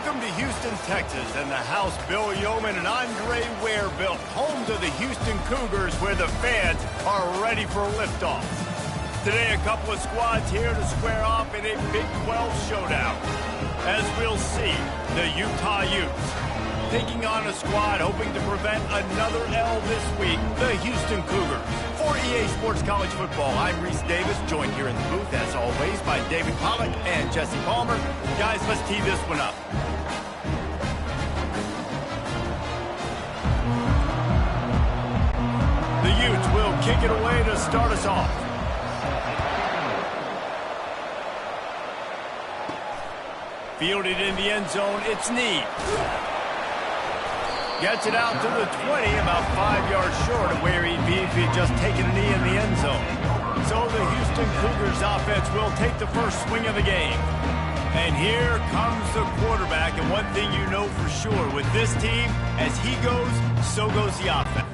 Welcome to Houston, Texas, and the house Bill Yeoman and Andre Ware built, home to the Houston Cougars, where the fans are ready for liftoff. Today, a couple of squads here to square off in a Big 12 showdown. As we'll see, the Utah Utes taking on a squad hoping to prevent another L this week, the Houston Cougars. For EA Sports College Football, I'm Reese Davis, joined here in the booth, as always, by David Pollack and Jesse Palmer. Guys, let's tee this one up. The Utes will kick it away to start us off. Fielded in the end zone, it's Need. Gets it out to the 20, about 5 yards short of where he'd be if he'd just taken a knee in the end zone. So the Houston Cougars offense will take the first swing of the game. And here comes the quarterback, and one thing you know for sure, with this team, as he goes, so goes the offense.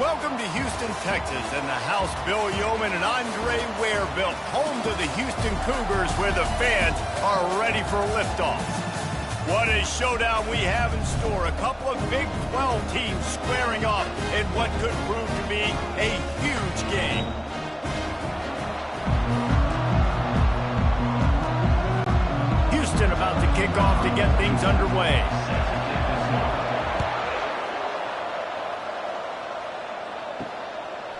Welcome to Houston, Texas, and the house Bill Yeoman and Andre Ware built, home to the Houston Cougars, where the fans are ready for liftoff. What a showdown we have in store. A couple of Big 12 teams squaring off in what could prove to be a huge game. Houston about to kick off to get things underway.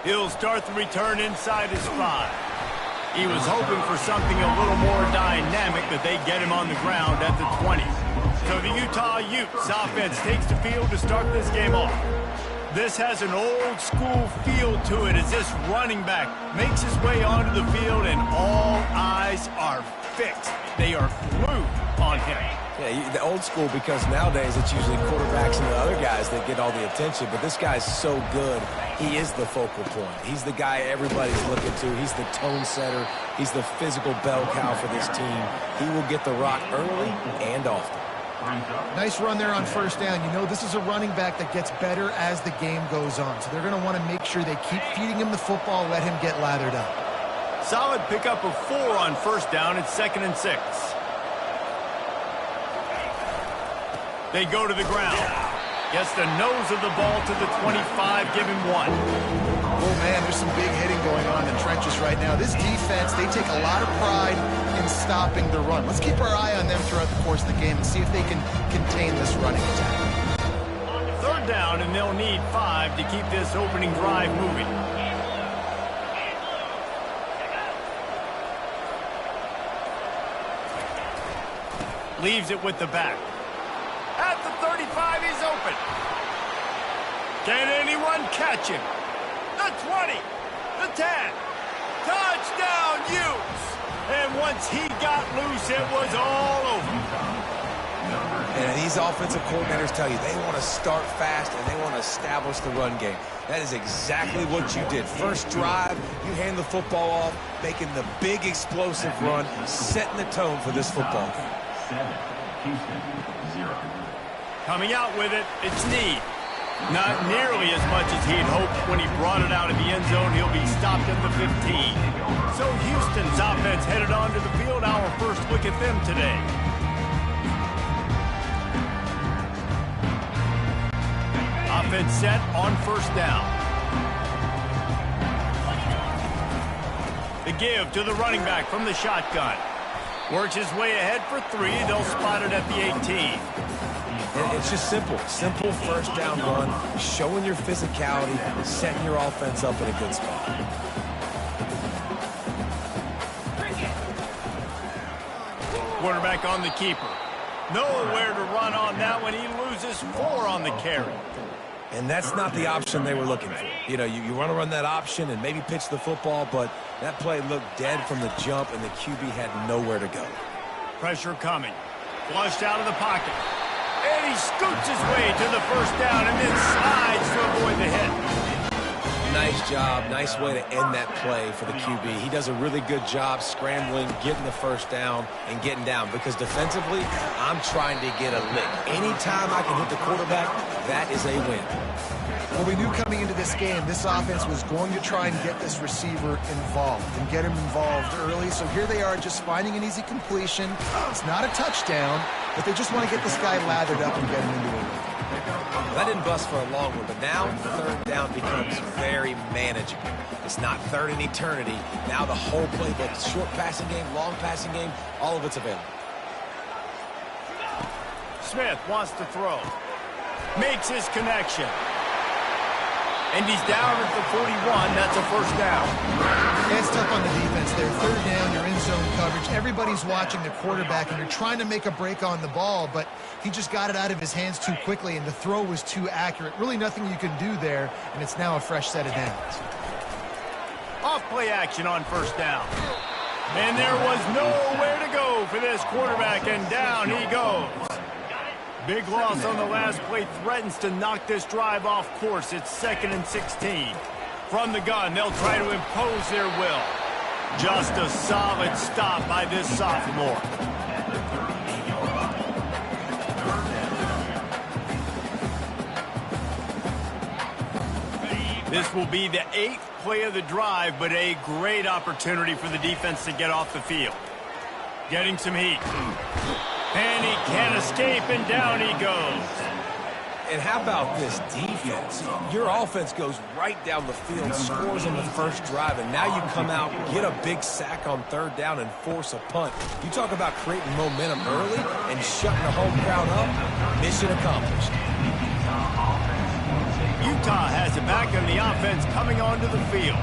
He'll start the return inside his 5. He was hoping for something a little more dynamic, but they get him on the ground at the 20. So the Utah Utes offense takes the field to start this game off. This has an old-school feel to it as this running back makes his way onto the field, and all eyes are fixed. They are glued on him. Yeah, the old school, because nowadays it's usually quarterbacks and the other guys that get all the attention, but this guy's so good, he is the focal point. He's the guy everybody's looking to. He's the tone setter. He's the physical bell cow for this team. He will get the rock early and often. Nice run there on first down. You know, this is a running back that gets better as the game goes on, so they're going to want to make sure they keep feeding him the football, let him get lathered up. Solid pickup of 4 on first down. It's 2nd and 6. They go to the ground. Gets the nose of the ball to the 25, give him 1. Oh, man, there's some big hitting going on in the trenches right now. This defense, they take a lot of pride in stopping the run. Let's keep our eye on them throughout the course of the game and see if they can contain this running attack. 3rd down, and they'll need 5 to keep this opening drive moving. Leaves it with the back. At the 35, he's open. Can anyone catch him? The 20, the 10. Touchdown, Utes. And once he got loose, it was all over. And these offensive coordinators tell you they want to start fast and they want to establish the run game. That is exactly what you did. First drive, you hand the football off, making the big explosive run, setting the tone for this football game. 7, Houston, 0. Coming out with it, it's Need. Not nearly as much as he'd hoped when he brought it out of the end zone. He'll be stopped at the 15. So Houston's offense headed onto the field. Our first look at them today. Offense set on first down. The give to the running back from the shotgun. Works his way ahead for 3. They'll spot it at the 18. It's just simple first down run, showing your physicality, setting your offense up in a good spot. Quarterback on the keeper. Nowhere to run on that one. He loses 4 on the carry. And that's not the option they were looking for. You know, you want to run that option and maybe pitch the football, but that play looked dead from the jump, and the QB had nowhere to go. Pressure coming. Flushed out of the pocket. And he scoots his way to the first down and then slides to avoid the hit. Nice job. Nice way to end that play for the QB. He does a really good job scrambling, getting the first down, and getting down. Because defensively, I'm trying to get a lick. Anytime I can hit the quarterback, that is a win. Well, we knew coming into this game, this offense was going to try and get this receiver involved and get him involved early. So here they are just finding an easy completion. It's not a touchdown, but they just want to get this guy lathered up and get him into a rhythm. That didn't bust for a long one, but now 3rd down becomes very manageable. It's not 3rd in eternity. Now the whole playbook, short passing game, long passing game, all of it's available. Smith wants to throw. Makes his connection. And he's down at the 41. That's a first down. Yeah, it's tough on the defense there. 3rd down, you're in zone coverage. Everybody's watching the quarterback, and you're trying to make a break on the ball, but he just got it out of his hands too quickly, and the throw was too accurate. Really nothing you can do there, and it's now a fresh set of downs. Off play action on first down. And there was nowhere to go for this quarterback, and down he goes. Big loss on the last play threatens to knock this drive off course. It's 2nd and 16. From the gun, they'll try to impose their will. Just a solid stop by this sophomore. This will be the 8th play of the drive, but a great opportunity for the defense to get off the field. Getting some heat. And he can't escape, and down he goes. And how about this defense? Your offense goes right down the field, scores on the first drive, and now you come out, get a big sack on third down, and force a punt. You talk about creating momentum early and shutting the home crowd up. Mission accomplished. Utah has it back on the offense coming onto the field.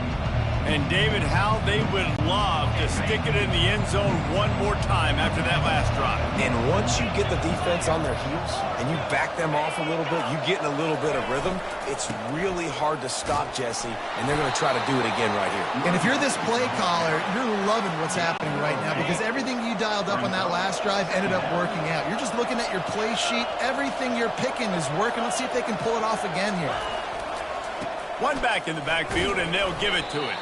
And David, how they would love to stick it in the end zone one more time after that last drive. And once you get the defense on their heels and you back them off a little bit, you get in a little bit of rhythm, it's really hard to stop, Jesse, and they're going to try to do it again right here. And if you're this play caller, you're loving what's happening right now because everything you dialed up on that last drive ended up working out. You're just looking at your play sheet. Everything you're picking is working. Let's see if they can pull it off again here. One back in the backfield, and they'll give it to it.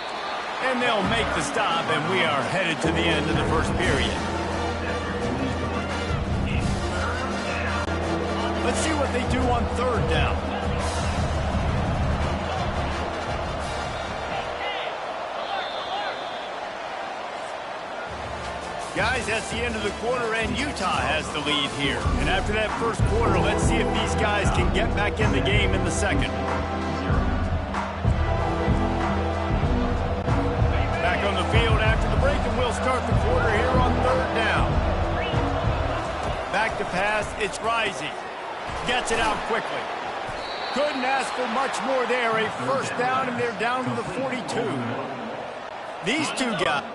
And they'll make the stop, and we are headed to the end of the first period. Let's see what they do on third down. Guys, that's the end of the quarter, and Utah has the lead here. And after that first quarter, let's see if these guys can get back in the game in the second. On the field after the break, and we'll start the quarter here on third down. Back to pass, it's Rising. Gets it out quickly. Couldn't ask for much more there. A first down, and they're down to the 42. These two guys.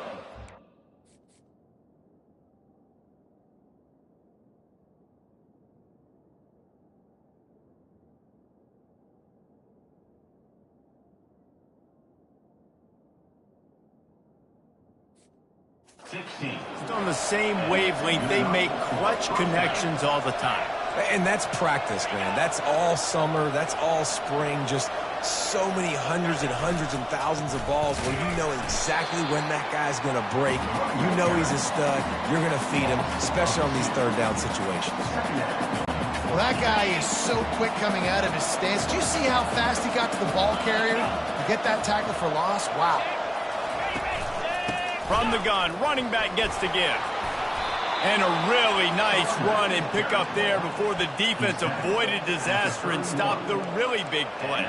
On the same wavelength, they make clutch connections all the time. And that's practice, man. That's all summer. That's all spring. Just so many hundreds and thousands of balls where you know exactly when that guy's going to break. You know he's a stud. You're going to feed him, especially on these third down situations. Well, that guy is so quick coming out of his stance. Do you see how fast he got to the ball carrier to get that tackle for loss? Wow. From the gun, running back gets to give. And a really nice run and pick up there before the defense avoided disaster and stopped the really big play.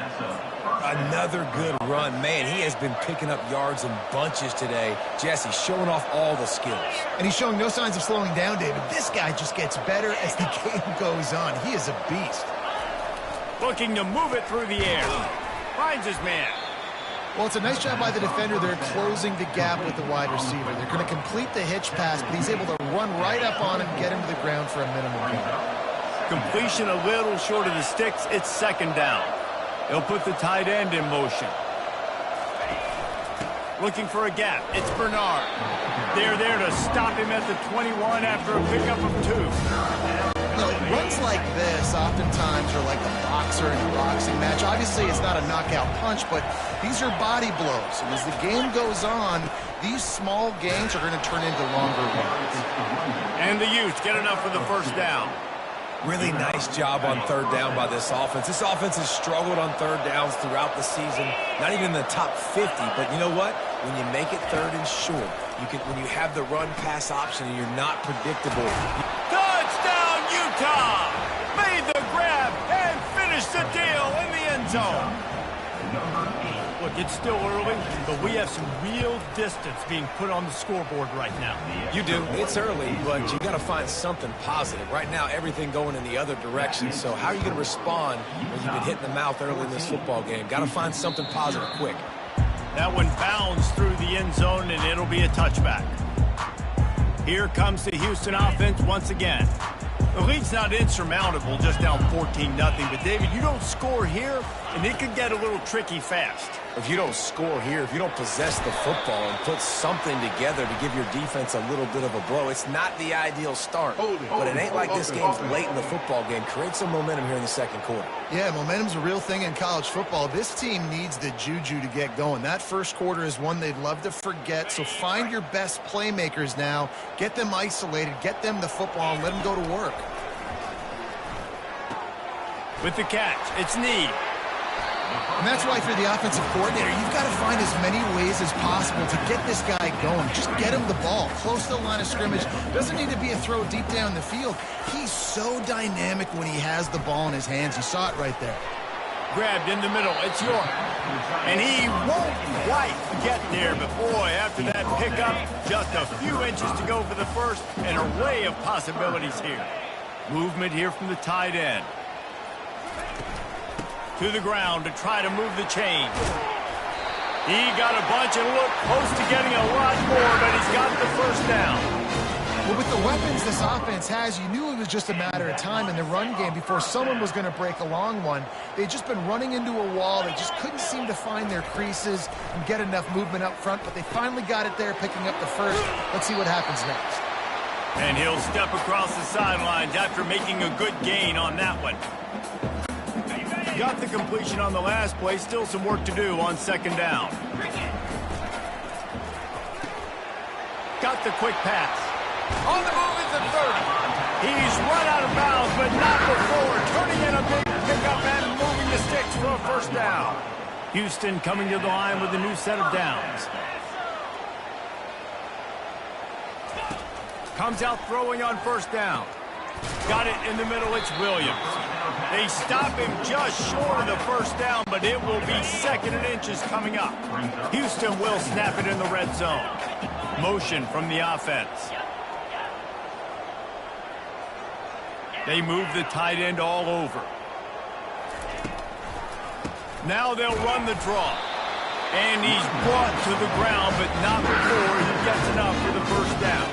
Another good run. Man, he has been picking up yards in bunches today. Jesse showing off all the skills. And he's showing no signs of slowing down, David. This guy just gets better as the game goes on. He is a beast. Looking to move it through the air. Finds his man. Well, it's a nice job by the defender. They're closing the gap with the wide receiver. They're going to complete the hitch pass, but he's able to run right up on him, get him to the ground for a minimum gain. Completion a little short of the sticks. It's second down. They'll put the tight end in motion. Looking for a gap. It's Bernard. They're there to stop him at the 21 after a pickup of 2. Runs like this oftentimes are like a boxer in a boxing match. Obviously, it's not a knockout punch, but these are body blows. And as the game goes on, these small gains are going to turn into longer runs. And the Utes get enough for the first down. Really nice job on third down by this offense. This offense has struggled on third downs throughout the season. Not even in the top 50, but you know what? When you make it third and short, when you have the run-pass option and you're not predictable. Touchdown, Utah! Made the grab and finished the deal in the end zone. Look, it's still early, but we have some real distance being put on the scoreboard right now. You do. It's early, but you got to find something positive. Right now, everything going in the other direction. So how are you going to respond when you've been hit in the mouth early in this football game? Got to find something positive quick. That one bounds through the end zone, and it'll be a touchback. Here comes the Houston offense once again. The lead's not insurmountable, just down 14-0. But, David, you don't score here, and it could get a little tricky fast. If you don't score here, if you don't possess the football and put something together to give your defense a little bit of a blow, it's not the ideal start. But it ain't like this game's late in the football game. Create some momentum here in the second quarter. Yeah, momentum's a real thing in college football. This team needs the juju to get going. That first quarter is one they'd love to forget. So find your best playmakers now. Get them isolated. Get them the football and let them go to work. With the catch, it's Need. And that's why, if you're the offensive coordinator, you've got to find as many ways as possible to get this guy going. Just get him the ball close to the line of scrimmage. Doesn't need to be a throw deep down the field. He's so dynamic when he has the ball in his hands. You saw it right there. Grabbed in the middle. It's York. And he won't quite get there, but boy, after that pickup, just a few inches to go for the first. An array of possibilities here. Movement here from the tight end. To the ground to try to move the chains. He got a bunch and looked close to getting a lot more, but he's got the first down. Well, with the weapons this offense has, you knew it was just a matter of time in the run game before someone was going to break a long one. They'd just been running into a wall. They just couldn't seem to find their creases and get enough movement up front, but they finally got it there, picking up the first. Let's see what happens next. And he'll step across the sidelines after making a good gain on that one. Got the completion on the last play. Still some work to do on second down. Got the quick pass. On the move is the 30. He's run out of bounds, but not before. Turning in a big pickup and moving the sticks for a first down. Houston coming to the line with a new set of downs. Comes out throwing on first down. Got it in the middle. It's Williams. They stop him just short of the first down, but it will be second and inches coming up. Houston will snap it in the red zone. Motion from the offense. They move the tight end all over. Now they'll run the draw. And he's brought to the ground, but not before he gets enough for the first down.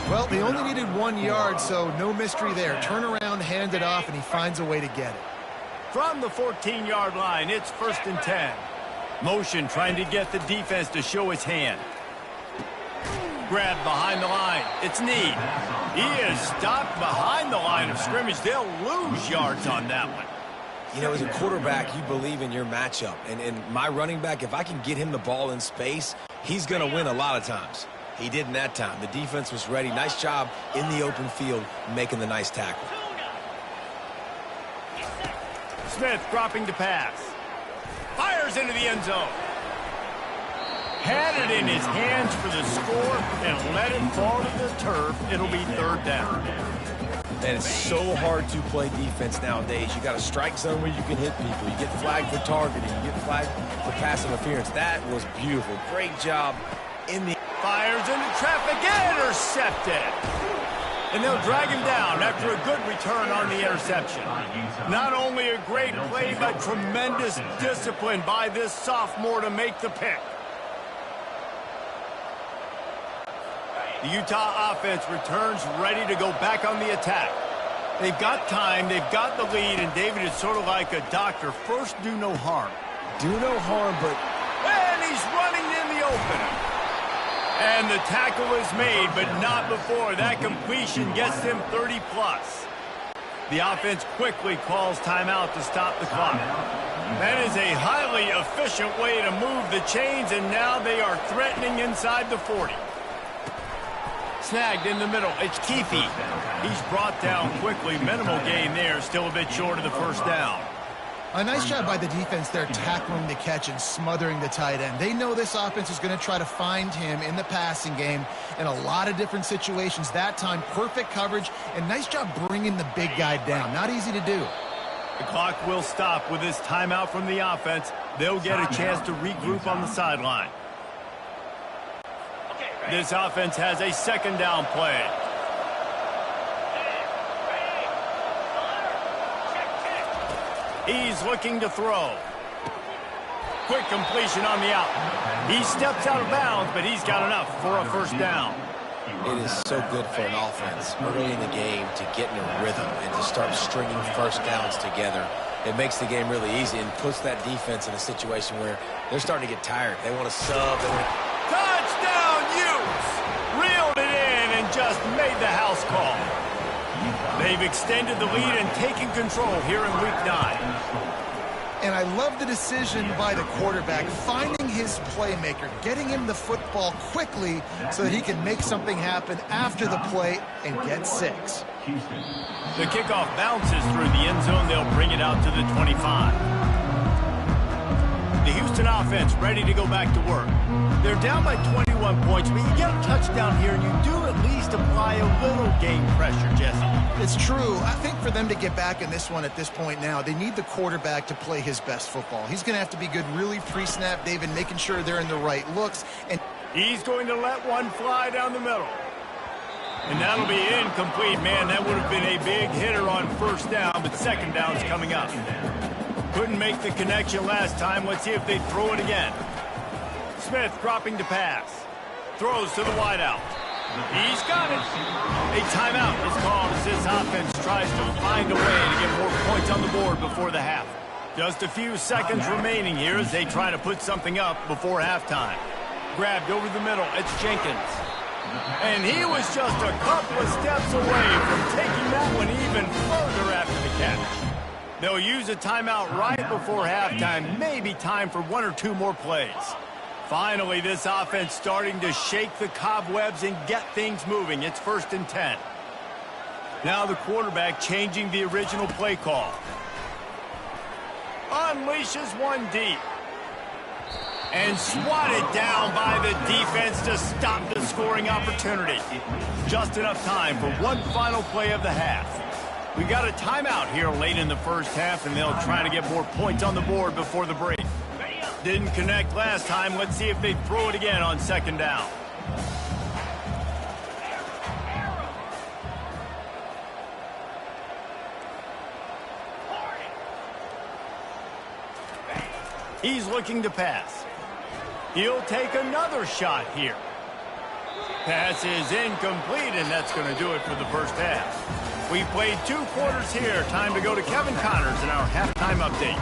Well, they only needed 1 yard, so no mystery there. Turn around, hand it off, and he finds a way to get it. From the 14-yard line, it's 1st and 10. Motion trying to get the defense to show his hand. Grab behind the line. It's Need. He is stopped behind the line of scrimmage. They'll lose yards on that one. You know, as a quarterback, you believe in your matchup. And my running back, if I can get him the ball in space, he's going to win a lot of times. He did in that time. The defense was ready. Nice job in the open field making the nice tackle. Smith dropping to pass. Fires into the end zone. Had it in his hands for the score and let it fall to the turf. It'll be third down. And it's so hard to play defense nowadays. You got a strike zone where you can hit people. You get flagged for targeting. You get flagged for pass interference. That was beautiful. Great job in the... Fires into traffic, intercepted. And they'll drag him down after a good return on the interception. Not only a great play, but tremendous discipline by this sophomore to make the pick. The Utah offense returns ready to go back on the attack. They've got time, they've got the lead, and David is sort of like a doctor. First, do no harm. Do no harm, but... And he's running in the open. And the tackle is made, but not before. That completion gets them 30-plus. The offense quickly calls timeout to stop the clock. That is a highly efficient way to move the chains, and now they are threatening inside the 40. Snagged in the middle. It's Keefe. He's brought down quickly. Minimal gain there. Still a bit short of the first down. A nice job by the defense there, tackling the catch and smothering the tight end. They know this offense is going to try to find him in the passing game in a lot of different situations. That time, perfect coverage, and nice job bringing the big guy down. Not easy to do. The clock will stop with this timeout from the offense. They'll get a chance to regroup on the sideline. This offense has a second down play. He's looking to throw. Quick completion on the out. He steps out of bounds, but he's got enough for a first down. It is so good for an offense early in the game to get in a rhythm and to start stringing first downs together. It makes the game really easy and puts that defense in a situation where they're starting to get tired. They want to sub. Touchdown, Utes! Reeled it in and just made the house call. They've extended the lead and taken control here in Week 9. And I love the decision by the quarterback, finding his playmaker, getting him the football quickly so that he can make something happen after the play and get 6. The kickoff bounces through the end zone. They'll bring it out to the 25. Houston offense ready to go back to work. They're down by 21 points, but you get a touchdown here, and you do at least apply a little game pressure, Jesse. It's true. I think for them to get back in this one at this point now, they need the quarterback to play his best football. He's going to have to be good really pre-snap, David, making sure they're in the right looks. And he's going to let one fly down the middle. And that'll be incomplete. Man, that would have been a big hitter on first down, but second down's coming up. Couldn't make the connection last time. Let's see if they throw it again. Smith dropping to pass. Throws to the wideout. He's got it. A timeout is called as this offense tries to find a way to get more points on the board before the half. Just a few seconds remaining here as they try to put something up before halftime. Grabbed over the middle. It's Jenkins. And he was just a couple of steps away from taking that one even further after the catch. They'll use a timeout right before halftime. Maybe time for one or two more plays. Finally, this offense starting to shake the cobwebs and get things moving. It's 1st and 10. Now the quarterback changing the original play call. Unleashes one deep. And swatted down by the defense to stop the scoring opportunity. Just enough time for one final play of the half. We got a timeout here late in the first half, and they'll try to get more points on the board before the break. Didn't connect last time. Let's see if they throw it again on second down. He's looking to pass. He'll take another shot here. Pass is incomplete, and that's going to do it for the first half. We played 2 quarters here. Time to go to Kevin Connors in our halftime update.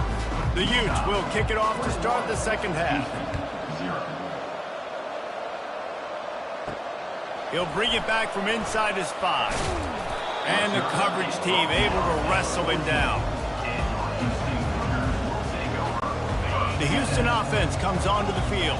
The Utes will kick it off to start the second half. He'll bring it back from inside his 5. And the coverage team able to wrestle him down. The Houston offense comes onto the field.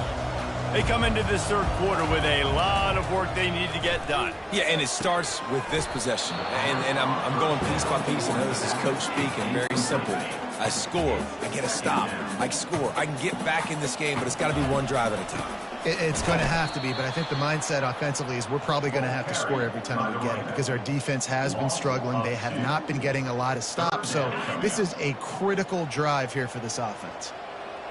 They come into this third quarter with a lot of work they need to get done. Yeah, and it starts with this possession. And I'm going piece by piece. I know this is coach speak and very simple. I score. I get a stop. I score. I can get back in this game, but it's got to be one drive at a time. It's going to have to be, but I think the mindset offensively is we're probably going to have to score every time we get it because our defense has been struggling. They have not been getting a lot of stops, so this is a critical drive here for this offense.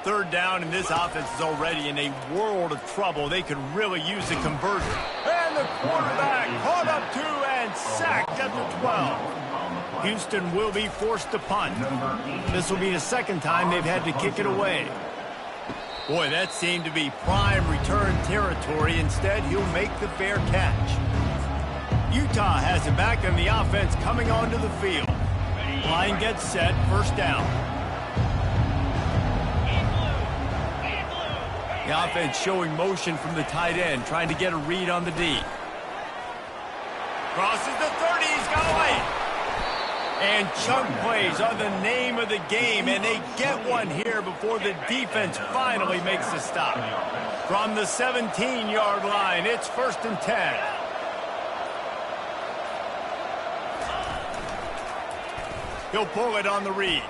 Third down, and this offense is already in a world of trouble. They could really use a conversion. And the quarterback caught up to and sacked at the 12. Houston will be forced to punt. This will be the second time they've had to kick it away. Boy, that seemed to be prime return territory. Instead, he'll make the fair catch. Utah has it back, and the offense coming onto the field. Line gets set, first down. The offense showing motion from the tight end, trying to get a read on the D. Crosses the 30, he's got away. And chunk plays are the name of the game, and they get one here before the defense finally makes the stop. From the 17-yard line, it's 1st and 10. He'll pull it on the read.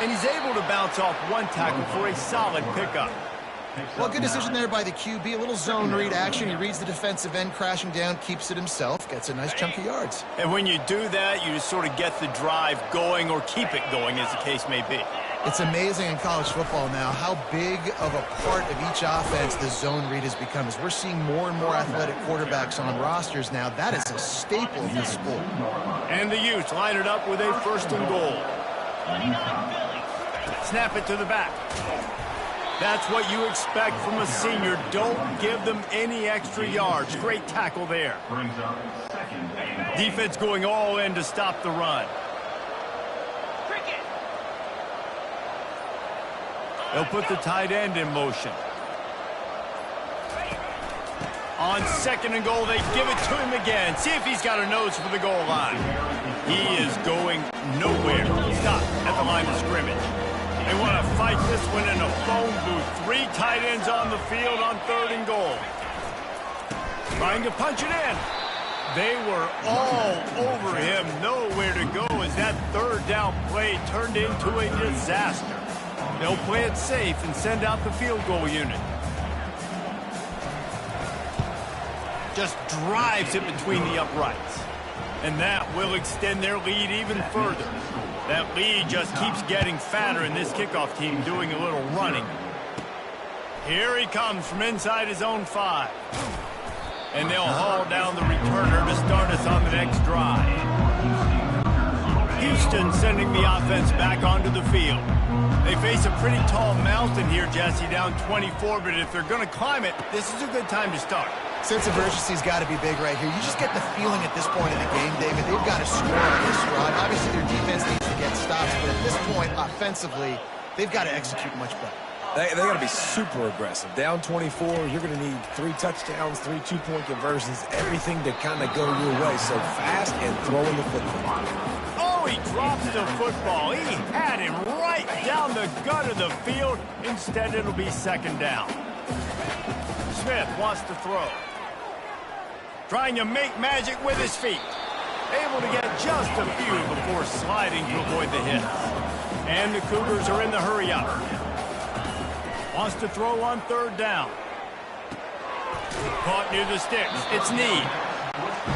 And he's able to bounce off one tackle for a solid pickup. Well, good decision there by the QB. A little zone read action. He reads the defensive end crashing down, keeps it himself, gets a nice chunk of yards. And when you do that, you just sort of get the drive going or keep it going, as the case may be. It's amazing in college football now how big of a part of each offense the zone read has become. As we're seeing more and more athletic quarterbacks on rosters now, that is a staple of this sport. And the Utes line it up with a 1st and goal. Snap it to the back. That's what you expect from a senior. Don't give them any extra yards. Great tackle there. Defense going all in to stop the run. They'll put the tight end in motion. On 2nd and goal, they give it to him again. See if he's got a nose for the goal line. He is going nowhere. Stop at the line of scrimmage. They want to fight this one in a phone booth. 3 tight ends on the field on 3rd and goal. Trying to punch it in. They were all over him. Nowhere to go as that 3rd down play turned into a disaster. They'll play it safe and send out the field goal unit. Just drives it between the uprights. And that will extend their lead even further. That lead just keeps getting fatter, and this kickoff team doing a little running. Here he comes from inside his own 5. And they'll haul down the returner to start us on the next drive. Houston sending the offense back onto the field. They face a pretty tall mountain here, Jesse, down 24, but if they're going to climb it, this is a good time to start. Sense of urgency's got to be big right here. You just get the feeling at this point in the game, David, they've got to score on this drive. Obviously, their defense needs to get stops, but at this point, offensively, they've got to execute much better. They got to be super aggressive. Down 24, you're going to need 3 touchdowns, 3 two-point conversions, everything to kind of go your way. So fast and throwing the football. Oh, he drops the football. He had him right down the gut of the field. Instead, it'll be second down. Smith wants to throw. Trying to make magic with his feet. Able to get just a few before sliding to avoid the hits. And the Cougars are in the hurry-up. Wants to throw on third down. Caught near the sticks. It's Need.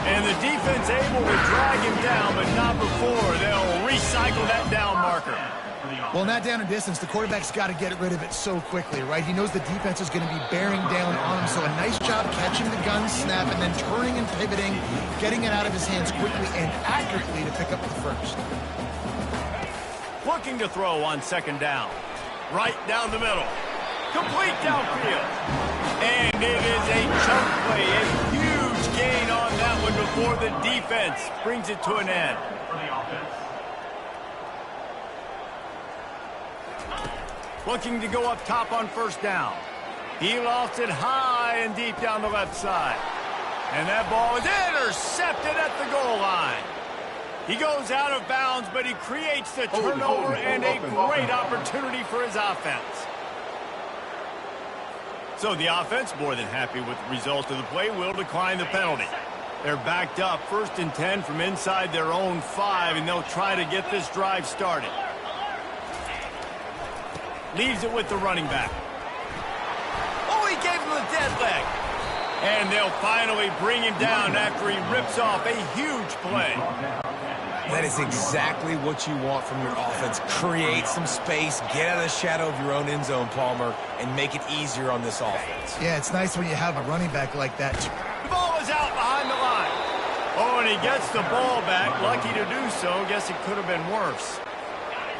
And the defense able to drag him down, but not before they'll recycle that down marker. Well, not down in distance. The quarterback's got to get rid of it so quickly, right? He knows the defense is going to be bearing down on him, so a nice job catching the gun snap and then turning and pivoting, getting it out of his hands quickly and accurately to pick up the first. Looking to throw on second down. Right down the middle. Complete downfield. And it is a chunk play, a huge gain on that one before the defense brings it to an end. Looking to go up top on first down. He lost it high and deep down the left side. And that ball is intercepted at the goal line. He goes out of bounds, but he creates the turnover and a great opportunity for his offense. So the offense, more than happy with the result of the play, will decline the penalty. They're backed up, 1st and 10 from inside their own 5, and they'll try to get this drive started. Leaves it with the running back. Oh, he gave him the dead leg. And they'll finally bring him down after he rips off a huge play. That is exactly what you want from your offense. Create some space, get out of the shadow of your own end zone, Palmer, and make it easier on this offense. Yeah, it's nice when you have a running back like that. The ball is out behind the line. Oh, and he gets the ball back. Lucky to do so. Guess it could have been worse.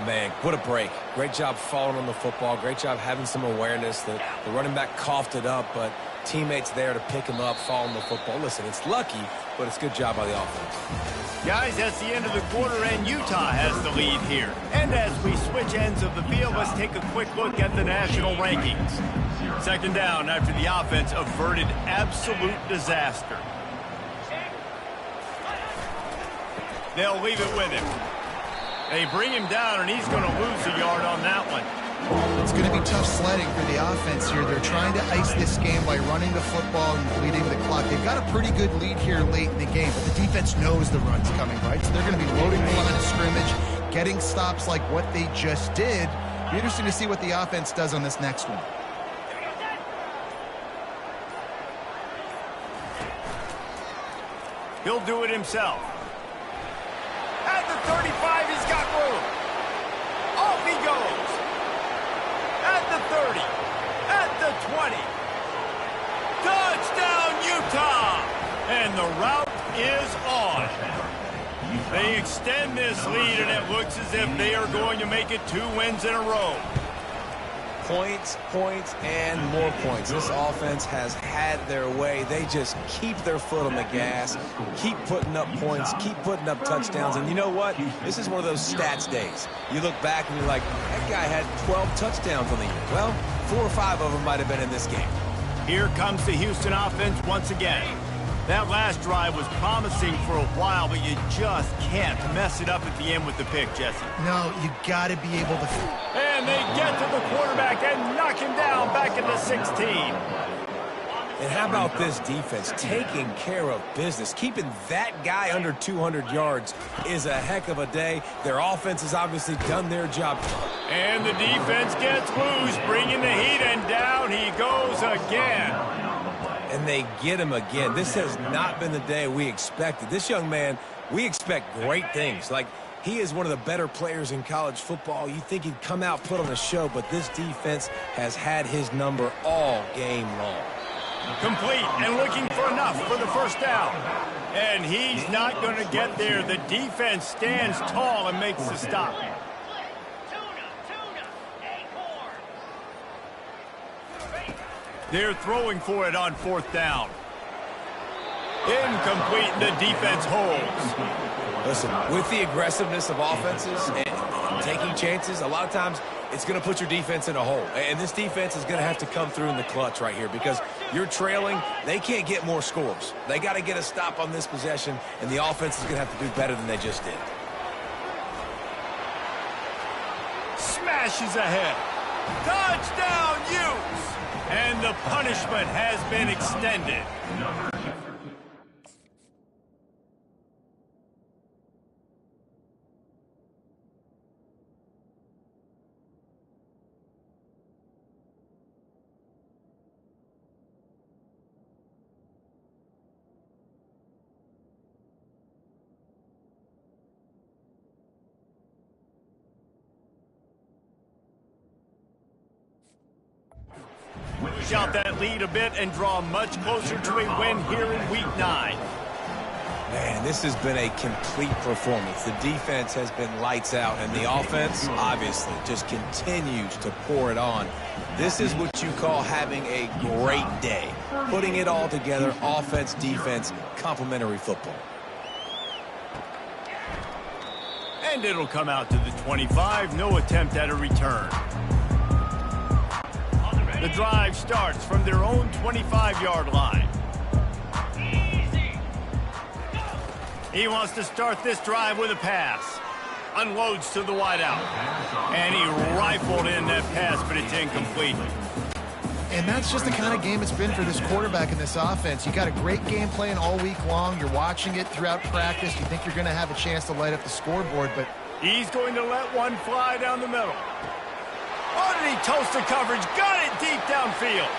Man, what a break. Great job following on the football. Great job having some awareness. The running back coughed it up, but teammates there to pick him up, following the football. Listen, it's lucky, but it's a good job by the offense. Guys, that's the end of the quarter, and Utah has the lead here. And as we switch ends of the field, let's take a quick look at the national rankings. Second down after the offense averted absolute disaster. They'll leave it with him. They bring him down, and he's going to lose a yard on that one. It's going to be tough sledding for the offense here. They're trying to ice this game by running the football and bleeding the clock. They've got a pretty good lead here late in the game, but the defense knows the run's coming, right? So they're going to be loading the line of scrimmage, getting stops like what they just did. Be interesting to see what the offense does on this next one. He'll do it himself. At the 35, he's got room. Off he goes. At the 30. At the 20. Touchdown, Utah! And the route is on. They extend this lead, and it looks as if they are going to make it 2 wins in a row. Points, points, and more points. This offense has had their way. They just keep their foot on the gas, keep putting up points, keep putting up touchdowns. And you know what? This is one of those stats days. You look back and you're like, that guy had 12 touchdowns on the year. Well, 4 or 5 of them might have been in this game. Here comes the Houston offense once again. That last drive was promising for a while, but you just can't mess it up at the end with the pick, Jesse. No, you got to be able to... And they get to the quarterback and knock him down back into 16. And how about this defense taking care of business? Keeping that guy under 200 yards is a heck of a day. Their offense has obviously done their job. And the defense gets loose, bringing the heat, and down he goes again. And they get him again. This has not been the day we expected. This young man, we expect great things. Like, he is one of the better players in college football. You think he'd come out, put on a show, but this defense has had his number all game long. Complete and looking for enough for the first down. And he's not going to get there. The defense stands tall and makes the stop. They're throwing for it on fourth down. Incomplete, and the defense holds. Listen, with the aggressiveness of offenses and taking chances, a lot of times it's going to put your defense in a hole. And this defense is going to have to come through in the clutch right here because you're trailing. They can't get more scores. They got to get a stop on this possession, and the offense is going to have to do better than they just did. Smashes ahead. Touchdown, Utes! And the punishment has been extended. Push out that lead a bit and draw much closer to a win here in Week 9. Man, this has been a complete performance. The defense has been lights out, and the offense, obviously, just continues to pour it on. This is what you call having a great day. Putting it all together, offense, defense, complementary football. And it'll come out to the 25. No attempt at a return. The drive starts from their own 25-yard line. He wants to start this drive with a pass. Unloads to the wideout. And he rifled in that pass, but it's incomplete. And that's just the kind of game it's been for this quarterback in this offense. You got a great game plan all week long. You're watching it throughout practice. You think you're going to have a chance to light up the scoreboard, but he's going to let one fly down the middle. Oh, did he toast the coverage? Got it deep downfield.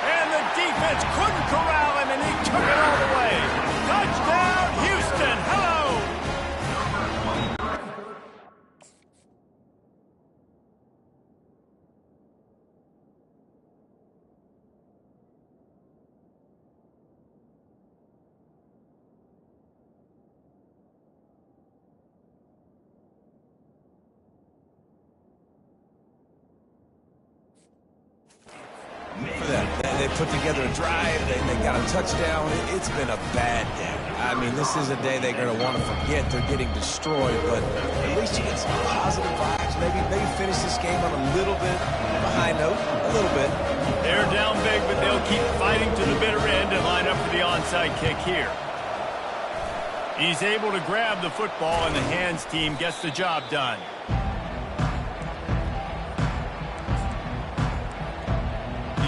And the defense couldn't corral him, and he took it all the way. Touchdown, Houston. Hello. For them, they put together a drive, they got a touchdown. It's been a bad day. I mean, this is a day they're going to want to forget. They're getting destroyed, but at least you get some positive vibes. Maybe finish this game on a little bit of a high note, a little bit. They're down big, but they'll keep fighting to the bitter end and line up for the onside kick here. He's able to grab the football, and the hands team gets the job done.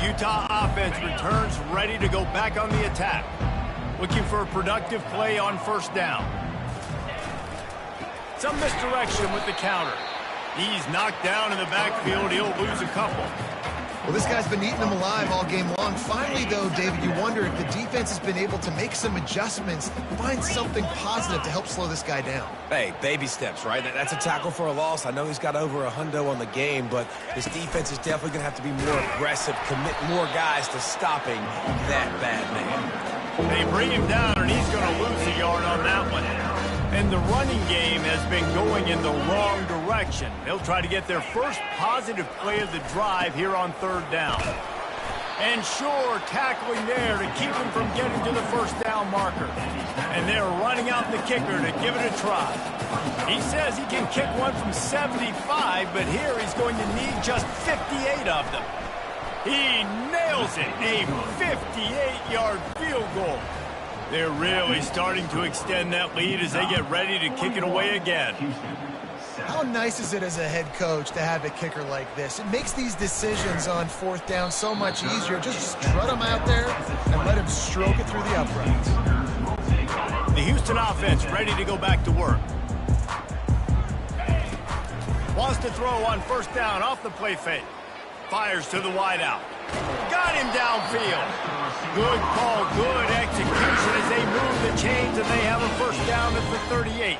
Utah offense returns ready to go back on the attack. Looking for a productive play on first down. Some misdirection with the counter. He's knocked down in the backfield. He'll lose a couple. well, this guy's been eating them alive all game long. Finally, though, David, you wonder if the defense has been able to make some adjustments, find something positive to help slow this guy down. Hey, baby steps, right? That's a tackle for a loss. I know he's got over a hundo on the game, but this defense is definitely going to have to be more aggressive, commit more guys to stopping that bad man. They bring him down, and he's going to lose a yard on that one. And the running game has been going in the wrong direction. They'll try to get their first positive play of the drive here on third down. And sure, tackling there to keep him from getting to the first down marker. And they're running out the kicker to give it a try. He says he can kick one from 75, but here he's going to need just 58 of them. He nails it, a 58-yard field goal. They're really starting to extend that lead as they get ready to kick it away again. How nice is it as a head coach to have a kicker like this? It makes these decisions on fourth down so much easier. Just strut him out there and let him stroke it through the uprights. The Houston offense ready to go back to work. Wants to throw on first down off the play fake. Fires to the wideout. Got him downfield. Good call, good execution as they move the chains, and they have a first down at the 38.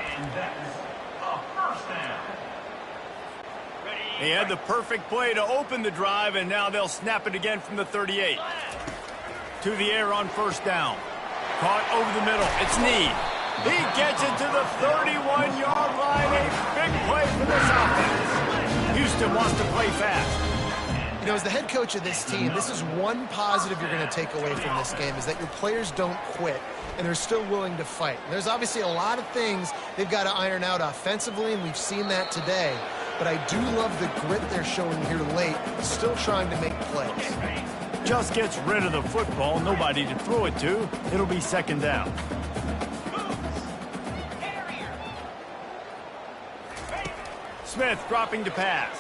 He had the perfect play to open the drive, and now they'll snap it again from the 38. To the air on first down. Caught over the middle. It's Need. He gets it to the 31-yard line. A big play for this offense. Houston wants to play fast. You know, as the head coach of this team, this is one positive you're going to take away from this game, is that your players don't quit, and they're still willing to fight. There's obviously a lot of things they've got to iron out offensively, and we've seen that today. But I do love the grit they're showing here late, still trying to make plays. Just gets rid of the football, nobody to throw it to. It'll be second down. Smith dropping to pass.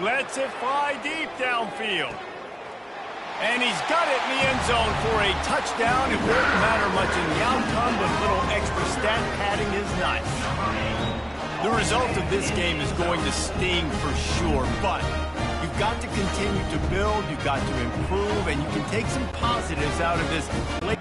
Lets it fly deep downfield. And he's got it in the end zone for a touchdown. It won't matter much in the outcome, but a little extra stat padding is nice. The result of this game is going to sting for sure, but you've got to continue to build, you've got to improve, and you can take some positives out of this late.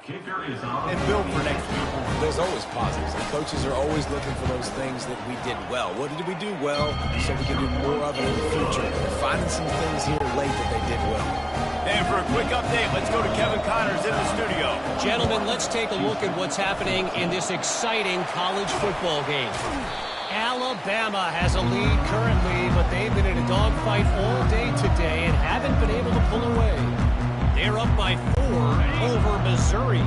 Kicker is on. And build for next week. There's always positives. And coaches are always looking for those things that we did well. What did we do well so we can do more of it in the future? They're finding some things here late that they did well. And for a quick update, let's go to Kevin Connors in the studio. Gentlemen, let's take a look at what's happening in this exciting college football game. Alabama has a lead currently, but they've been in a dogfight all day today and haven't been able to pull away. They're up by 4 over Missouri.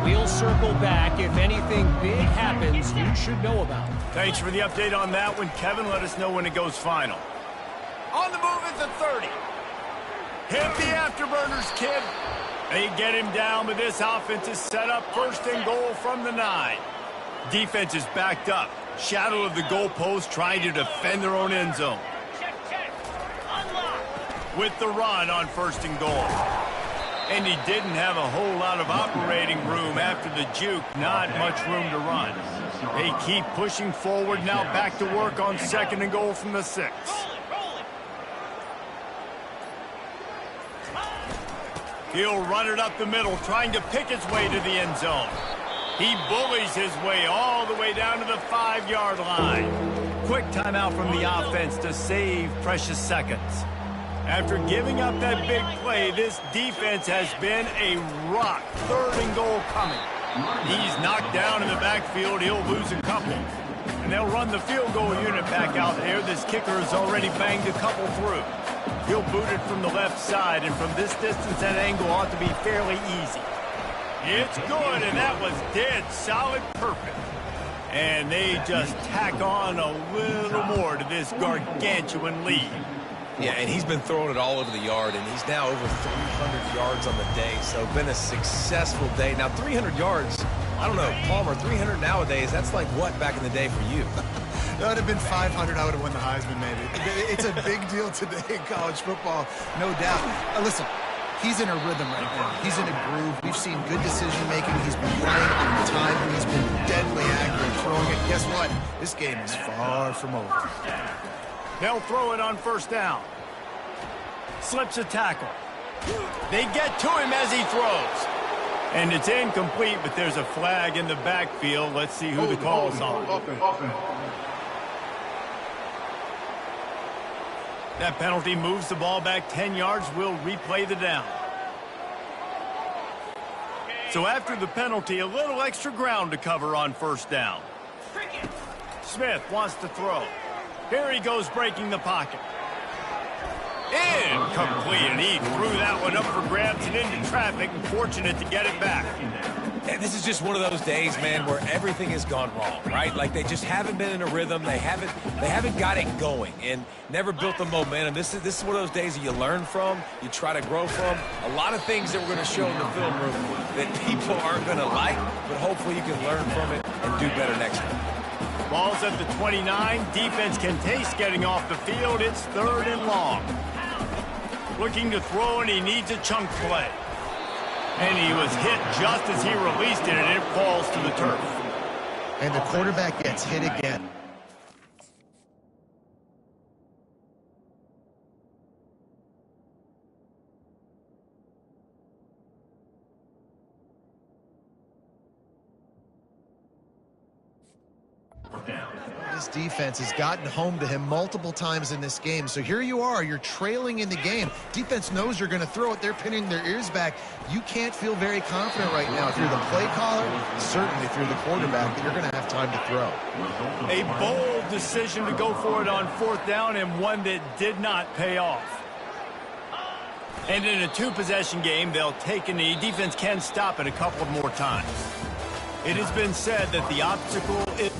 We'll circle back if anything big happens you should know about. Thanks for the update on that one, Kevin. Let us know when it goes final. On the move at the 30. Hit the afterburners, kid. They get him down, but this offense is set up first and goal from the 9. Defense is backed up. Shadow of the goalpost trying to defend their own end zone. With the run on first and goal. And he didn't have a whole lot of operating room after the juke. Not much room to run. They keep pushing forward. Now back to work on second and goal from the 6. He'll run it up the middle, trying to pick his way to the end zone. He bullies his way all the way down to the 5-yard line. Quick timeout from the offense to save precious seconds. After giving up that big play, this defense has been a rock. Third and goal coming. He's knocked down in the backfield. He'll lose a couple. And they'll run the field goal unit back out there. This kicker has already banged a couple through. He'll boot it from the left side, and from this distance, that angle ought to be fairly easy. It's good, and that was dead solid perfect. And they just tack on a little more to this gargantuan lead. Yeah, and he's been throwing it all over the yard, and he's now over 300 yards on the day, so been a successful day. Now, 300 yards, I don't know, Palmer, 300 nowadays, that's like what back in the day for you? That would have been 500. I would have won the Heisman, maybe. It's a big deal today in college football, no doubt. Listen, he's in a rhythm right now. He's in a groove. We've seen good decision-making. He's been playing on time. He's been deadly accurate throwing it. Guess what? This game is far from over. They'll throw it on first down. Slips a tackle. They get to him as he throws. And it's incomplete, but there's a flag in the backfield. Let's see who the call's on. That penalty moves the ball back 10 yards. We'll replay the down. So after the penalty, a little extra ground to cover on first down. Smith wants to throw. Here he goes breaking the pocket. Incomplete, and he threw that one up for grabs and into traffic, and fortunate to get it back. And this is just one of those days, man, where everything has gone wrong, right? Like they just haven't been in a rhythm. They haven't got it going and never built the momentum. This is one of those days that you learn from, you try to grow from. A lot of things that we're going to show in the film room that people aren't going to like, but hopefully you can learn from it and do better next time. Ball's at the 29. Defense can taste getting off the field. It's 3rd and long. Looking to throw, and he needs a chunk play. And he was hit just as he released it, and it falls to the turf. And the quarterback gets hit again. This defense has gotten home to him multiple times in this game. So here you are, you're trailing in the game. Defense knows you're going to throw it. They're pinning their ears back. You can't feel very confident right now if you're the play caller, certainly if you're the quarterback, that you're going to have time to throw. A bold decision to go for it on 4th down, and one that did not pay off. And in a 2-possession game, they'll take a knee. Defense can stop it a couple more times. It has been said that the obstacle is...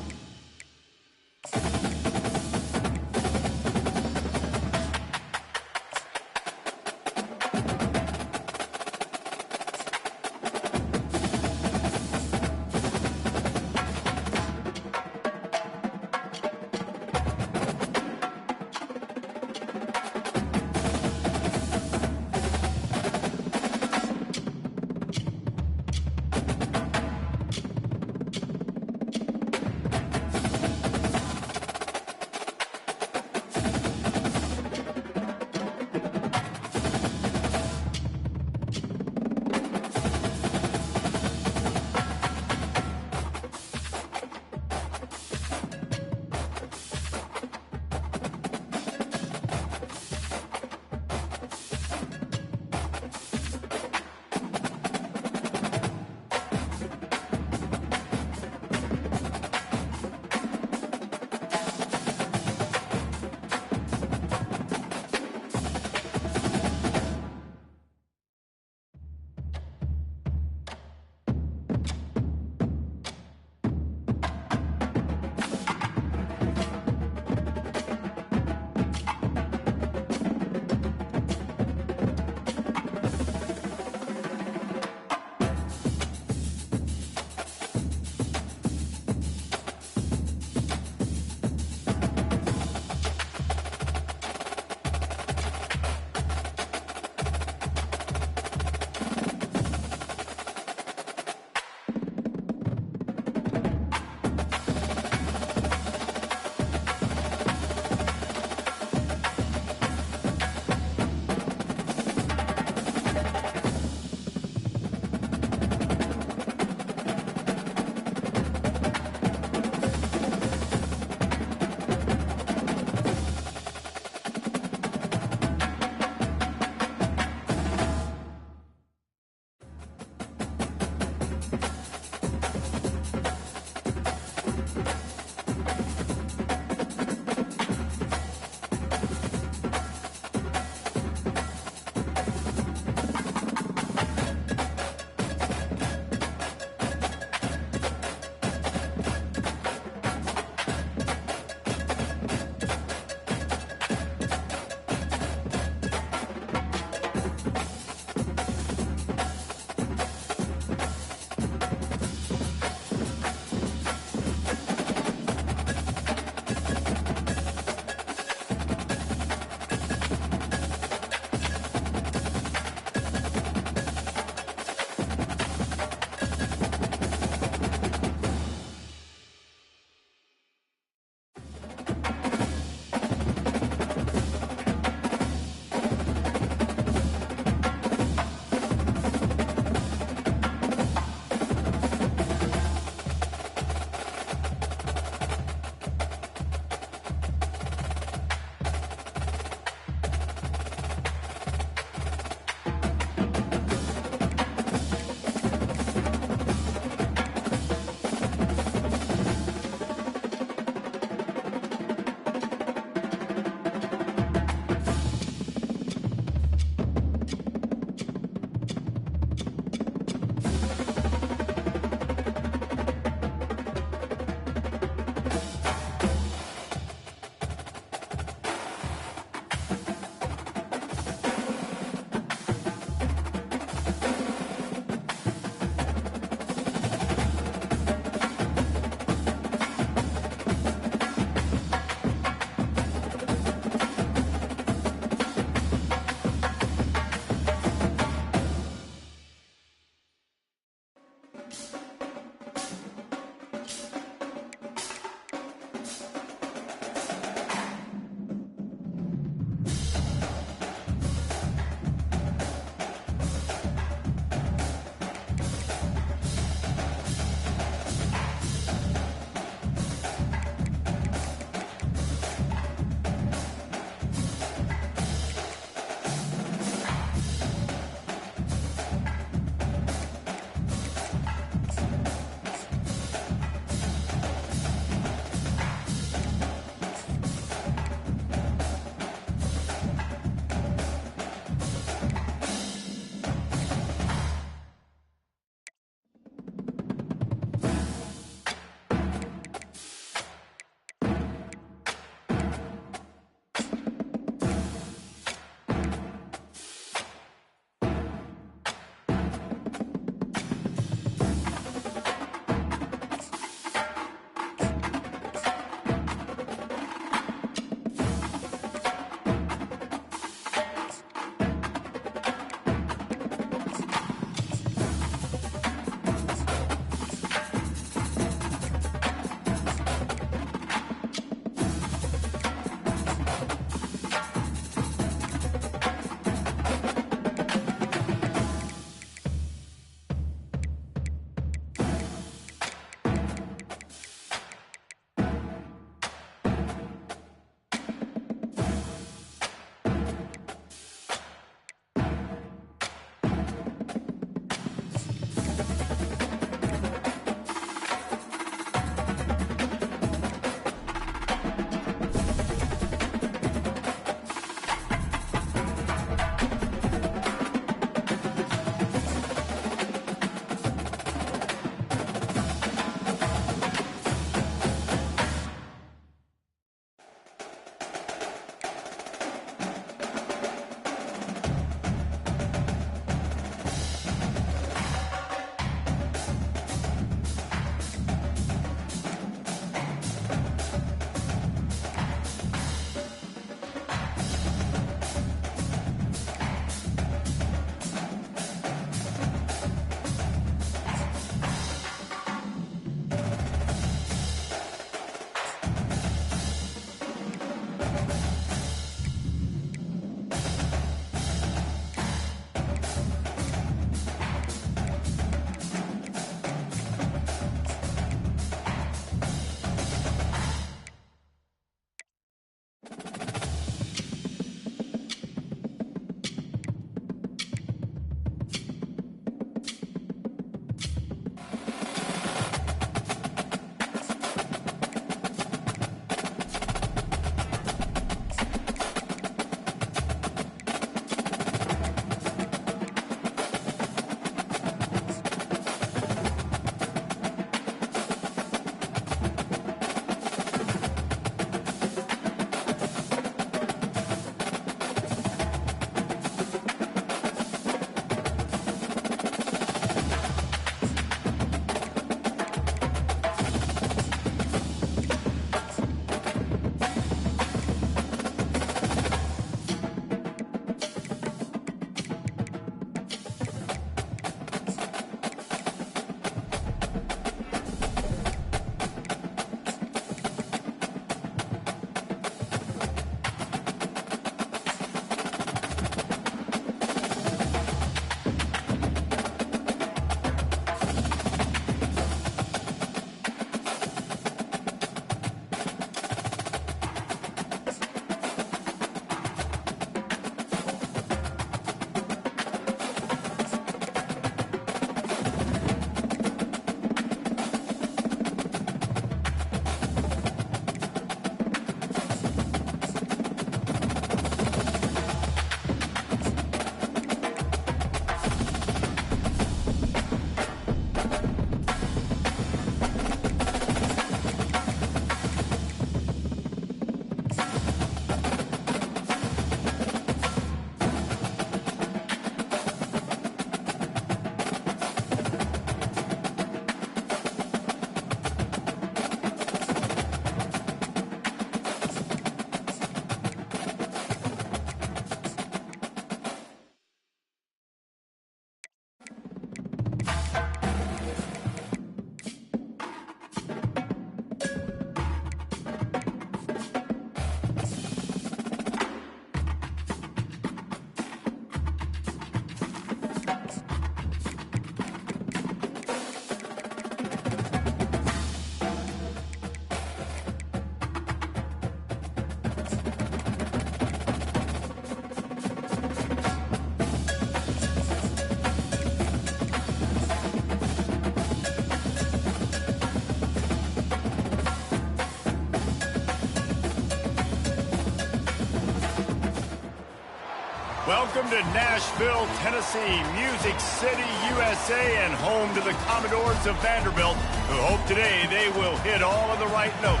Welcome to Nashville, Tennessee, Music City, USA, and home to the Commodores of Vanderbilt, who hope today they will hit all of the right notes.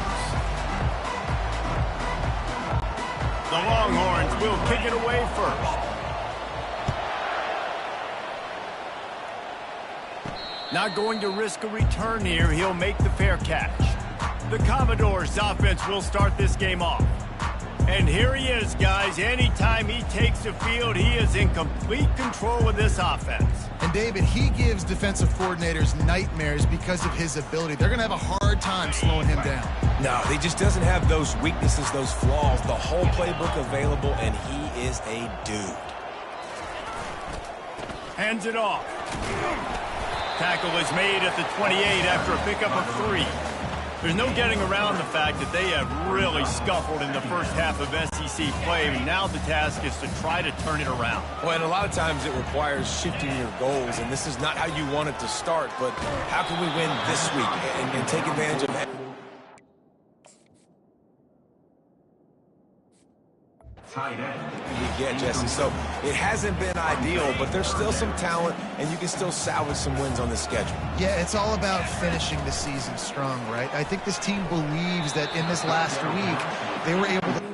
The Longhorns will kick it away first. Not going to risk a return here. He'll make the fair catch. The Commodores' offense will start this game off. And here he is, guys. Anytime he takes the field, he is in complete control of this offense. And, David, he gives defensive coordinators nightmares because of his ability. They're going to have a hard time slowing him down. No, he just doesn't have those weaknesses, those flaws, the whole playbook available, and he is a dude. Hands it off. Tackle is made at the 28 after a pickup of 3. There's no getting around the fact that they have really scuffled in the first half of SEC play. Now the task is to try to turn it around. Well, and a lot of times it requires shifting your goals, and this is not how you want it to start, but how can we win this week and take advantage of that? We get, Jesse. So it hasn't been ideal, but there's still some talent, and you can still salvage some wins on the schedule. Yeah, it's all about finishing the season strong, right? I think this team believes that in this last week, they were able to...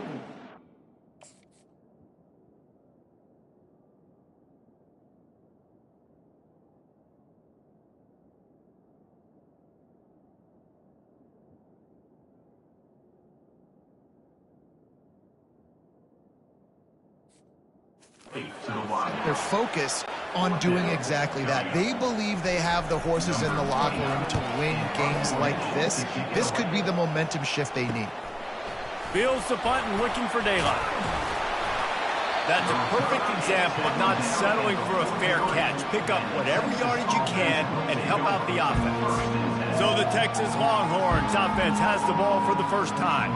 their focus on doing exactly that. They believe they have the horses in the locker room to win games like this. This could be the momentum shift they need. Fields the punt and looking for daylight. That's a perfect example of not settling for a fair catch. Pick up whatever yardage you can and help out the offense. So the Texas Longhorns offense has the ball for the first time.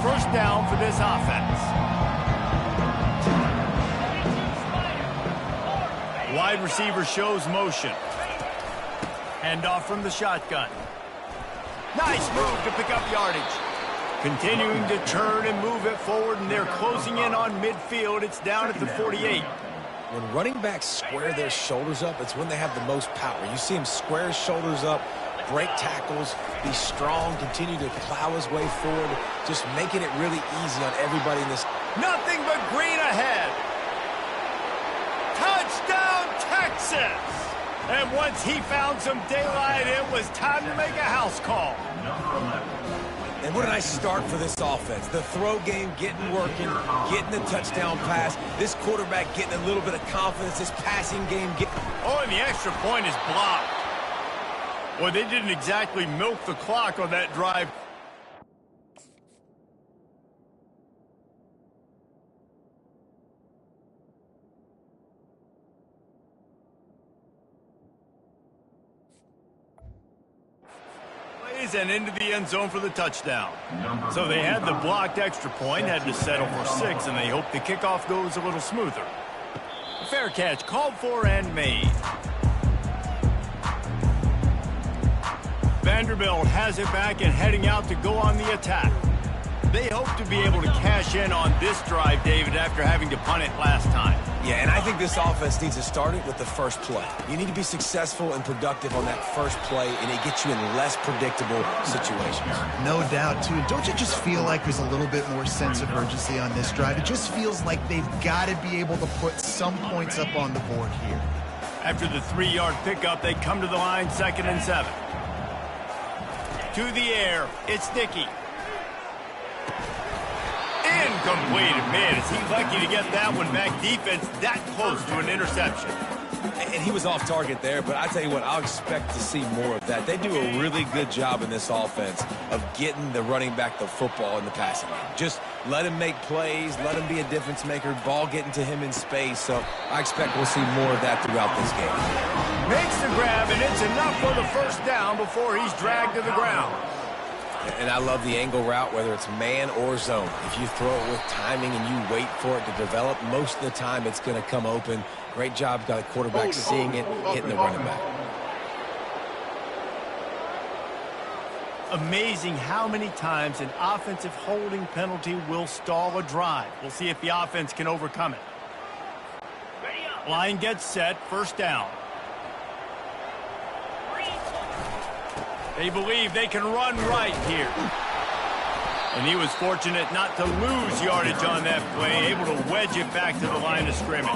First down for this offense. Wide receiver shows motion. Handoff from the shotgun. Nice move to pick up yardage. Continuing to turn and move it forward, and they're closing in on midfield. It's down at the 48. When running backs square their shoulders up, it's when they have the most power. You see him square his shoulders up, break tackles, be strong, continue to plow his way forward, just making it really easy on everybody in this. Nothing but green ahead. Touchdown, Texas! And once he found some daylight, it was time to make a house call. And what a nice start for this offense. The throw game getting working, getting the touchdown pass. This quarterback getting a little bit of confidence. This passing game getting... Oh, and the extra point is blocked. Well, they didn't exactly milk the clock on that drive. And into the end zone for the touchdown. So they had the blocked extra point, had to settle for 6, and they hope the kickoff goes a little smoother. Fair catch called for and made. Vanderbilt has it back and heading out to go on the attack. They hope to be able to cash in on this drive, David, after having to punt it last time. Yeah, and I think this offense needs to start it with the first play. You need to be successful and productive on that first play, and it gets you in less predictable situations. No doubt, too. Don't you just feel like there's a little bit more sense of urgency on this drive? It just feels like they've got to be able to put some points up on the board here. After the 3-yard pickup, they come to the line, 2nd and 7. To the air, it's Dickey. Incomplete. Man, is he lucky to get that one back. Defense that close to an interception. And he was off target there, but I tell you what, I'll expect to see more of that. They do a really good job in this offense of getting the running back the football in the passing game. Just let him make plays, let him be a difference maker, ball getting to him in space. So I expect we'll see more of that throughout this game. Makes the grab, and it's enough for the first down before he's dragged to the ground. And I love the angle route, whether it's man or zone. If you throw it with timing and you wait for it to develop, most of the time it's going to come open. Great job by the quarterback seeing it, hitting the running back. Amazing how many times an offensive holding penalty will stall a drive. We'll see if the offense can overcome it. Line gets set, first down. They believe they can run right here. And he was fortunate not to lose yardage on that play, able to wedge it back to the line of scrimmage.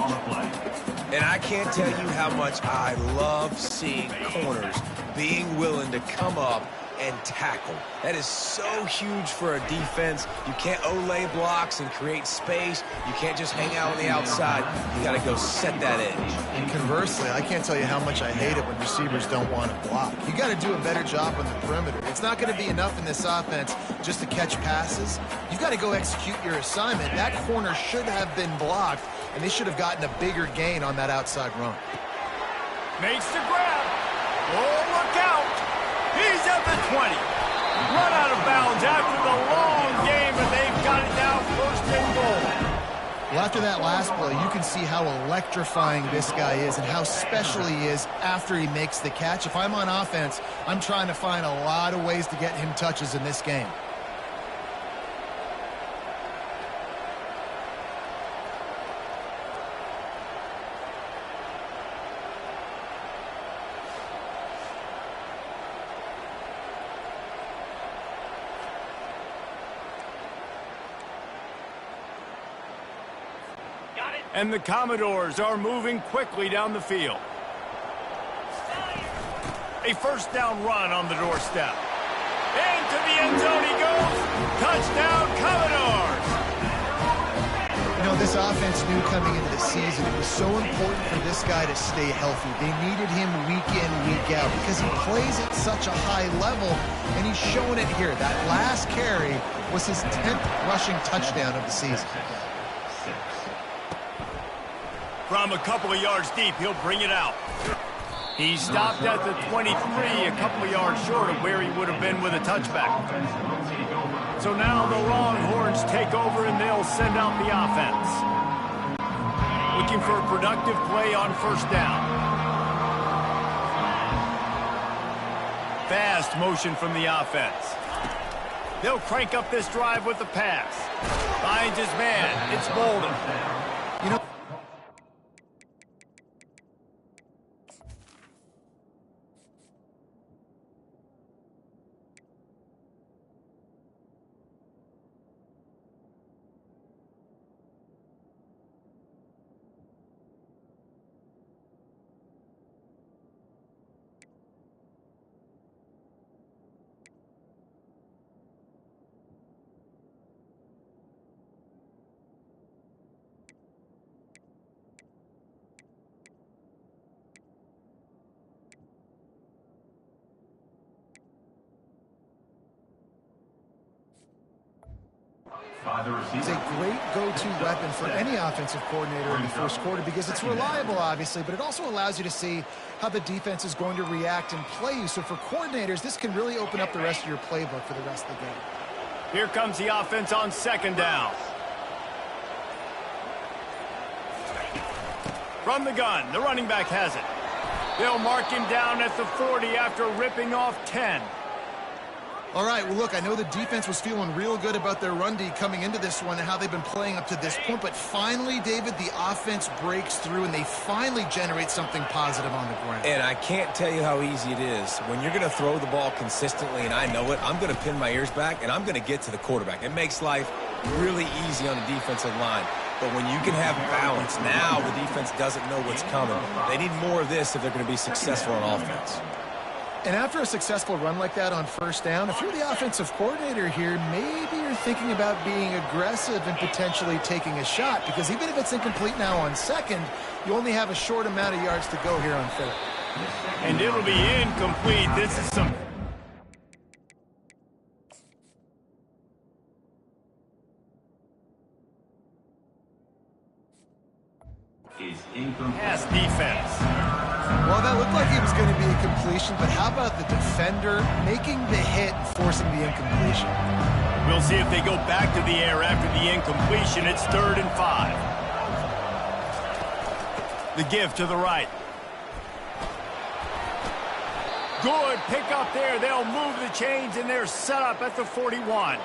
And I can't tell you how much I love seeing corners being willing to come up and tackle. That is so huge for a defense. You can't Olay blocks and create space. You can't just hang out on the outside. You got to go set that edge. And conversely, I can't tell you how much I hate it when receivers don't want to block. You got to do a better job on the perimeter. It's not going to be enough in this offense just to catch passes. You've got to go execute your assignment. That corner should have been blocked, and they should have gotten a bigger gain on that outside run. Makes the grab. Oh, look out. He's at the 20. Run out of bounds after the long game, and they've got it now first and goal. Well, after that last play, you can see how electrifying this guy is and how special he is after he makes the catch. If I'm on offense, I'm trying to find a lot of ways to get him touches in this game. And the Commodores are moving quickly down the field. A first down run on the doorstep. Into the end zone he goes. Touchdown, Commodores! You know, this offense knew coming into the season it was so important for this guy to stay healthy. They needed him week in, week out because he plays at such a high level, and he's showing it here. That last carry was his 10th rushing touchdown of the season. From a couple of yards deep, he'll bring it out. He stopped at the 23, a couple of yards short of where he would have been with a touchback. So now the Longhorns take over and they'll send out the offense. Looking for a productive play on first down. Fast motion from the offense. They'll crank up this drive with the pass. Finds his man. It's Bolden. You know, It's a great go-to weapon for any offensive coordinator in the first quarter because it's reliable, obviously, but it also allows you to see how the defense is going to react and play you. So for coordinators, this can really open up the rest of your playbook for the rest of the game. Here comes the offense on second down. From the gun, the running back has it. They'll mark him down at the 40 after ripping off 10. All right, well, look, I know the defense was feeling real good about their run D coming into this one and how they've been playing up to this point, but finally, David, the offense breaks through and they finally generate something positive on the ground. And I can't tell you how easy it is. When you're going to throw the ball consistently, and I know it, I'm going to pin my ears back, and I'm going to get to the quarterback. It makes life really easy on the defensive line. But when you can have balance, now the defense doesn't know what's coming. They need more of this if they're going to be successful on offense. And after a successful run like that on first down, if you're the offensive coordinator here, maybe you're thinking about being aggressive and potentially taking a shot, because even if it's incomplete now on second, you only have a short amount of yards to go here on third. And it'll be incomplete. This is some... pass defense. Well, that looked like it was going to be a completion, but how about the defender making the hit and forcing the incompletion? We'll see if they go back to the air after the incompletion. It's 3rd and 5. The give to the right. Good pick up there. They'll move the chains, and they're set up at the 41.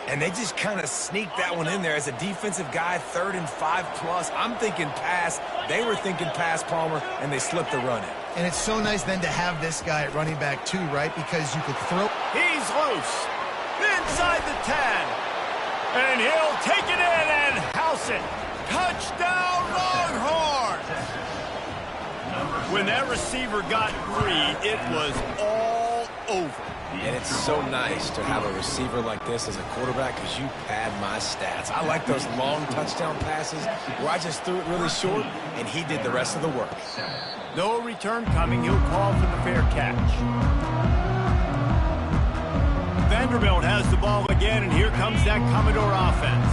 And they just kind of sneaked that one in there. As a defensive guy, 3rd and 5+. I'm thinking pass. They were thinking pass, Palmer, and they slipped the run in. And it's so nice then to have this guy at running back too, right? Because you could throw. He's loose. Inside the 10. And he'll take it in and house it. Touchdown, Longhorns! When that receiver got free, it was all over. And it's so nice to have a receiver like this as a quarterback because you pad my stats. I like those long touchdown passes where I just threw it really short, and he did the rest of the work. No return coming. He'll call for the fair catch. Vanderbilt has the ball again, and here comes that Commodore offense.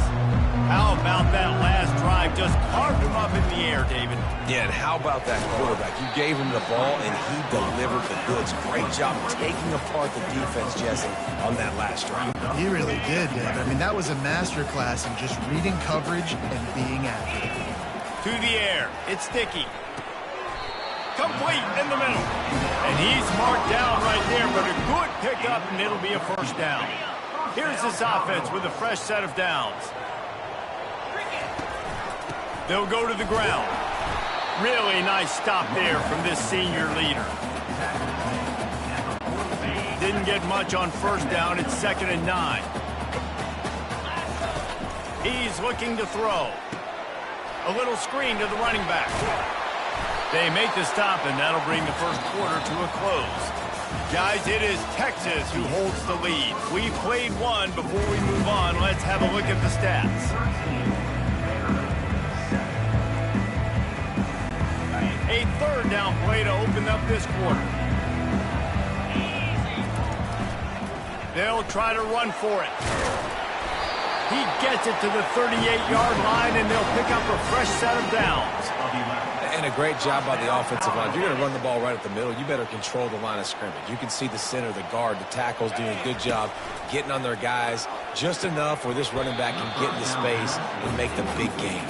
How about that last drive? Just carved him up in the air, David. Yeah, and how about that quarterback? You gave him the ball, and he delivered the goods. Great job taking apart the defense, Jesse, on that last drive. He really did, Dave. I mean, that was a masterclass in just reading coverage and being accurate. To the air. It's Dickey. Complete in the middle. And he's marked down right there, but a good pickup, and it'll be a first down. Here's this offense with a fresh set of downs. They'll go to the ground. Really nice stop there from this senior leader. Didn't get much on first down. It's 2nd and 9. He's looking to throw. A little screen to the running back. They make the stop, and that'll bring the first quarter to a close. Guys, it is Texas who holds the lead. We've played one. Before we move on, let's have a look at the stats. A 3rd down play to open up this quarter. They'll try to run for it. He gets it to the 38-yard line, and they'll pick up a fresh set of downs. And a great job by the offensive line. If you're going to run the ball right at the middle, you better control the line of scrimmage. You can see the center, the guard, the tackles doing a good job getting on their guys just enough where this running back can get into space and make the big game.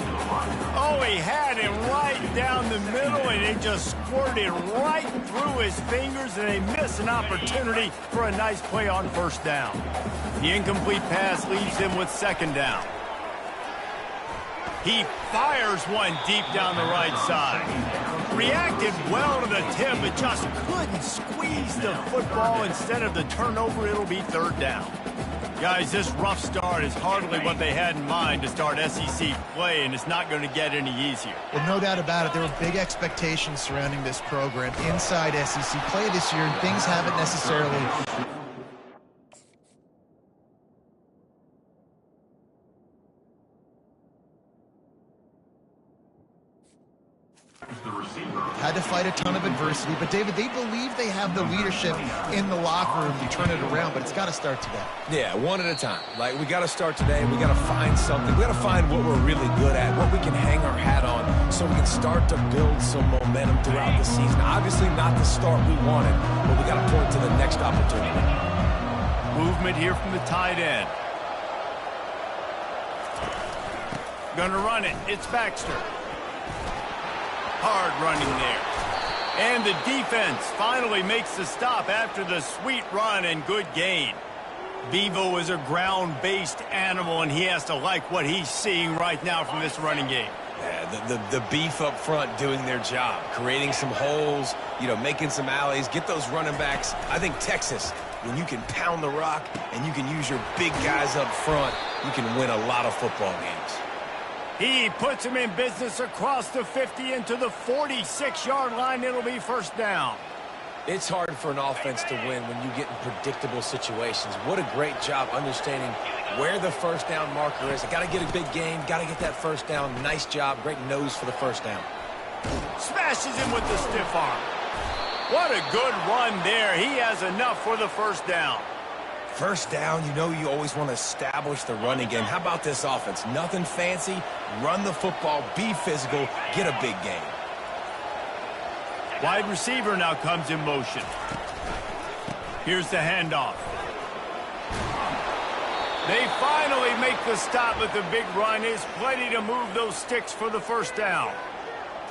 Oh, he had him right down the middle, and it just squirted right through his fingers, and they miss an opportunity for a nice play on first down. The incomplete pass leaves him with 2nd down. He fires one deep down the right side. Reacted well to the tip, but just couldn't squeeze the football. Instead of the turnover, it'll be 3rd down. Guys, this rough start is hardly what they had in mind to start SEC play, and it's not going to get any easier. Well, no doubt about it. There were big expectations surrounding this program inside SEC play this year, and things haven't necessarily... Had to fight a ton of adversity, but David, they believe they have the leadership in the locker room to turn it around, but it's got to start today. Yeah, one at a time. Like, we got to start today. We got to find something. We got to find what we're really good at, what we can hang our hat on, so we can start to build some momentum throughout the season. Obviously, not the start we wanted, but we got to point to the next opportunity. Movement here from the tight end. Gonna run it. It's Baxter. Hard running there. And the defense finally makes the stop after the sweet run and good gain. Bevo is a ground-based animal, and he has to like what he's seeing right now from this running game. Yeah, the beef up front doing their job, creating some holes, making some alleys, get those running backs. I think Texas, when you can pound the rock and you can use your big guys up front, you can win a lot of football games. He puts him in business across the 50 into the 46-yard line. It'll be first down. It's hard for an offense to win when you get in predictable situations. What a great job understanding where the first down marker is. I got to get a big gain, got to get that first down. Nice job, great nose for the first down. Smashes him with the stiff arm. What a good run there. He has enough for the first down. First down, you always want to establish the running game. How about this offense? Nothing fancy. Run the football, be physical, get a big gain. Wide receiver now comes in motion. Here's the handoff. They finally make the stop, but the big run is plenty to move those sticks for the first down.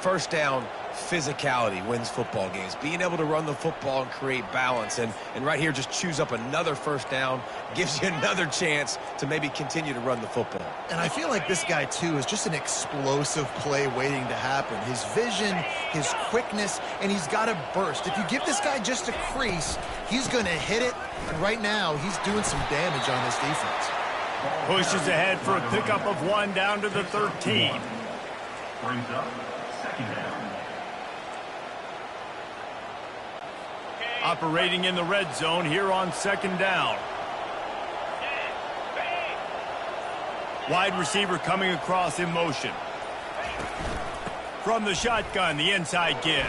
First down, physicality wins football games. Being able to run the football and create balance. And right here, just choose up another first down, gives you another chance to maybe continue to run the football. And I feel like this guy, too, is just an explosive play waiting to happen. His vision, his quickness, and he's got a burst. If you give this guy just a crease, he's going to hit it. And right now, he's doing some damage on this defense. Pushes ahead for a pickup of 1 down to the 13. Brings up second down. Operating in the red zone here on second down. Wide receiver coming across in motion. From the shotgun, the inside give.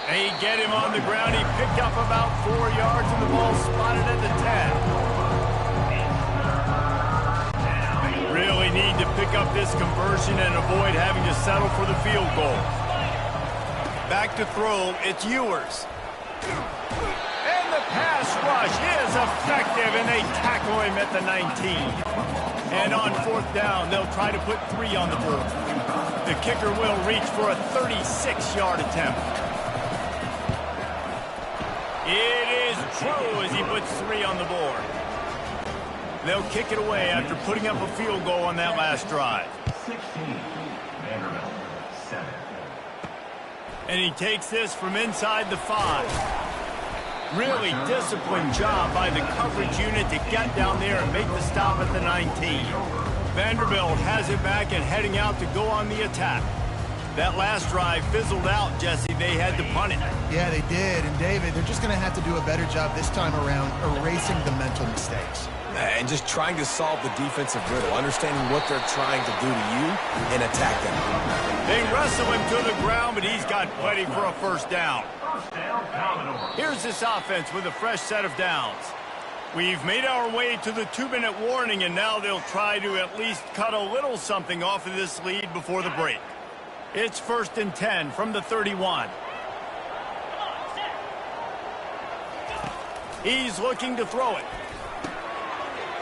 They get him on the ground. He picked up about 4 yards, and the ball spotted at the 10. Really need to pick up this conversion and avoid having to settle for the field goal. Back to throw, it's Ewers. And the pass rush is effective, and they tackle him at the 19. And on fourth down, they'll try to put 3 on the board. The kicker will reach for a 36-yard attempt. It is true as he puts 3 on the board. They'll kick it away after putting up a field goal on that last drive. 16, Vanderbilt, 7. And he takes this from inside the 5. Really disciplined job by the coverage unit to get down there and make the stop at the 19. Vanderbilt has it back and heading out to go on the attack. That last drive fizzled out, Jesse. They had to punt it. Yeah, they did. And, David, they're just going to have to do a better job this time around erasing the mental mistakes. And just trying to solve the defensive riddle, understanding what they're trying to do to you and attack them. They wrestle him to the ground, but he's got plenty for a first down. First down, Commodore. Here's this offense with a fresh set of downs. We've made our way to the 2-minute warning, and now they'll try to at least cut a little something off of this lead before the break. It's 1st and 10 from the 31. He's looking to throw it.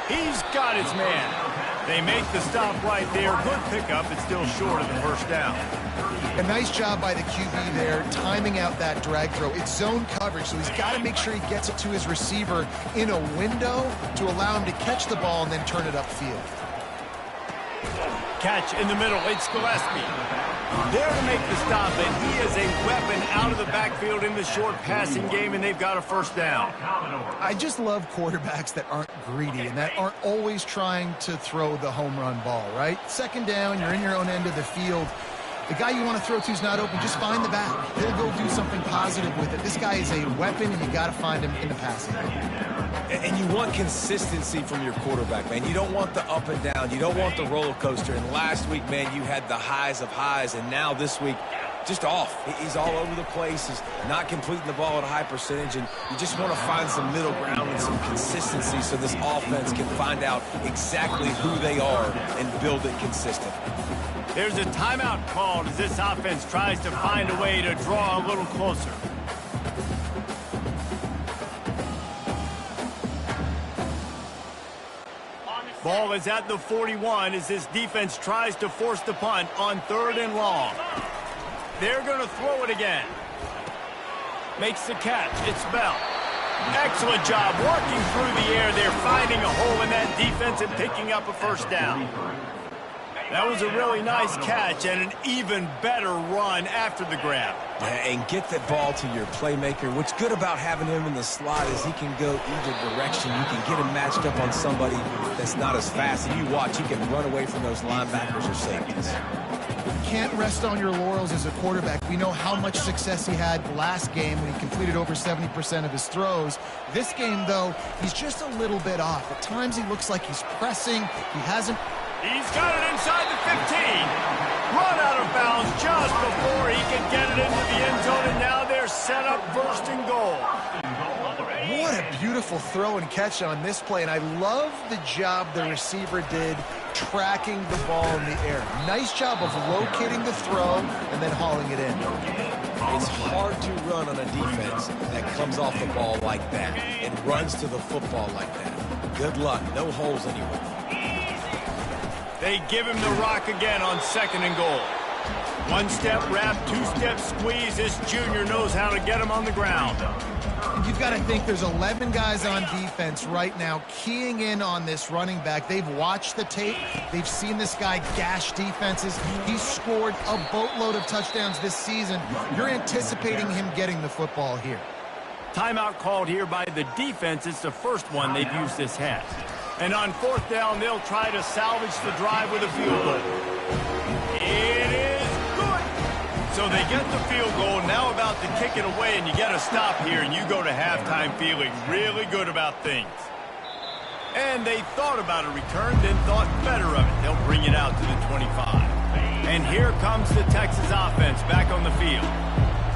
He's got his man. They make the stop right there. Good pickup. It's still short of the first down. A nice job by the QB there, timing out that drag throw. It's zone coverage, so he's got to make sure he gets it to his receiver in a window to allow him to catch the ball and then turn it upfield. Catch in the middle. It's Gillespie. There to make the stop, and he is a weapon out of the backfield in the short passing game, and they've got a first down. I just love quarterbacks that aren't greedy and that aren't always trying to throw the home run ball, right? Second down, you're in your own end of the field. The guy you want to throw to is not open. Just find the back. He'll go do something positive with it. This guy is a weapon, and you got to find him in the passing game. And you want consistency from your quarterback, man. You don't want the up and down. You don't want the roller coaster. And last week, man, you had the highs of highs. And now this week, just off. He's all over the place. He's not completing the ball at a high percentage. And you just want to find some middle ground and some consistency so this offense can find out exactly who they are and build it consistent. There's a timeout called as this offense tries to find a way to draw a little closer. Ball is at the 41 as this defense tries to force the punt on 3rd and long. They're going to throw it again. Makes the catch. It's Bell. Excellent job working through the air. They're finding a hole in that defense and picking up a first down. That was a really nice catch and an even better run after the grab. And get that ball to your playmaker. What's good about having him in the slot is he can go either direction. You can get him matched up on somebody that's not as fast. And you watch, he can run away from those linebackers or safeties. Can't rest on your laurels as a quarterback. We know how much success he had last game when he completed over 70% of his throws. This game, though, he's just a little bit off. At times he looks like he's pressing. He hasn't... He's got it inside the 15. Run out of bounds just before he can get it into the end zone, and now they're set up 1st and goal. What a beautiful throw and catch on this play, and I love the job the receiver did tracking the ball in the air. Nice job of locating the throw and then hauling it in. It's hard to run on a defense that comes off the ball like that and runs to the football like that. Good luck. No holes anywhere. They give him the rock again on 2nd and goal. One-step wrap, two-step squeeze. This junior knows how to get him on the ground. You've got to think there's 11 guys on defense right now keying in on this running back. They've watched the tape. They've seen this guy gash defenses. He's scored a boatload of touchdowns this season. You're anticipating him getting the football here. Timeout called here by the defense. It's the first one they've used this half. And on 4th down, they'll try to salvage the drive with a field goal. It is good. So they get the field goal, now about to kick it away, and you get a stop here, and you go to halftime feeling really good about things. And they thought about a return, then thought better of it. They'll bring it out to the 25. And here comes the Texas offense back on the field.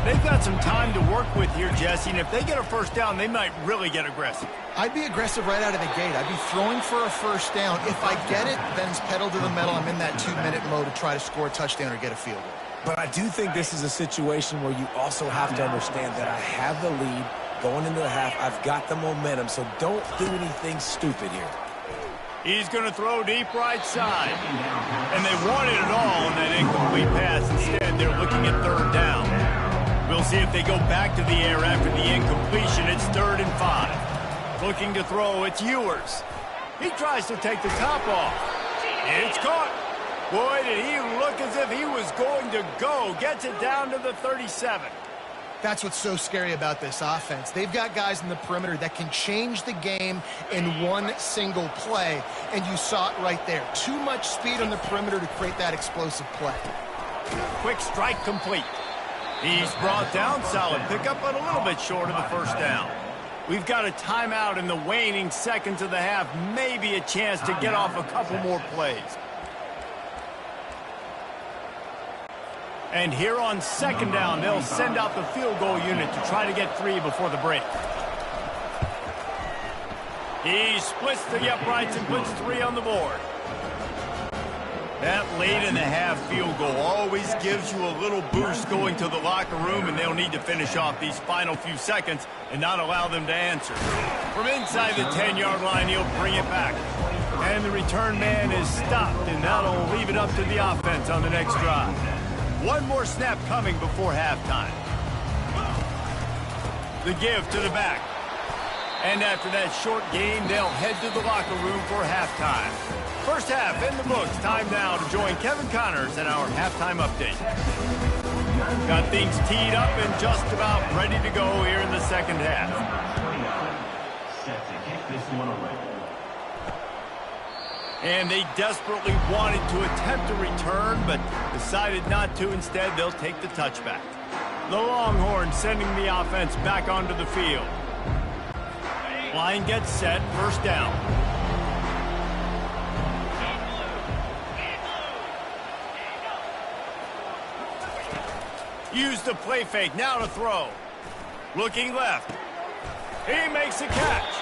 They've got some time to work with here, Jesse, and if they get a first down, they might really get aggressive. I'd be aggressive right out of the gate. I'd be throwing for a first down. If I get it, then it's pedal to the metal. I'm in that 2-minute mode to try to score a touchdown or get a field goal. But I do think this is a situation where you also have to understand that I have the lead going into the half. I've got the momentum, so don't do anything stupid here. He's going to throw deep right side. And they wanted it all on that incomplete pass. Instead, they're looking at 3rd down. We'll see if they go back to the air after the incompletion. It's 3rd and 5. Looking to throw, it's Ewers. He tries to take the top off. It's caught. Boy, did he look as if he was going to go. Gets it down to the 37. That's what's so scary about this offense. They've got guys in the perimeter that can change the game in one single play, and you saw it right there. Too much speed on the perimeter to create that explosive play. Quick strike complete. He's brought down, solid pickup, but a little bit short of the first down. We've got a timeout in the waning seconds of the half, maybe a chance to get off a couple more plays. And here on 2nd down, they'll send out the field goal unit to try to get 3 before the break. He splits the uprights and puts 3 on the board. That late in the half field goal always gives you a little boost going to the locker room, and they'll need to finish off these final few seconds and not allow them to answer. From inside the 10-yard line, he'll bring it back. And the return man is stopped, and that'll leave it up to the offense on the next drive. One more snap coming before halftime. The give to the back. And after that short game, they'll head to the locker room for halftime. First half in the books. Time now to join Kevin Connors in our halftime update. Got things teed up and just about ready to go here in the second half. Set to kick this one away. And they desperately wanted to attempt a return, but decided not to. Instead, they'll take the touchback. The Longhorns sending the offense back onto the field. Line gets set, first down. Use the play fake, now to throw. Looking left. He makes a catch.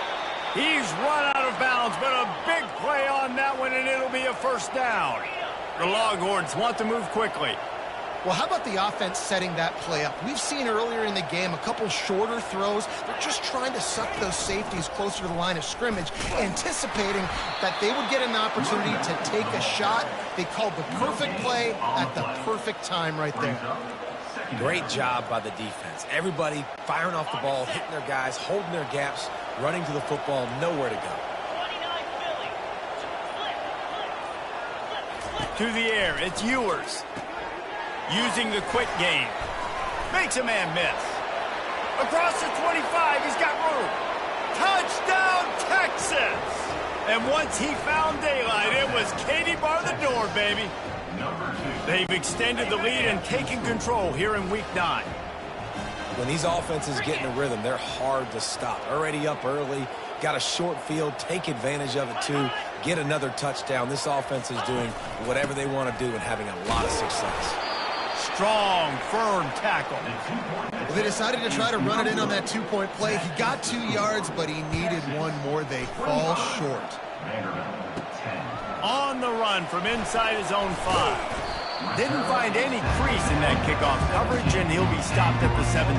He's run out of bounds, but a big play on that one, and it'll be a first down. The Longhorns want to move quickly. Well, how about the offense setting that play up? We've seen earlier in the game a couple shorter throws. They're just trying to suck those safeties closer to the line of scrimmage, anticipating that they would get an opportunity to take a shot. They called the perfect play at the perfect time right there. Great job by the defense. Everybody firing off the ball, hitting their guys, holding their gaps, running to the football, nowhere to go. To the air, it's Ewers. Using the quick game. Makes a man miss. Across the 25, he's got room. Touchdown, Texas! And once he found daylight, it was Katie bar the door, baby. They've extended the lead and taken control here in Week 9. When these offenses get in a rhythm, they're hard to stop. Already up early, got a short field, take advantage of it too, get another touchdown. This offense is doing whatever they want to do and having a lot of success. Strong, firm tackle. Well, they decided to try to run it in on that two-point play. He got 2 yards, but he needed one more. They fall short. On the run from inside his own 5. Didn't find any crease in that kickoff coverage, and he'll be stopped at the 17.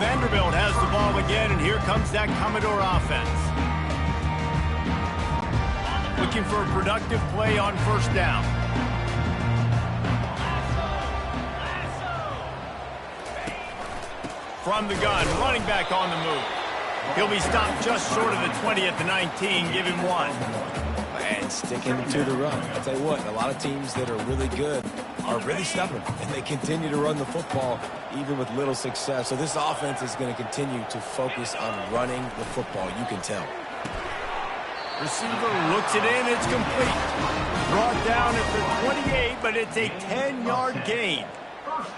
Vanderbilt has the ball again, and here comes that Commodore offense. Looking for a productive play on first down. From the gun, running back on the move. He'll be stopped just short of the 20 at the 19. Give him 1. And sticking to the run. I'll tell you what, a lot of teams that are really good are really stubborn, and they continue to run the football even with little success. So this offense is going to continue to focus on running the football. You can tell. Receiver looks it in. It's complete. Brought down at the 28, but it's a 10-yard gain.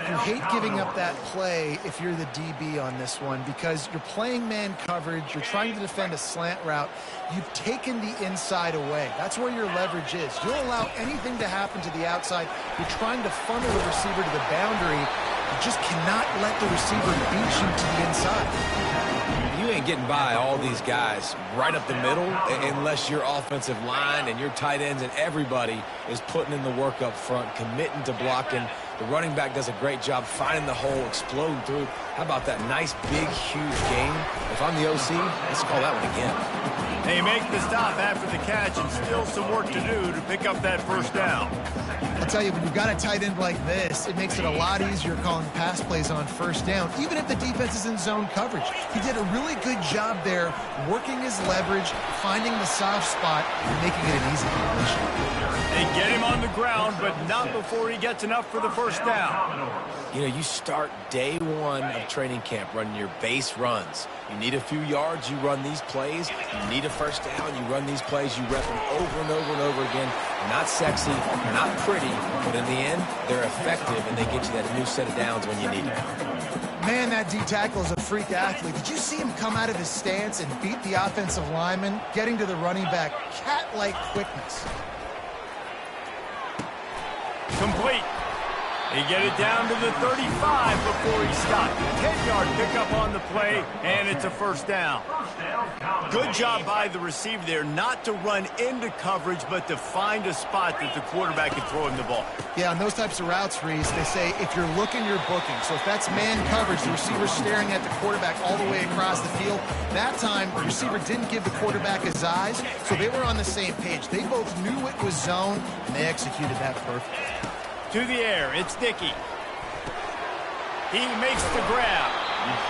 You hate giving up that play if you're the DB on this one because you're playing man coverage. You're trying to defend a slant route. You've taken the inside away. That's where your leverage is. You'll allow anything to happen to the outside. You're trying to funnel the receiver to the boundary. You just cannot let the receiver beat you to the inside. You ain't getting by all these guys right up the middle unless your offensive line and your tight ends and everybody is putting in the work up front, committing to blocking. The running back does a great job finding the hole, exploding through. How about that nice, big, huge gain? If I'm the OC, let's call that one again. They make the stop after the catch and still some work to do to pick up that first down. I'll tell you, when you've got a tight end like this, it makes it a lot easier calling pass plays on first down, even if the defense is in zone coverage. He did a really good job there, working his leverage, finding the soft spot, and making it an easy completion. They get him on the ground, but not before he gets enough for the first down. You know, you start day one of training camp running your base runs. You need a few yards, you run these plays. You need a first down, you run these plays. You rep them over and over and over again. They're not sexy, they're not pretty, but in the end, they're effective, and they get you that new set of downs when you need it. Man, that D-tackle is a freak athlete. Did you see him come out of his stance and beat the offensive lineman, getting to the running back? Cat-like quickness. Complete. They get it down to the 35 before he stopped. 10-yard pickup on the play, and it's a first down. Good job by the receiver there not to run into coverage, but to find a spot that the quarterback can throw him the ball. Yeah, on those types of routes, Reese, they say if you're looking, you're booking. So if that's man coverage, the receiver's staring at the quarterback all the way across the field. That time, the receiver didn't give the quarterback his eyes, so they were on the same page. They both knew it was zone, and they executed that perfectly. To the air, it's Dickey. He makes the grab.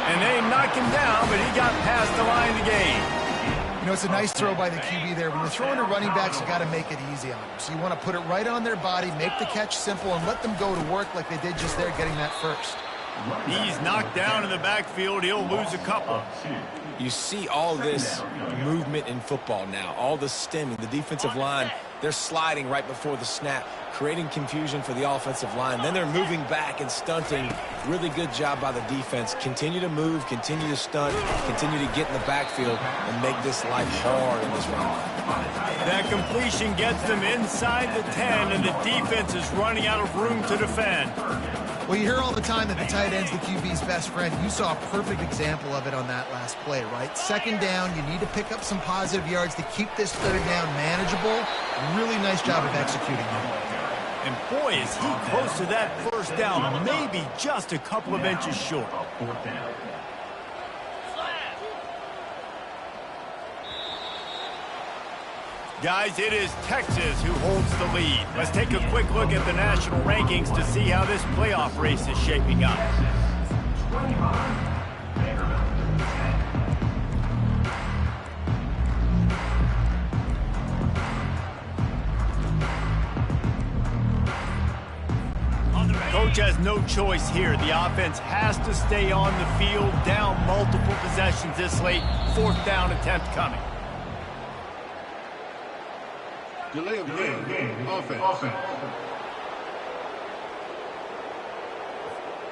And they knock him down, but he got past the line to gain. You know, it's a nice throw by the QB there. When you're throwing to running backs, you got to make it easy on them. So you want to put it right on their body, make the catch simple, and let them go to work like they did just there, getting that first. He's knocked down in the backfield. He'll lose a couple. You see all this movement in football now, all the stemming, the defensive line, they're sliding right before the snap, creating confusion for the offensive line. Then they're moving back and stunting. Really good job by the defense. Continue to move, continue to stunt, continue to get in the backfield and make this life hard in this run. That completion gets them inside the 10, and the defense is running out of room to defend. Well, you hear all the time that the tight end's the QB's best friend. You saw a perfect example of it on that last play, right? Second down, you need to pick up some positive yards to keep this third down manageable. Really nice job of executing that. And boy, is he close to that first down, maybe just a couple of inches short. Guys, it is Texas who holds the lead. Let's take a quick look at the national rankings to see how this playoff race is shaping up. Coach has no choice here. The offense has to stay on the field, down multiple possessions this late. Fourth down attempt coming. Delay of game. Offense.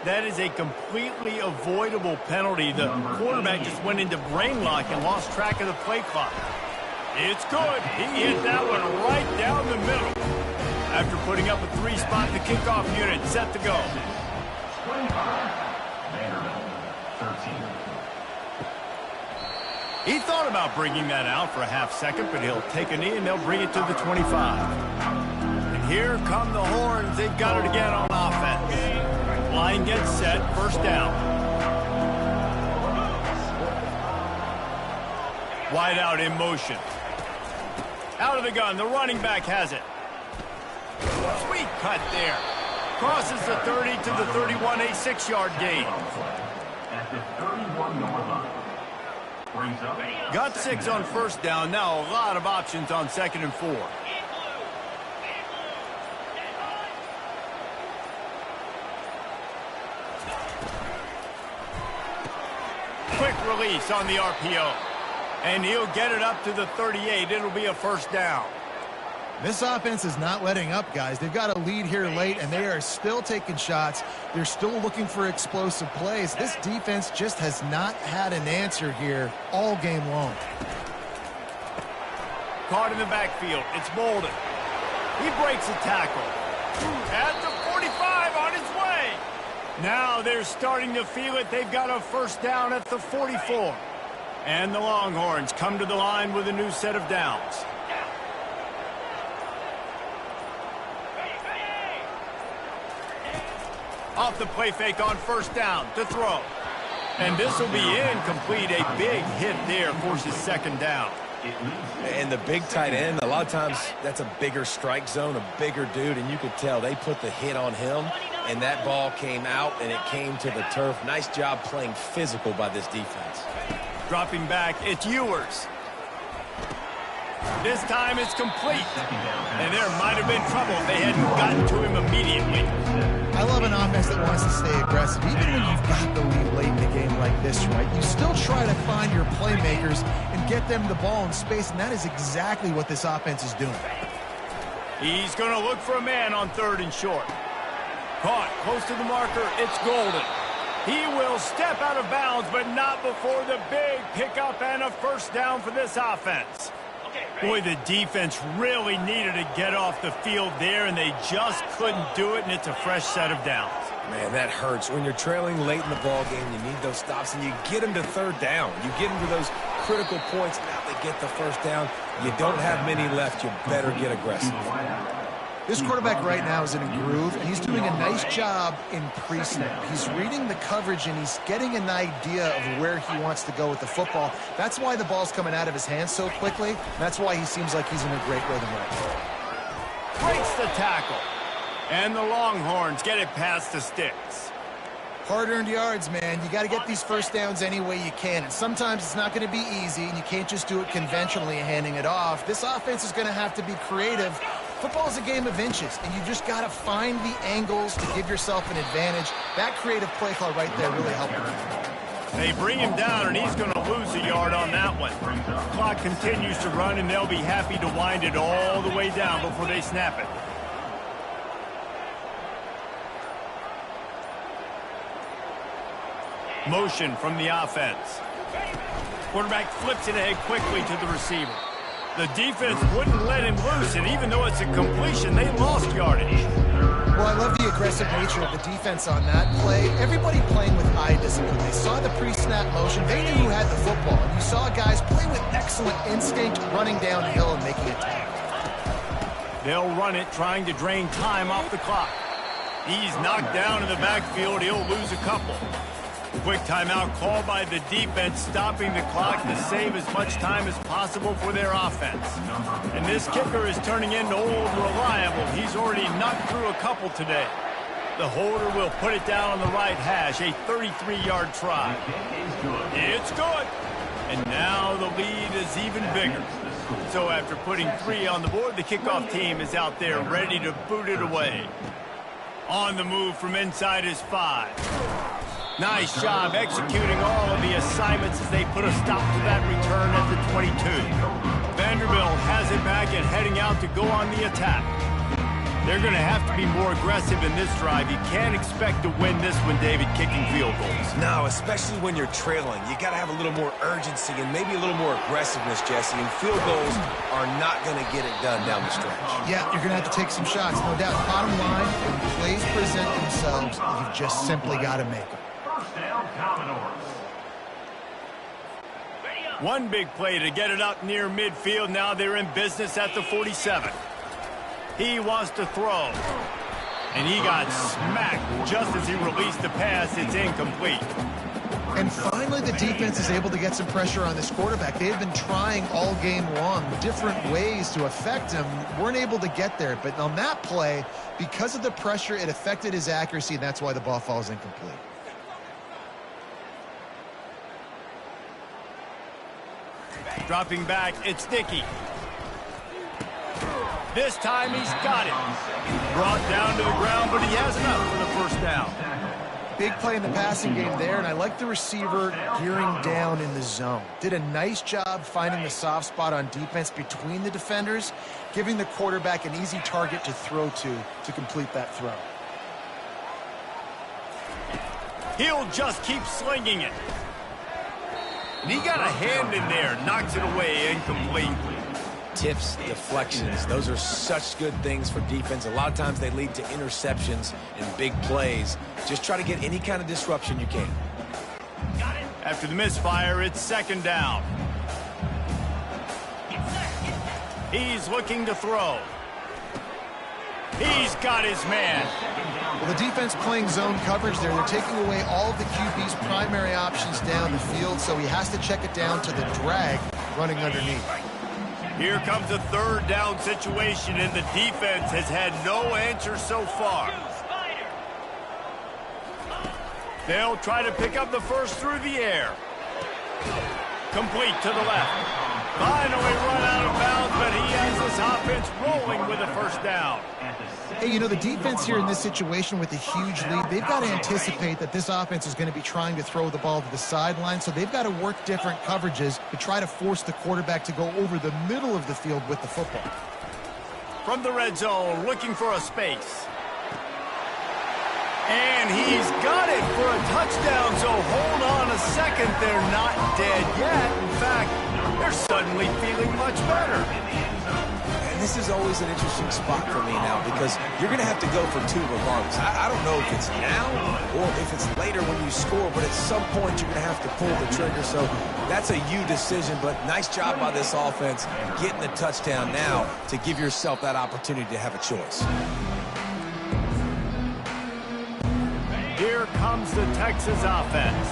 That is a completely avoidable penalty. The quarterback just went into brain lock and lost track of the play clock. It's good. He hit that one right down the middle. After putting up a three-spot, the kickoff unit set to go. 25. Vanderbilt, 13. He thought about bringing that out for a half second, but he'll take a knee and they'll bring it to the 25. Here come the horns. They've got it again on offense. Line gets set. First down. Wide out in motion. Out of the gun. The running back has it. Sweet cut there. Crosses the 30 to the 31, a 6-yard gain. At the 31-yard line. Brings up. Got 6 on first down. Now a lot of options on 2nd and 4. Quick release on the RPO. And he'll get it up to the 38. It'll be a first down. This offense is not letting up, guys. They've got a lead here late, and they are still taking shots. They're still looking for explosive plays. This defense just has not had an answer here all game long. Caught in the backfield. It's Bolden. He breaks a tackle. At the 45 on his way. Now they're starting to feel it. They've got a first down at the 44. And the Longhorns come to the line with a new set of downs. Off the play fake on first down to throw. And this will be incomplete. A big hit there forces second down. And the big tight end, a lot of times that's a bigger strike zone, a bigger dude, and you could tell they put the hit on him, and that ball came out, and it came to the turf. Nice job playing physical by this defense. Dropping back, it's Ewers. This time it's complete. And there might have been trouble if they hadn't gotten to him immediately. I love an offense that wants to stay aggressive. Even when you've got the lead late in the game like this, right, you still try to find your playmakers and get them the ball in space, and that is exactly what this offense is doing. He's going to look for a man on 3rd and short. Caught close to the marker, it's Golden. He will step out of bounds, but not before the big pickup and a first down for this offense. Boy, the defense really needed to get off the field there, and they just couldn't do it, and it's a fresh set of downs. Man, that hurts. When you're trailing late in the ball game, you need those stops, and you get them to 3rd down. You get them to those critical points. Now they get the first down. You don't have many left. You better get aggressive. This quarterback right now is in a groove, and he's doing a nice job in pre-snap. He's reading the coverage, and he's getting an idea of where he wants to go with the football. That's why the ball's coming out of his hands so quickly. That's why he seems like he's in a great rhythm right now. Breaks the tackle. And the Longhorns get it past the sticks. Hard-earned yards, man. You got to get these first downs any way you can. And sometimes it's not going to be easy, and you can't just do it conventionally handing it off. This offense is going to have to be creative. Football is a game of inches, and you just got to find the angles to give yourself an advantage. That creative play call right there really helped him. They bring him down, and he's going to lose a yard on that one. Clock continues to run, and they'll be happy to wind it all the way down before they snap it. Motion from the offense. Quarterback flips it ahead quickly to the receiver. The defense wouldn't let him loose, and even though it's a completion, they lost yardage. Well, I love the aggressive nature of the defense on that play. Everybody playing with eye discipline. They saw the pre-snap motion. They knew who had the football. And you saw guys play with excellent instinct, running downhill and making a tackle. They'll run it, trying to drain time off the clock. He's knocked down in the backfield. He'll lose a couple. Quick timeout called by the defense, stopping the clock to save as much time as possible for their offense. And this kicker is turning into old reliable. He's already knocked through a couple today. The holder will put it down on the right hash, a 33-yard try. It's good. And now the lead is even bigger. So after putting 3 on the board, the kickoff team is out there ready to boot it away. On the move from inside his 5. Nice job executing all of the assignments as they put a stop to that return at the 22. Vanderbilt has it back and heading out to go on the attack. They're going to have to be more aggressive in this drive. You can't expect to win this one, David, kicking field goals. No, especially when you're trailing. You got to have a little more urgency and maybe a little more aggressiveness, Jesse. And field goals are not going to get it done down the stretch. Yeah, you're going to have to take some shots, no doubt. Bottom line, when plays present themselves, you've just simply got to make them. Down Commodores. One big play to get it up near midfield. Now they're in business at the 47. He wants to throw. And he got smacked just as he released the pass. It's incomplete. And finally, the defense is able to get some pressure on this quarterback. They had been trying all game long different ways to affect him. Weren't able to get there. But on that play, because of the pressure, it affected his accuracy, and that's why the ball falls incomplete. Dropping back, it's Dickey. This time he's got it. Brought down to the ground, but he has enough for the first down. Big play in the passing game there, and I like the receiver gearing down in the zone. Did a nice job finding the soft spot on defense between the defenders, giving the quarterback an easy target to throw to complete that throw. He'll just keep slinging it. And he got a hand in there, knocks it away, incomplete. Tips, deflections, those are such good things for defense. A lot of times they lead to interceptions and big plays. Just try to get any kind of disruption you can. After the misfire, it's second down. He's looking to throw. He's got his man. Well, the defense playing zone coverage there. They're taking away all of the QB's primary options down the field, so he has to check it down to the drag running underneath. Here comes a third down situation, and the defense has had no answer so far. They'll try to pick up the first through the air. Complete to the left. Finally run out of bounds, but he has this offense rolling with a first down. Hey, you know, the defense here in this situation with a huge lead, they've got to anticipate that this offense is going to be trying to throw the ball to the sideline, so they've got to work different coverages to try to force the quarterback to go over the middle of the field with the football. From the red zone, looking for a space. And he's got it for a touchdown, so hold on a second. They're not dead yet. In fact, they're suddenly feeling much better. And this is always an interesting spot for me now because you're going to have to go for two regardless. I don't know if it's now or if it's later when you score, but at some point you're going to have to pull the trigger. So that's a you decision, but nice job by this offense getting the touchdown now to give yourself that opportunity to have a choice. Here comes the Texas offense.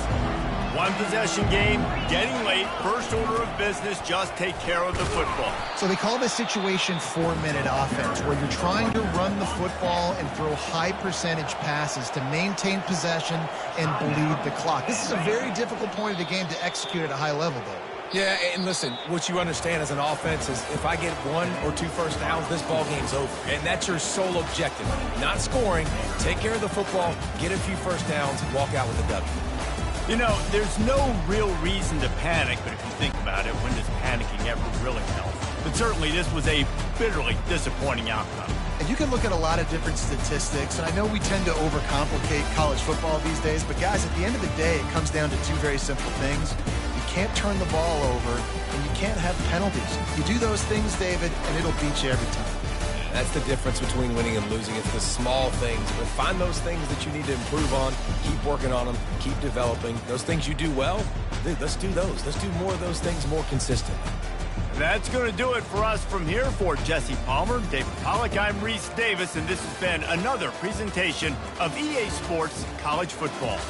One possession game, getting late, first order of business, just take care of the football. So they call this situation 4-minute offense, where you're trying to run the football and throw high percentage passes to maintain possession and bleed the clock. This is a very difficult point of the game to execute at a high level, though. Yeah, and listen, what you understand as an offense is if I get 1 or 2 first downs, this ball game's over. And that's your sole objective. Not scoring, take care of the football, get a few first downs, walk out with a W. You know, there's no real reason to panic, but if you think about it, when does panicking ever really help? But certainly this was a bitterly disappointing outcome. And you can look at a lot of different statistics, and I know we tend to overcomplicate college football these days, but guys, at the end of the day, it comes down to 2 very simple things. You can't turn the ball over, and you can't have penalties. You do those things, David, and it'll beat you every time. That's the difference between winning and losing. It's the small things. But find those things that you need to improve on. Keep working on them. Keep developing. Those things you do well, let's do those. Let's do more of those things more consistently. That's going to do it for us from here. For Jesse Palmer, David Pollack, I'm Reese Davis, and this has been another presentation of EA Sports College Football.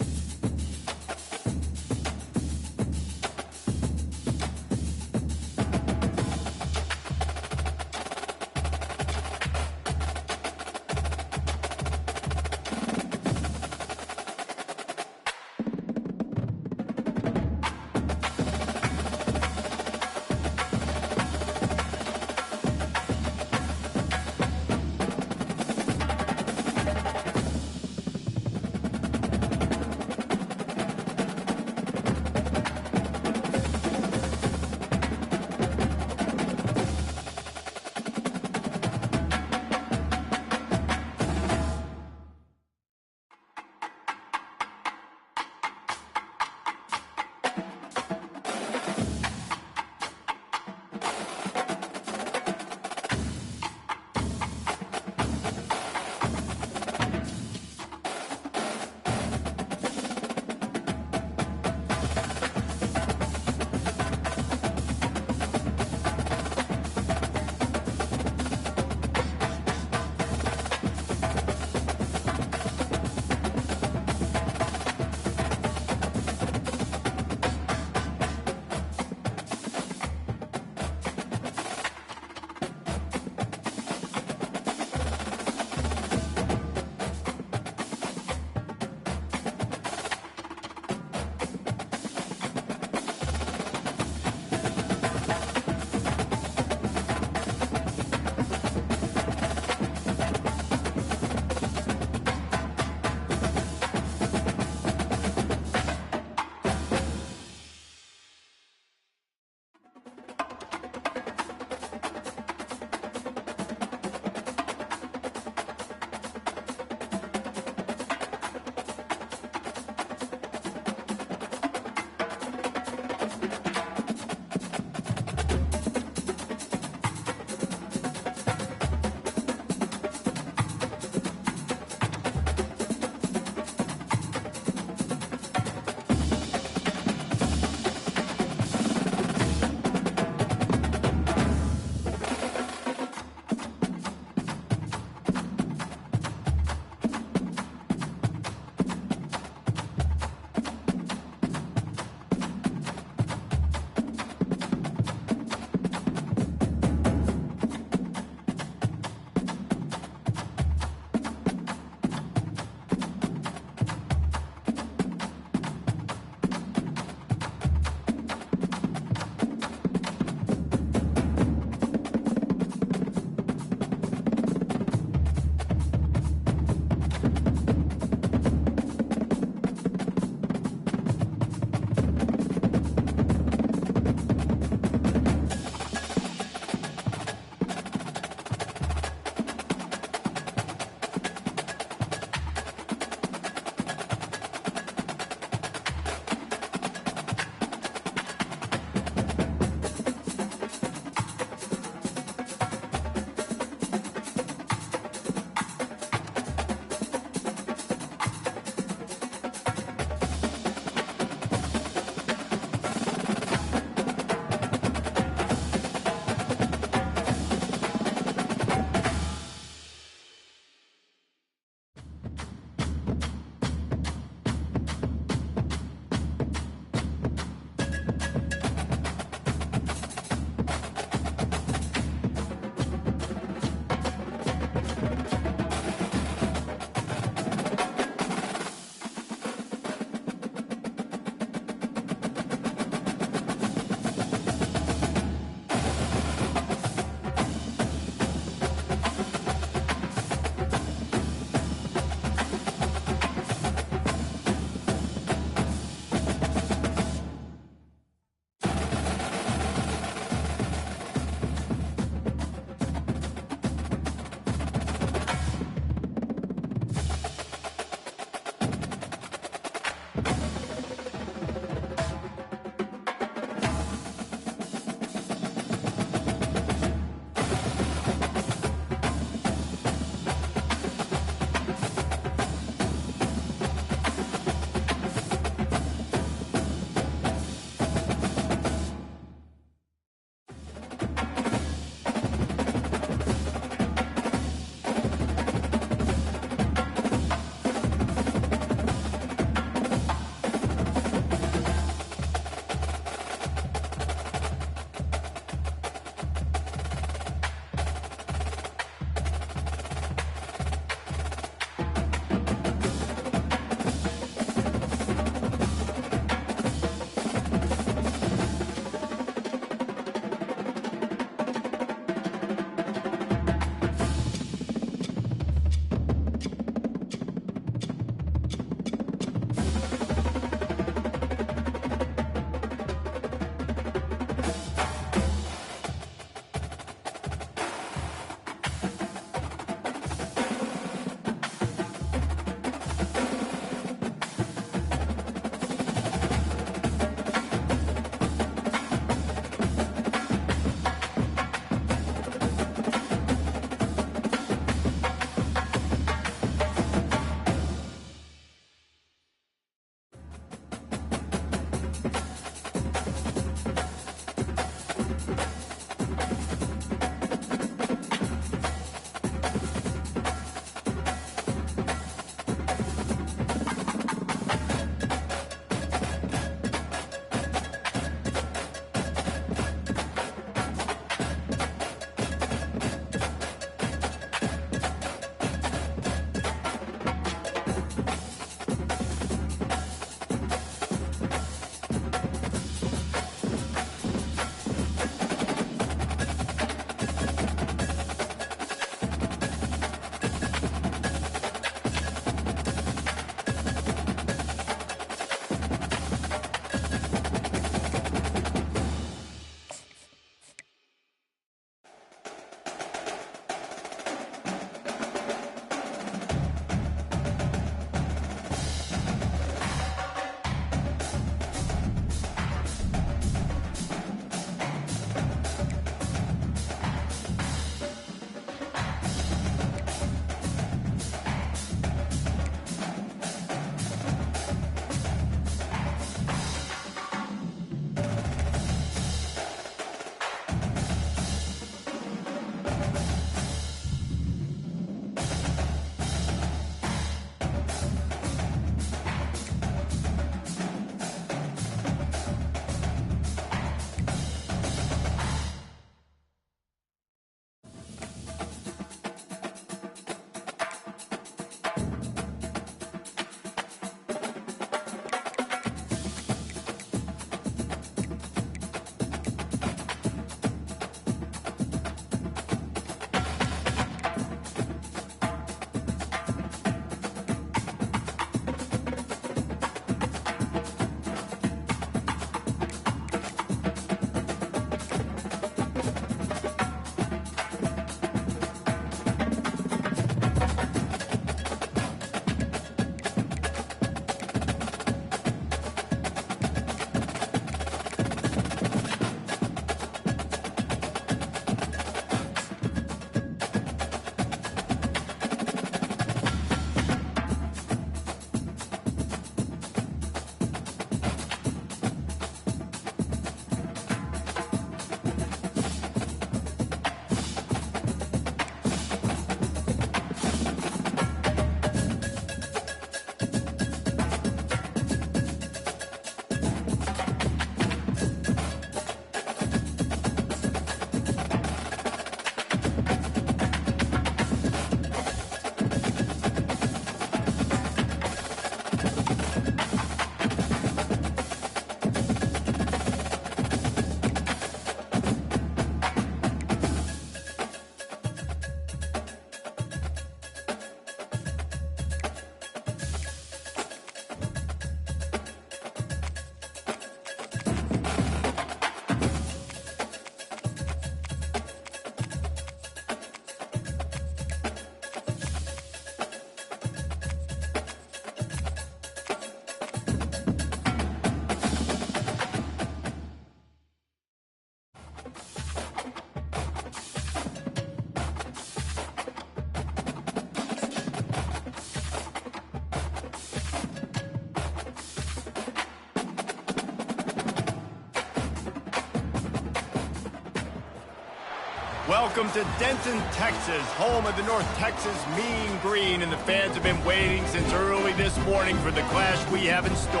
Welcome to Denton, Texas, home of the North Texas Mean Green, and the fans have been waiting since early this morning for the clash we have in store.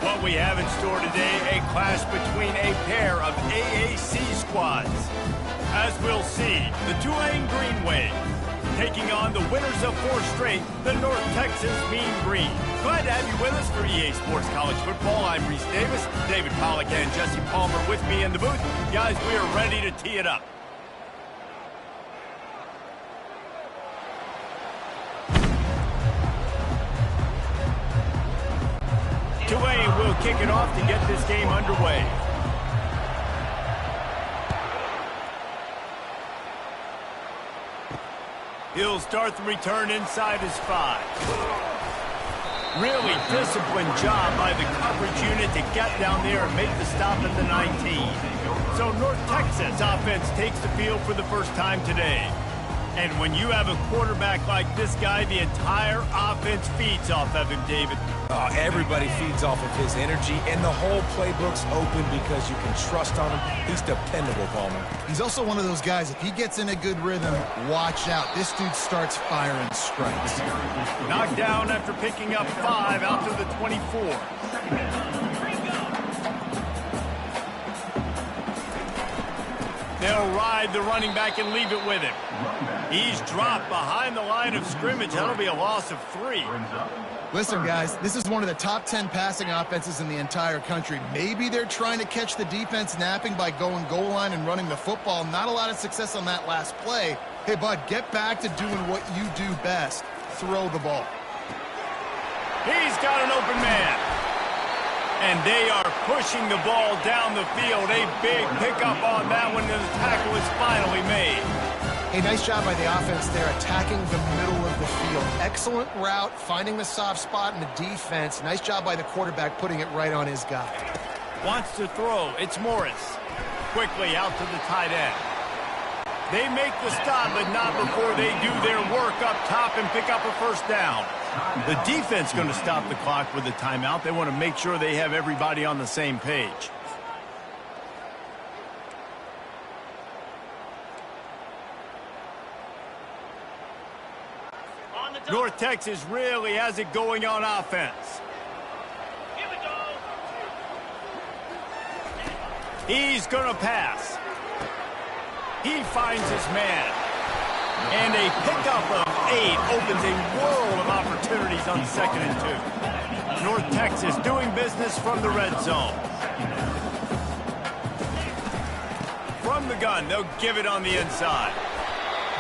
What we have in store today, a clash between a pair of AAC squads. As we'll see, the Tulane Green Wave taking on the winners of 4 straight, the North Texas Mean Green. Glad to have you with us for EA Sports College Football. I'm Reese Davis, David Pollack and Jesse Palmer with me in the booth. Guys, we are ready to tee it up. Tulane will kick it off to get this game underway. He'll start the return inside his 5. Really disciplined job by the coverage unit to get down there and make the stop at the 19. So North Texas offense takes the field for the first time today. And when you have a quarterback like this guy, the entire offense feeds off of him, David. Everybody feeds off of his energy, and the whole playbook's open because you can trust on him. He's dependable, Palmer. He's also one of those guys, if he gets in a good rhythm, watch out. This dude starts firing strikes. Knocked down after picking up 5 out to the 24. They'll ride the running back and leave it with him. He's dropped behind the line of scrimmage. That'll be a loss of 3. Listen, guys, this is one of the top 10 passing offenses in the entire country. Maybe they're trying to catch the defense napping by going goal line and running the football. Not a lot of success on that last play. Hey, bud, get back to doing what you do best. Throw the ball. He's got an open man. And they are pushing the ball down the field. A big pickup on that one, and the tackle is finally made. Hey, nice job by the offense there, attacking the middle of the field. Excellent route, finding the soft spot in the defense. Nice job by the quarterback putting it right on his guy. Wants to throw. It's Morris. Quickly out to the tight end. They make the stop, but not before they do their work up top and pick up a first down. The defense going to stop the clock with a timeout. They want to make sure they have everybody on the same page. North Texas really has it going on offense. Here we go. He's going to pass. He finds his man. And a pickup of 8 opens a world of opportunities on 2nd and 2. North Texas doing business from the red zone. From the gun, they'll give it on the inside.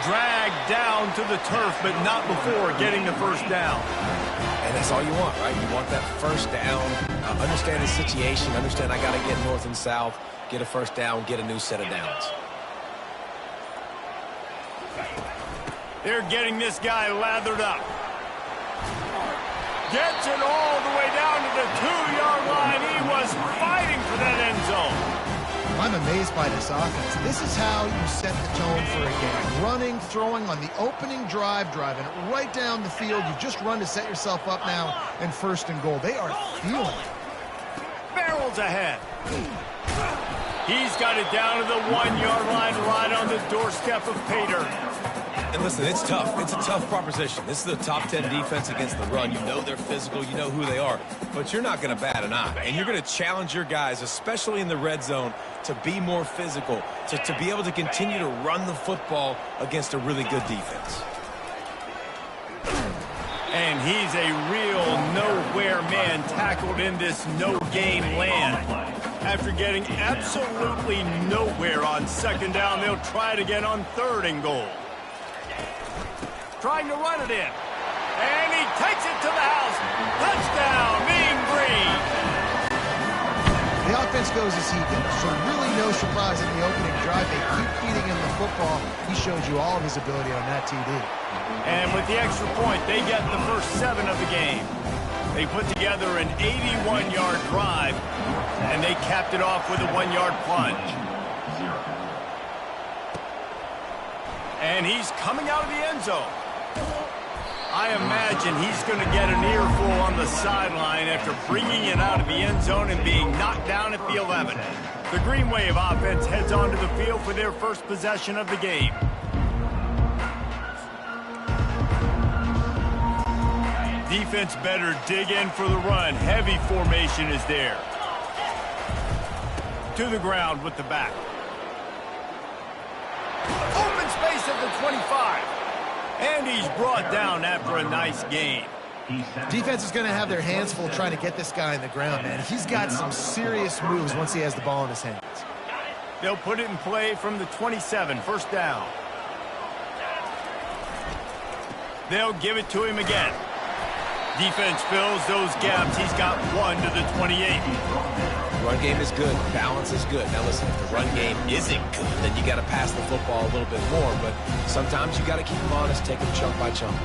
Dragged down to the turf, but not before getting the first down. And that's all you want, right? You want that first down. Understand the situation. Understand I got to get north and south, get a first down, get a new set of downs. They're getting this guy lathered up. Gets it all the way down to the 2-yard line. He was fighting for that end zone. I'm amazed by this offense. This is how you set the tone for a game. Running, throwing on the opening drive, driving it right down the field. You just run to set yourself up now and 1st and goal. They are feeling it. Barrels ahead. He's got it down to the 1-yard line right on the doorstep of Pater. And listen, it's tough. It's a tough proposition. This is the top 10 defense against the run. You know they're physical. You know who they are. But you're not going to bat an eye. And you're going to challenge your guys, especially in the red zone, to be more physical, to be able to continue to run the football against a really good defense. And he's a real nowhere man tackled in this no-gain land. After getting absolutely nowhere on 2nd down, they'll try it again on 3rd and goal. Trying to run it in. And he takes it to the house. Touchdown, Mean Green. The offense goes as he goes, so really no surprise in the opening drive. They keep feeding him the football. He showed you all of his ability on that TD. And with the extra point, they get the first 7 of the game. They put together an 81-yard drive, and they capped it off with a 1-yard plunge. And he's coming out of the end zone. I imagine he's going to get an earful on the sideline after bringing it out of the end zone and being knocked down at the 11. The Green Wave offense heads onto the field for their first possession of the game. Defense better dig in for the run. Heavy formation is there. To the ground with the back. Open space at the 25. And he's brought down after a nice gain. Defense is going to have their hands full trying to get this guy in the ground, man. He's got some serious moves once he has the ball in his hands. They'll put it in play from the 27, first down. They'll give it to him again. Defense fills those gaps. He's got one to the 28. Run game is good. Balance is good. Now listen, if the run game isn't good, then you got to pass the football a little bit more. But sometimes you got to keep them honest, take them chunk by chunk.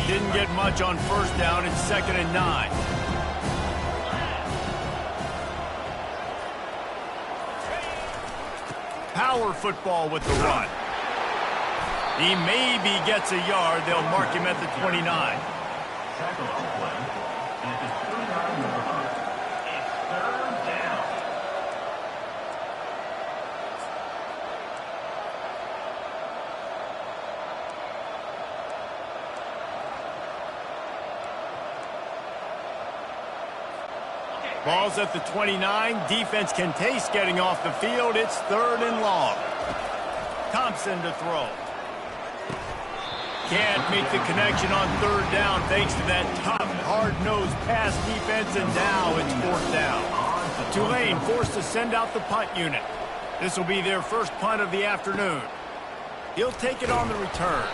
Didn't get much on first down. It's 2nd and 9. Power football with the run. He maybe gets a yard. They'll mark him at the 29. Ball's at the 29. Defense can taste getting off the field. It's 3rd and long. Thompson to throw. Can't make the connection on 3rd down thanks to that top hard-nosed pass defense, and now it's 4th down. Tulane forced to send out the punt unit. This will be their first punt of the afternoon. He'll take it on the return.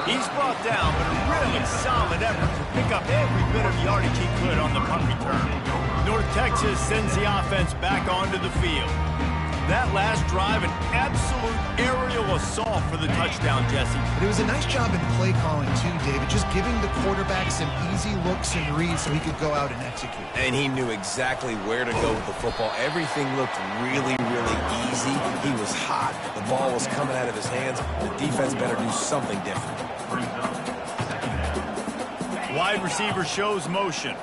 He's brought down, but a really solid effort to pick up every bit of yardage he could on the punt return. North Texas sends the offense back onto the field. That last drive, an absolute aerial assault for the touchdown, Jesse. But it was a nice job in play calling, too, David, just giving the quarterback some easy looks and reads so he could go out and execute. And he knew exactly where to go with the football. Everything looked really, really easy. He was hot. The ball was coming out of his hands. The defense better do something different. Wide receiver shows motion.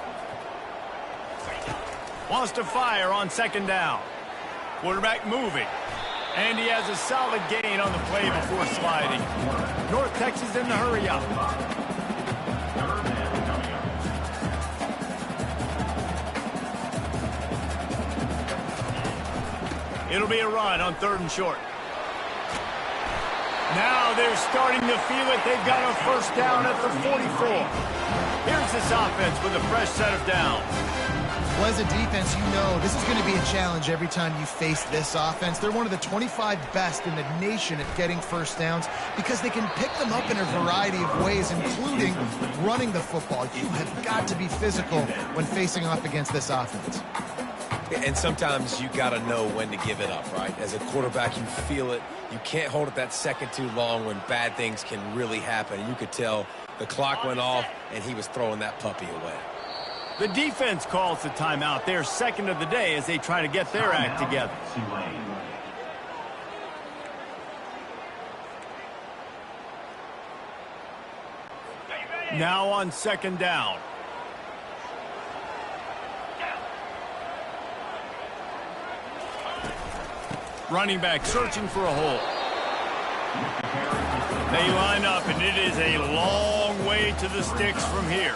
Wants to fire on 2nd down. Quarterback moving. And he has a solid gain on the play before sliding. North Texas in the hurry up. It'll be a run on 3rd and short. Now they're starting to feel it. They've got a first down at the 44. Here's this offense with a fresh set of downs. Well, as a defense, you know this is going to be a challenge every time you face this offense. They're one of the 25 best in the nation at getting first downs because they can pick them up in a variety of ways, including running the football. You have got to be physical when facing off against this offense. And sometimes you got to know when to give it up, right? As a quarterback, you feel it. You can't hold it that second too long when bad things can really happen. You could tell the clock went off, and he was throwing that puppy away. The defense calls the timeout. Their 2nd of the day as they try to get their act together. Now on 2nd down. Running back searching for a hole. They line up, and it is a long way to the sticks from here.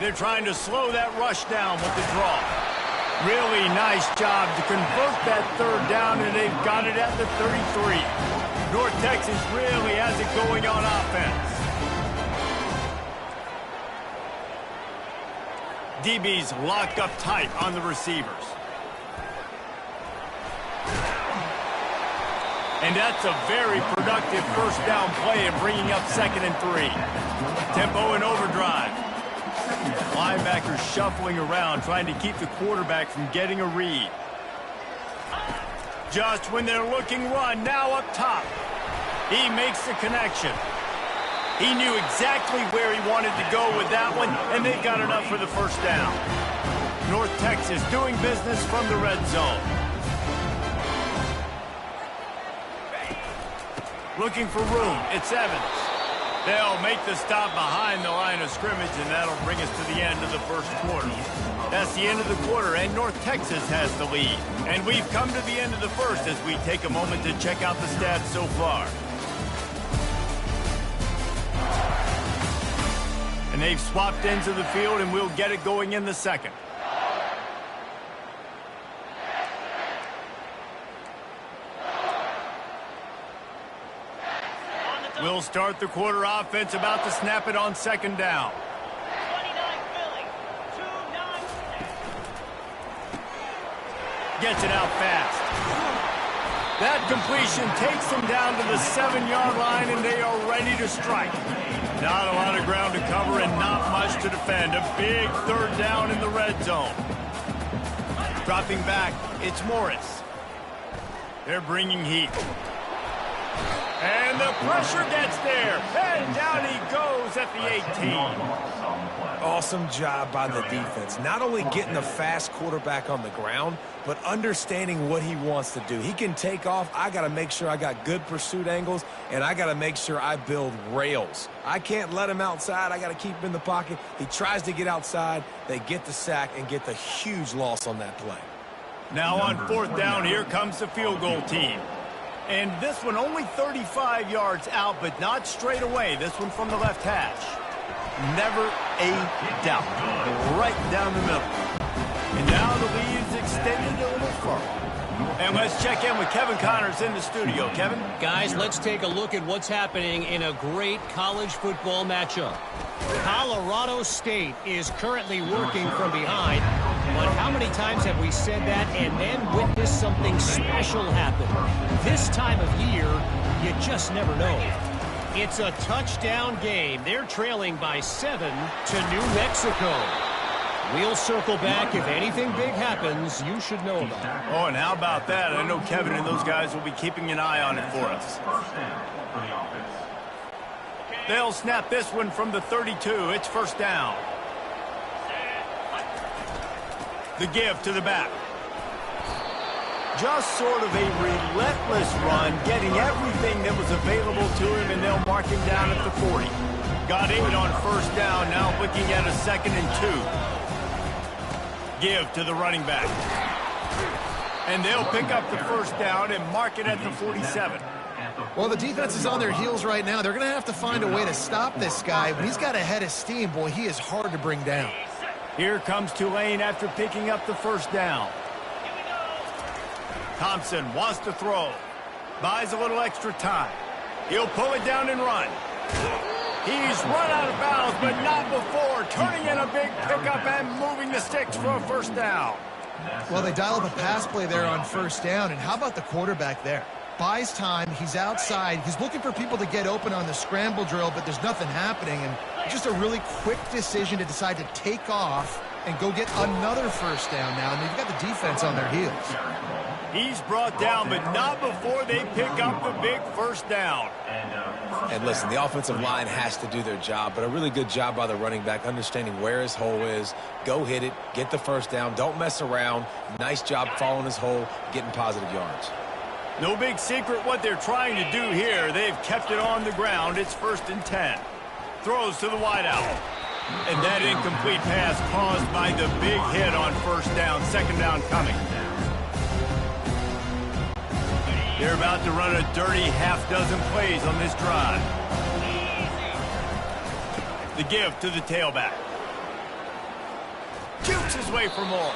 They're trying to slow that rush down with the draw. Really nice job to convert that 3rd down, and they've got it at the 33. North Texas really has it going on offense. DB's locked up tight on the receivers. And that's a very productive first down play of bringing up 2nd and 3. Tempo and overdrive. Linebackers shuffling around, trying to keep the quarterback from getting a read. Just when they're looking run, now up top. He makes the connection. He knew exactly where he wanted to go with that one, and they got enough for the first down. North Texas doing business from the red zone. Looking for room. It's Evans. They'll make the stop behind the line of scrimmage, and that'll bring us to the end of the first quarter. That's the end of the quarter, and North Texas has the lead. And we've come to the end of the first as we take a moment to check out the stats so far. And they've swapped ends of the field, and we'll get it going in the second. We'll start the quarter offense, about to snap it on second down. Gets it out fast. That completion takes them down to the 7-yard line, and they are ready to strike. Not a lot of ground to cover and not much to defend. A big third down in the red zone. Dropping back, it's Morris. They're bringing heat. And the pressure gets there. And down he goes at the 18. Awesome job by the defense. Not only getting the fast quarterback on the ground, but understanding what he wants to do. He can take off. I got to make sure I got good pursuit angles, and I got to make sure I build rails. I can't let him outside. I got to keep him in the pocket. He tries to get outside. They get the sack and get the huge loss on that play. Now on fourth down, here comes the field goal team. And this one only 35 yards out, but not straight away. This one from the left hash. Never a doubt. Right down the middle. And now the lead's extended a little further. And let's check in with Kevin Connors in the studio. Kevin? Guys, let's take a look at what's happening in a great college football matchup. Colorado State is currently working from behind, but how many times have we said that and then witnessed something special happen? This time of year, you just never know. It's a touchdown game. They're trailing by 7 to New Mexico. We'll circle back. If anything big happens, you should know about it. Oh, and how about that? I know Kevin and those guys will be keeping an eye on it for us. They'll snap this one from the 32. It's first down. The give to the back. Just sort of a relentless run, getting everything that was available to him, and they'll mark him down at the 40. Got 8 on first down, now looking at a 2nd and 2. Give to the running back. And they'll pick up the first down and mark it at the 47. Well, the defense is on their heels right now. They're going to have to find a way to stop this guy. When he's got a head of steam, boy, he is hard to bring down. Here comes Tulane after picking up the first down. Thompson wants to throw. Buys a little extra time. He'll pull it down and run. He's run out of bounds, but not before. Turning in a big pickup and moving the sticks for a first down. Well, they dial up a pass play there on first down. And how about the quarterback there? Buys time. He's outside. He's looking for people to get open on the scramble drill, but there's nothing happening. And just a really quick decision to decide to take off and go get another first down now. And they've got the defense on their heels. He's brought down, but not before they pick up the big first down. And listen, the offensive line has to do their job, but a really good job by the running back understanding where his hole is. Go hit it, get the first down, don't mess around. Nice job following his hole, getting positive yards. No big secret what they're trying to do here. They've kept it on the ground. It's 1st and 10. Throws to the wideout. And that incomplete pass caused by the big hit on first down. 2nd down coming. They're about to run a dirty half-dozen plays on this drive. The give to the tailback. Jukes his way for more.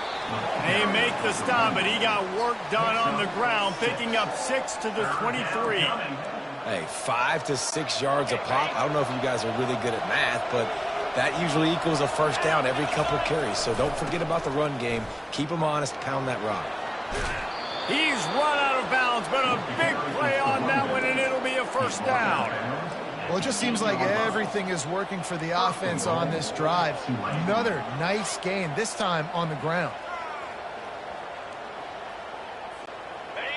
They make the stop, but he got work done on the ground, picking up 6 to the 23. Hey, 5 to 6 yards a pop. I don't know if you guys are really good at math, but that usually equals a first down every couple carries. So don't forget about the run game. Keep them honest, pound that rock. He's run out of bounds, but a big play on that one, and it'll be a first down. Well, it just seems like everything is working for the offense on this drive. Another nice gain, this time on the ground.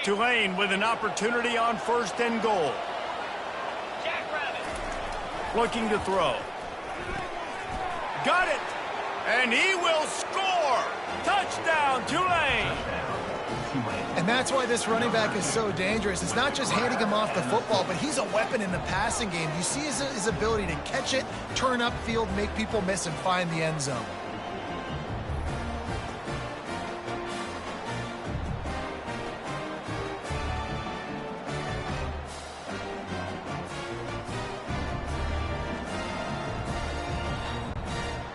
Tulane with an opportunity on 1st and goal. Looking to throw. Got it! And he will score! Touchdown, Tulane! And that's why this running back is so dangerous. It's not just handing him off the football, but he's a weapon in the passing game. You see his ability to catch it, turn upfield, make people miss, and find the end zone.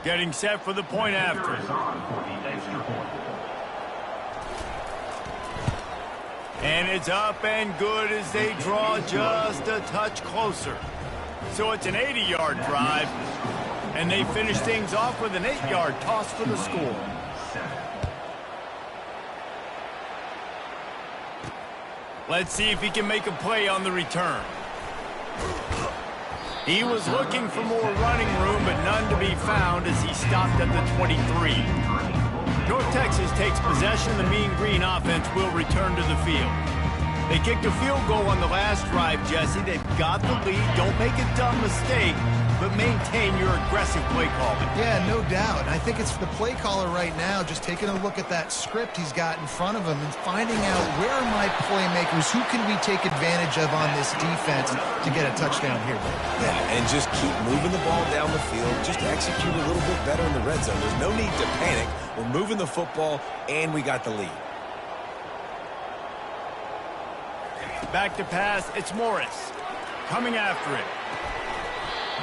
Getting set for the point after. And it's up and good as they draw just a touch closer. So it's an 80-yard drive, and they finish things off with an 8-yard toss for the score. Let's see if he can make a play on the return. He was looking for more running room, but none to be found as he stopped at the 23. North Texas takes possession. The Mean Green offense will return to the field. They kicked a field goal on the last drive, Jesse. They've got the lead. Don't make a dumb mistake, but maintain your aggressive play calling. Yeah, no doubt. And I think it's the play caller right now just taking a look at that script he's got in front of him and finding out where are my playmakers, who can we take advantage of on this defense to get a touchdown here. Yeah, and just keep moving the ball down the field. Just execute a little bit better in the red zone. There's no need to panic. We're moving the football, and we got the lead. Back to pass, it's Morris. Coming after it.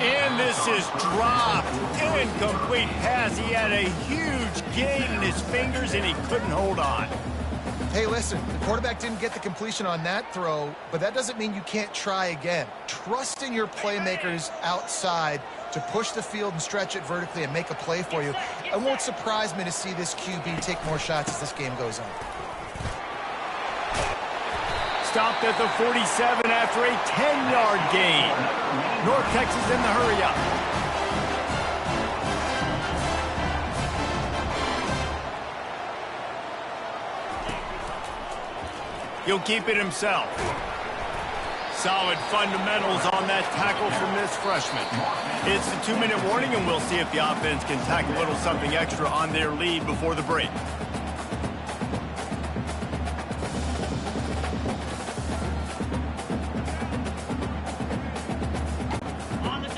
And this is dropped. Incomplete pass. He had a huge gain in his fingers, and he couldn't hold on. Hey, listen, the quarterback didn't get the completion on that throw, but that doesn't mean you can't try again. Trust in your playmakers outside to push the field and stretch it vertically and make a play for you. It won't surprise me to see this QB take more shots as this game goes on. Stopped at the 47 after a 10-yard gain. North Texas in the hurry-up. He'll keep it himself. Solid fundamentals on that tackle from this freshman. It's the 2-minute warning, and we'll see if the offense can tack a little something extra on their lead before the break.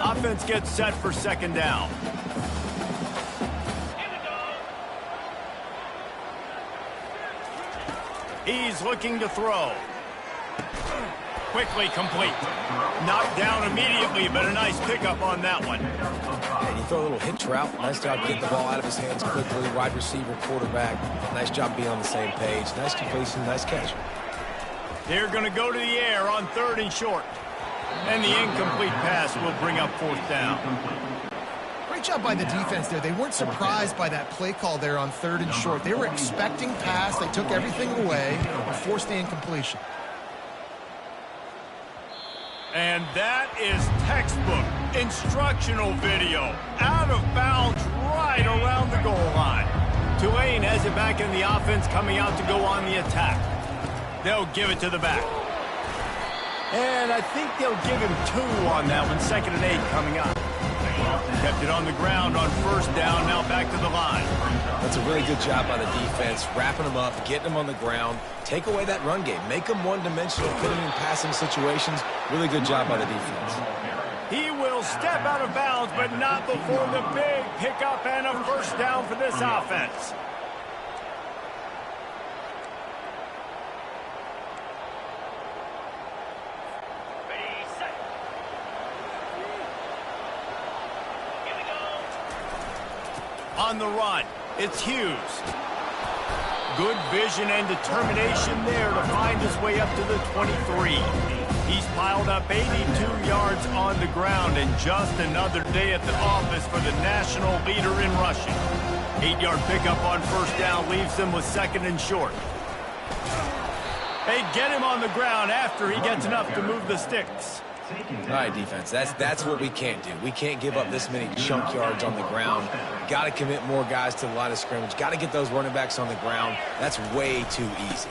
Offense gets set for second down. He's looking to throw. Quickly complete. Knocked down immediately, but a nice pickup on that one. And you throw a little hitch route. Nice job getting the ball out of his hands quickly. Wide receiver, quarterback. Nice job being on the same page. Nice completion, nice catch. They're going to go to the air on 3rd and short. And the incomplete pass will bring up 4th down. Great job by the defense there. They weren't surprised by that play call there on 3rd and short. They were expecting pass. They took everything away and forced the incompletion. And that is textbook instructional video. Out of bounds right around the goal line. Tulane has it back in the offense, coming out to go on the attack. They'll give it to the back. And I think they'll give him 2 on that one. 2nd and 8 coming up. Kept it on the ground on 1st down. Now back to the line. That's a really good job by the defense, wrapping them up, getting them on the ground. Take away that run game. Make them one-dimensional, put them in passing situations. Really good job by the defense. He will step out of bounds, but not before the big pickup and a 1st down for this offense. On the run, it's Hughes. Good vision and determination there to find his way up to the 23. He's piled up 82 yards on the ground, and just another day at the office for the national leader in rushing. 8-yard pickup on 1st down leaves them with 2nd and short. They get him on the ground after he gets enough to move the sticks. All right, defense, that's what we can't do. We can't give up this many chunk yards on the ground. Got to commit more guys to the line of scrimmage. Got to get those running backs on the ground. That's way too easy.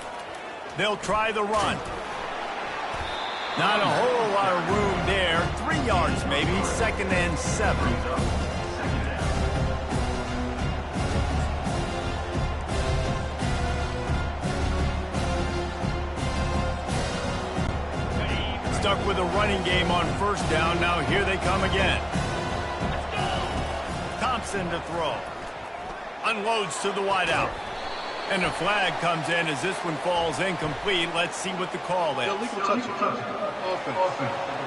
They'll try the run. Not a whole lot of room there. 3 yards maybe, 2nd and 7. stuck with a running game on first down. Now here they come again. Thompson to throw. Unloads to the wideout. And a flag comes in as this one falls incomplete. Let's see what the call is. Illegal touching. Offense.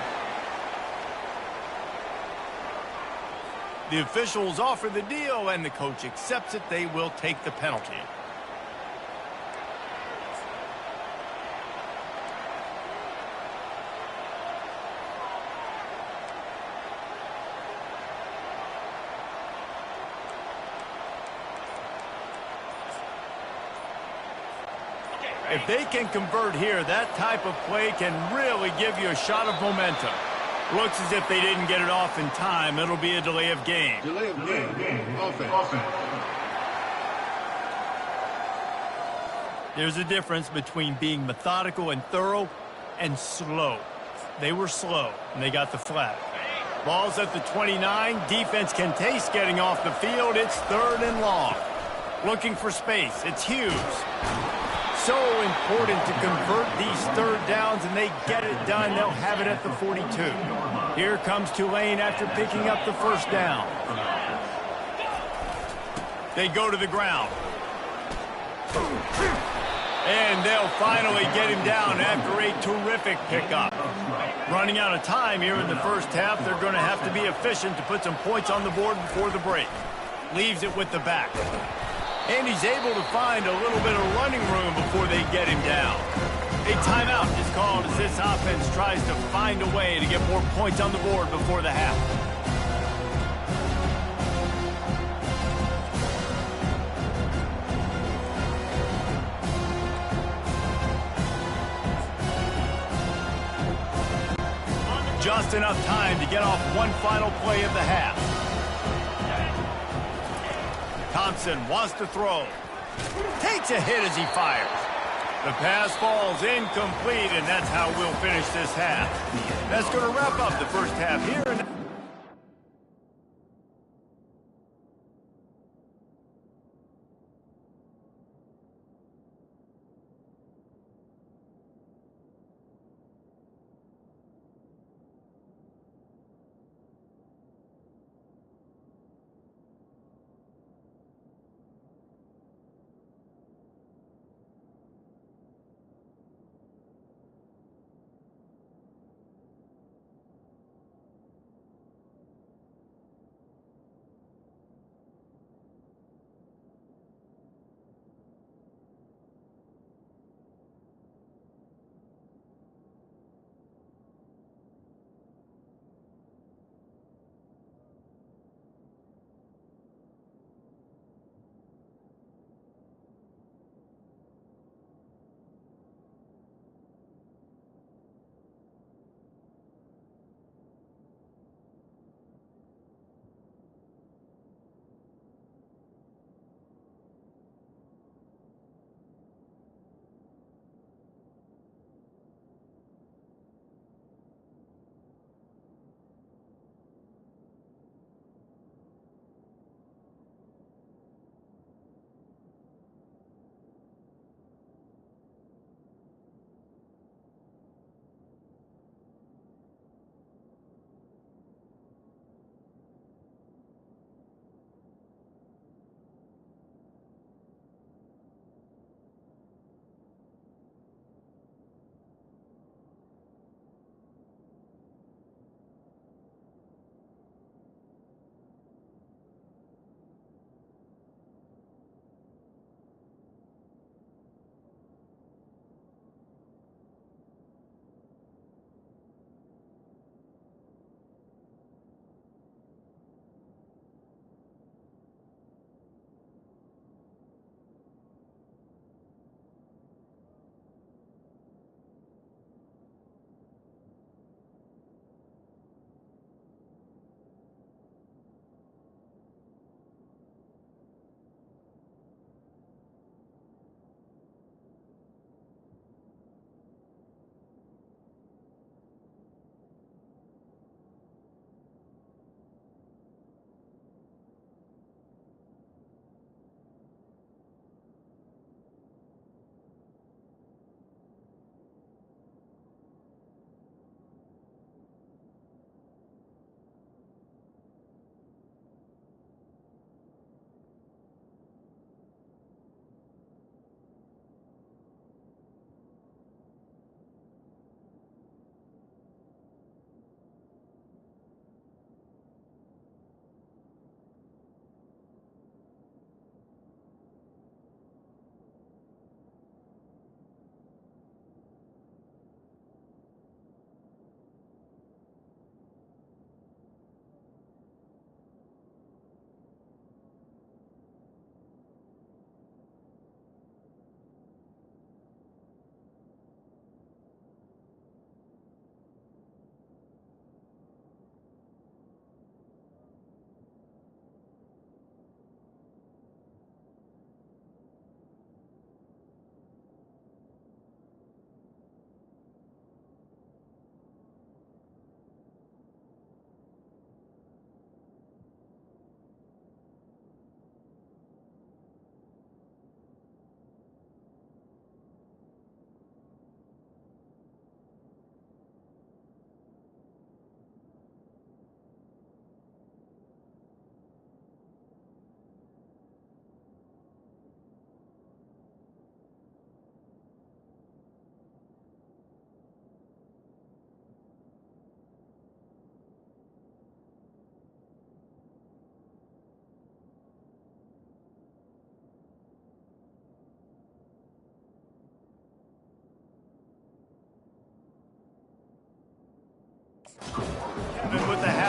The officials offer the deal, and the coach accepts it. They will take the penalty. If they can convert here, that type of play can really give you a shot of momentum. Looks as if they didn't get it off in time. It'll be a delay of game. Delay of game. Offense. There's a difference between being methodical and thorough and slow. They were slow, and they got the flag. Ball's at the 29. Defense can taste getting off the field. It's 3rd and long. Looking for space. It's Hughes. So important to convert these 3rd downs, and they get it done. They'll have it at the 42. Here comes Tulane after picking up the 1st down. They go to the ground. And they'll finally get him down after a terrific pickup. Running out of time here in the first half, they're going to have to be efficient to put some points on the board before the break. Leaves it with the back. And he's able to find a little bit of running room before they get him down. A timeout is called as this offense tries to find a way to get more points on the board before the half. Just enough time to get off one final play of the half. Thompson wants to throw. Takes a hit as he fires. The pass falls incomplete, and that's how we'll finish this half. That's going to wrap up the first half here.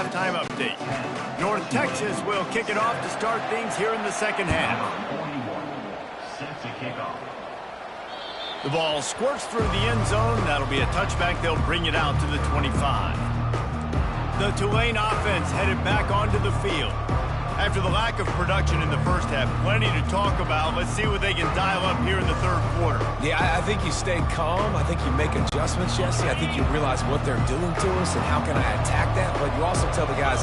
halftime update. North Texas will kick it off to start things here in the second half. Set to kick off. The ball squirts through the end zone. That'll be a touchback. They'll bring it out to the 25. The Tulane offense headed back onto the field. After the lack of production in the first half, plenty to talk about. Let's see what they can dial up here in the third quarter. Yeah, I think you stay calm. I think you make adjustments, Jesse. I think you realize what they're doing to us and how can I attack that. But you also tell the guys,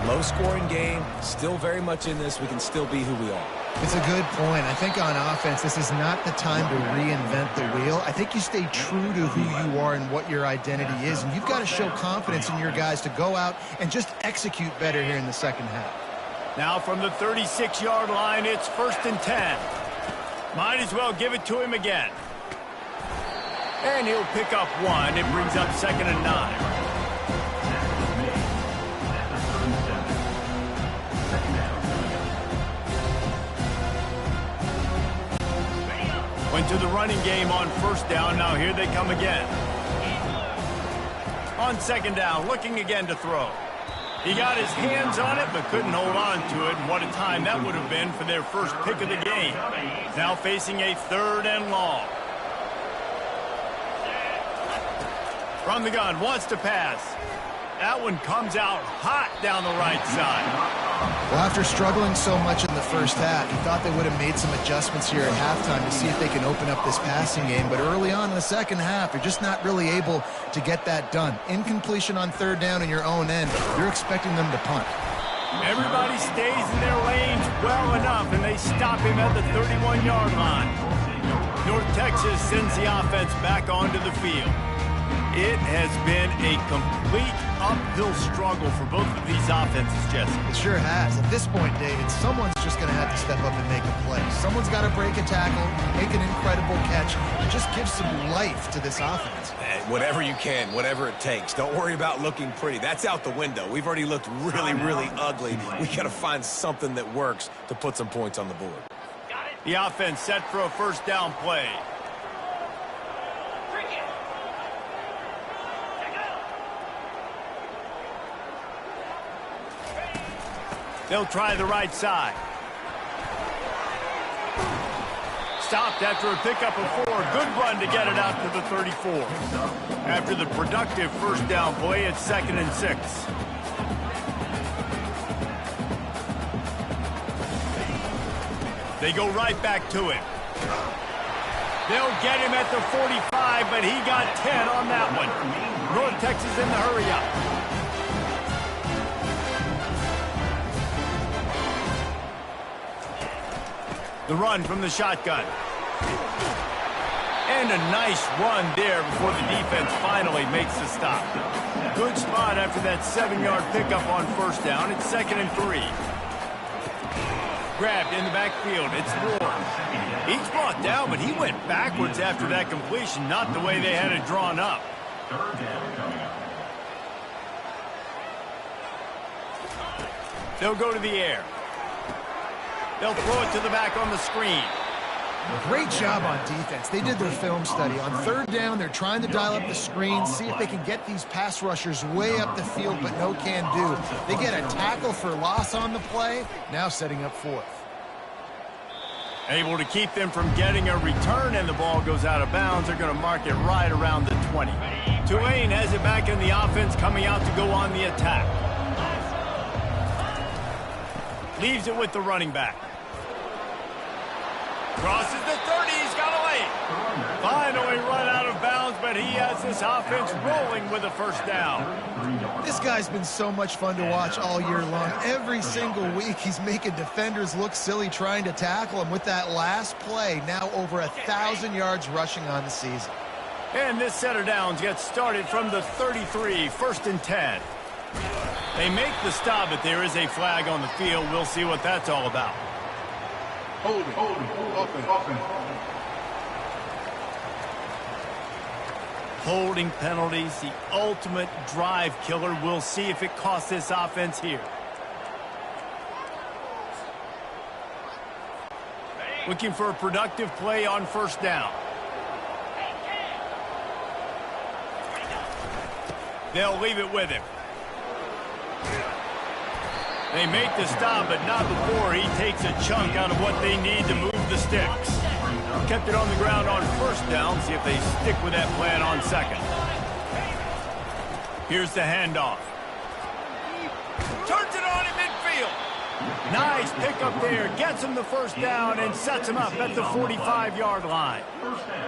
low-scoring game, still very much in this. We can still be who we are. It's a good point. I think on offense, this is not the time to reinvent the wheel. I think you stay true to who you are and what your identity is. And you've got to show confidence in your guys to go out and just execute better here in the second half. Now from the 36-yard line, it's 1st and 10. Might as well give it to him again. And he'll pick up one. It brings up 2nd and 9. Went to the running game on 1st down. Now here they come again. On 2nd down, looking again to throw. He got his hands on it, but couldn't hold on to it. And what a time that would have been for their first pick of the game. Now facing a 3rd and long. From the gun, wants to pass. That one comes out hot down the right side. Well, after struggling so much in the first half, you thought they would have made some adjustments here at halftime to see if they can open up this passing game. But early on in the second half, you're just not really able to get that done. Incompletion on 3rd down in your own end, you're expecting them to punt. Everybody stays in their lanes well enough, and they stop him at the 31-yard line. North Texas sends the offense back onto the field. It has been a complete uphill struggle for both of these offenses, Jesse. It sure has. At this point, David, someone's just going to have to step up and make a play. Someone's got to break a tackle, make an incredible catch, and just give some life to this offense. Whatever you can, whatever it takes. Don't worry about looking pretty. That's out the window. We've already looked really, really ugly. We got to find something that works to put some points on the board. The offense set for a 1st down play. They'll try the right side. Stopped after a pickup of 4. Good run to get it out to the 34. After the productive 1st down play, it's 2nd and 6. They go right back to him. They'll get him at the 45, but he got 10 on that one. North Texas in the hurry up. The run from the shotgun. And a nice run there before the defense finally makes the stop. Good spot after that 7-yard pickup on 1st down. It's 2nd and 3. Grabbed in the backfield. It's Ward. He's brought down, but he went backwards after that completion. Not the way they had it drawn up. 3rd down coming up. They'll go to the air. They'll throw it to the back on the screen. Great job on defense. They did their film study. On 3rd down, they're trying to dial up the screen, see if they can get these pass rushers way up the field, but no can do. They get a tackle for loss on the play, now setting up 4th. Able to keep them from getting a return, and the ball goes out of bounds. They're going to mark it right around the 20. Tulane has it back in the offense, coming out to go on the attack. Leaves it with the running back. Crosses the 30, he's got a lane. Finally run out of bounds, but he has this offense rolling with a 1st down. This guy's been so much fun to watch all year long. Every single week he's making defenders look silly trying to tackle him. With that last play, now over 1,000 yards rushing on the season. And this set of downs gets started from the 33, 1st and 10. They make the stop, but there is a flag on the field. We'll see what that's all about. Holding, offense. Holding penalties, the ultimate drive killer. We'll see if it costs this offense here. Looking for a productive play on 1st down. They'll leave it with him. They make the stop, but not before he takes a chunk out of what they need to move the sticks. Kept it on the ground on first down. See if they stick with that plan on second. Here's the handoff. Turns it on in midfield. Nice pickup there. Gets him the first down and sets him up at the 45-yard line.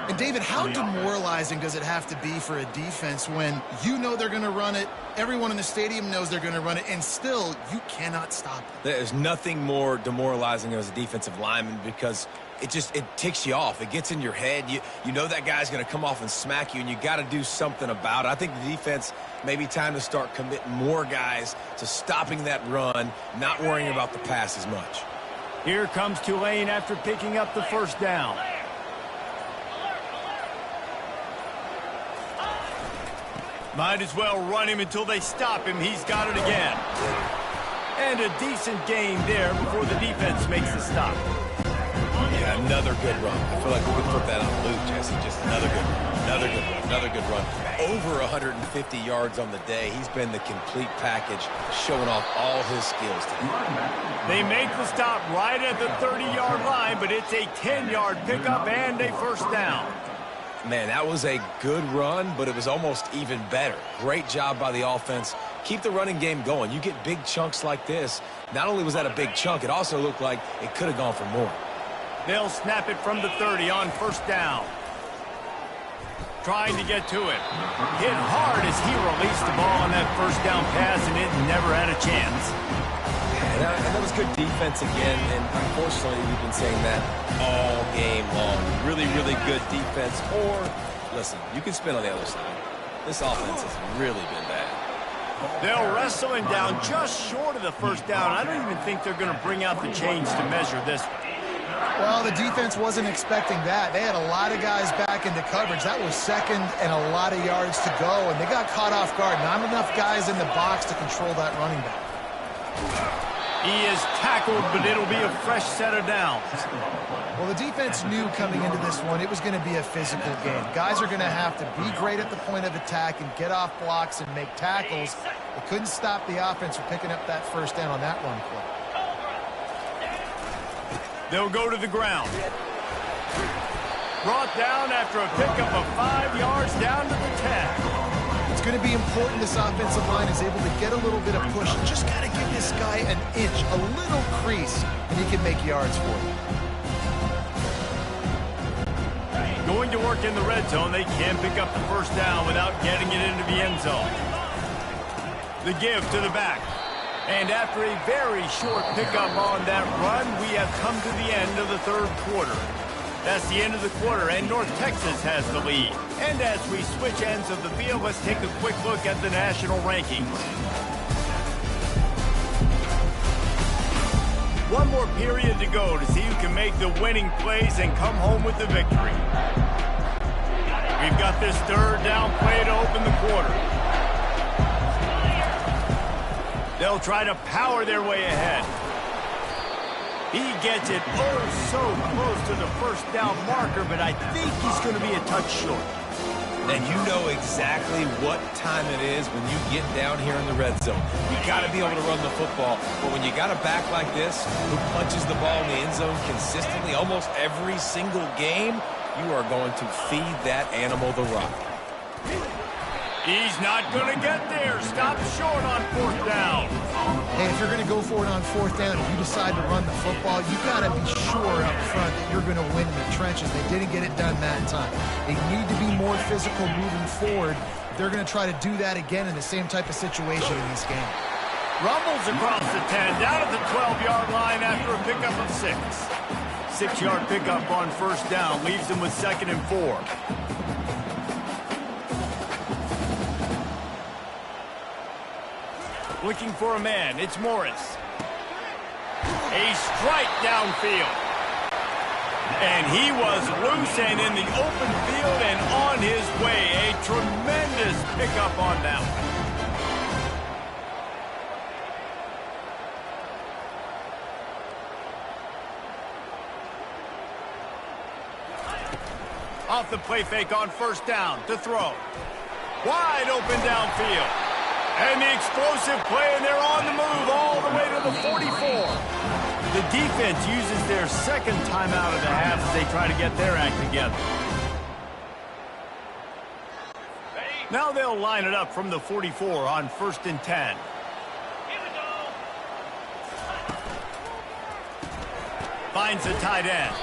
And, David, how demoralizing does it have to be for a defense when you know they're going to run it, everyone in the stadium knows they're going to run it, and still you cannot stop it? There's nothing more demoralizing as a defensive lineman because it ticks you off. It gets in your head. You know that guy's going to come off and smack you, and you got to do something about it. I think the defense maybe time to start committing more guys to stopping that run, not worrying about the pass as much. Here comes Tulane after picking up the first down. Might as well run him until they stop him. He's got it again. And a decent gain there before the defense makes the stop. Yeah, another good run. I feel like we could put that on loop, Jesse. Just another good run. Another good run. Another good run. Over 150 yards on the day. He's been the complete package, showing off all his skills today. They make the stop right at the 30-yard line, but it's a 10-yard pickup and a first down. Man, that was a good run, but it was almost even better. Great job by the offense. Keep the running game going. You get big chunks like this. Not only was that a big chunk, it also looked like it could have gone for more. They'll snap it from the 30 on first down. Trying to get to it. Hit hard as he released the ball on that first down pass, and it never had a chance. And that was good defense again, and unfortunately we've been saying that all game long. Really, really good defense. Or, listen, you can spin on the other side. This offense has really been bad. They'll wrestle him down just short of the first down. I don't even think they're going to bring out the chains to measure this one. Well, the defense wasn't expecting that. They had a lot of guys back into coverage. That was second and a lot of yards to go, and they got caught off guard. Not enough guys in the box to control that running back. He is tackled, but it'll be a fresh set of downs. Well, the defense knew coming into this one it was going to be a physical game. Guys are going to have to be great at the point of attack and get off blocks and make tackles. They couldn't stop the offense from picking up that first down on that run play. They'll go to the ground. Brought down after a pickup of 5 yards down to the 10. It's going to be important this offensive line is able to get a little bit of push. Just got to give this guy an inch, a little crease, and he can make yards for you. Going to work in the red zone. They can pick up the first down without getting it into the end zone. The give to the back. And after a very short pickup on that run, we have come to the end of the third quarter. That's the end of the quarter, and North Texas has the lead. And as we switch ends of the field, let's take a quick look at the national rankings. One more period to go to see who can make the winning plays and come home with the victory. We've got this third down play to open the quarter. They'll try to power their way ahead. He gets it so close to the first down marker, but I think he's going to be a touch short. And you know exactly what time it is when you get down here in the red zone. You got to be able to run the football, but when you got a back like this who punches the ball in the end zone consistently almost every single game, you are going to feed that animal the rock. He's not going to get there. Stop short on fourth down. Hey, if you're going to go for it on fourth down, if you decide to run the football, you got to be sure up front that you're going to win in the trenches. They didn't get it done that time. They need to be more physical moving forward. They're going to try to do that again in the same type of situation in this game. Rumbles across the 10, down at the 12-yard line after a pickup of 6. 6-yard pickup on first down leaves them with 2nd and 4. Looking for a man. It's Morris. A strike downfield. And he was loose and in the open field and on his way. A tremendous pickup on that one. Off the play fake on first down to throw. Wide open downfield. And the explosive play, and they're on the move all the way to the 44. The defense uses their second timeout of the half as they try to get their act together. Now they'll line it up from the 44 on 1st and 10. Finds the tight end.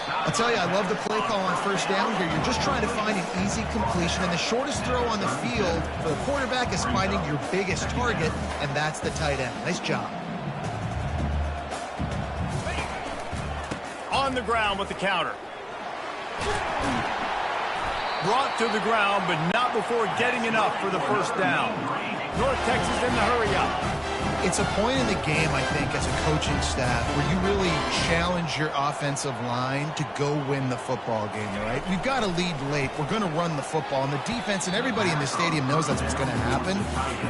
I'll tell you, I love the play call on 1st down here. You're just trying to find an easy completion, and the shortest throw on the field for the quarterback is finding your biggest target, and that's the tight end. Nice job. On the ground with the counter. Brought to the ground, but not before getting enough for the 1st down. North Texas in the hurry-up. It's a point in the game, I think, as a coaching staff, where you really challenge your offensive line to go win the football game, all right? We've got to lead late. We're going to run the football, and the defense and everybody in the stadium knows that's what's going to happen.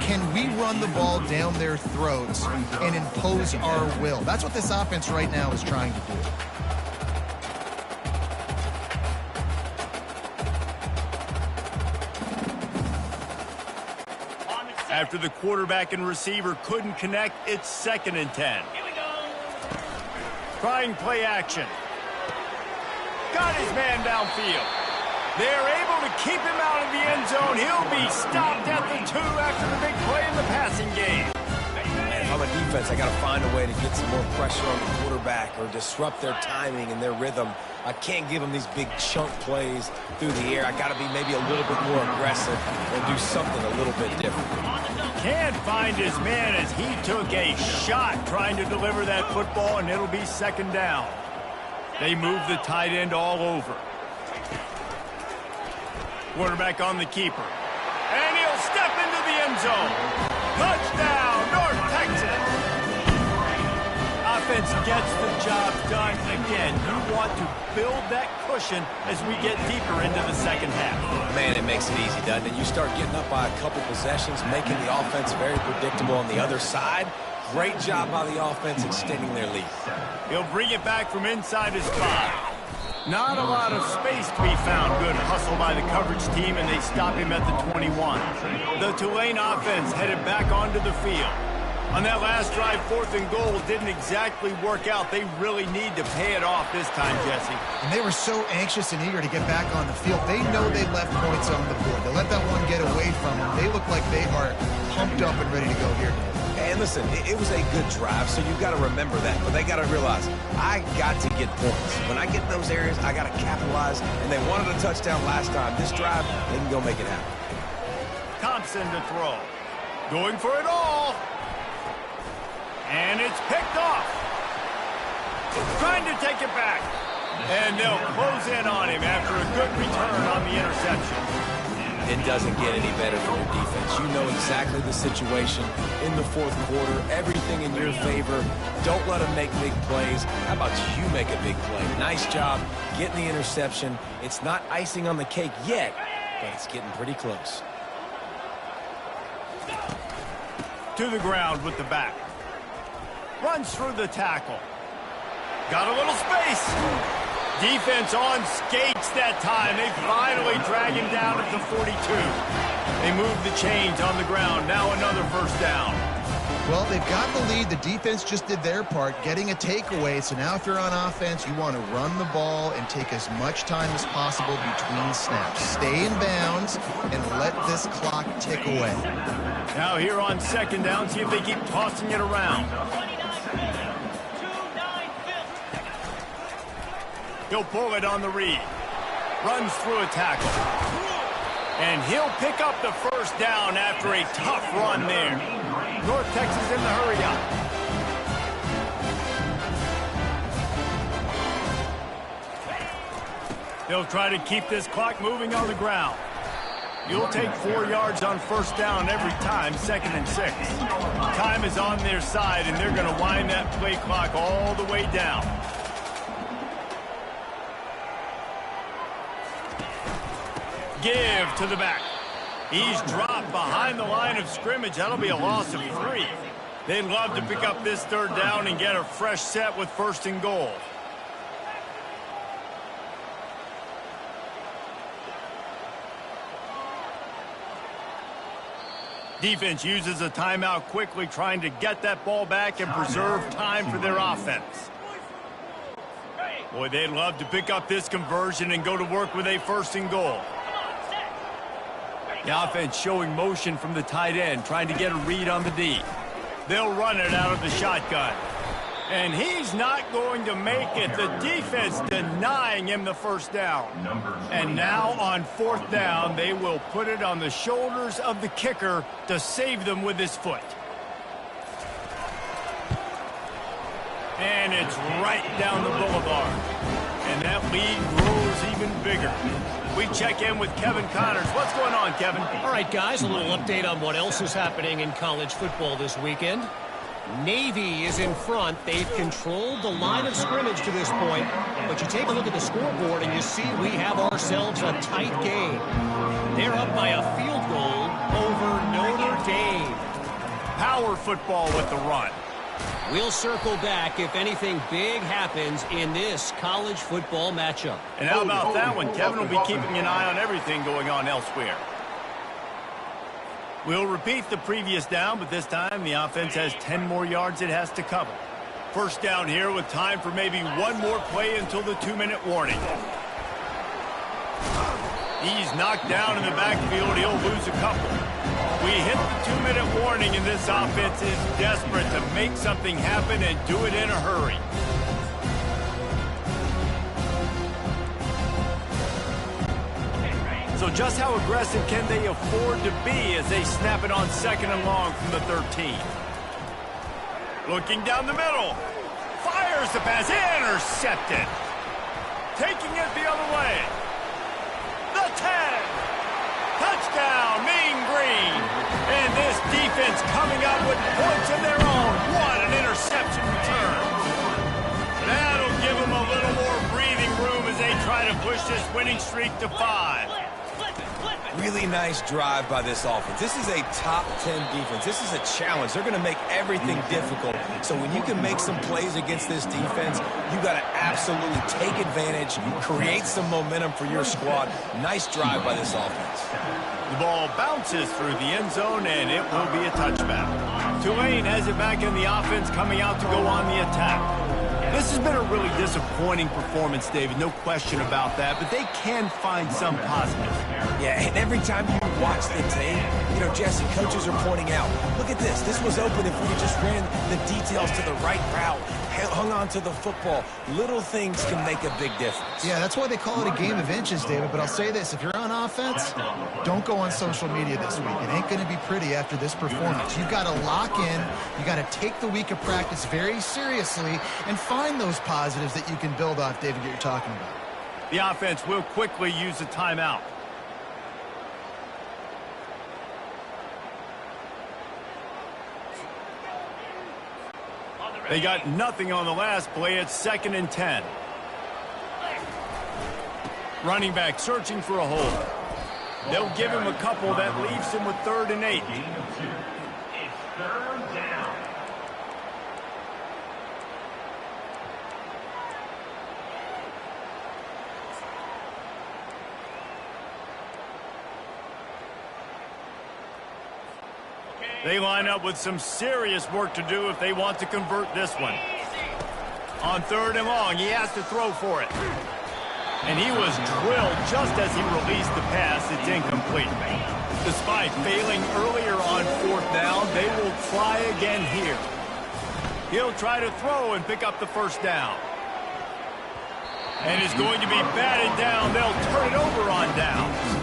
Can we run the ball down their throats and impose our will? That's what this offense right now is trying to do. After the quarterback and receiver couldn't connect, it's 2nd and 10. Trying play action. Got his man downfield. They're able to keep him out of the end zone. He'll be stopped at the 2 after the big play in the passing game. Man, if I'm a defense, I got to find a way to get some more pressure on the quarterback or disrupt their timing and their rhythm. I can't give them these big chunk plays through the air. I got to be maybe a little bit more aggressive or do something a little bit different. Can't find his man as he took a shot trying to deliver that football, and it'll be 2nd down. They move the tight end all over. Quarterback on the keeper. And he'll step into the end zone. Touchdown, North Texas. Offense gets the job done. Again, you want to build that cushion as we get deeper into the 2nd half. Man, it makes it easy, doesn't it? You start getting up by a couple possessions, making the offense very predictable on the other side. Great job by the offense extending their lead. He'll bring it back from inside his 5. Not a lot of space to be found. Good hustle by the coverage team, and they stop him at the 21. The Tulane offense headed back onto the field. On that last drive, 4th and goal didn't exactly work out. They really need to pay it off this time, Jesse. And they were so anxious and eager to get back on the field. They know they left points on the board. They let that one get away from them. They look like they are pumped up and ready to go here. And listen, it was a good drive, so you've got to remember that. But they got to realize, I got to get points. When I get in those areas, I got to capitalize. And they wanted a touchdown last time. This drive, they can go make it happen. Thompson to throw. Going for it all. And it's picked off. Trying to take it back. And they'll close in on him after a good return on the interception. It doesn't get any better for your defense. You know exactly the situation in the 4th quarter. Everything in your favor. Don't let them make big plays. How about you make a big play? Nice job getting the interception. It's not icing on the cake yet, but it's getting pretty close. To the ground with the back. Runs through the tackle. Got a little space. Defense on skates that time. They finally drag him down at the 42. They move the chains on the ground. Now another 1st down. Well, they've got the lead. The defense just did their part, getting a takeaway. So now if you're on offense, you want to run the ball and take as much time as possible between snaps. Stay in bounds and let this clock tick away. Now here on 2nd down, see if they keep tossing it around. He'll pull it on the read. Runs through a tackle. And he'll pick up the 1st down after a tough run there. North Texas in the hurry-up. They'll try to keep this clock moving on the ground. You'll take 4 yards on 1st down every time, 2nd and 6. Time is on their side, and they're going to wind that play clock all the way down. Give to the back. He's dropped behind the line of scrimmage. That'll be a loss of 3. They'd love to pick up this 3rd down and get a fresh set with 1st and goal. Defense uses a timeout quickly, trying to get that ball back and preserve time for their offense. Boy, they'd love to pick up this conversion and go to work with a 1st and goal. The offense showing motion from the tight end, trying to get a read on the D. They'll run it out of the shotgun. And he's not going to make it. The defense denying him the 1st down. And now on 4th down, they will put it on the shoulders of the kicker to save them with his foot. And it's right down the boulevard. And that lead grows even bigger. We check in with Kevin Connors. What's going on, Kevin? All right, guys, a little update on what else is happening in college football this weekend. Navy is in front. They've controlled the line of scrimmage to this point. But you take a look at the scoreboard and you see we have ourselves a tight game. They're up by a field goal over Notre Dame. Power football with the run. We'll circle back if anything big happens in this college football matchup. And how about that one? Kevin will be keeping an eye on everything going on elsewhere. We'll repeat the previous down, but this time the offense has 10 more yards it has to cover. 1st down here with time for maybe one more play until the 2-minute warning. He's knocked down in the backfield. He'll lose a couple. We hit the 2-minute warning, and this offense is desperate to make something happen and do it in a hurry. So just how aggressive can they afford to be as they snap it on 2nd and long from the 13? Looking down the middle. Fires the pass. Intercepted. Taking it the other way. The 10. Touchdown, Mean Green. And this defense coming up with points of their own. What an interception return. That'll give them a little more breathing room as they try to push this winning streak to 5. Really nice drive by this offense. This is a top 10 defense. This is a challenge. They're going to make everything difficult. So when you can make some plays against this defense, you got to absolutely take advantage, create some momentum for your squad. Nice drive by this offense. The ball bounces through the end zone, and it will be a touchback. Tulane has it back in the offense, coming out to go on the attack. This has been a really disappointing performance, David, no question about that, but they can find some positives. Yeah, and every time you watch the tape, Jesse, coaches are pointing out, look at this. This was open if we just ran the details to the right route, hung on to the football. Little things can make a big difference. Yeah, that's why they call it a game of inches, David. But I'll say this, if you're on offense, don't go on social media this week. It ain't going to be pretty after this performance. You've got to lock in. You got to take the week of practice very seriously and find those positives that you can build off, David, that you're talking about. The offense will quickly use a timeout. They got nothing on the last play. It's 2nd and 10. Running back searching for a hole. They'll give him a couple. That leaves him with 3rd and 8. It's 3rd down. They line up with some serious work to do if they want to convert this one. On 3rd and long, he has to throw for it. And he was drilled just as he released the pass. It's incomplete. Despite failing earlier on 4th down, they will try again here. He'll try to throw and pick up the 1st down. And is going to be batted down. They'll turn it over on downs.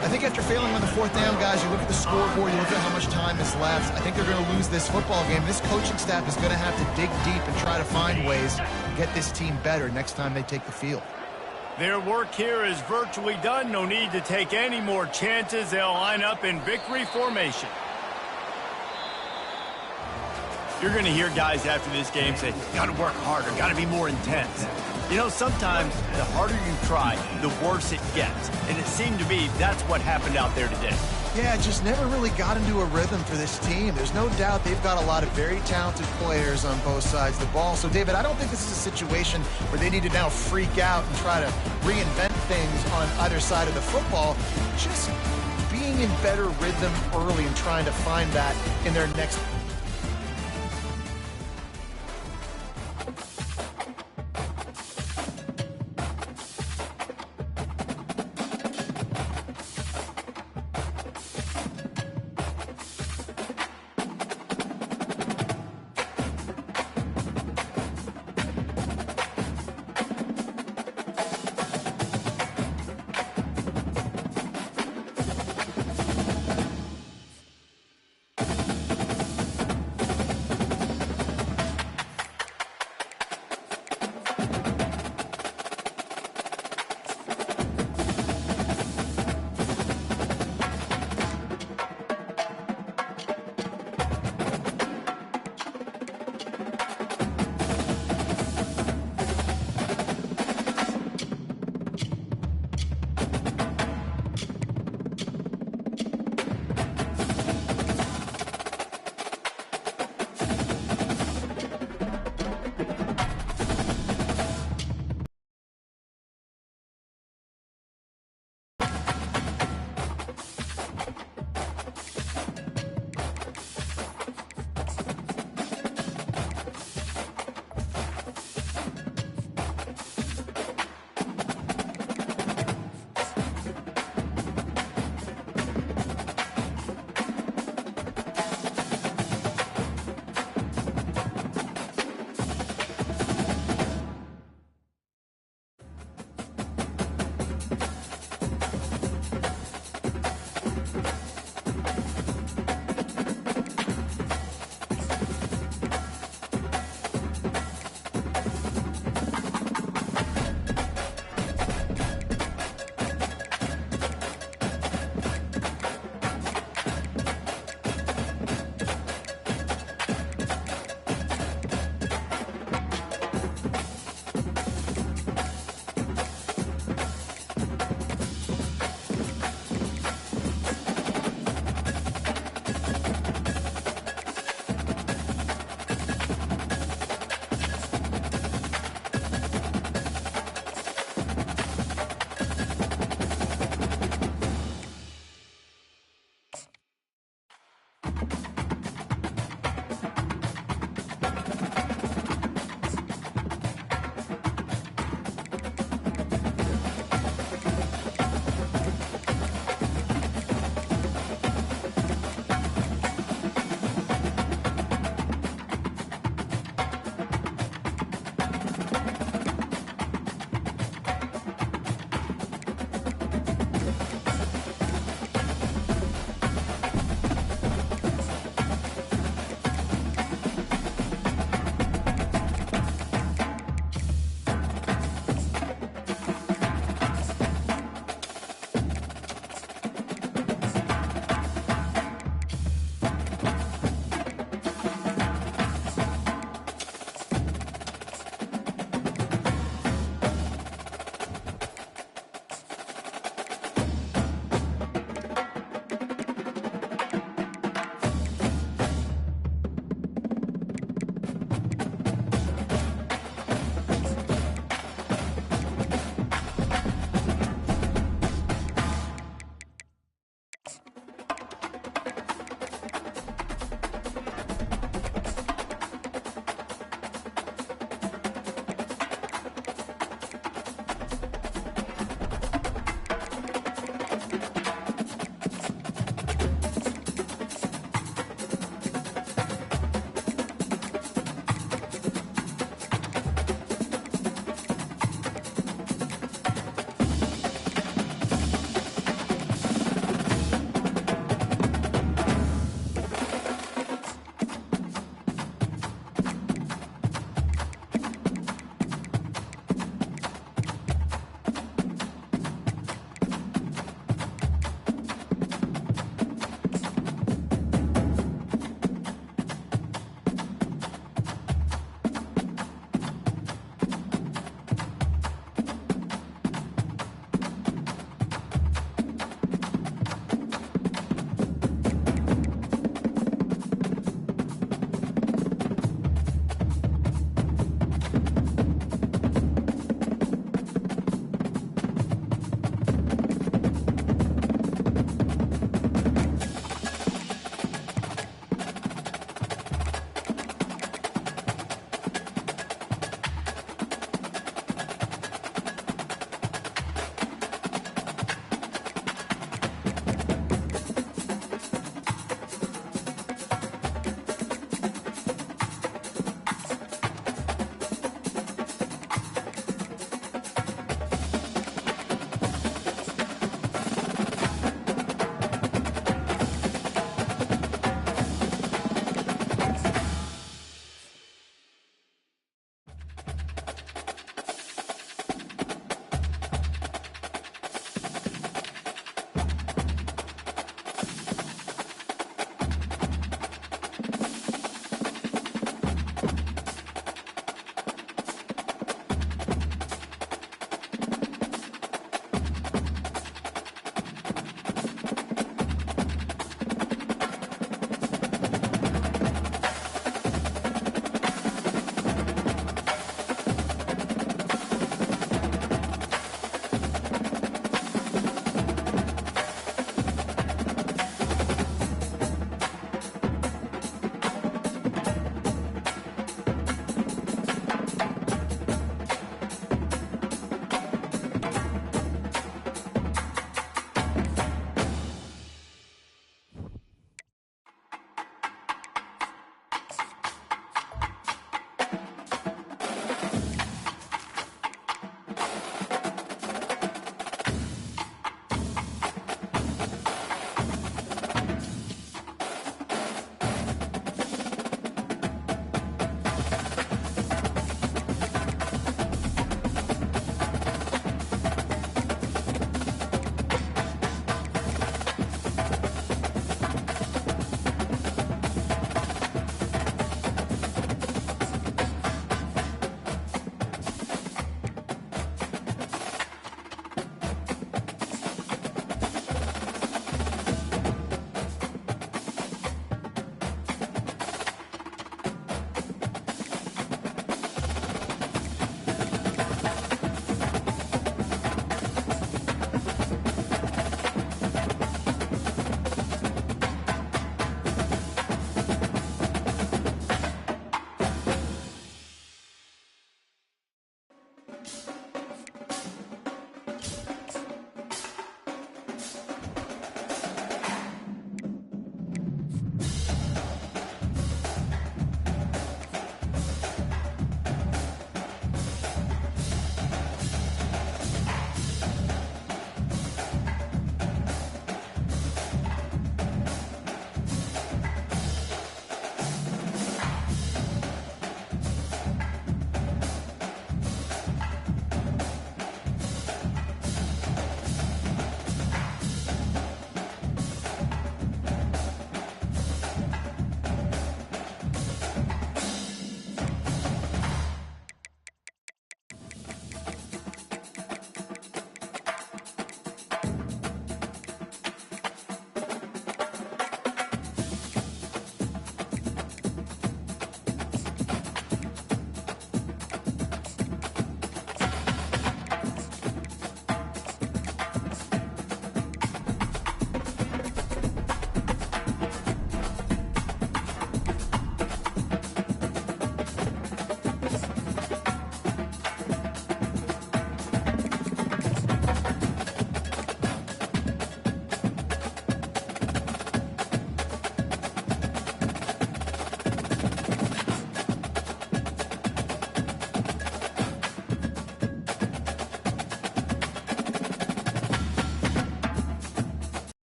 I think after failing on the 4th down, guys, you look at the scoreboard, you look at how much time is left. I think they're going to lose this football game. This coaching staff is going to have to dig deep and try to find ways to get this team better next time they take the field. Their work here is virtually done. No need to take any more chances. They'll line up in victory formation. You're going to hear guys after this game say, got to work harder, got to be more intense. Sometimes the harder you try, the worse it gets. And it seemed to be that's what happened out there today. Yeah, just never really got into a rhythm for this team. There's no doubt they've got a lot of very talented players on both sides of the ball. So, David, I don't think this is a situation where they need to now freak out and try to reinvent things on either side of the football. Just being getting in better rhythm early and trying to find that in their next.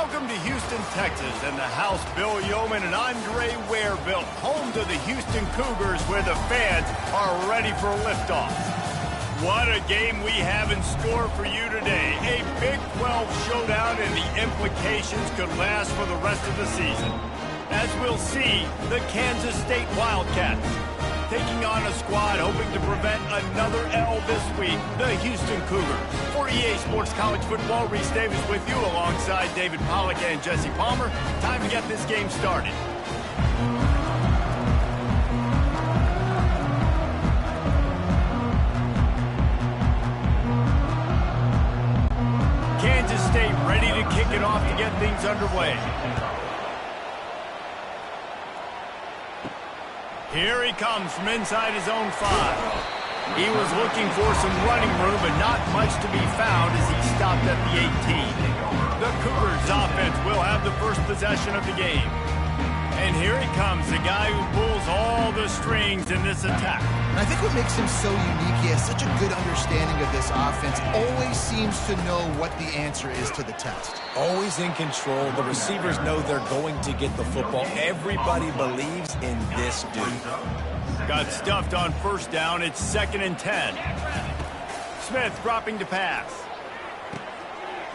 Welcome to Houston, Texas, and the house Bill Yeoman and Andre Ware built, home to the Houston Cougars, where the fans are ready for liftoff. What a game we have in store for you today. A Big 12 showdown, and the implications could last for the rest of the season. As we'll see, the Kansas State Wildcats taking on a squad hoping to prevent another L this week, the Houston Cougars. For EA Sports College Football, Reese Davis with you alongside David Pollack and Jesse Palmer. Time to get this game started. Kansas State ready to kick it off to get things underway. Here he comes from inside his own 5. He was looking for some running room, but not much to be found as he stopped at the 18. The Cougars offense will have the first possession of the game. And here he comes, the guy who pulls all the strings in this attack. And I think what makes him so unique, he has such a good understanding of this offense, always seems to know what the answer is to the test. Always in control. The receivers know they're going to get the football. Everybody believes in this dude. Got stuffed on first down. It's 2nd and 10. Smith dropping to pass.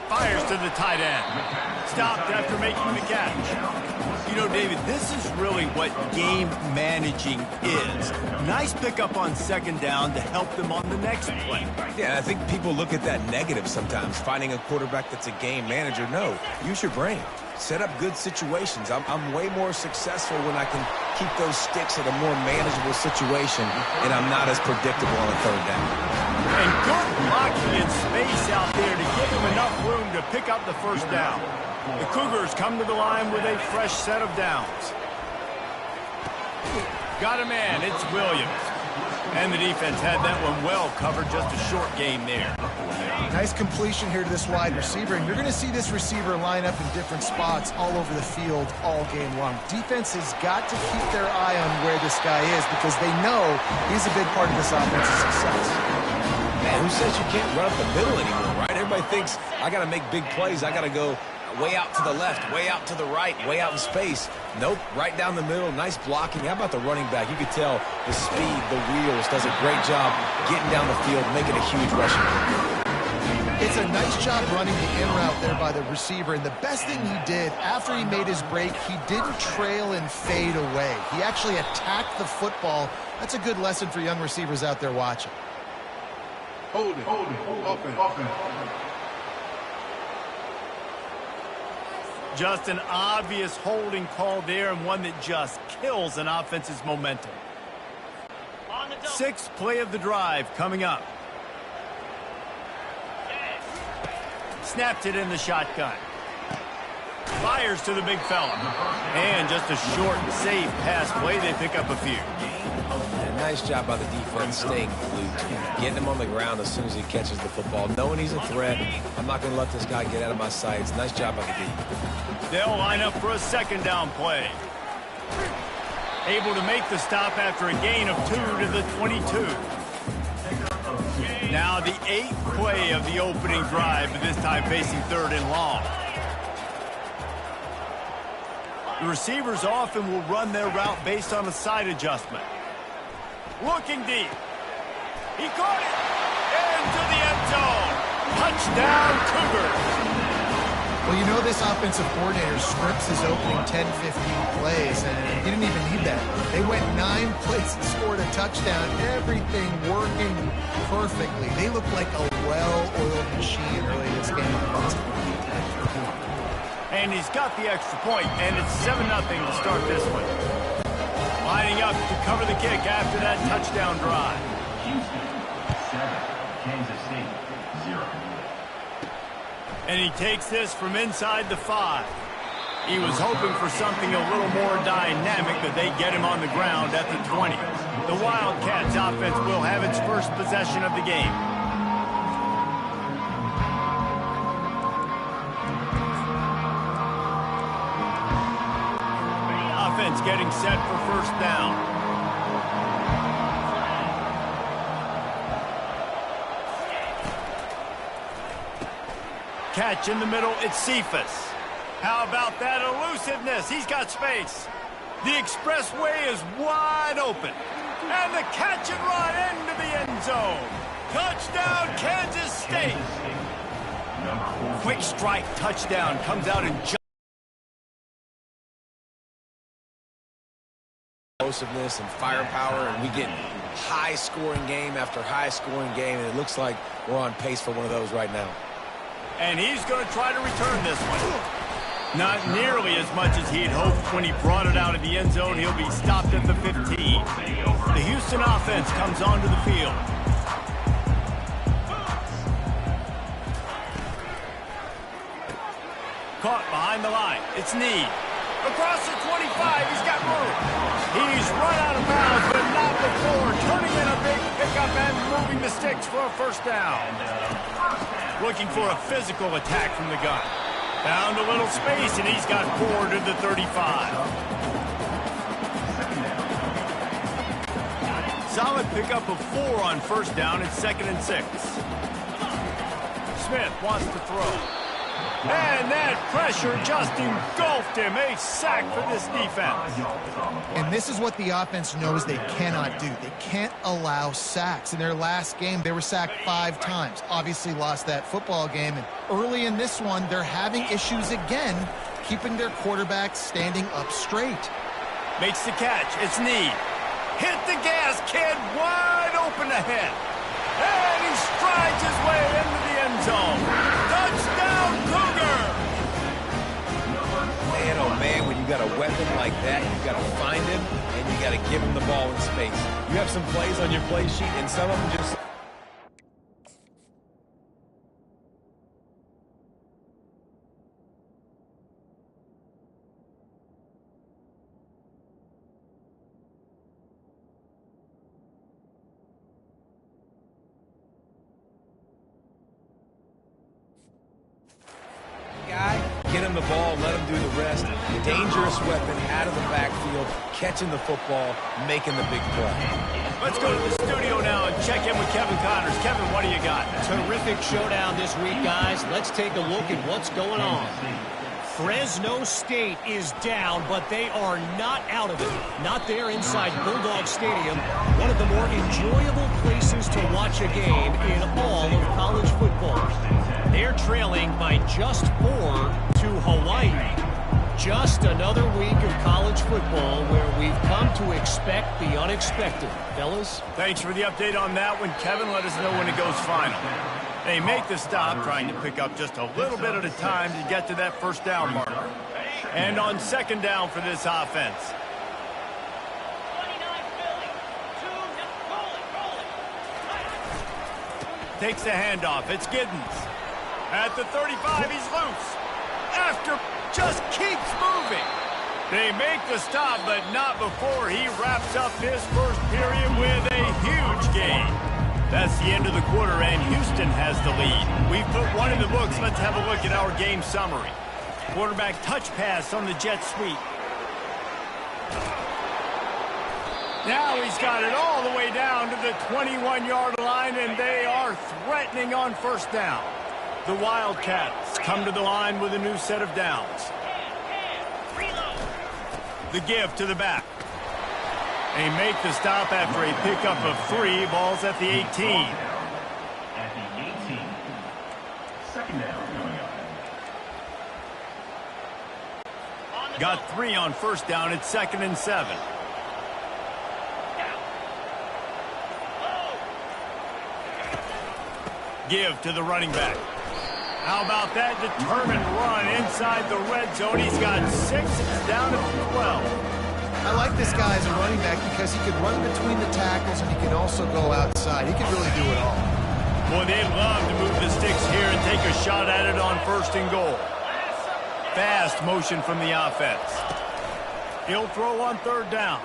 Fires to the tight end. Stopped after making the catch. You know, David, this is really what game managing is. Nice pickup on 2nd down to help them on the next play. Yeah, I think people look at that negative sometimes, finding a quarterback that's a game manager. No, use your brain. Set up good situations. I'm way more successful when I can keep those sticks at a more manageable situation, and I'm not as predictable on a 3rd down. And good blocking in space out there to give him enough room to pick up the first down. The Cougars come to the line with a fresh set of downs. Got a man, it's Williams. And the defense had that one well covered, just a short game there. Nice completion here to this wide receiver, and you're going to see this receiver line up in different spots all over the field all game long. Defense has got to keep their eye on where this guy is because they know he's a big part of this offense's success. Man, who says you can't run up the middle anymore, right? Everybody thinks, I got to make big plays. I got to go way out to the left, way out to the right, way out in space. Nope, right down the middle. Nice blocking. How about the running back? You could tell the speed, the wheels, does a great job getting down the field, making a huge rushing play. It's a nice job running the in route there by the receiver, and the best thing he did after he made his break, he didn't trail and fade away. He actually attacked the football. That's a good lesson for young receivers out there watching. Hold it, offense. Just an obvious holding call there, and one that just kills an offense's momentum. 6th play of the drive coming up. Snaps it in the shotgun. Fires to the big fella. And just a short, safe pass play. They pick up a few. And nice job by the defense staying glued, getting him on the ground as soon as he catches the football, knowing he's a threat. I'm not going to let this guy get out of my sights. Nice job by the defense. They'll line up for a 2nd down play. Able to make the stop after a gain of 2 to the 22. Now the 8th play of the opening drive, but this time facing 3rd and long. The receivers often will run their route based on a side adjustment. Looking deep. He caught it. Into the end zone. Touchdown, Cougars. Well, you know this offensive coordinator scripts his opening 10, 15 plays, and he didn't even need that. They went 9 plays and scored a touchdown. Everything working perfectly. They look like a well-oiled machine early in this game. And he's got the extra point, and it's 7-0 to start this one. Lining up to cover the kick after that touchdown drive. Houston, 7. Kansas State, 0. And he takes this from inside the 5. He was hoping for something a little more dynamic, but they get him on the ground at the 20. The Wildcats offense will have its first possession of the game. Offense getting set for first down. Catch in the middle, it's Cephas. How about that elusiveness? He's got space. The expressway is wide open. And the catch and run into the end zone. Touchdown, Kansas State. Quick strike touchdown comes out in just explosiveness and firepower, and we get high-scoring game after high-scoring game, and it looks like we're on pace for one of those right now. And he's going to try to return this one. Not nearly as much as he'd hoped when he brought it out of the end zone. He'll be stopped at the 15. The Houston offense comes onto the field. Caught behind the line. It's Need. Across the 25, he's got room. He's run out of bounds, but not before turning in a big pickup and moving the sticks for a first down. Looking for a physical attack from the gun. Found a little space, and he's got 4 to the 35. Solid pickup of 4 on first down. It's 2nd and 6. Smith wants to throw. And that pressure just engulfed him. A sack for this defense. And this is what the offense knows they cannot do. They can't allow sacks. In their last game, they were sacked 5 times. Obviously lost that football game. And early in this one, they're having issues again, keeping their quarterback standing up straight. Makes the catch. It's Need. Hit the gas, kid. Wide open ahead. And he strides his way into the end zone. Touchdown, Cougar! Man, oh man, when you got a weapon like that, you got to find him, and you got to give him the ball in space. You have some plays on your play sheet, and some of them just... Get him the ball, let him do the rest. Dangerous weapon out of the backfield, catching the football, making the big play. Let's go to the studio now and check in with Kevin Connors. Kevin, what do you got? Terrific showdown this week, guys. Let's take a look at what's going on. Fresno State is down, but they are not out of it. Not there inside Bulldog Stadium, one of the more enjoyable places to watch a game in all of college football. They're trailing by just 4 to Hawaii. Just another week of college football where we've come to expect the unexpected. Fellas? Thanks for the update on that one, Kevin. Let us know when it goes final. They make the stop, trying to pick up just a little bit at a time to get to that first down marker. And on 2nd down for this offense. Takes the handoff. It's Giddens. At the 35, he's loose. After just keeps moving. They make the stop, but not before he wraps up his first period with a huge gain. That's the end of the quarter, and Houston has the lead. We've put one in the books. Let's have a look at our game summary. Quarterback touch pass on the jet sweep. Now he's got it all the way down to the 21-yard line, and they are threatening on first down. The Wildcats come to the line with a new set of downs. The give to the back. They make the stop after a pickup of 3. Ball's at the 18. At the 18. 2nd down coming up. Got 3 on first down. It's 2nd and 7. Give to the running back. How about that determined run inside the red zone? He's got 6. It's down to 12. I like this guy as a running back because he can run between the tackles and he can also go outside. He can really do it all. Boy, they'd love to move the sticks here and take a shot at it on 1st and goal. Fast motion from the offense. He'll throw on 3rd down.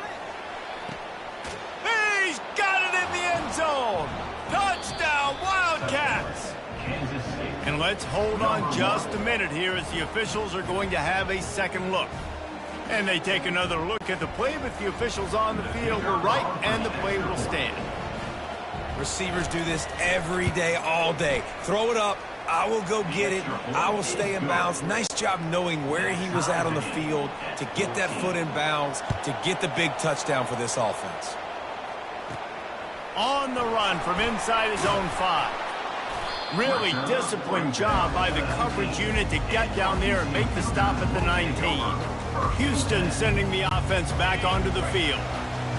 He's got it in the end zone. Touchdown, Wildcats. And let's hold on just a minute here as the officials are going to have a second look. And they take another look at the play, but the officials on the field were right, and the play will stand. Receivers do this every day, all day. Throw it up, I will go get it. I will stay in bounds. Nice job knowing where he was at on the field to get that foot in bounds, to get the big touchdown for this offense. On the run from inside his own 5. Really disciplined job by the coverage unit to get down there and make the stop at the 19. Houston sending the offense back onto the field.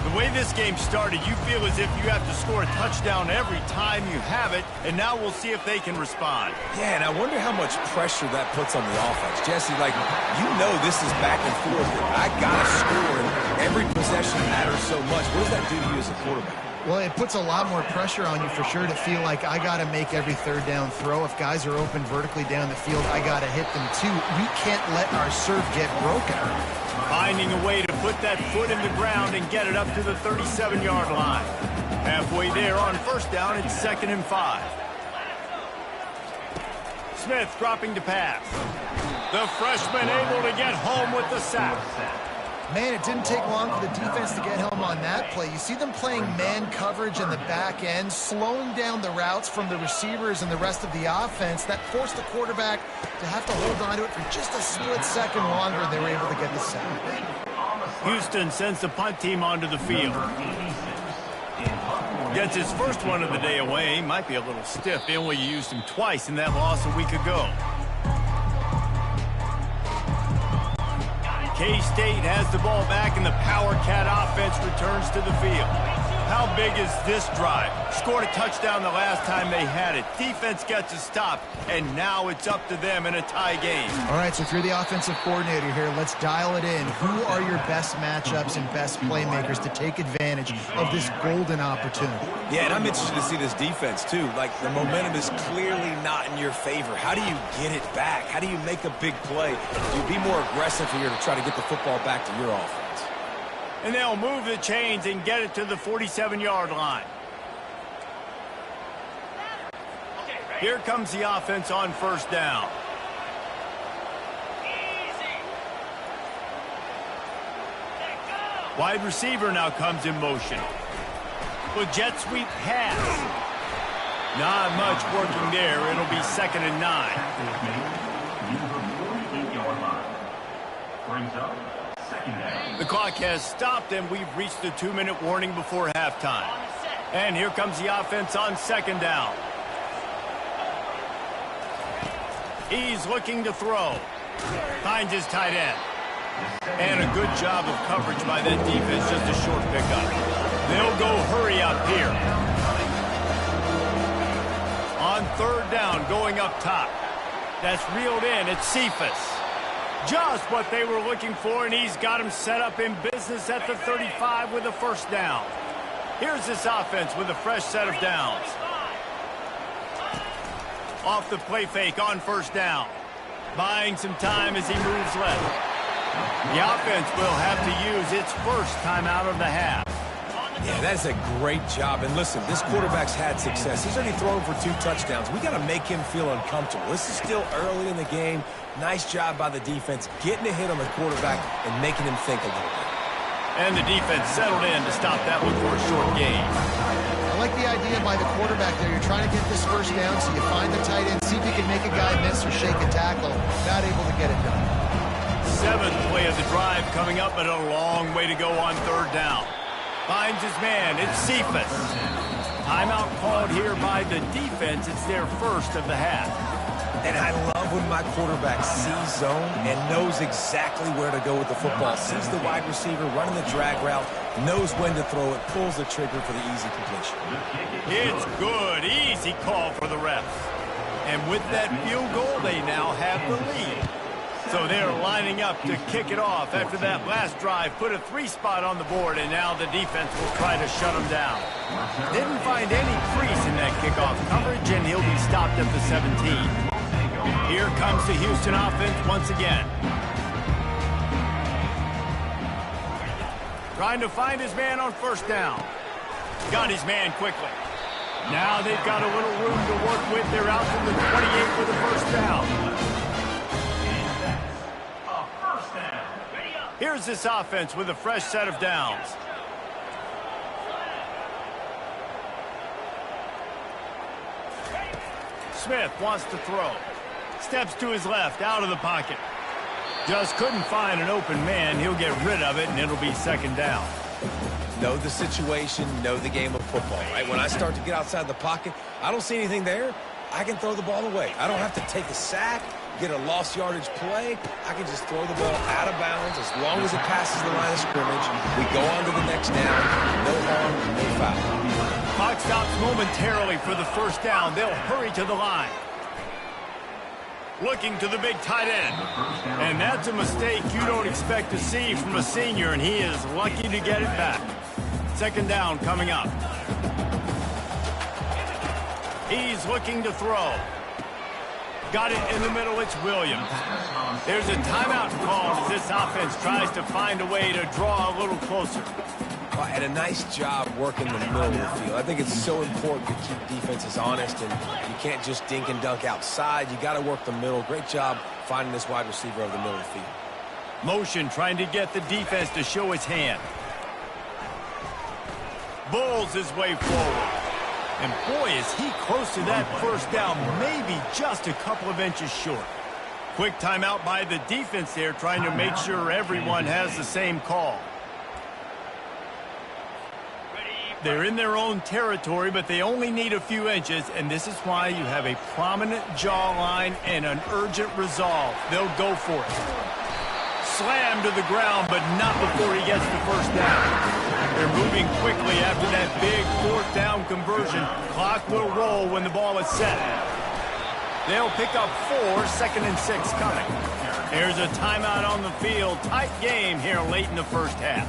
The way this game started, you feel as if you have to score a touchdown every time you have it, and now we'll see if they can respond. Yeah, and I wonder how much pressure that puts on the offense. Jesse, like, you know this is back and forth. I got to score, and every possession matters so much. What does that do to you as a quarterback? Well, it puts a lot more pressure on you for sure to feel like I got to make every third down throw. If guys are open vertically down the field, I got to hit them too. We can't let our serve get broken. Finding a way to put that foot in the ground and get it up to the 37-yard line. Halfway there on first down, it's 2nd and 5. Smith dropping to pass. The freshman able to get home with the sack. Man, it didn't take long for the defense to get home on that play. You see them playing man coverage in the back end, slowing down the routes from the receivers and the rest of the offense. That forced the quarterback to have to hold on to it for just a split second longer, and they were able to get the sack. Houston sends the punt team onto the field. Gets his first one of the day away. Might be a little stiff. They only used him twice in that loss a week ago. K-State has the ball back, and the Power Cat offense returns to the field. How big is this drive? Scored a touchdown the last time they had it. Defense gets a stop, and now it's up to them in a tie game. All right, so if you're the offensive coordinator here, let's dial it in. Who are your best matchups and best playmakers to take advantage of this golden opportunity? Yeah, and I'm interested to see this defense, too. Like, the momentum is clearly not in your favor. How do you get it back? How do you make a big play? Do you be more aggressive here to try to get the football back to your offense? And they'll move the chains and get it to the 47-yard line. Here comes the offense on first down. Wide receiver now comes in motion. With jet sweep pass. Not much working there. It'll be 2nd and 9. Brings up 2nd down. The clock has stopped, and we've reached the 2-minute warning before halftime. And here comes the offense on 2nd down. He's looking to throw. Finds his tight end. And a good job of coverage by that defense, just a short pickup. They'll go hurry up here. On 3rd down, going up top. That's reeled in. It's Cephas. Just what they were looking for, and he's got him set up in business at the 35 with a first down. Here's this offense with a fresh set of downs. Off the play fake on first down. Buying some time as he moves left. The offense will have to use its first timeout of the half. Yeah, that's a great job. And listen, this quarterback's had success. He's already thrown for 2 touchdowns. We got to make him feel uncomfortable. This is still early in the game. Nice job by the defense, getting a hit on the quarterback and making him think a little bit. And the defense settled in to stop that one for a short gain. I like the idea by the quarterback there. You're trying to get this first down, so you find the tight end, see if you can make a guy miss or shake a tackle. Not able to get it done. 7th play of the drive coming up, but a long way to go on 3rd down. Finds his man. It's Cephas. Timeout called here by the defense. It's their first of the half. And I love when my quarterback sees zone and knows exactly where to go with the football. Sees the wide receiver running the drag route, knows when to throw it, pulls the trigger for the easy completion. It's good. Easy call for the refs. And with that field goal, they now have the lead. So they're lining up to kick it off after that last drive. Put a 3 spot on the board, and now the defense will try to shut them down. Didn't find any crease in that kickoff coverage, and he'll be stopped at the 17. Here comes the Houston offense once again. Trying to find his man on first down. Got his man quickly. Now they've got a little room to work with. They're out to the 28 with a first down. Here's this offense with a fresh set of downs. Smith wants to throw. Steps to his left, out of the pocket. Just couldn't find an open man. He'll get rid of it, and it'll be second down. Know the situation, know the game of football, right? When I start to get outside the pocket, I don't see anything there, I can throw the ball away. I don't have to take a sack, get a lost yardage play. I can just throw the ball out of bounds as long as it passes the line of scrimmage. We go on to the next down. No harm, no foul. Clock stops momentarily for the first down. They'll hurry to the line. Looking to the big tight end. And that's a mistake you don't expect to see from a senior, and he is lucky to get it back. Second down coming up. He's looking to throw. Got it in the middle, it's Williams. There's a timeout called as this offense tries to find a way to draw a little closer. Well, and a nice job working the middle of the field. I think it's so important to keep defenses honest, and you can't just dink and dunk outside. You got to work the middle. Great job finding this wide receiver over the middle of the field. Motion trying to get the defense to show his hand. Bulls his way forward. And boy, is he close to that first down, maybe just a couple of inches short. Quick timeout by the defense there, trying to make sure everyone has the same call. They're in their own territory, but they only need a few inches, and this is why you have a prominent jawline and an urgent resolve. They'll go for it. Slam to the ground, but not before he gets the first down. They're moving quickly after that big fourth down conversion. Clock will roll when the ball is set. They'll pick up 4, second and 6 coming. There's a timeout on the field. Tight game here late in the first half.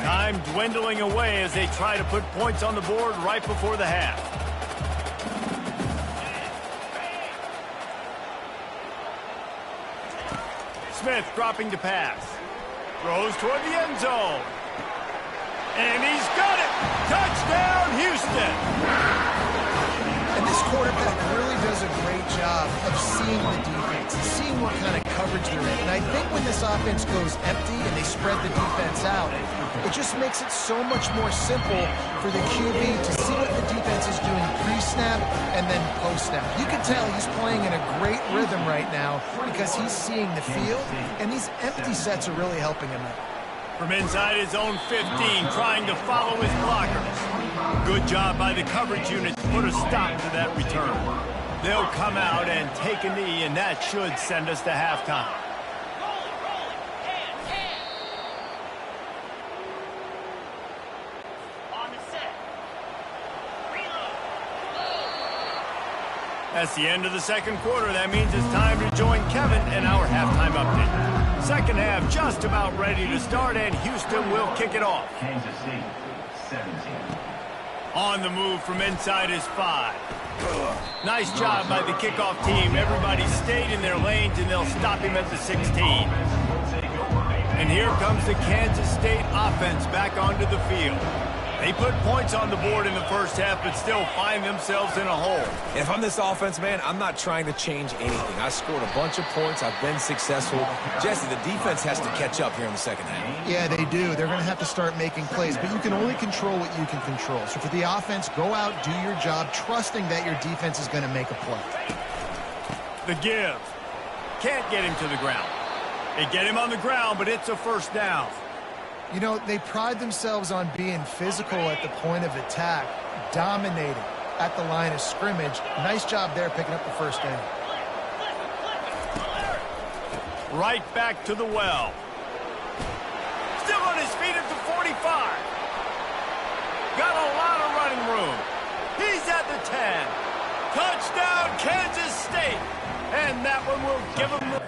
Time dwindling away as they try to put points on the board right before the half. Smith dropping to pass. Throws toward the end zone. And he's got it! Touchdown, Houston! And this quarterback really does a great job of seeing the defense, seeing what kind of coverage they're in. And I think when this offense goes empty and they spread the defense out, it just makes it so much more simple for the QB to see what the defense is doing pre-snap and then post-snap. You can tell he's playing in a great rhythm right now because he's seeing the field, and these empty sets are really helping him out. From inside his own 15, trying to follow his blockers. Good job by the coverage unit to put a stop to that return. They'll come out and take a knee, and that should send us to halftime. That's the end of the second quarter. That means it's time to join Kevin in our halftime update. Second half just about ready to start, and Houston will kick it off. Kansas City, 17. On the move from inside his 5. Nice job by the kickoff team. Everybody stayed in their lanes, and they'll stop him at the 16. And here comes the Kansas State offense back onto the field. They put points on the board in the first half, but still find themselves in a hole. If I'm this offense, man, I'm not trying to change anything. I scored a bunch of points. I've been successful. Jesse, the defense has to catch up here in the second half. Yeah, they do. They're going to have to start making plays, but you can only control what you can control. So for the offense, go out, do your job, trusting that your defense is going to make a play. The give. Can't get him to the ground. They get him on the ground, but it's a first down. You know, they pride themselves on being physical at the point of attack, dominating at the line of scrimmage. Nice job there picking up the first down. Right back to the well. Still on his feet at the 45. Got a lot of running room. He's at the 10. Touchdown, Kansas State. And that one will give him the...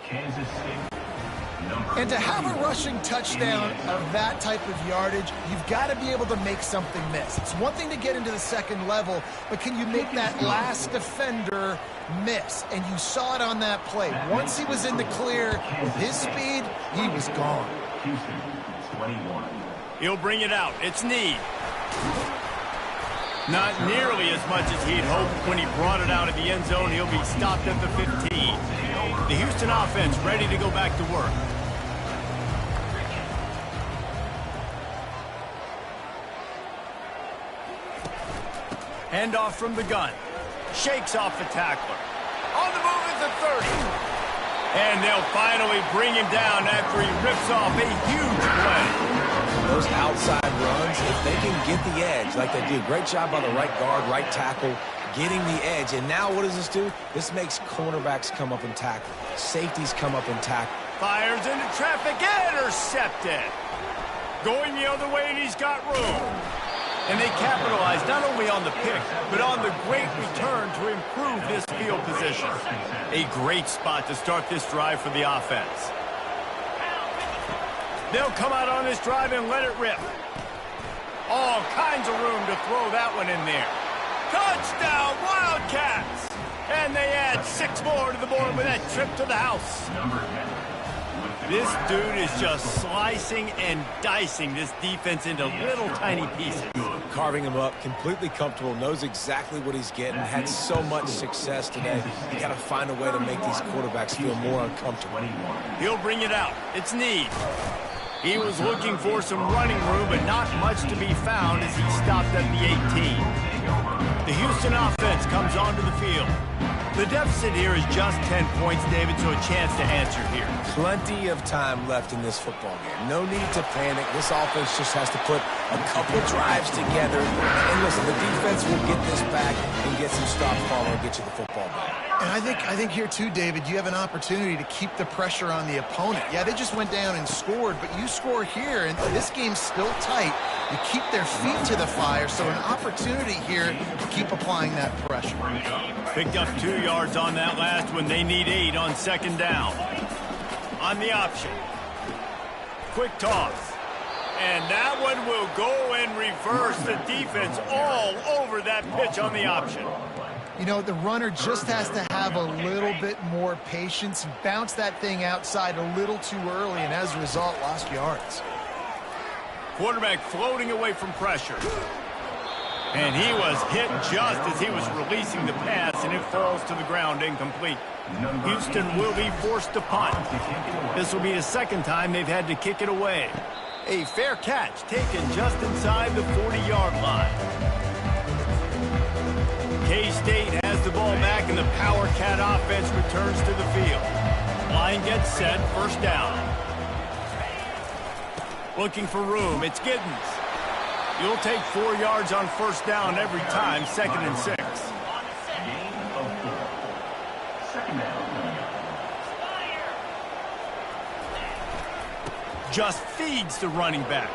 Kansas State, And to have a rushing touchdown of that type of yardage, you've got to be able to make something miss. It's one thing to get into the second level, but can you make that last defender miss? And you saw it on that play. Once he was in the clear, with his speed, he was gone. Houston, 21. He'll bring it out. It's Need. Not nearly as much as he'd hoped when he brought it out of the end zone. He'll be stopped at the 15. The Houston offense ready to go back to work. Handoff from the gun. Shakes off the tackler. On the move at the 30. And they'll finally bring him down after he rips off a huge play. Those outside runs, if they can get the edge like they do, great job by the right guard, right tackle, getting the edge. And now what does this do? This makes cornerbacks come up and tackle. Safeties come up and tackle. Fires into traffic, intercepted. Going the other way, and he's got room. And they capitalized not only on the pick, but on the great return to improve this field position. A great spot to start this drive for the offense. They'll come out on this drive and let it rip. All kinds of room to throw that one in there. Touchdown, Wildcats! And they add 6 more to the board with that trip to the house. This dude is just slicing and dicing this defense into little tiny pieces. Carving him up, completely comfortable, knows exactly what he's getting, had so much success today. You got to find a way to make these quarterbacks feel more uncomfortable. He'll bring it out. It's Need. He was looking for some running room, but not much to be found as he stopped at the 18. The Houston offense comes onto the field. The deficit here is just 10 points, David, so a chance to answer here. Plenty of time left in this football game. No need to panic. This offense just has to put a couple drives together. And listen, the defense will get this back and get some stop follow and get you the football back. And I think here too, David, you have an opportunity to keep the pressure on the opponent. Yeah, they just went down and scored, but you score here, and this game's still tight. You keep their feet to the fire, so an opportunity here to keep applying that pressure. Picked up 2 yards on that last one. They need 8 on second down. On the option. Quick toss. And that one will go and reverse. The defense all over that pitch on the option. You know, the runner just has to have a little bit more patience, bounce that thing outside a little too early, and as a result, lost yards. Quarterback floating away from pressure. And he was hit just as he was releasing the pass, and it falls to the ground incomplete. Houston will be forced to punt. This will be the second time they've had to kick it away. A fair catch taken just inside the 40-yard line. K-State has the ball back, and the Power Cat offense returns to the field. Line gets set, first down. Looking for room, it's Giddens. You'll take 4 yards on first down every time, 2nd and 6. Just feeds the running back.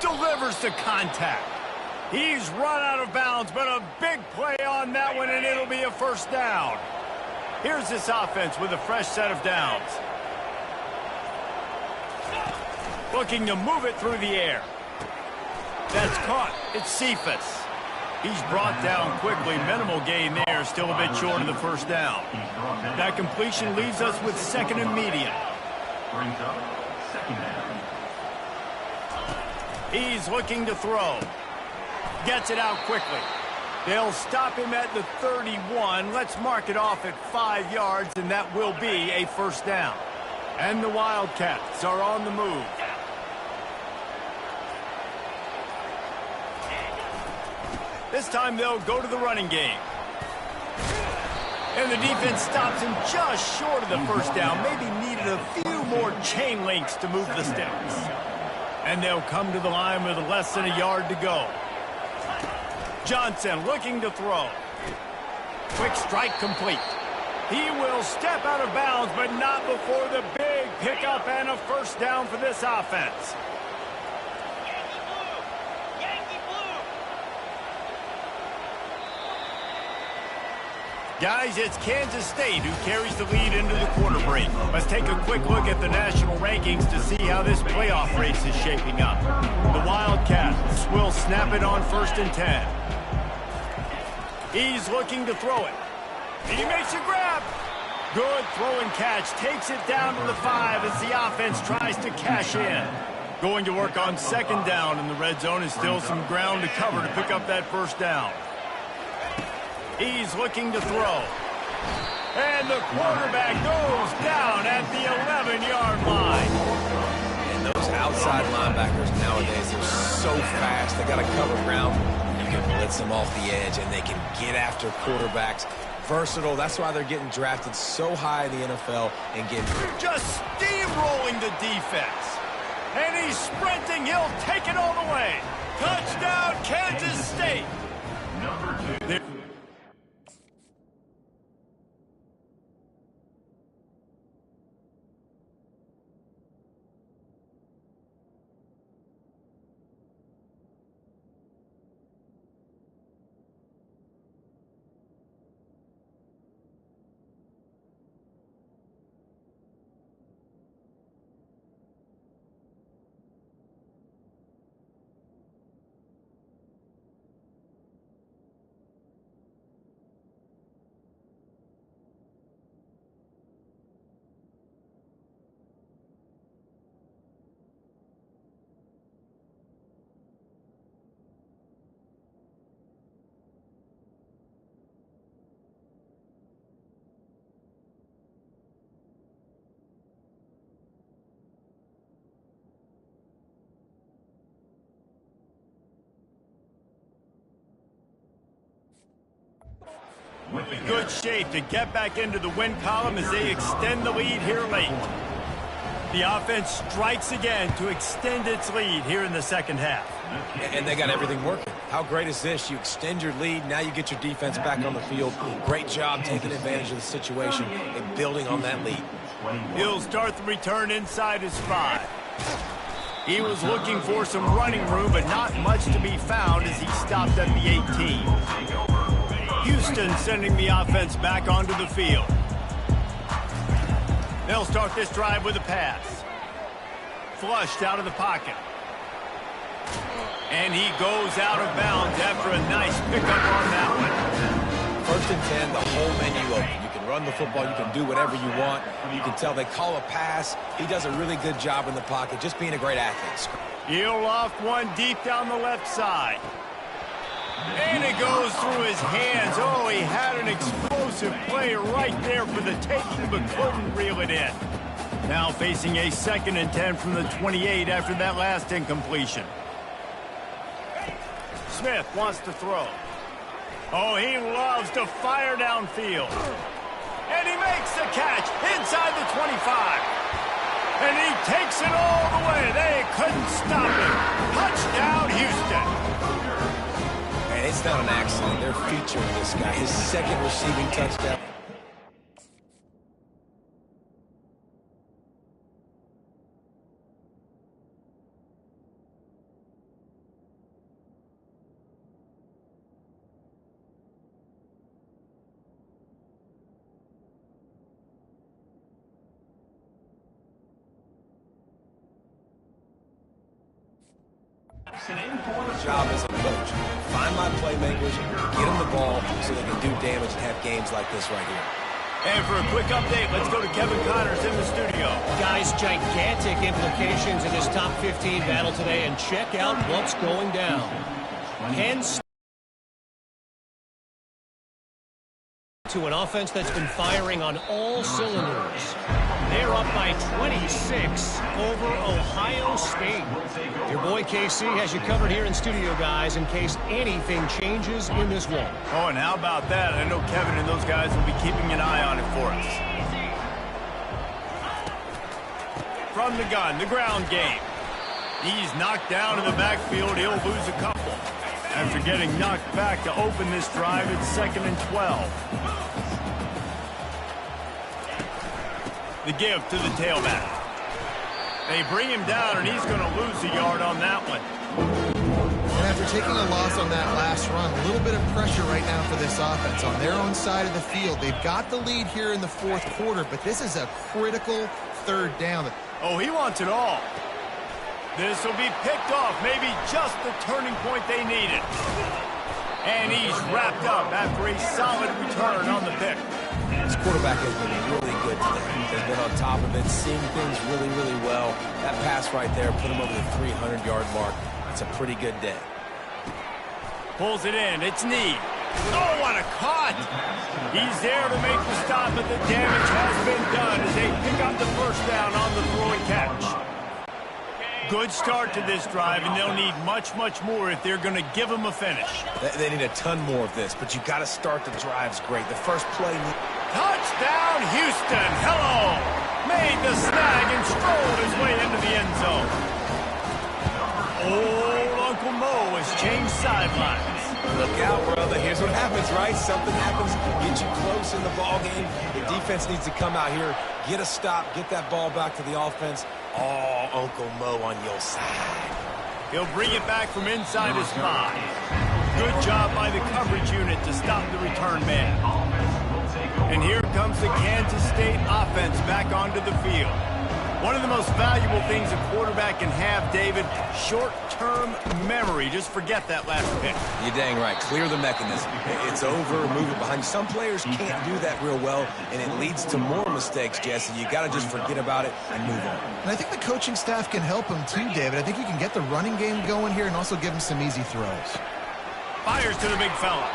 Delivers the contact. He's run out of bounds, but a big play on that one, and it'll be a first down. Here's this offense with a fresh set of downs. Looking to move it through the air. That's caught. It's Cephas. He's brought down quickly. Minimal gain there. Still a bit short of the first down. That completion leaves us with 2nd and medium. Brings up 2nd down. He's looking to throw. Gets it out quickly. They'll stop him at the 31. Let's mark it off at 5 yards, and that will be a first down. And the Wildcats are on the move. This time they'll go to the running game. And the defense stops him just short of the first down. Maybe needed a few more chain links to move the sticks. And they'll come to the line with less than a yard to go. Johnson looking to throw. Quick strike complete. He will step out of bounds, but not before the big pickup and a first down for this offense. Guys, it's Kansas State who carries the lead into the quarter break. Let's take a quick look at the national rankings to see how this playoff race is shaping up. The Wildcats will snap it on 1st and 10. He's looking to throw it. And he makes a grab. Good throw and catch. Takes it down to the 5 as the offense tries to cash in. Going to work on 2nd down in the red zone, is still some ground to cover to pick up that 1st down. He's looking to throw. And the quarterback goes down at the 11-yard line. And those outside linebackers nowadays, they're so fast. They got to cover ground. You can blitz them off the edge, and they can get after quarterbacks. Versatile. That's why they're getting drafted so high in the NFL and getting just steamrolling the defense. And he's sprinting. He'll take it all the way. Touchdown, Kansas State. Number 2. In good shape to get back into the win column as they extend the lead here late. The offense strikes again to extend its lead here in the 2nd half. And they got everything working. How great is this? You extend your lead, now you get your defense back on the field. Great job taking advantage of the situation and building on that lead. He'll start the return inside his 5. He was looking for some running room, but not much to be found as he stopped at the 18. Houston sending the offense back onto the field. They'll start this drive with a pass. Flushed out of the pocket. And he goes out of bounds after a nice pickup on that one. 1st and 10, the whole menu open. You can run the football, you can do whatever you want. You can tell they call a pass. He does a really good job in the pocket, just being a great athlete. He'll loft one deep down the left side. And it goes through his hands. Oh, he had an explosive play right there for the taking, but couldn't reel it in. Now facing a 2nd and 10 from the 28 after that last incompletion. Smith wants to throw. Oh, he loves to fire downfield. And he makes the catch inside the 25. And he takes it all the way. They couldn't stop him. Touchdown, Houston. And it's not an accident. They're featuring this guy. His 2nd receiving touchdown. Job as a coach. Find my playmakers, get them the ball so they can do damage and have games like this right here. And for a quick update, let's go to Kevin Connors in the studio. Guys, gigantic implications in this top 15 battle today, and check out what's going down. Penn State to an offense that's been firing on all cylinders. They're up by 26 over Ohio State. Your boy KC has you covered here in studio, guys, in case anything changes in this one. Oh, and how about that? I know Kevin and those guys will be keeping an eye on it for us. From the gun, the ground game. He's knocked down in the backfield. He'll lose a couple. After getting knocked back to open this drive, it's 2nd and 12. The give to the tailback. They bring him down, and he's going to lose a yard on that one. And after taking a loss on that last run, a little bit of pressure right now for this offense on their own side of the field. They've got the lead here in the fourth quarter, but this is a critical third down. Oh, he wants it all. This will be picked off, maybe just the turning point they needed. And he's wrapped up after a solid return on the pick. This quarterback has been really good today. He's been on top of it, seeing things really, really well. That pass right there put him over the 300-yard mark. It's a pretty good day. Pulls it in. It's Need. Oh, what a caught! He's there to make the stop, but the damage has been done as they pick up the first down on the throw and catch. Good start to this drive, and they'll need much, much more if they're going to give them a finish. They need a ton more of this, but you got to start the drives great. The first play... Touchdown, Houston! Hello! Made the snag and strolled his way into the end zone. Old Uncle Mo has changed sidelines. Look out, brother. Here's what happens, right? Something happens, get you close in the ball game. The defense needs to come out here, get a stop, get that ball back to the offense. Oh, Uncle Mo on your side. He'll bring it back from inside his 5. Good job by the coverage unit to stop the return man. And here comes the Kansas State offense back onto the field. One of the most valuable things a quarterback can have, David, short-term memory. Just forget that last pick. You're dang right. Clear the mechanism. It's over, move it behind you. Some players can't do that real well, and it leads to more mistakes, Jesse. You got to just forget about it and move on. And I think the coaching staff can help him too, David. I think you can get the running game going here and also give him some easy throws. Fires to the big fella.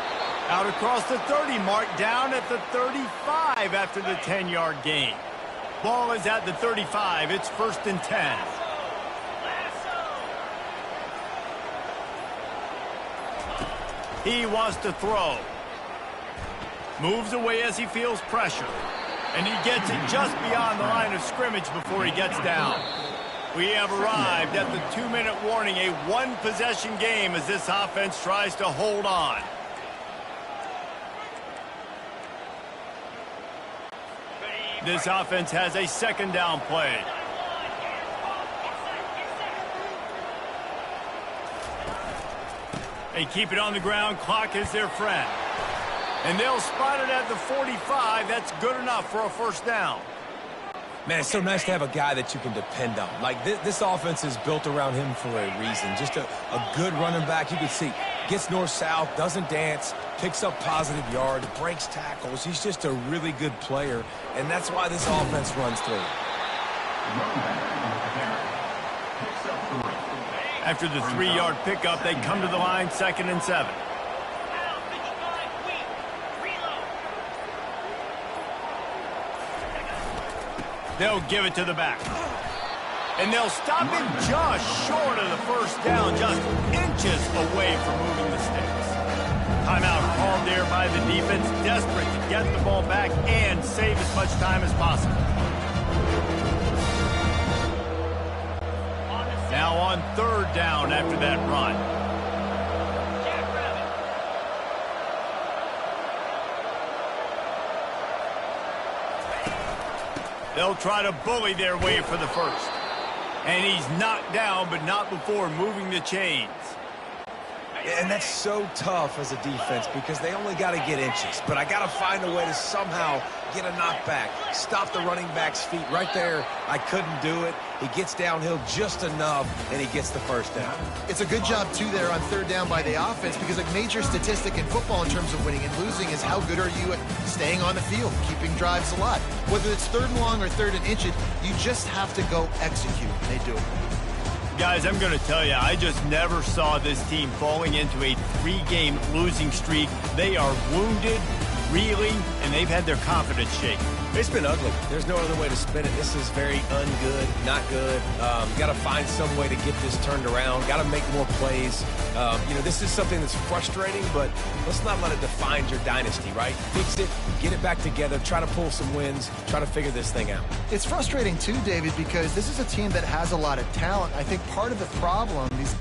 Out across the 30 mark, down at the 35 after the 10-yard gain. Ball is at the 35. It's 1st and 10. He wants to throw. Moves away as he feels pressure. And he gets it just beyond the line of scrimmage before he gets down. We have arrived at the 2-minute warning, a one-possession game as this offense tries to hold on. This offense has a 2nd down play. They keep it on the ground. Clock is their friend. And they'll spot it at the 45. That's good enough for a 1st down. Man, it's so nice to have a guy that you can depend on. Like, this offense is built around him for a reason. Just a good running back. You can see, gets north-south, doesn't dance, picks up positive yards, breaks tackles. He's just a really good player, and that's why this offense runs through. After the 3-yard pickup, they come to the line, 2nd and 7. They'll give it to the back. And they'll stop him just short of the 1st down, just inches away from moving the sticks. Timeout called there by the defense, desperate to get the ball back and save as much time as possible. Now on 3rd down after that run. They'll try to bully their way for the 1st. And he's knocked down, but not before moving the chains. And that's so tough as a defense because they only got to get inches. But I got to find a way to somehow get a knockback, stop the running back's feet. Right there, I couldn't do it. He gets downhill just enough, and he gets the 1st down. It's a good job, too, there on 3rd down by the offense because a major statistic in football in terms of winning and losing is how good are you at staying on the field, keeping drives alive. Whether it's 3rd and long or 3rd and inches, you just have to go execute. They do it. Guys, I'm going to tell you, I just never saw this team falling into a 3-game losing streak. They are wounded, reeling, and they've had their confidence shaken. It's been ugly. There's no other way to spin it. This is very ungood, not good. Got to find some way to get this turned around. Got to make more plays. This is something that's frustrating, but let's not let it define your dynasty, right? Fix it, get it back together, try to pull some wins, try to figure this thing out. It's frustrating, too, David, because this is a team that has a lot of talent. I think part of the problem is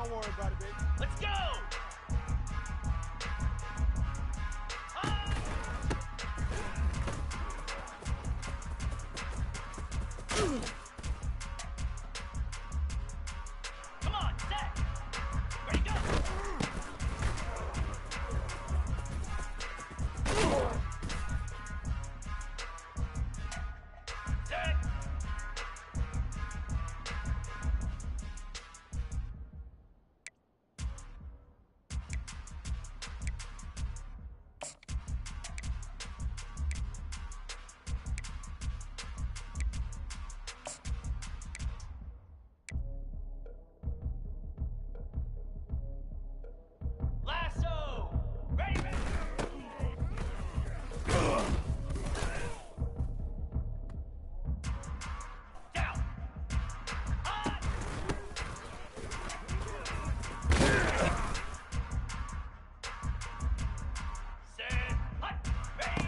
Don't worry about it, baby. Let's go! Come on, set! Ready, go! Set! Lasso! Ready, ready! Down! On! Set! Hut! Ready!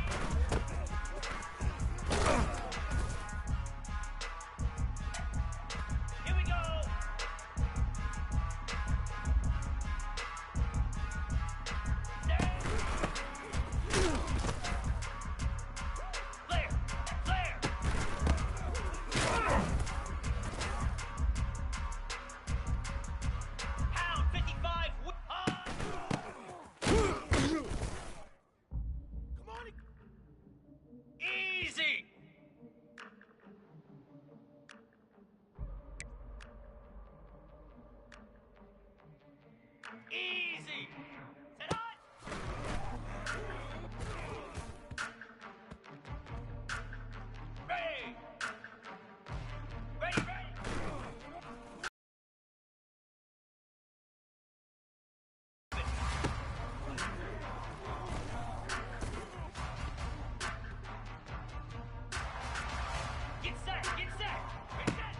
Here we go! Set! Flare! Flare! Pound 55! On! Come on. Easy! Easy! Set on! Ready! Ready, ready! Get set! Get set! Ready, set!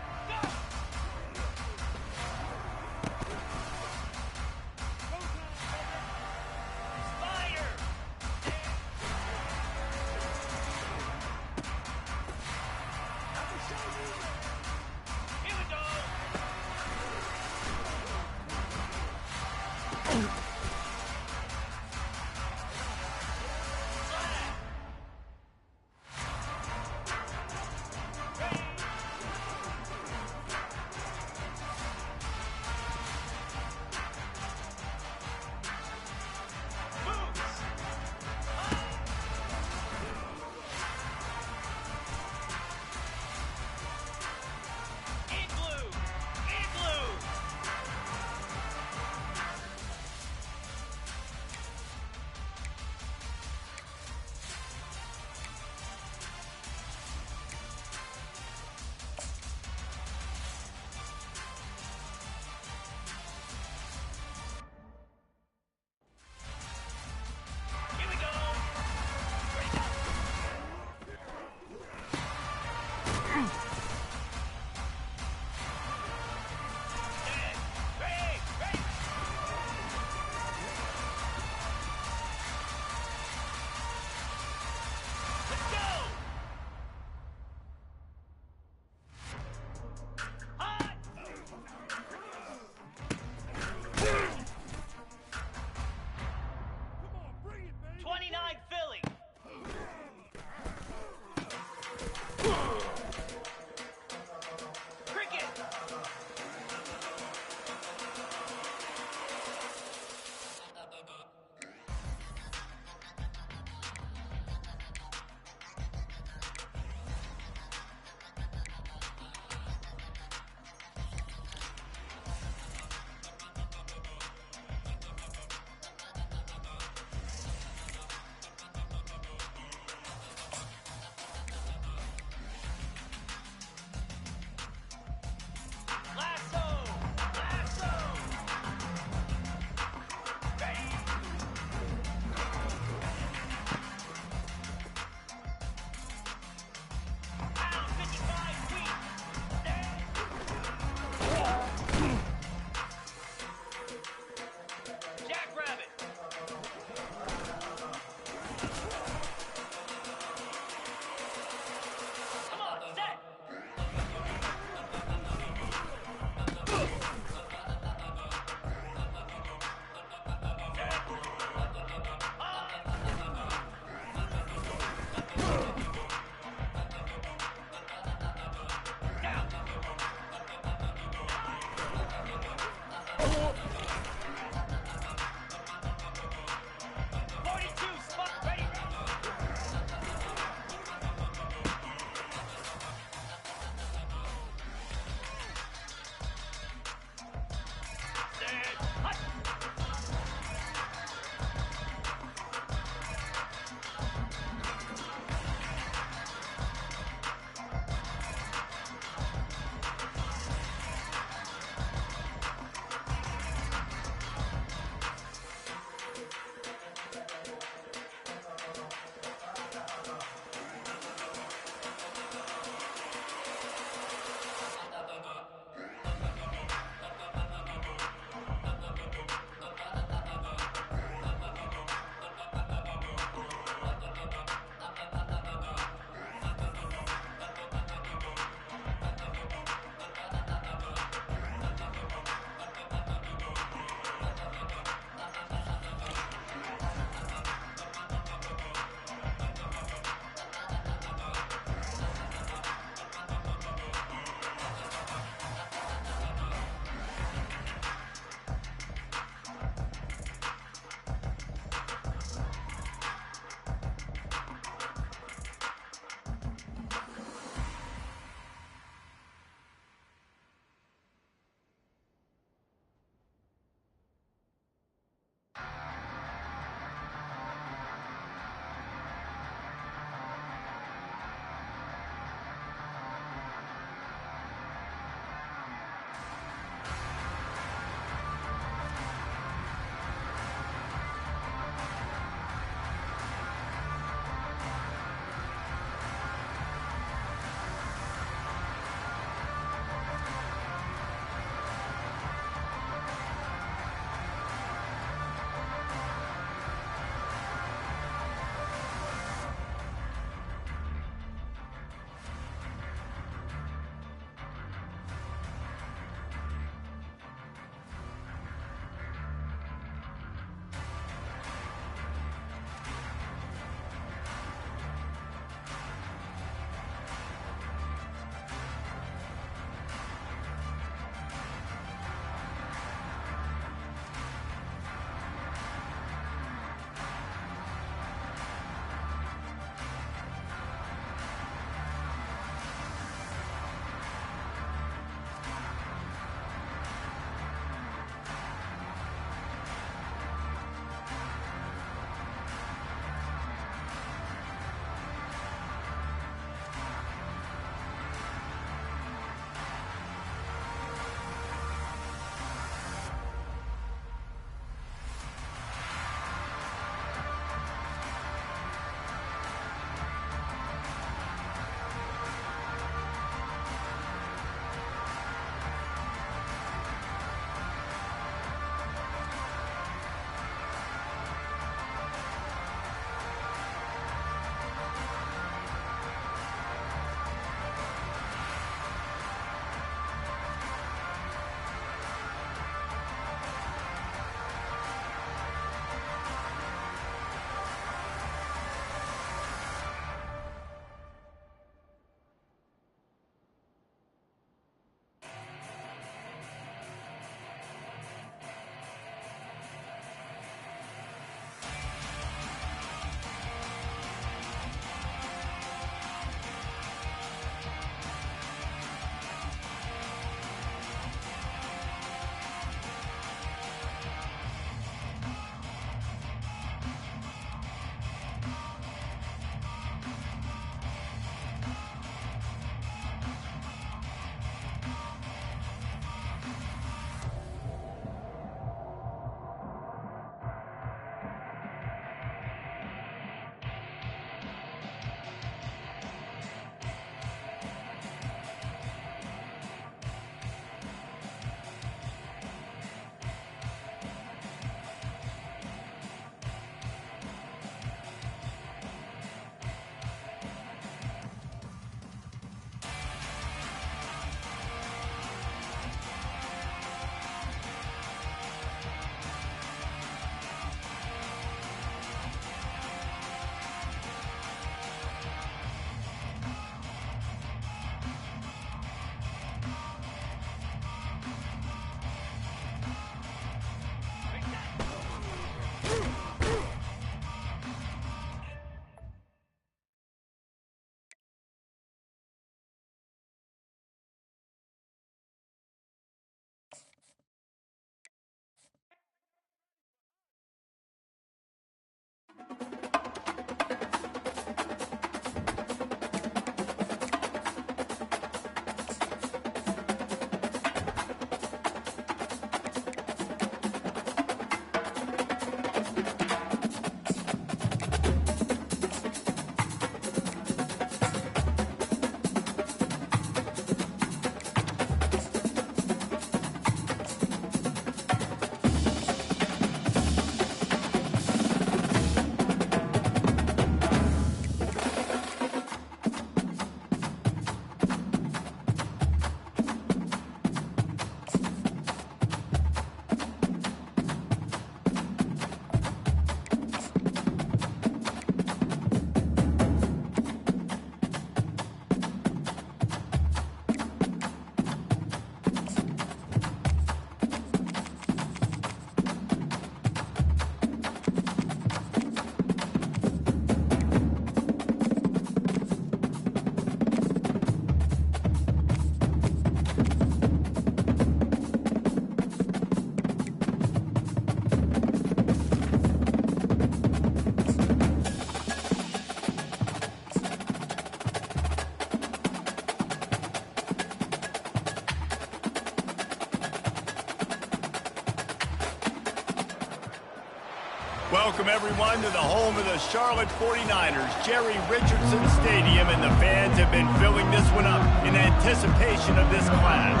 Welcome, everyone, to the home of the Charlotte 49ers, Jerry Richardson Stadium, and the fans have been filling this one up in anticipation of this clash.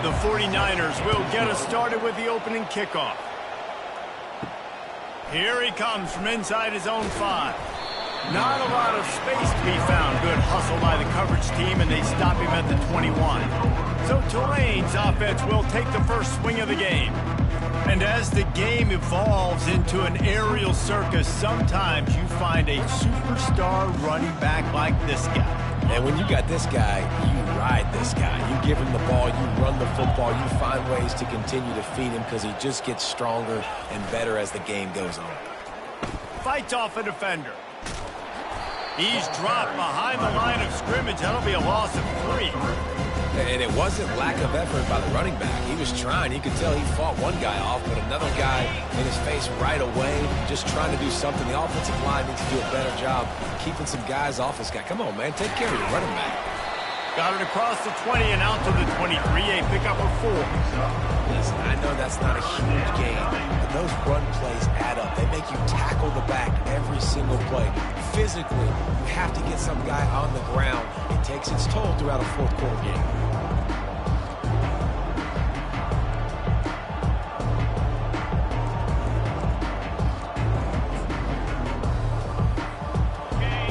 The 49ers will get us started with the opening kickoff. Here he comes from inside his own 5. Not a lot of space to be found. Good hustle by the coverage team, and they stop him at the 21. So Tulane's offense will take the first swing of the game. And as the game evolves into an aerial circus, sometimes you find a superstar running back like this guy. And when you got this guy, you ride this guy. You give him the ball, you run the football, you find ways to continue to feed him because he just gets stronger and better as the game goes on. Fights off a defender. He's dropped behind the line of scrimmage. That'll be a loss of 3. And it wasn't lack of effort by the running back. He was trying. You could tell he fought one guy off, but another guy in his face right away, just trying to do something. The offensive line needs to do a better job keeping some guys off this guy. Come on, man. Take care of your running back. Got it across the 20 and out to the 23. A pickup of 4. Listen, I know that's not a huge game, but those run plays add up. They make you tackle the back every single play. Physically, you have to get some guy on the ground. It takes its toll throughout a fourth quarter game.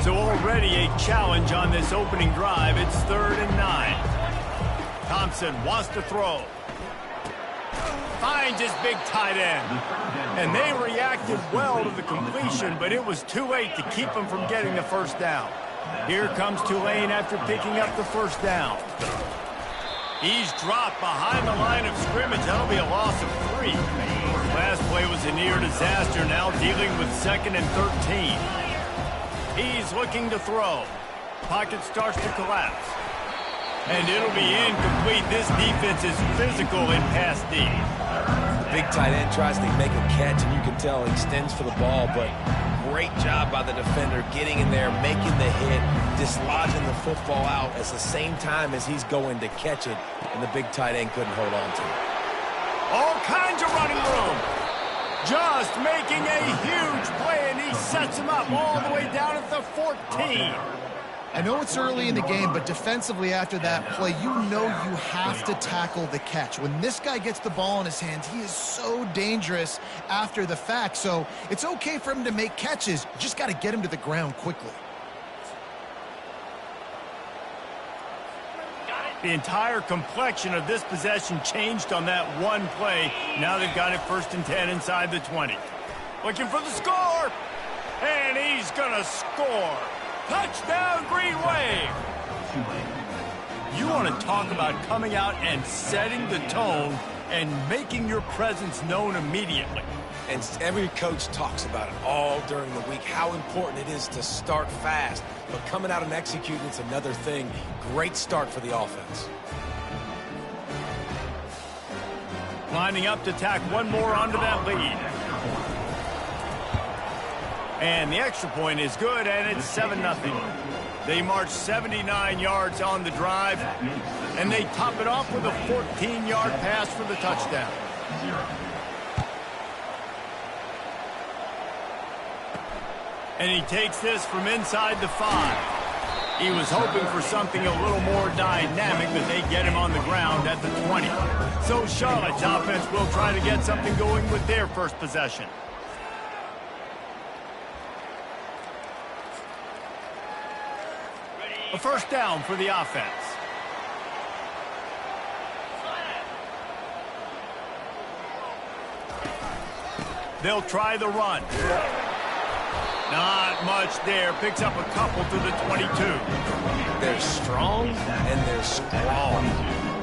So already a challenge on this opening drive. It's 3rd and 9. Thompson wants to throw. Finds his big tight end. And they reacted well to the completion, but it was too late to keep them from getting the first down. Here comes Tulane after picking up the first down. He's dropped behind the line of scrimmage. That'll be a loss of 3. Last play was a near disaster, now dealing with 2nd and 13. He's looking to throw. Pocket starts to collapse. And it'll be incomplete. This defense is physical in pass D. Big tight end tries to make a catch, and you can tell he extends for the ball, but great job by the defender getting in there, making the hit, dislodging the football out at the same time as he's going to catch it, and the big tight end couldn't hold on to it. All kinds of running room. Just making a huge play, and he sets him up all the way down at the 14. I know it's early in the game, but defensively after that play, you know you have to tackle the catch. When this guy gets the ball in his hands, he is so dangerous after the fact. So it's okay for him to make catches. You just got to get him to the ground quickly. The entire complexion of this possession changed on that one play. Now they've got it 1st and 10 inside the 20. Looking for the score. And he's going to score. Touchdown, Green Wave! You want to talk about coming out and setting the tone and making your presence known immediately. And every coach talks about it all during the week, how important it is to start fast. But coming out and executing is another thing. Great start for the offense. Lining up to tack one more onto that lead. And the extra point is good, and it's 7-0. They march 79 yards on the drive, and they top it off with a 14-yard pass for the touchdown. And he takes this from inside the 5. He was hoping for something a little more dynamic, but they get him on the ground at the 20. So Charlotte's offense will try to get something going with their first possession. A first down for the offense. They'll try the run. Not much there. Picks up a couple to the 22. They're strong and they're strong.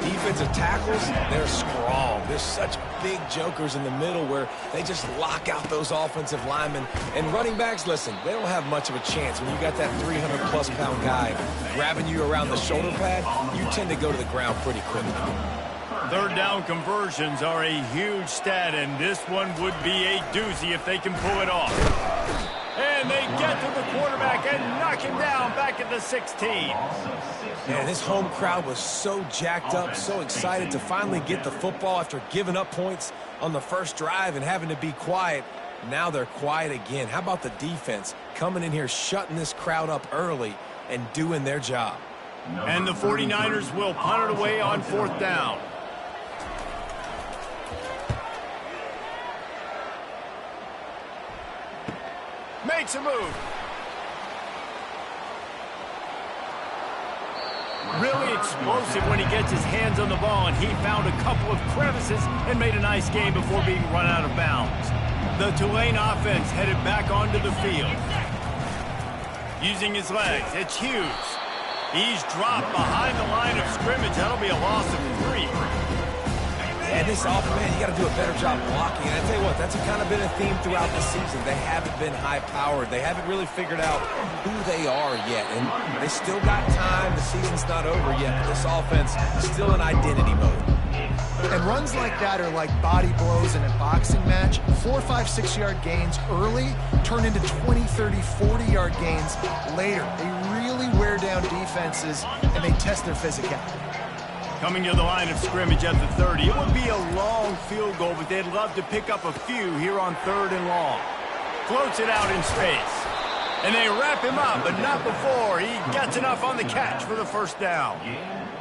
Defensive tackles, they're strong. There's such big jokers in the middle where they just lock out those offensive linemen. And running backs, listen, they don't have much of a chance. When you got that 300-plus pound guy grabbing you around the shoulder pad, you tend to go to the ground pretty quickly. Third down conversions are a huge stat, and this one would be a doozy if they can pull it off. And they get to the quarterback and knock him down back at the 16. Man, this home crowd was so jacked up, so excited to finally get the football after giving up points on the first drive and having to be quiet. Now they're quiet again. How about the defense coming in here, shutting this crowd up early and doing their job? And the 49ers will punt it away on 4th down. Makes a move. Really explosive when he gets his hands on the ball, and he found a couple of crevices and made a nice game before being run out of bounds. The Tulane offense headed back onto the field. Using his legs, it's Hughes. He's dropped behind the line of scrimmage. That'll be a loss of 3. And this offense, man, you got to do a better job blocking. And I tell you what, that's kind of been a theme throughout the season. They haven't been high-powered. They haven't really figured out who they are yet. And they still got time. The season's not over yet. But this offense is still in identity mode. And runs like that are like body blows in a boxing match. 4, 5, 6-yard gains early turn into 20, 30, 40-yard gains later. They really wear down defenses, and they test their physicality. Coming to the line of scrimmage at the 30. It would be a long field goal, but they'd love to pick up a few here on 3rd and long. Floats it out in space. And they wrap him up, but not before he gets enough on the catch for the 1st down.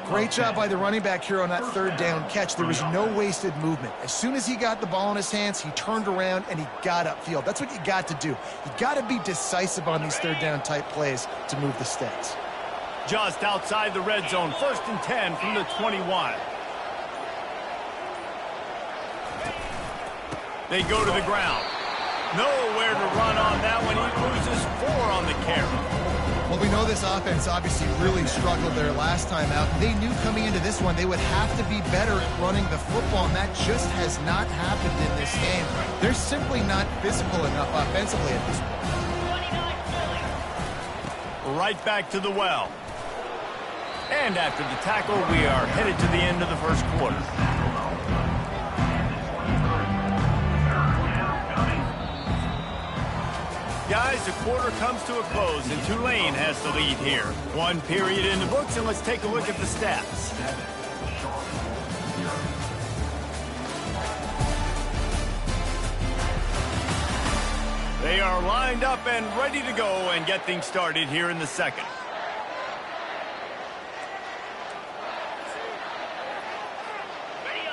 Great job by the running back here on that 3rd down catch. There was no wasted movement. As soon as he got the ball in his hands, he turned around and he got upfield. That's what you got to do. You got to be decisive on these 3rd down type plays to move the sticks. Just outside the red zone, 1st and 10 from the 21. They go to the ground. Nowhere to run on that one. He loses 4 on the carry. Well, we know this offense obviously really struggled there last time out. They knew coming into this one they would have to be better at running the football, and that just has not happened in this game. They're simply not physical enough offensively at this point. Right back to the well. And after the tackle, we are headed to the end of the 1st quarter. Guys, the quarter comes to a close, and Tulane has the lead here. 1 period in the books, and let's take a look at the stats. They are lined up and ready to go and get things started here in the 2nd.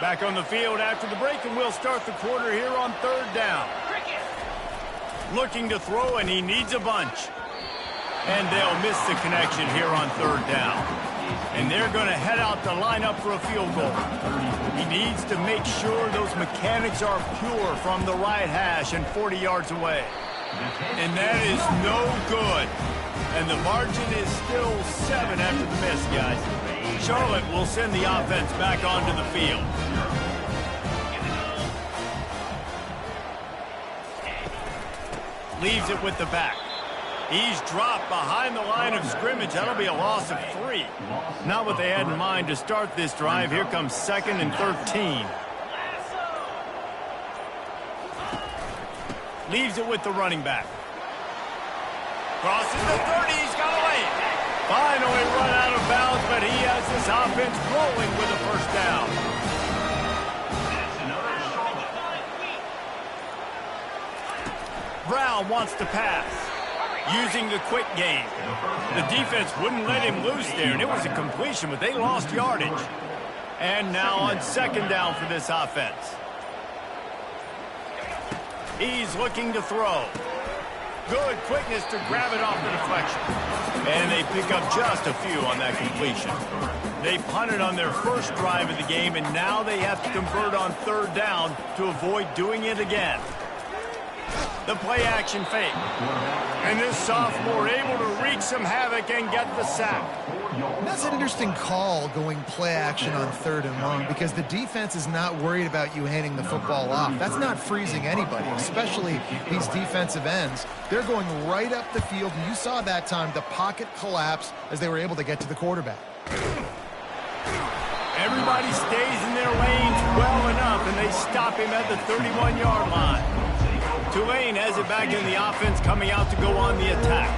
Back on the field after the break, and we'll start the quarter here on 3rd down. Looking to throw, and he needs a bunch. And they'll miss the connection here on 3rd down. And they're going to head out to line up for a field goal. He needs to make sure those mechanics are pure from the right hash and 40 yards away. And that is no good. And the margin is still 7 after the miss, guys. Charlotte will send the offense back onto the field. Leaves it with the back. He's dropped behind the line of scrimmage. That'll be a loss of 3. Not what they had in mind to start this drive. Here comes 2nd and 13. Leaves it with the running back. Crosses the 30. He's got away. Finally run out of bounds, but he has this offense rolling with a 1st down. Brown wants to pass. Using the quick game. The defense wouldn't let him loose there, and it was a completion, but they lost yardage. And now on 2nd down for this offense. He's looking to throw. Good quickness to grab it off the deflection. And they pick up just a few on that completion. They punted on their 1st drive of the game, and now they have to convert on 3rd down to avoid doing it again. The play-action fake. And this sophomore able to wreak some havoc and get the sack. That's an interesting call going play action on 3rd and long because the defense is not worried about you handing the football off. That's not freezing anybody, especially these defensive ends. They're going right up the field, and you saw that time the pocket collapse as they were able to get to the quarterback. Everybody stays in their lanes well enough, and they stop him at the 31-yard line. Tulane has it back in the offense, coming out to go on the attack.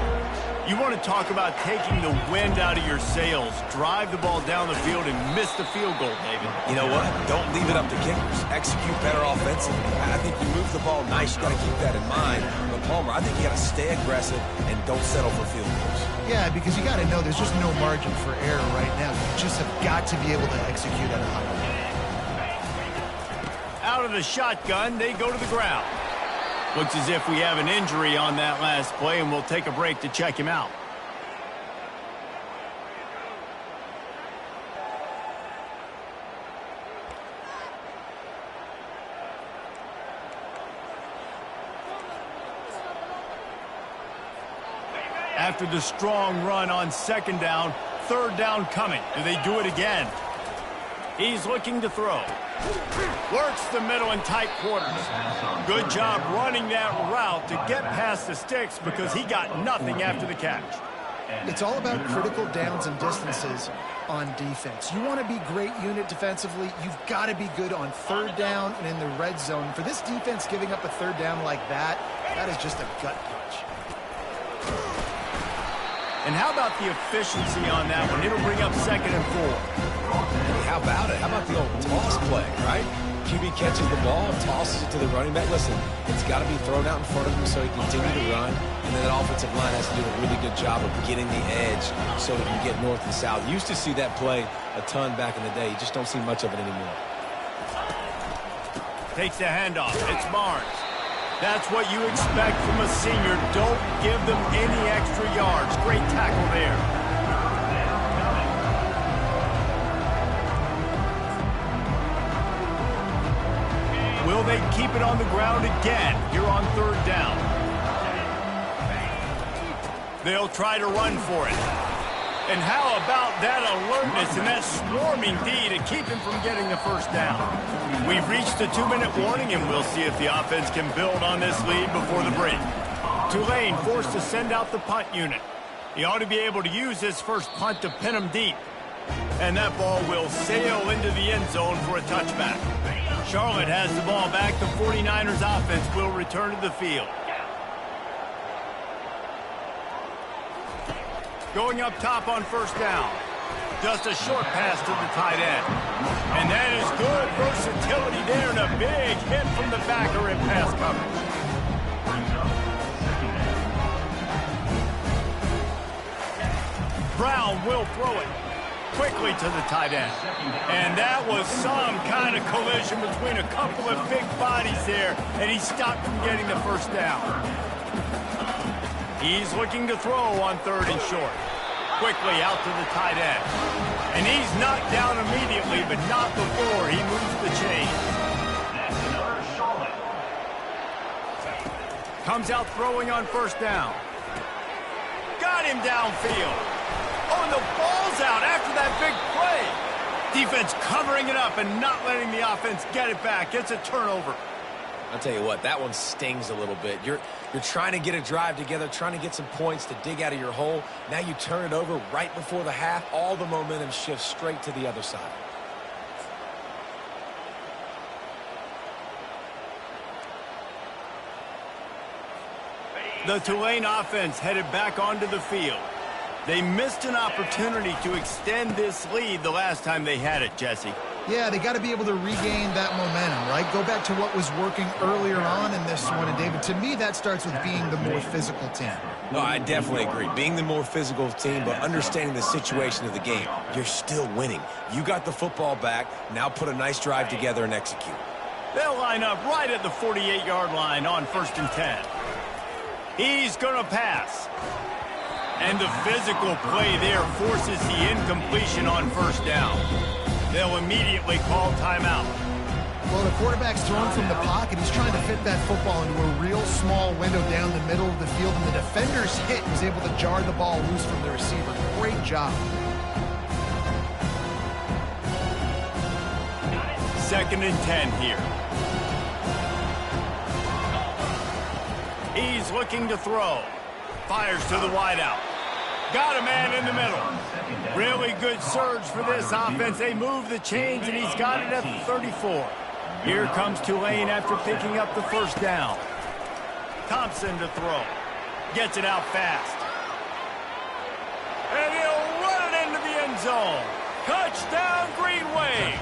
You want to talk about taking the wind out of your sails. Drive the ball down the field and miss the field goal, David. You know what? Don't leave it up to kickers. Execute better offensively. I think you move the ball nice. You got to keep that in mind. But Palmer, I think you got to stay aggressive and don't settle for field goals. Yeah, because you got to know there's just no margin for error right now. You just have got to be able to execute at a high level. Out of the shotgun, they go to the ground. Looks as if we have an injury on that last play, and we'll take a break to check him out. After the strong run on second down, third down coming. Do they do it again? He's looking to throw. Works the middle in tight quarters. Good job running that route to get past the sticks because he got nothing after the catch. It's all about critical downs and distances on defense. You want to be great unit defensively, you've got to be good on third down and in the red zone. For this defense giving up a third down like that, that is just a gut punch. And how about the efficiency on that one? It'll bring up 2nd and 4. Hey, how about it? How about the old toss play, right? QB catches the ball and tosses it to the running back. Listen, it's got to be thrown out in front of him so he can continue to run. And then that offensive line has to do a really good job of getting the edge so that you get north and south. Used to see that play a ton back in the day. You just don't see much of it anymore. Takes the handoff. It's Barnes. That's what you expect from a senior. Don't give them any extra yards. Great tackle there. Will they keep it on the ground again here on third down? They'll try to run for it. And how about that alertness and that swarming D to keep him from getting the first down? We've reached the 2-minute warning, and we'll see if the offense can build on this lead before the break. Tulane forced to send out the punt unit. He ought to be able to use his first punt to pin him deep. And that ball will sail into the end zone for a touchback. Charlotte has the ball back. The 49ers offense will return to the field. Going up top on first down. Just a short pass to the tight end. And that is good versatility there and a big hit from the backer in pass coverage. Brown will throw it quickly to the tight end. And that was some kind of collision between a couple of big bodies there, and he stopped from getting the first down. He's looking to throw on third and short. Quickly out to the tight end. And he's knocked down immediately, but not before he moves the chain. That's another Charlotte. Comes out throwing on first down. Got him downfield. Oh, and the ball's out after that big play. Defense covering it up and not letting the offense get it back. It's a turnover. I'll tell you what, that one stings a little bit. You're trying to get a drive together, trying to get some points to dig out of your hole. Now you turn it over right before the half. All the momentum shifts straight to the other side. The Tulane offense headed back onto the field. They missed an opportunity to extend this lead the last time they had it, Jesse. Yeah, they got to be able to regain that momentum, right? Go back to what was working earlier on in this one. And, David, to me, that starts with being the more physical team. No, I definitely agree. Being the more physical team, but understanding the situation of the game. You're still winning. You got the football back. Now put a nice drive together and execute. They'll line up right at the 48-yard line on 1st and 10. He's going to pass. And the physical play there forces the incompletion on first down. They'll immediately call timeout. Well, the quarterback's thrown from the pocket. He's trying to fit that football into a real small window down the middle of the field, and the defender's hit was able to jar the ball loose from the receiver. Great job. 2nd and 10 here. He's looking to throw. Fires to the wideout. Got a man in the middle. Really good surge for this offense. They move the chains, and he's got it at the 34. Here comes Tulane after picking up the first down. Thompson to throw. Gets it out fast. Touchdown, Green Wave.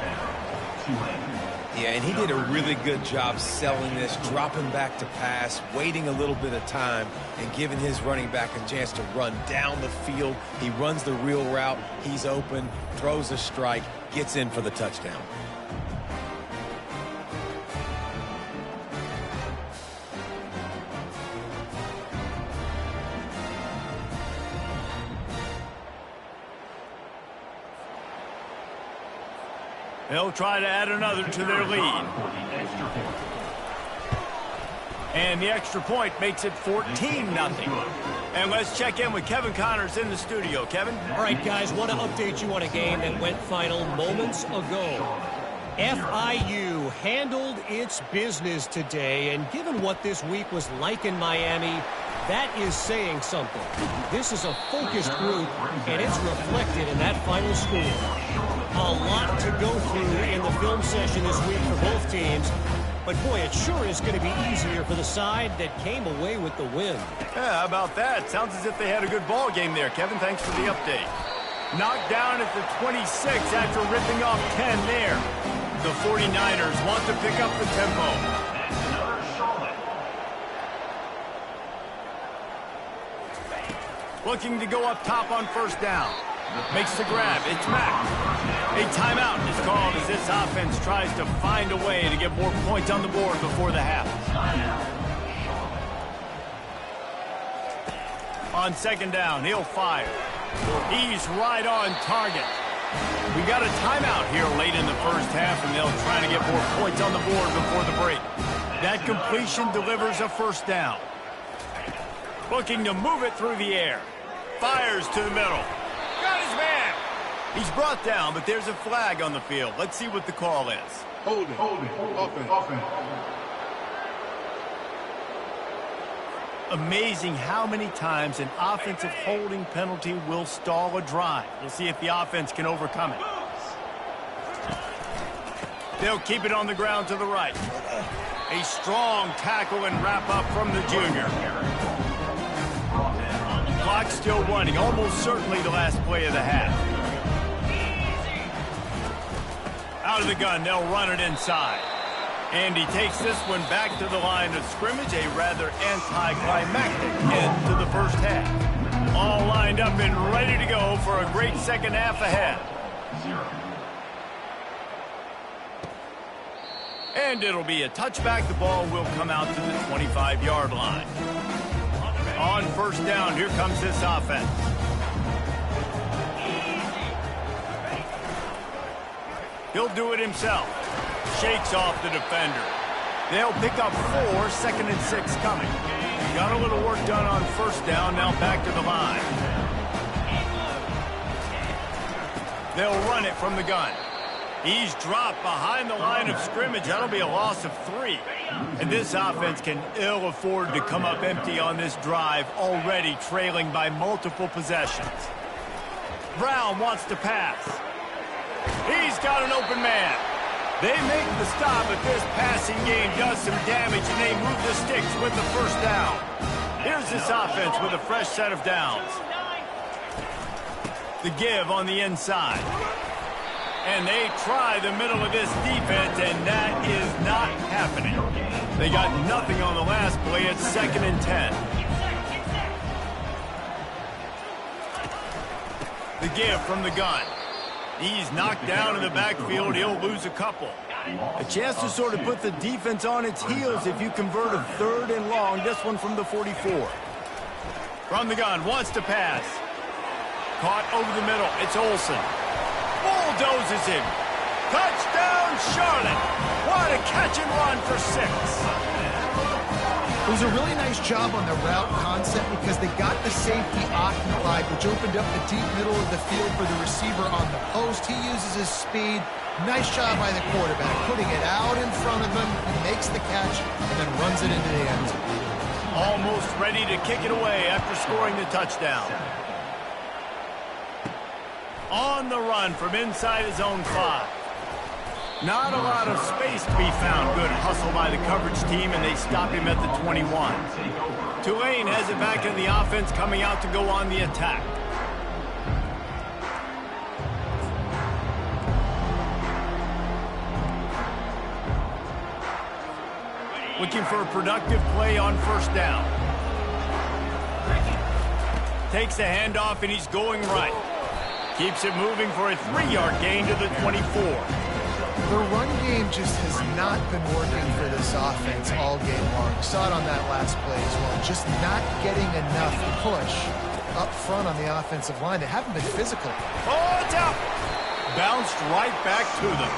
Yeah, and he did a really good job selling this, dropping back to pass, waiting a little bit of time, and giving his running back a chance to run down the field. He runs the real route. He's open, throws a strike, gets in for the touchdown. They'll try to add another to their lead. And the extra point makes it 14-0. And let's check in with Kevin Connors in the studio. Kevin? All right, guys, want to update you on a game that went final moments ago. FIU handled its business today, and given what this week was like in Miami, that is saying something. This is a focused group, and it's reflected in that final score. A lot to go through in the film session this week for both teams. But, boy, it sure is going to be easier for the side that came away with the win. Yeah, how about that? Sounds as if they had a good ball game there, Kevin. Thanks for the update. Knocked down at the 26 after ripping off 10 there. The 49ers want to pick up the tempo. Looking to go up top on first down. Makes the grab. It's Mack. A timeout is called as this offense tries to find a way to get more points on the board before the half. On second down, he'll fire. He's right on target. We got a timeout here late in the first half, and they'll try to get more points on the board before the break. That completion delivers a first down. Looking to move it through the air. Fires to the middle. Got his man. He's brought down, but there's a flag on the field. Let's see what the call is. Hold it. Offense. Amazing how many times an offensive holding penalty will stall a drive. We'll see if the offense can overcome it. They'll keep it on the ground to the right. A strong tackle and wrap up from the junior. Clock's still running, almost certainly the last play of the half. Out of the gun, they'll run it inside. And he takes this one back to the line of scrimmage, a rather anticlimactic end to the first half. All lined up and ready to go for a great second half ahead. And it'll be a touchback. The ball will come out to the 25-yard line. On first down, here comes this offense. He'll do it himself. Shakes off the defender. They'll pick up 4, 2nd and 6 coming. Got a little work done on first down, now back to the line. They'll run it from the gun. He's dropped behind the line of scrimmage. That'll be a loss of 3. And this offense can ill afford to come up empty on this drive, already trailing by multiple possessions. Brown wants to pass. He's got an open man. They make the stop, but this passing game does some damage, and they move the sticks with the first down. Here's this offense with a fresh set of downs. The give on the inside. And they try the middle of this defense, and that is not happening. They got nothing on the last play. It's 2nd and 10. The give from the gun. He's knocked down in the backfield. He'll lose a couple. A chance to sort of put the defense on its heels if you convert a 3rd and long. This one from the 44. From the gun, wants to pass. Caught over the middle. It's Olsen. Bulldozes him. Touchdown, Charlotte. What a catch and run for 6. It was a really nice job on the route concept because they got the safety occupied, which opened up the deep middle of the field for the receiver on the post. He uses his speed. Nice job by the quarterback, putting it out in front of him. He makes the catch and then runs it into the end zone. Almost ready to kick it away after scoring the touchdown. On the run from inside his own 5. Not a lot of space to be found. Good hustle by the coverage team, and they stop him at the 21. Tulane has it back in the offense, coming out to go on the attack. Looking for a productive play on first down. Takes the handoff, and he's going right. Keeps it moving for a 3-yard gain to the 24. The run game just has not been working for this offense all game long. You saw it on that last play as well. Just not getting enough push up front on the offensive line. They haven't been physical. Oh, it's out. Bounced right back to them.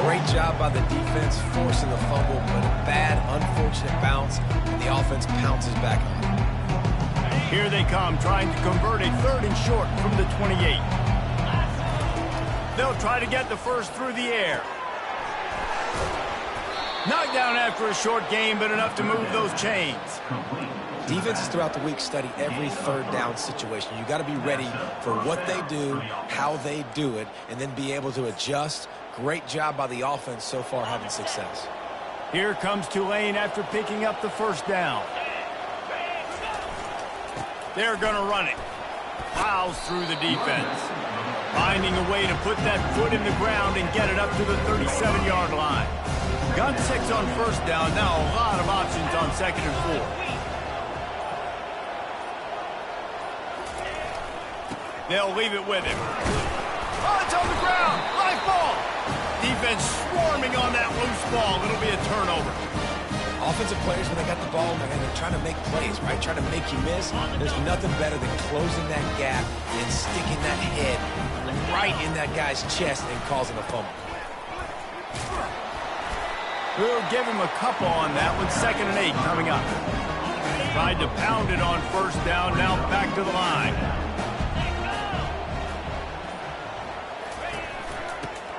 Great job by the defense forcing the fumble, but a bad, unfortunate bounce, and the offense pounces back on it. Here they come, trying to convert a 3rd and short from the 28. They'll try to get the first through the air. Knocked down after a short game, but enough to move those chains. Defenses throughout the week study every 3rd down situation. You got to be ready for what they do, how they do it, and then be able to adjust. Great job by the offense so far having success. Here comes Tulane after picking up the first down. They're going to run it. Plows through the defense. Finding a way to put that foot in the ground and get it up to the 37-yard line. Got 6 on first down. Now a lot of options on 2nd and 4. They'll leave it with him. Oh, it's on the ground. Live ball. Defense swarming on that loose ball. It'll be a turnover. Offensive players, when they got the ball, man, they're trying to make plays, right? Trying to make you miss. There's nothing better than closing that gap and sticking that head right in that guy's chest and causing a fumble. We'll give him a couple on that one. 2nd and 8 coming up. Tried to pound it on first down. Now back to the line.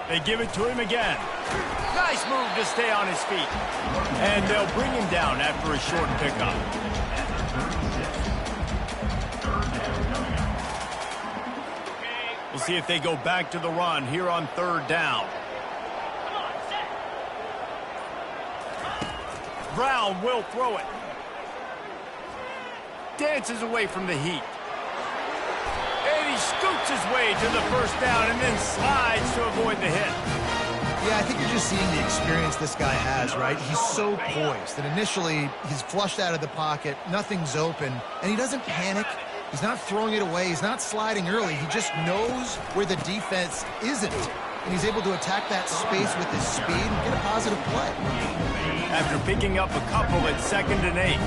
They give it to him again. Nice move to stay on his feet. And they'll bring him down after a short pickup. We'll see if they go back to the run here on 3rd down. Brown will throw it. Dances away from the heat. And he scoots his way to the first down and then slides to avoid the hit. Yeah, I think you're just seeing the experience this guy has, right? He's so poised that initially he's flushed out of the pocket, nothing's open, and he doesn't panic. He's not throwing it away. He's not sliding early. He just knows where the defense isn't, and he's able to attack that space with his speed and get a positive play. After picking up a couple at 2nd and 8.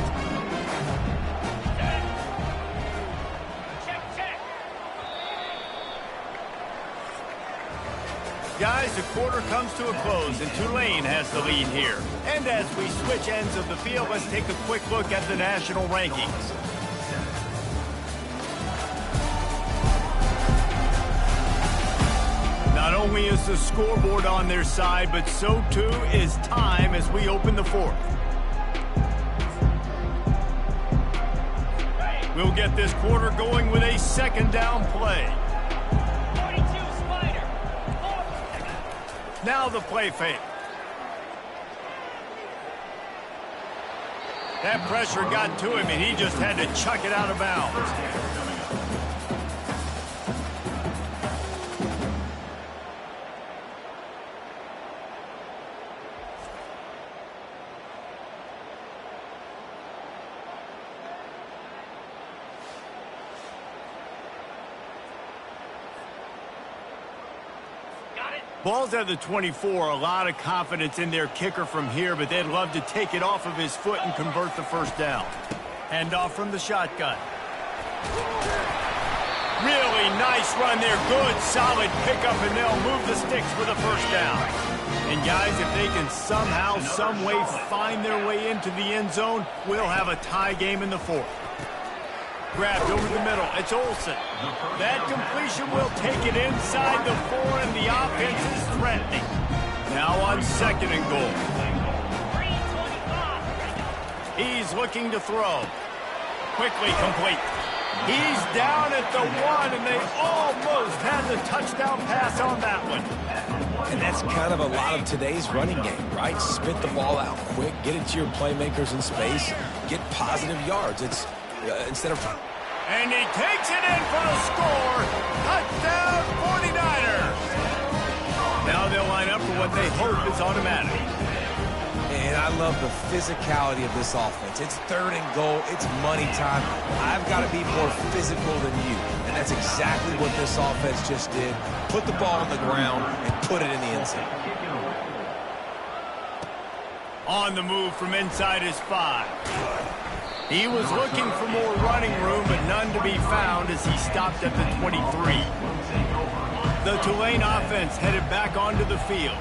Guys, the quarter comes to a close, and Tulane has the lead here. And as we switch ends of the field, let's take a quick look at the national rankings. Not only is the scoreboard on their side, but so too is time as we open the 4th. We'll get this quarter going with a 2nd down play. Now the play fake. That pressure got to him, and he just had to chuck it out of bounds. Ball's at the 24. A lot of confidence in their kicker from here, but they'd love to take it off of his foot and convert the first down. Hand off from the shotgun. Really nice run there. Good, solid pickup, and they'll move the sticks for the first down. And guys, if they can somehow, some way find their way into the end zone, we'll have a tie game in the 4th. Grabbed over the middle. It's Olsen. That completion will take it inside the 4, and the offense is threatening. Now on 2nd and goal. He's looking to throw. Quickly complete. He's down at the 1, and they almost had the touchdown pass on that one. And that's kind of a lot of today's running game, right? Spit the ball out quick, get it to your playmakers in space, get positive yards. It's instead of... And he takes it in for the score. Touchdown 49ers. Now they'll line up for what they hope is automatic. And I love the physicality of this offense. It's 3rd and goal. It's money time. I've got to be more physical than you. And that's exactly what this offense just did. Put the ball on the ground and put it in the end zone. On the move from inside his 5. He was looking for more running room, but none to be found as he stopped at the 23. The Tulane offense headed back onto the field.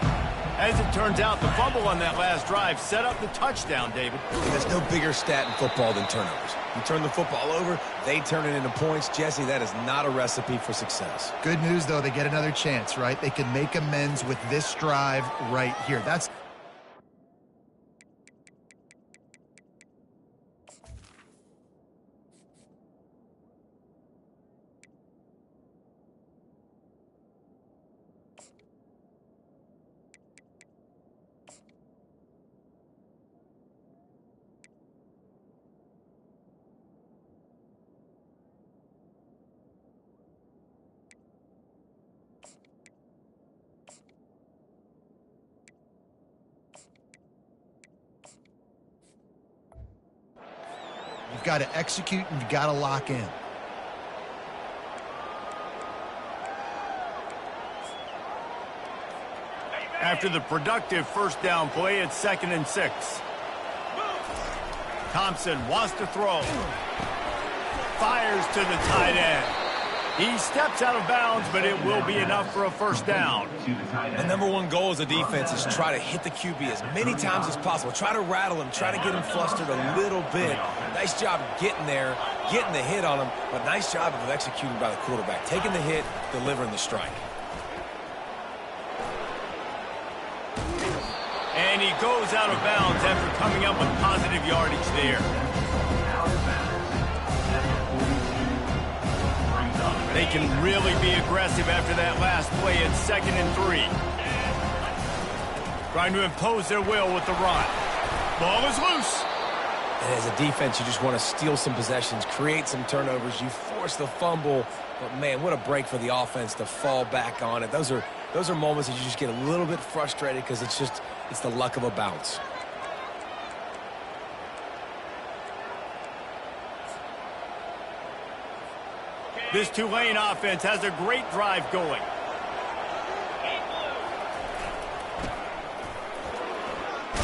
As it turns out, the fumble on that last drive set up the touchdown, David. And there's no bigger stat in football than turnovers. You turn the football over, they turn it into points. Jesse, that is not a recipe for success. Good news, though, they get another chance, right? They can make amends with this drive right here. That's... You've got to execute and you've got to lock in. After the productive first down play, it's 2nd and 6. Thompson wants to throw. Fires to the tight end. He steps out of bounds, but it will be enough for a first down. The #1 goal as a defense is try to hit the QB as many times as possible. Try to rattle him. Try to get him flustered a little bit. Nice job getting there, getting the hit on him, but nice job of executing by the quarterback. Taking the hit, delivering the strike. And he goes out of bounds after coming up with positive yardage there. They can really be aggressive after that last play. It's 2nd and 3. Trying to impose their will with the run. Ball is loose. And as a defense, you just want to steal some possessions, create some turnovers. You force the fumble, but man, what a break for the offense to fall back on it. Those are moments that you just get a little bit frustrated because it's the luck of a bounce. This Tulane offense has a great drive going.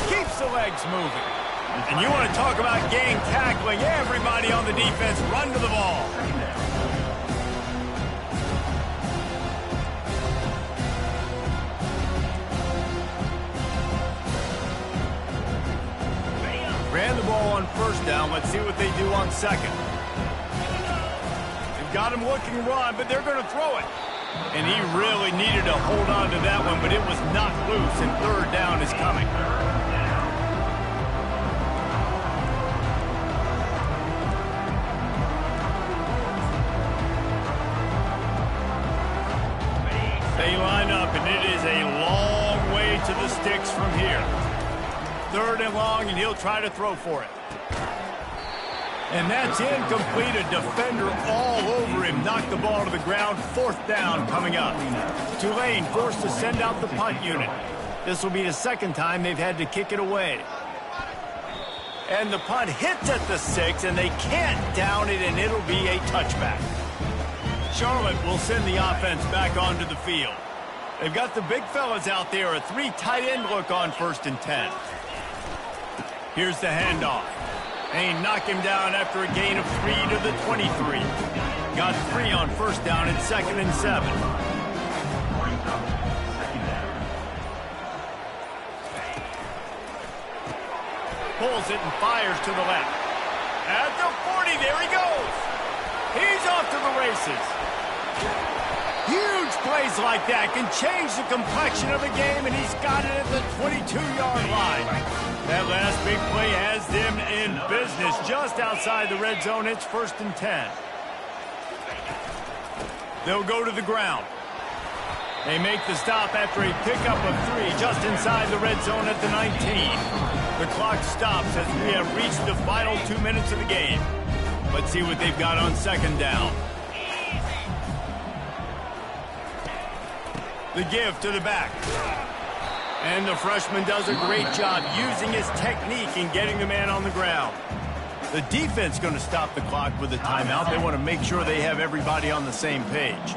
Keeps the legs moving. And you want to talk about gang tackling. Everybody on the defense run to the ball. Ran the ball on first down. Let's see what they do on 2nd. Got him looking run, but they're going to throw it. And he really needed to hold on to that one, but it was knocked loose, and 3rd down is coming. They line up, and it is a long way to the sticks from here. 3rd and long, and he'll try to throw for it. And that's incomplete. A defender all over him. Knocked the ball to the ground. 4th down coming up. Tulane forced to send out the punt unit. This will be the 2nd time they've had to kick it away. And the punt hits at the 6, and they can't down it, and it'll be a touchback. Charlotte will send the offense back onto the field. They've got the big fellas out there. A 3 tight end look on 1st and 10. Here's the handoff. They knock him down after a gain of 3 to the 23. Got 3 on first down at 2nd and 7. Pulls it and fires to the left. At the 40, there he goes. He's off to the races. Huge plays like that can change the complexion of the game, and he's got it at the 22-yard line. That last big play has them in business just outside the red zone. It's 1st and 10. They'll go to the ground. They make the stop after a pickup of 3 just inside the red zone at the 19. The clock stops as we have reached the final 2 minutes of the game. Let's see what they've got on 2nd down. The give to the back. And the freshman does a great job using his technique and getting the man on the ground. The defense going to stop the clock with a timeout. They want to make sure they have everybody on the same page.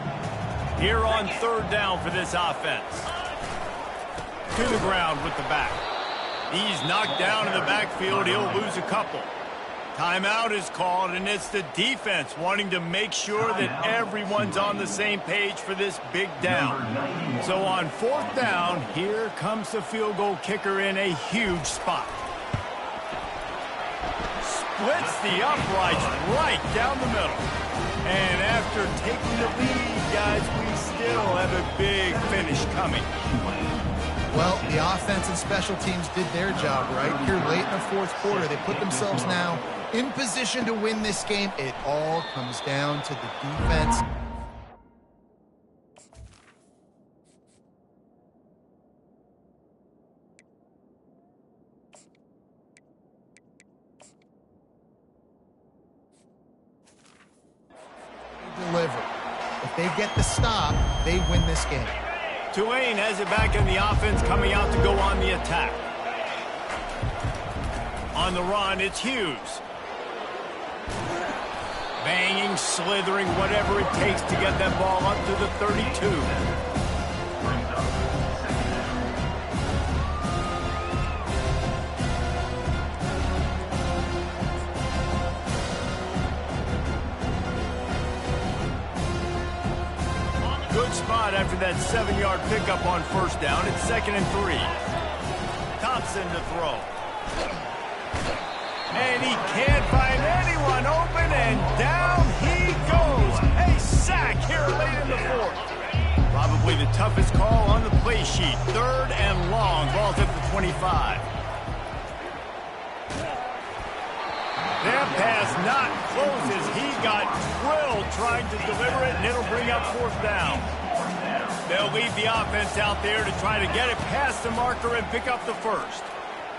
Here on third down for this offense. To the ground with the back. He's knocked down in the backfield. He'll lose a couple. Timeout is called, and it's the defense wanting to make sure that everyone's on the same page for this big down. So on fourth down, here comes the field goal kicker in a huge spot. Splits the uprights right down the middle. And after taking the lead, guys, we still have a big finish coming. Well, the offense and special teams did their job right here late in the fourth quarter. They put themselves now in position to win this game. It all comes down to the defense. They deliver. If they get the stop, they win this game. Tulane has it back in the offense, coming out to go on the attack. On the run, it's Hughes. Banging, slithering, whatever it takes to get that ball up to the 32. Good spot after that 7-yard pickup on first down. It's 2nd and 3. Thompson to throw. And he can't find anyone open, and down he goes. A sack here late in the fourth. Probably the toughest call on the play sheet. 3rd and long. Ball's at the 25. That pass not close as he got drilled trying to deliver it, and it'll bring up fourth down. They'll leave the offense out there to try to get it past the marker and pick up the first.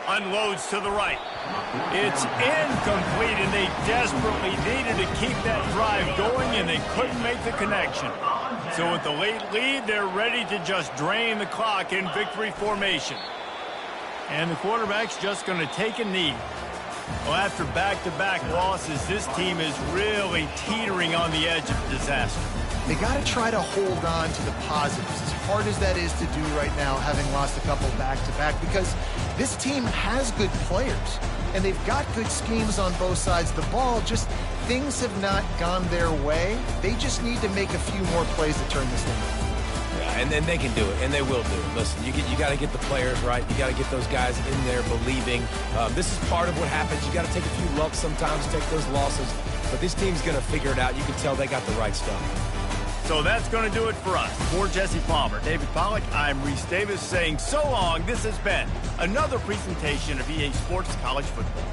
Unloads to the right. It's incomplete, and they desperately needed to keep that drive going, and they couldn't make the connection. So with the late lead, they're ready to just drain the clock in victory formation. And the quarterback's just going to take a knee. Well, after back-to-back losses, this team is really teetering on the edge of disaster. They got to try to hold on to the positives, as hard as that is to do right now, having lost a couple back-to-back, because this team has good players, and they've got good schemes on both sides of the ball. Just things have not gone their way. They just need to make a few more plays to turn this thing around. Yeah, and then they can do it, and they will do it. Listen, you got to get the players right. You got to get those guys in there believing. This is part of what happens. You got to take a few lumps sometimes, take those losses, but this team's going to figure it out. You can tell they got the right stuff. So that's going to do it for us. For Jesse Palmer, David Pollack, I'm Reese Davis saying so long. This has been another presentation of EA Sports College Football.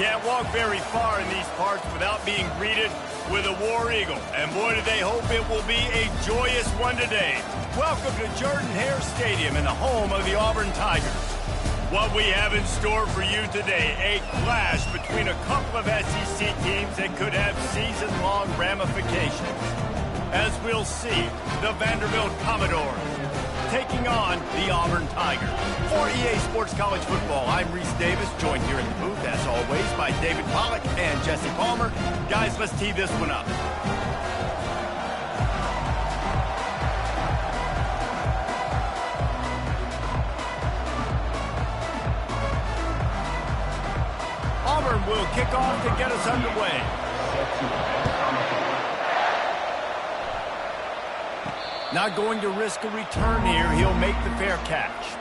can't walk very far in these parts without being greeted with a War Eagle. And boy, do they hope it will be a joyous one today. Welcome to Jordan-Hare Stadium and the home of the Auburn Tigers. What we have in store for you today, a clash between a couple of SEC teams that could have season-long ramifications. As we'll see, the Vanderbilt Commodores taking on the Auburn Tigers. For EA Sports College Football, I'm Reese Davis, joined here in the booth, as always, by David Pollack and Jesse Palmer. Guys, let's tee this one up. Auburn will kick off to get us underway. Not going to risk a return here. He'll make the fair catch.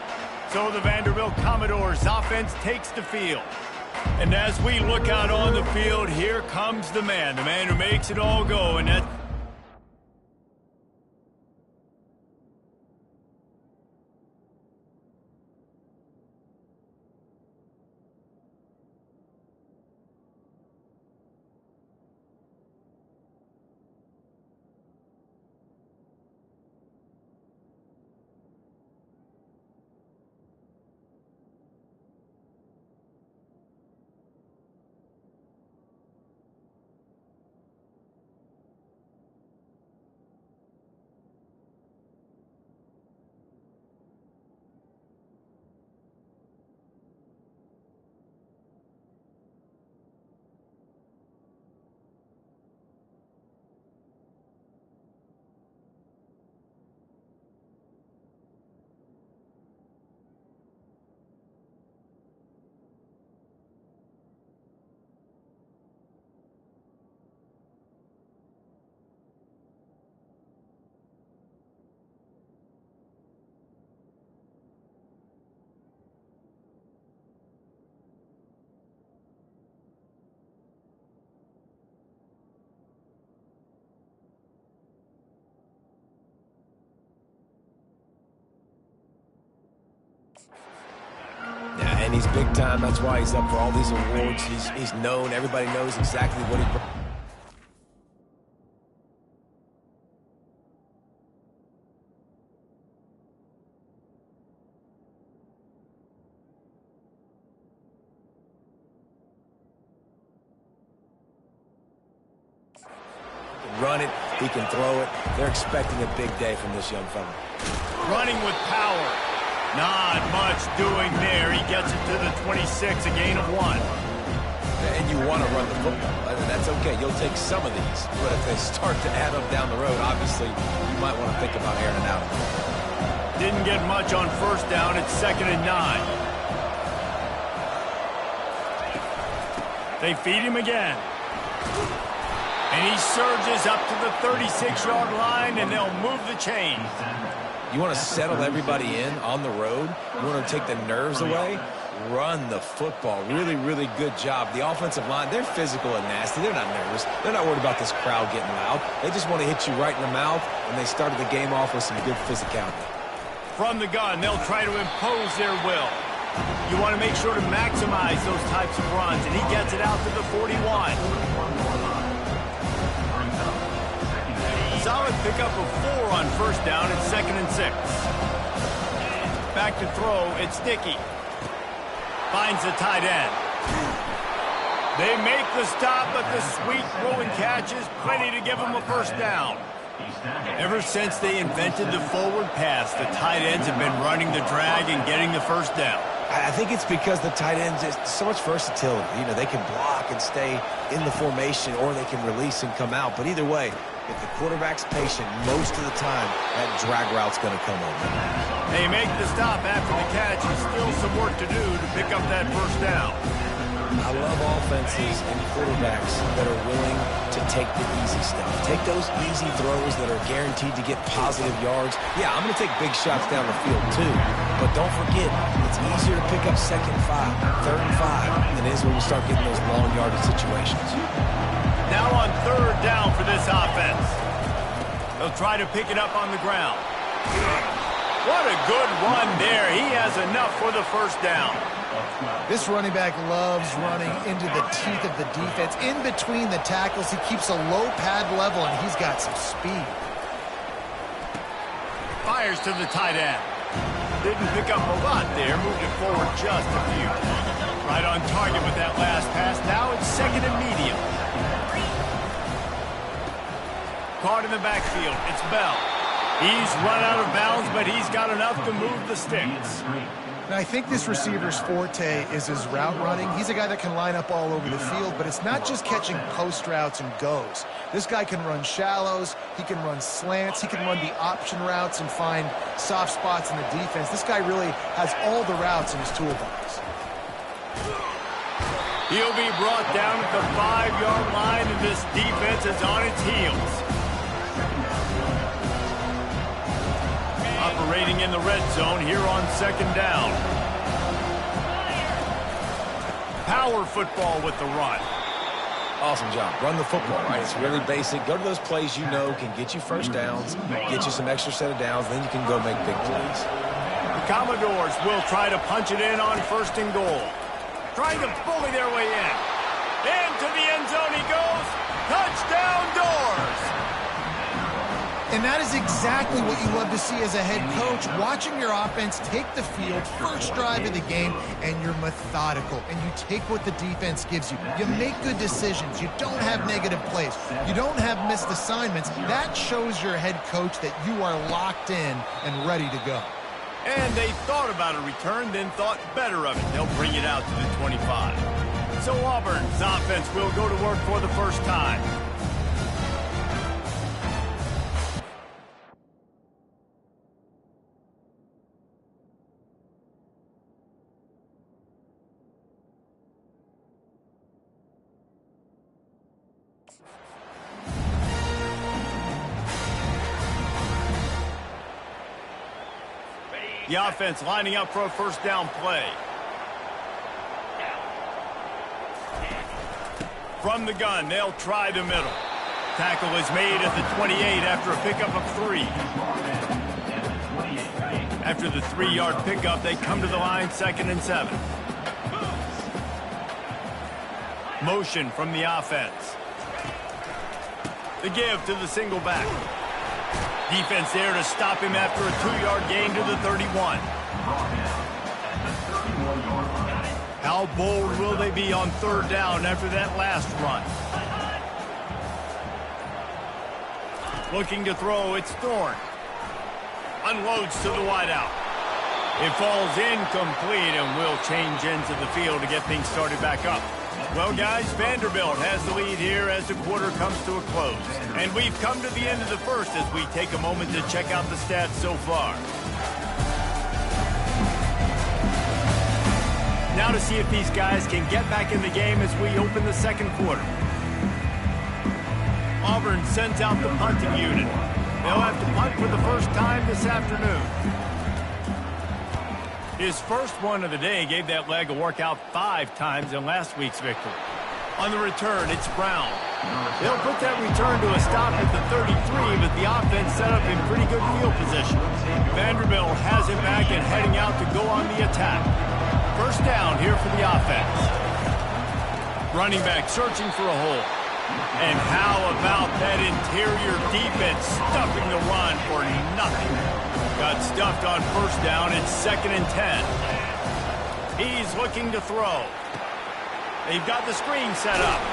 So the Vanderbilt Commodores offense takes the field. And as we look out on the field, here comes the man who makes it all go, and that's and he's big time. That's why he's up for all these awards. He's known. Everybody knows exactly what he... He can run it. He can throw it. They're expecting a big day from this young fella. running with power. Not much doing there. He gets it to the 26, a gain of 1. And you want to run the football. That's okay. You'll take some of these. But if they start to add up down the road, obviously, you might want to think about airing it out. Didn't get much on first down. It's 2nd and 9. They feed him again. And he surges up to the 36-yard line, and they'll move the chains. You want to settle everybody in on the road. You want to take the nerves away. Run the football. Really, really good job. The offensive line, they're physical and nasty. They're not nervous. They're not worried about this crowd getting loud. They just want to hit you right in the mouth, and they started the game off with some good physicality. From the gun, they'll try to impose their will. You want to make sure to maximize those types of runs, and he gets it out to the 41. Solid pickup of 4 on first down. It's 2nd and 6. Back to throw. It's Dickey. Finds the tight end. They make the stop, but the sweet throw and catch is plenty to give them a first down. Ever since they invented the forward pass, the tight ends have been running the drag and getting the first down. I think it's because the tight ends, it's so much versatility. You know, they can block and stay in the formation, or they can release and come out. But either way, if the quarterback's patient, most of the time, that drag route's going to come over. They make the stop after the catch, and still some work to do to pick up that first down. I love offenses and quarterbacks that are willing to take the easy stuff. Take those easy throws that are guaranteed to get positive yards. Yeah, I'm going to take big shots down the field too. But don't forget, it's easier to pick up 2nd and 5, 3rd and 5 than it is when we start getting those long yardage situations. Now on 3rd down for this offense. They'll try to pick it up on the ground. What a good run there. He has enough for the first down. This running back loves running into the teeth of the defense. In between the tackles, he keeps a low pad level, and he's got some speed. Fires to the tight end. Didn't pick up a lot there, moved it forward just a few. Right on target with that last pass. Now it's second and medium. Caught in the backfield. It's Bell. He's run out of bounds, but he's got enough to move the sticks. And I think this receiver's forte is his route running. He's a guy that can line up all over the field, but it's not just catching post routes and goes. This guy can run shallows, he can run slants, he can run the option routes and find soft spots in the defense. This guy really has all the routes in his toolbox. He'll be brought down at the 5-yard line, and this defense is on its heels. Operating in the red zone here on second down. Power football with the run. Awesome job. Run the football, right? It's really basic. Go to those plays you know can get you first downs, get you some extra set of downs, then you can go make big plays. The Commodores will try to punch it in on first and goal. Trying to bully their way in. Into the end zone he goes. Touchdown Doors! And that is exactly what you love to see as a head coach, watching your offense take the field, first drive of the game, and you're methodical, and you take what the defense gives you. You make good decisions. You don't have negative plays. You don't have missed assignments. That shows your head coach that you are locked in and ready to go. And they thought about a return, then thought better of it. They'll bring it out to the 25. So Auburn's offense will go to work for the first time. The offense lining up for a first down play. From the gun, they'll try the middle. Tackle is made at the 28 after a pickup of 3. After the 3-yard pickup, they come to the line, 2nd and 7. Motion from the offense. The give to the single back. Defense there to stop him after a 2-yard gain to the 31. How bold will they be on third down after that last run? Looking to throw, it's Thorne. Unloads to the wideout. It falls incomplete and will change into the field to get things started back up. Well, guys, Vanderbilt has the lead here as the quarter comes to a close. And we've come to the end of the first as we take a moment to check out the stats so far. Now to see if these guys can get back in the game as we open the second quarter. Auburn sends out the punting unit. They'll have to punt for the first time this afternoon. His first one of the day gave that leg a workout 5 times in last week's victory. On the return, it's Brown. They'll put that return to a stop at the 33, but the offense set up in pretty good field position. Vanderbilt has it back and heading out to go on the attack. First down here for the offense. Running back searching for a hole. And how about that interior defense stuffing the run for nothing? Got stuffed on first down. It's 2nd and 10. He's looking to throw. They've got the screen set up.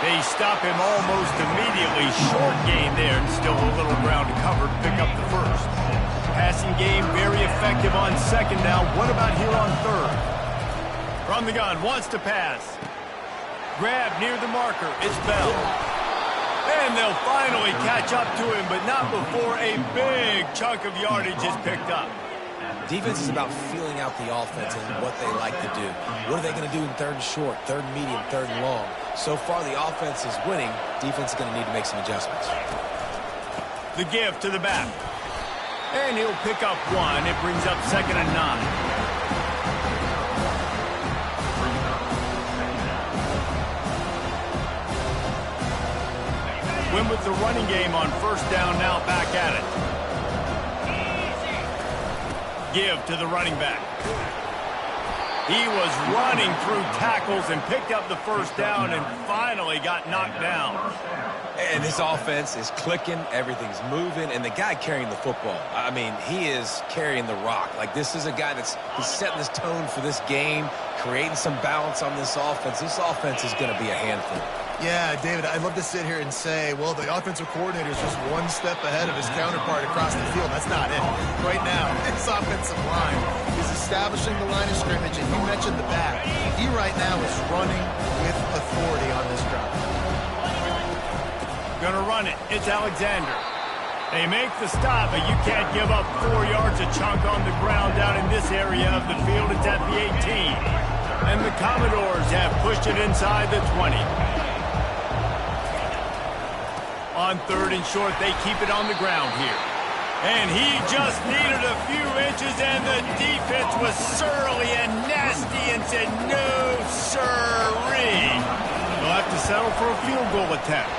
They stop him almost immediately. Short gain there and still a little ground to cover to pick up the first. Passing game very effective on second down. What about here on third? From the gun, wants to pass. Grab near the marker. It's Bell. And they'll finally catch up to him, but not before a big chunk of yardage is picked up. Defense is about feeling out the offense and what they like to do. What are they going to do in third and short, third and medium, third and long? So far, the offense is winning. Defense is going to need to make some adjustments. The give to the back. And he'll pick up 1. It brings up 2nd and 9. Win with the running game on first down, now back at it. Give to the running back. He was running through tackles and picked up the first down and finally got knocked down. And this offense is clicking, everything's moving, and the guy carrying the football, I mean, he is carrying the rock. Like, this is a guy he's setting this tone for this game, creating some balance on this offense. This offense is going to be a handful. Yeah, David, I'd love to sit here and say, well, the offensive coordinator is just one step ahead of his counterpart across the field. That's not it. Right now, his offensive line is establishing the line of scrimmage, and you mentioned the back. He right now is running with authority on this drive. Gonna run it. It's Alexander. They make the stop, but you can't give up 4 yards a chunk on the ground down in this area of the field. It's at the 18. And the Commodores have pushed it inside the 20. On 3rd and short, they keep it on the ground here. And he just needed a few inches, and the defense was surly and nasty and said, no, sirree. They'll have to settle for a field goal attempt.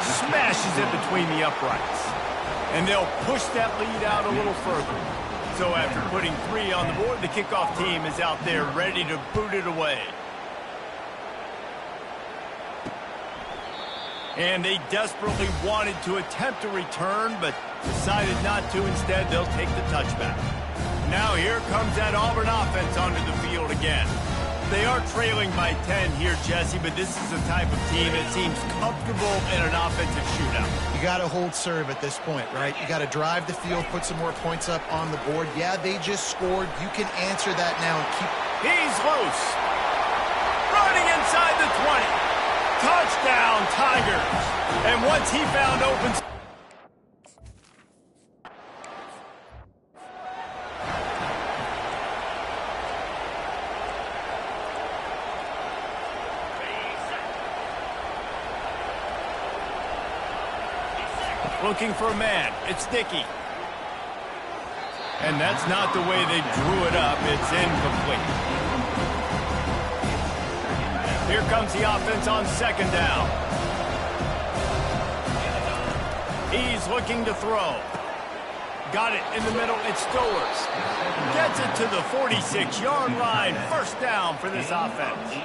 Smashes it between the uprights. And they'll push that lead out a little further. So after putting 3 on the board, the kickoff team is out there ready to boot it away. And they desperately wanted to attempt a return, but decided not to. Instead, they'll take the touchback. Now here comes that Auburn offense onto the field again. They are trailing by 10 here, Jesse, but this is the type of team that seems comfortable in an offensive shootout. You got to hold serve at this point, right? You got to drive the field, put some more points up on the board. Yeah, they just scored. You can answer that now and keep... He's loose. Running inside the 20. Touchdown, Tigers. And once he found open... Looking for a man. It's Dickey. And that's not the way they drew it up. It's incomplete. Here comes the offense on 2nd down. He's looking to throw. Got it in the middle. It's Stowers. Gets it to the 46-yard line. 1st down for this offense.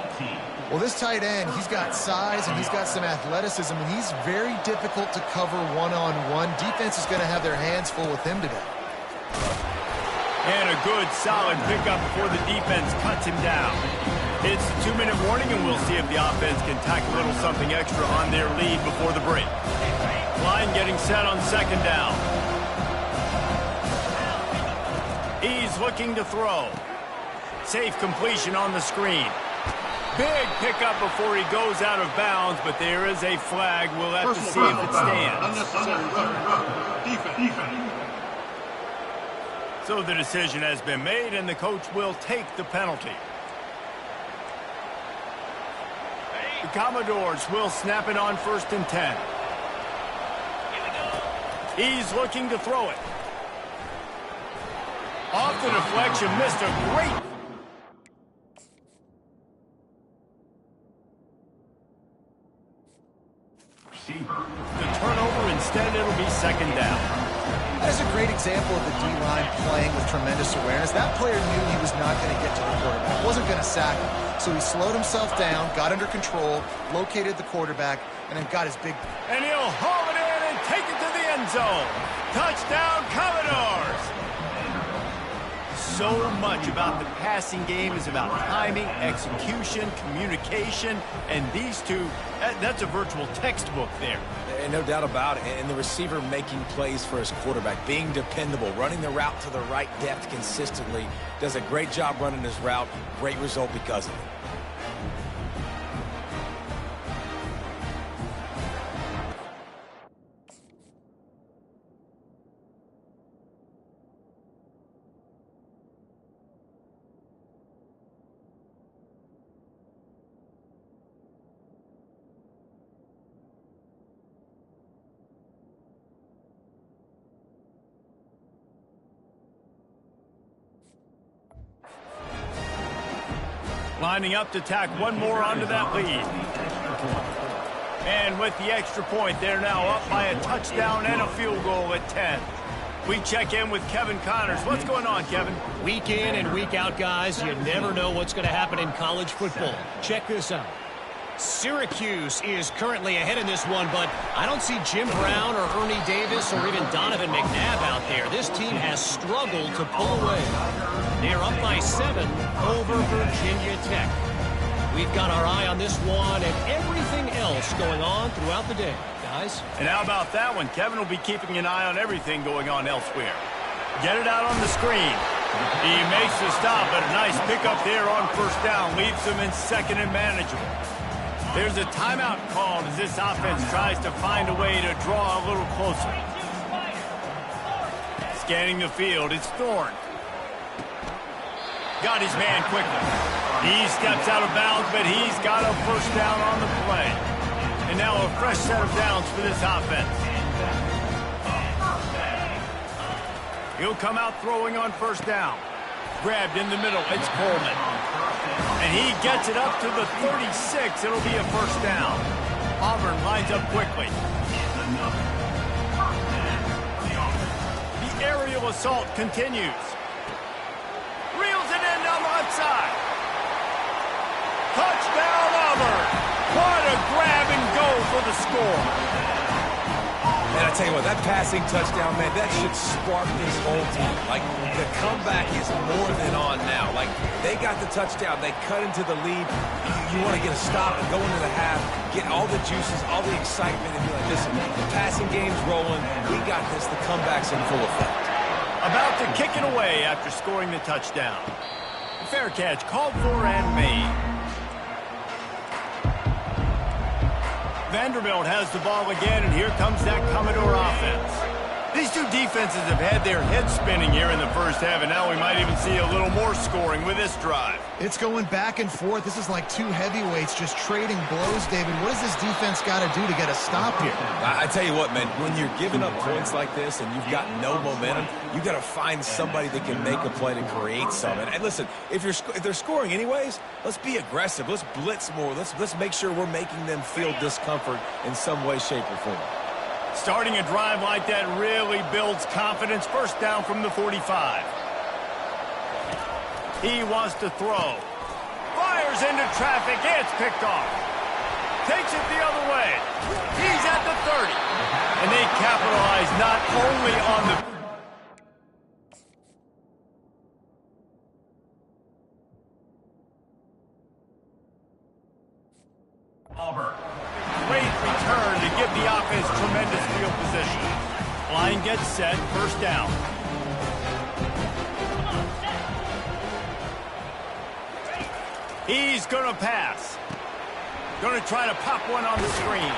Well, this tight end, he's got size and he's got some athleticism, and he's very difficult to cover one-on-one. Defense is going to have their hands full with him today. And a good, solid pickup before the defense cuts him down. It's the 2-minute warning, and we'll see if the offense can tack a little something extra on their lead before the break. Line getting set on 2nd down. He's looking to throw. Safe completion on the screen. Big pickup before he goes out of bounds, but there is a flag. We'll have to see if it stands. Defense. So the decision has been made, and the coach will take the penalty. The Commodores will snap it on 1st and 10. He's looking to throw it. Off the deflection, missed a great... The turnover, instead it'll be 2nd down. That is a great example of the D-line playing with tremendous awareness. That player knew he was not going to get to the quarterback. Wasn't going to sack him. So he slowed himself down, got under control, located the quarterback, and then got his big... And he'll haul it in and take it to the end zone. Touchdown, Commodores! So much about the passing game is about timing, execution, communication, and these two, that's a virtual textbook there. And no doubt about it. And the receiver making plays for his quarterback, being dependable, running the route to the right depth consistently, does a great job running his route. Great result because of it. Lining up to tack one more onto that lead. And with the extra point, they're now up by a touchdown and a field goal at 10. We check in with Kevin Connors. What's going on, Kevin? Week in and week out, guys, you never know what's going to happen in college football. Check this out. Syracuse is currently ahead in this one, but I don't see Jim Brown or Ernie Davis or even Donovan McNabb out there. This team has struggled to pull away. They're up by 7 over Virginia Tech. We've got our eye on this one and everything else going on throughout the day, guys. And how about that one? Kevin will be keeping an eye on everything going on elsewhere. Get it out on the screen. He makes the stop, but a nice pickup there on first down. Leaves him in second and manageable. There's a timeout called as this offense tries to find a way to draw a little closer. Scanning the field, it's Thorne. Got his man quickly. He steps out of bounds, but he's got a first down on the play. And now a fresh set of downs for this offense. He'll come out throwing on first down. Grabbed in the middle, it's Coleman. And he gets it up to the 36. It'll be a first down. Auburn lines up quickly. The aerial assault continues. Reels it in down the left side. Touchdown, Auburn. What a grab and go for the score. And I tell you what, that passing touchdown, man, that should spark this whole team. Like, the comeback is more than on now. Like, they got the touchdown. They cut into the lead. You want to get a stop and go into the half, get all the juices, all the excitement, and be like, listen, the passing game's rolling. We got this. The comeback's in full effect. About to kick it away after scoring the touchdown. Fair catch called for and made. Vanderbilt has the ball again, and here comes that Commodore offense. These two defenses have had their heads spinning here in the first half, and now we might even see a little more scoring with this drive. It's going back and forth. This is like two heavyweights just trading blows, David. What does this defense got to do to get a stop here? I tell you what, man, when you're giving up points like this and you've got no momentum, you got to find somebody that can make a play to create something. And listen, if they're scoring anyways, let's be aggressive. Let's blitz more. Let's make sure we're making them feel discomfort in some way, shape, or form. Starting a drive like that really builds confidence. First down from the 45. He wants to throw. Fires into traffic. It's picked off. Takes it the other way. He's at the 30. And they capitalize not only on the... Auburn. Great return to give the offense tremendous field position. Line gets set, first down. He's going to pass. Going to try to pop one on the screen.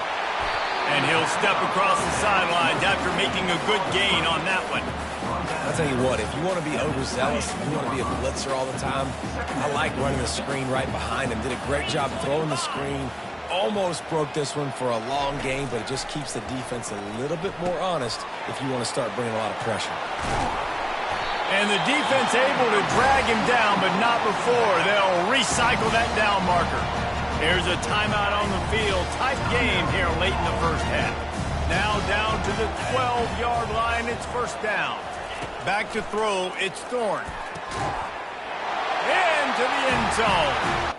And he'll step across the sidelines after making a good gain on that one. I'll tell you what, if you want to be overzealous, if you want to be a blitzer all the time, I like running the screen right behind him. Did a great job throwing the screen. Almost broke this one for a long game, but it just keeps the defense a little bit more honest if you want to start bringing a lot of pressure. And the defense able to drag him down, but not before. They'll recycle that down marker. Here's a timeout on the field. Tight game here late in the first half. Now down to the 12-yard line. It's first down. Back to throw. It's Thorne. Into the end zone.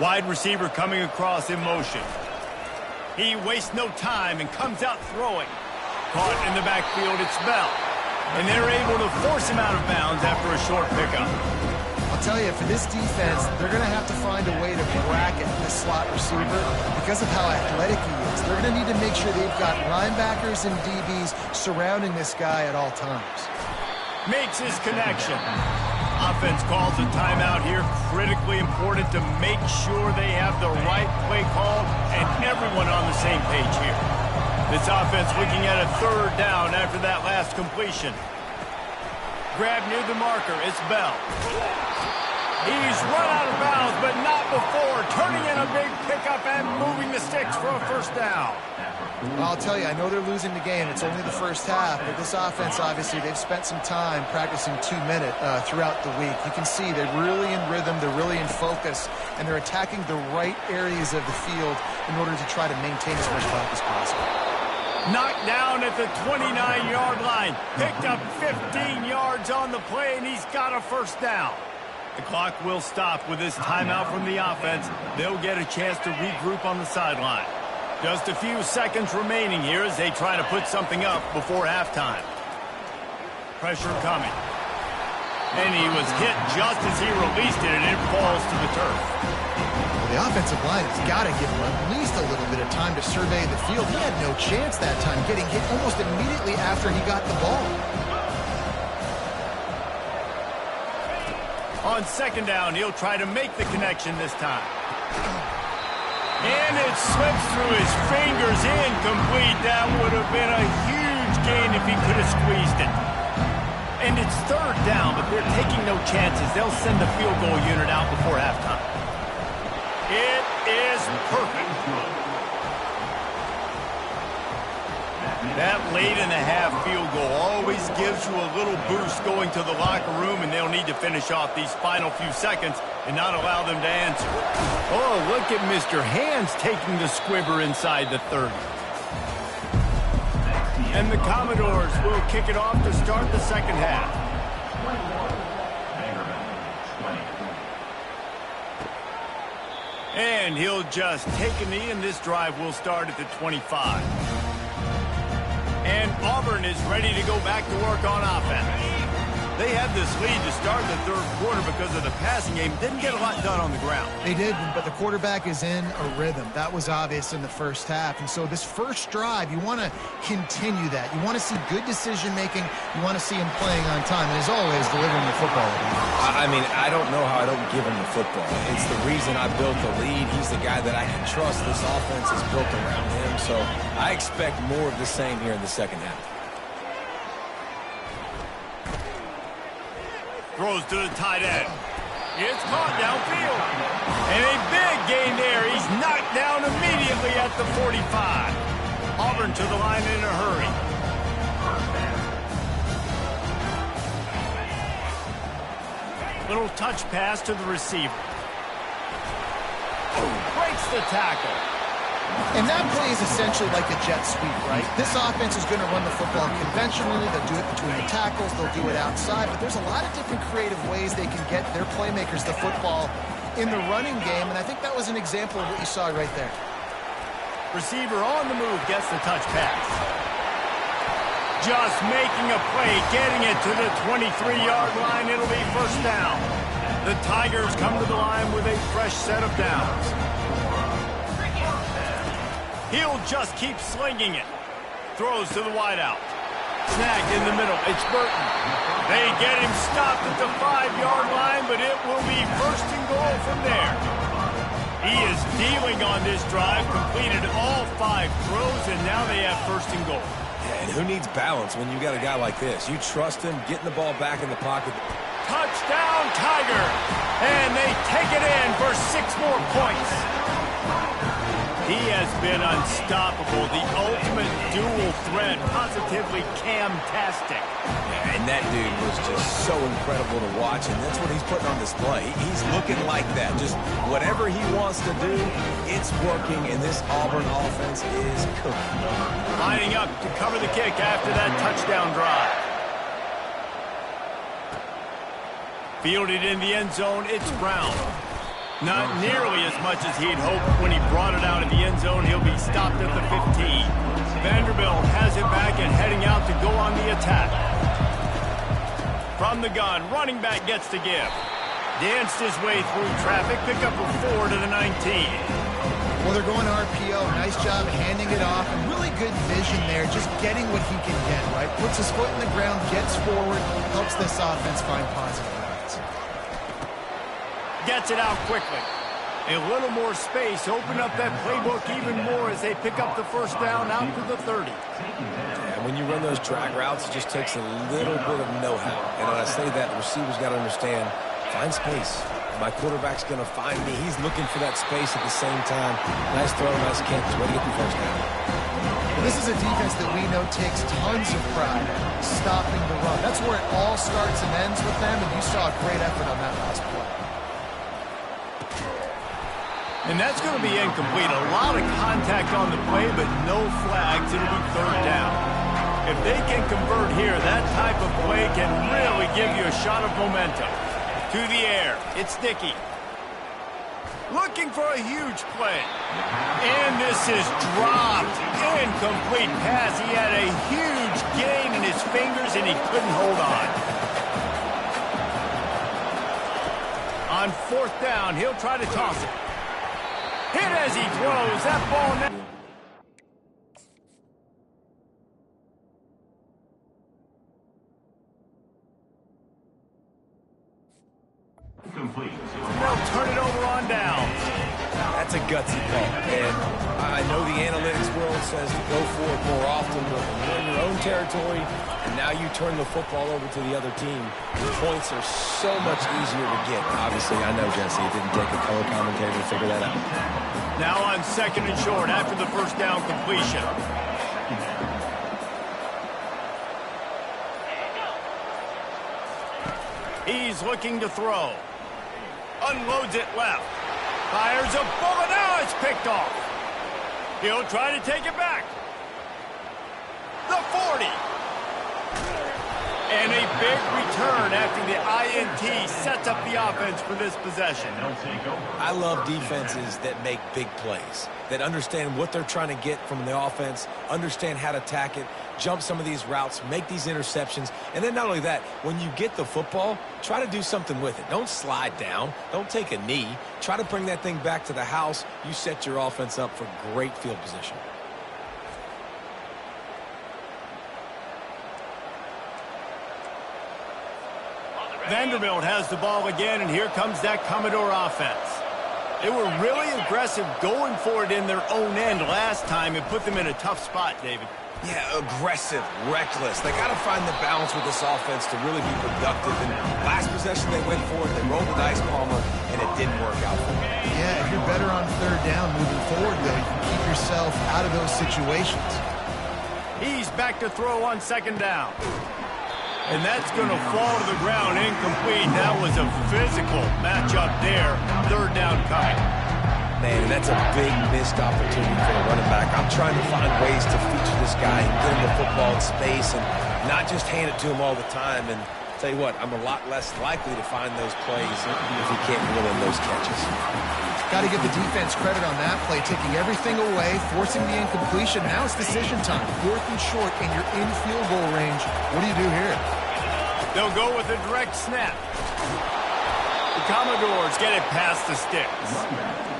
Wide receiver coming across in motion. He wastes no time and comes out throwing. Caught in the backfield, it's Bell. And they're able to force him out of bounds after a short pickup. I'll tell you, for this defense, they're going to have to find a way to bracket this slot receiver because of how athletic he is. They're going to need to make sure they've got linebackers and DBs surrounding this guy at all times. Makes his connection. Offense calls a timeout here. Critically important to make sure they have the right play call and everyone on the same page here. This offense looking at a third down after that last completion. Grab near the marker. It's Bell. He's run out of bounds, but not before. Turning in a big pickup and moving the sticks for a first down. Well, I'll tell you, I know they're losing the game. It's only the first half, but this offense, obviously, they've spent some time practicing 2-minute throughout the week. You can see they're really in rhythm, they're really in focus, and they're attacking the right areas of the field in order to try to maintain as much clock as possible. Knocked down at the 29-yard line. Picked up 15 yards on the play, and he's got a first down. The clock will stop with this timeout from the offense. They'll get a chance to regroup on the sideline. Just a few seconds remaining here as they try to put something up before halftime. Pressure coming. And he was hit just as he released it, and it falls to the turf. Well, the offensive line has got to give him at least a little bit of time to survey the field. He had no chance that time, getting hit almost immediately after he got the ball. On second down, he'll try to make the connection this time. And it slips through his fingers, incomplete. That would have been a huge gain if he could have squeezed it. And it's third down, but they're taking no chances. They'll send the field goal unit out before halftime. It is perfect. That late-in-the-half field goal always gives you a little boost going to the locker room, and they'll need to finish off these final few seconds and not allow them to answer. Oh, look at Mr. Hands taking the squibber inside the 30. And the Commodores will kick it off to start the second half. And he'll just take a knee, and this drive will start at the 25. And Auburn is ready to go back to work on offense. They had this lead to start the third quarter because of the passing game. Didn't get a lot done on the ground. They did, but the quarterback is in a rhythm. That was obvious in the first half. And so this first drive, you want to continue that. You want to see good decision-making. You want to see him playing on time. And as always, delivering the football. I mean, I don't know how I don't give him the football. It's the reason I built the lead. He's the guy that I can trust. This offense is built around him. So I expect more of the same here in the second half. Throws to the tight end. It's caught downfield. And a big gain there. He's knocked down immediately at the 45. Auburn to the line in a hurry. Little touch pass to the receiver. Oh, breaks the tackle. And that play is essentially like a jet sweep, right? This offense is going to run the football conventionally. They'll do it between the tackles. They'll do it outside. But there's a lot of different creative ways they can get their playmakers the football in the running game. And I think that was an example of what you saw right there. Receiver on the move gets the touch pass. Just making a play, getting it to the 23-yard line. It'll be first down. The Tigers come to the line with a fresh set of downs. He'll just keep slinging it. Throws to the wideout. Snagged in the middle. It's Burton. They get him stopped at the 5-yard line, but it will be first and goal from there. He is dealing on this drive, completed all 5 throws, and now they have first and goal. Yeah, and who needs balance when you got a guy like this? You trust him, getting the ball back in the pocket. Touchdown, Tiger! And they take it in for 6 more points. He has been unstoppable, the ultimate dual threat, positively Cam-tastic. Yeah, and that dude was just so incredible to watch, and that's what he's putting on display. He's looking like that. Just whatever he wants to do, it's working, and this Auburn offense is cooking. Lining up to cover the kick after that touchdown drive. Fielded in the end zone, it's Brown. Not nearly as much as he'd hoped when he brought it out of the end zone. He'll be stopped at the 15. Vanderbilt has it back and heading out to go on the attack. From the gun, running back gets to give. Danced his way through traffic, pick up a 4 to the 19. Well, they're going RPO. Nice job handing it off. And really good vision there, just getting what he can get, right? Puts his foot in the ground, gets forward, helps this offense find positive routes. Gets it out quickly. A little more space. Open up that playbook even more as they pick up the first down out to the 30. And when you run those drag routes, it just takes a little bit of know-how. And when I say that, the receiver's got to understand, find space. My quarterback's going to find me. He's looking for that space at the same time. Nice throw, nice catch. Way to get the first down. This is a defense that we know takes tons of pride stopping the run. That's where it all starts and ends with them, and you saw a great effort on that last play. And that's going to be incomplete. A lot of contact on the play, but no flags. It'll be third down. If they can convert here, that type of play can really give you a shot of momentum. To the air, it's Dickey. Looking for a huge play. And this is dropped. Incomplete pass. He had a huge gain in his fingers, and he couldn't hold on. On fourth down, he'll try to toss it. Hit as he throws. That ball now. Complete. They'll turn it over on down. That's a gutsy call. And I know the analytics world says to go for it more often, but when you're in your own territory and now you turn the football over to the other team, the points are so much easier to get. Obviously, I know, Jesse, it didn't take a color commentator to figure that out. Now on second and short after the first down completion. He's looking to throw. Unloads it left. Fires a bullet. Now it's picked off. He'll try to take it back. The 40. And a big return after the INT sets up the offense for this possession. I love defenses that make big plays, that understand what they're trying to get from the offense, understand how to attack it, jump some of these routes, make these interceptions, and then not only that, when you get the football, try to do something with it. Don't slide down. Don't take a knee. Try to bring that thing back to the house. You set your offense up for great field position. Vanderbilt has the ball again, and here comes that Commodore offense. They were really aggressive going for it in their own end last time. It put them in a tough spot, David. Yeah, aggressive, reckless. They got to find the balance with this offense to really be productive. And last possession they went for it, they rolled the dice, Palmer, and it didn't work out for them. Yeah, if you're better on third down moving forward, though, you can keep yourself out of those situations. He's back to throw on second down. And that's going to fall to the ground incomplete. That was a physical matchup there. Third down coming. Man, that's a big missed opportunity for a running back. I'm trying to find ways to feature this guy and get him the football in space and not just hand it to him all the time. And tell you what, I'm a lot less likely to find those plays if he can't win in those catches. Got to give the defense credit on that play, taking everything away, forcing the incompletion. Now it's decision time. Fourth and short, and you're in field goal range. What do you do here? They'll go with a direct snap. The Commodores get it past the sticks.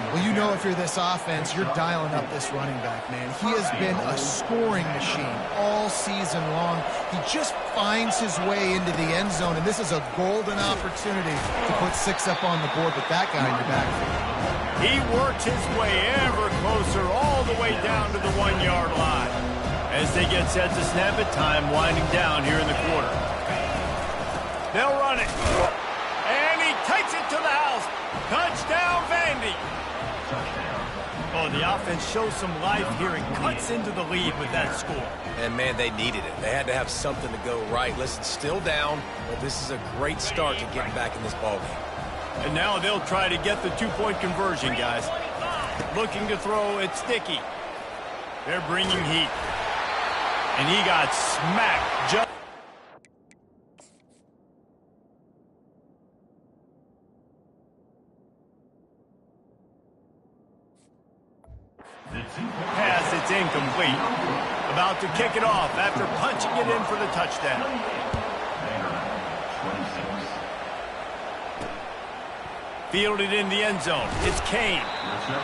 Well, you know if you're this offense, you're dialing up this running back, man. He has been a scoring machine all season long. He just finds his way into the end zone, and this is a golden opportunity to put 6 up on the board with that guy in your backfield. He worked his way ever closer all the way down to the 1-yard line. As they get set to snap it, time winding down here in the quarter. They'll run it. And he takes it to the house. Touchdown, Vandy. Oh, the offense shows some life here and cuts into the lead with that score. And, man, they needed it. They had to have something to go right. Listen, still down, but this is a great start to getting back in this ballgame. And now they'll try to get the 2-point conversion, guys. Looking to throw, it's Dickey. They're bringing heat. And he got smacked just... Pass, it's incomplete. About to kick it off after punching it in for the touchdown. Fielded in the end zone. It's Kane.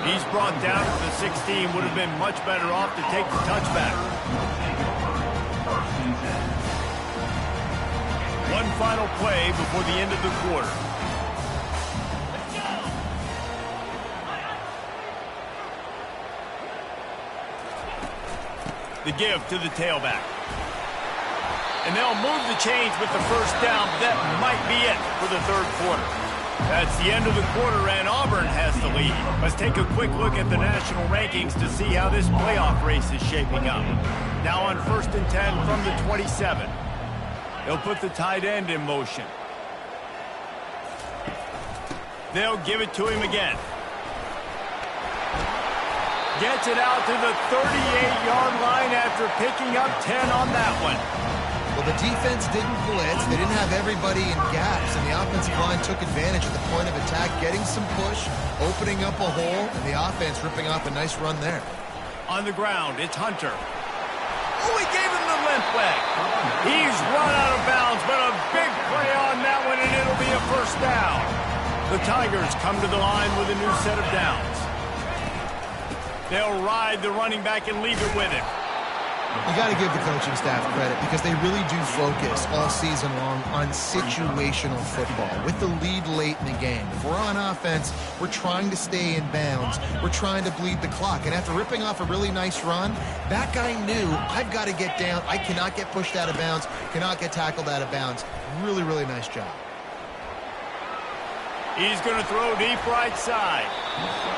He's brought down to the 16. Would have been much better off to take the touchback. One final play before the end of the quarter. The give to the tailback. And they'll move the chains with the first down. That might be it for the third quarter. That's the end of the quarter, and Auburn has the lead. Let's take a quick look at the national rankings to see how this playoff race is shaping up. Now on 1st and 10 from the 27. They'll put the tight end in motion. They'll give it to him again. Gets it out to the 38-yard line after picking up 10 on that one. Well, the defense didn't blitz. They didn't have everybody in gaps, and the offensive line took advantage at the point of attack, getting some push, opening up a hole, and the offense ripping off a nice run there. On the ground, it's Hunter. Oh, he gave him the limp leg. He's run out of bounds, but a big play on that one, and it'll be a first down. The Tigers come to the line with a new set of downs. They'll ride the running back and leave it with him. You got to give the coaching staff credit because they really do focus all season long on situational football. With the lead late in the game, if we're on offense, we're trying to stay in bounds. We're trying to bleed the clock. And after ripping off a really nice run, that guy knew, I've got to get down. I cannot get pushed out of bounds, cannot get tackled out of bounds. Really, really nice job. He's going to throw deep right side.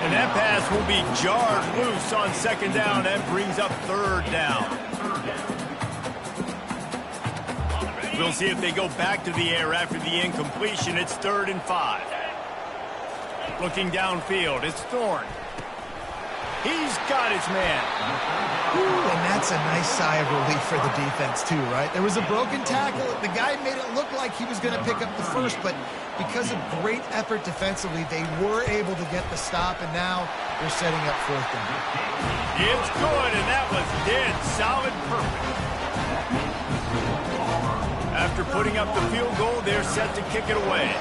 And that pass will be jarred loose on 2nd down and brings up 3rd down. We'll see if they go back to the air after the incompletion. It's 3rd and 5. Looking downfield, it's Thorne. He's got his man. Ooh, and that's a nice sigh of relief for the defense too, right? There was a broken tackle. The guy made it look like he was going to pick up the first, but because of great effort defensively, they were able to get the stop, and now they're setting up 4th down. It's good, and that was dead solid perfect. After putting up the field goal, they're set to kick it away.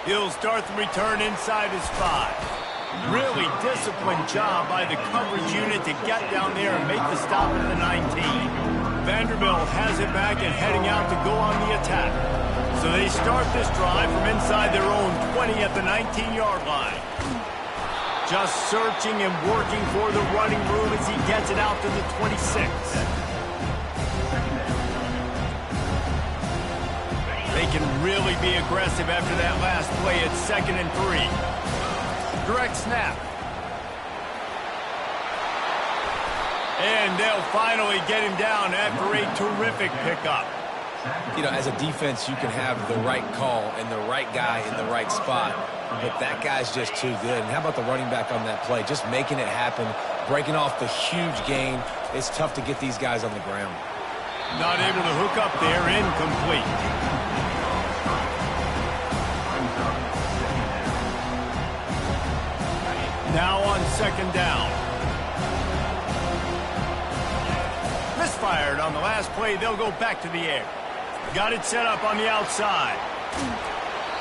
He'll start the return inside his 5. Really disciplined job by the coverage unit to get down there and make the stop at the 19. Vanderbilt has it back and heading out to go on the attack. So they start this drive from inside their own 20 at the 19-yard line. Just searching and working for the running room as he gets it out to the 26. They can really be aggressive after that last play at 2nd and 3. Direct snap. And they'll finally get him down after a terrific pickup. You know, as a defense, you can have the right call and the right guy in the right spot, but that guy's just too good. And how about the running back on that play? Just making it happen, breaking off the huge gain. It's tough to get these guys on the ground. Not able to hook up there, incomplete. Now on 2nd down. Misfired on the last play. They'll go back to the air. Got it set up on the outside.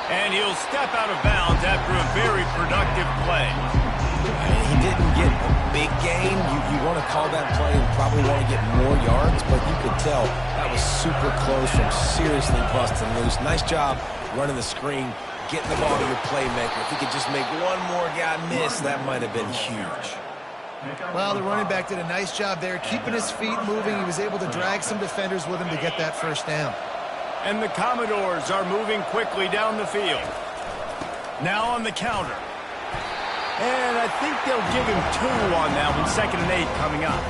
And he'll step out of bounds after a very productive play. He didn't get a big gain. You want to call that play and probably want to get more yards, but you could tell that was super close from seriously busting loose. Nice job running the screen, getting the ball to your playmaker. If he could just make one more guy miss, that might have been huge. Well, the running back did a nice job there, keeping his feet moving. He was able to drag some defenders with him to get that 1st down. And the Commodores are moving quickly down the field. Now on the counter. And I think they'll give him 2 on that one. 2nd and 8 coming up.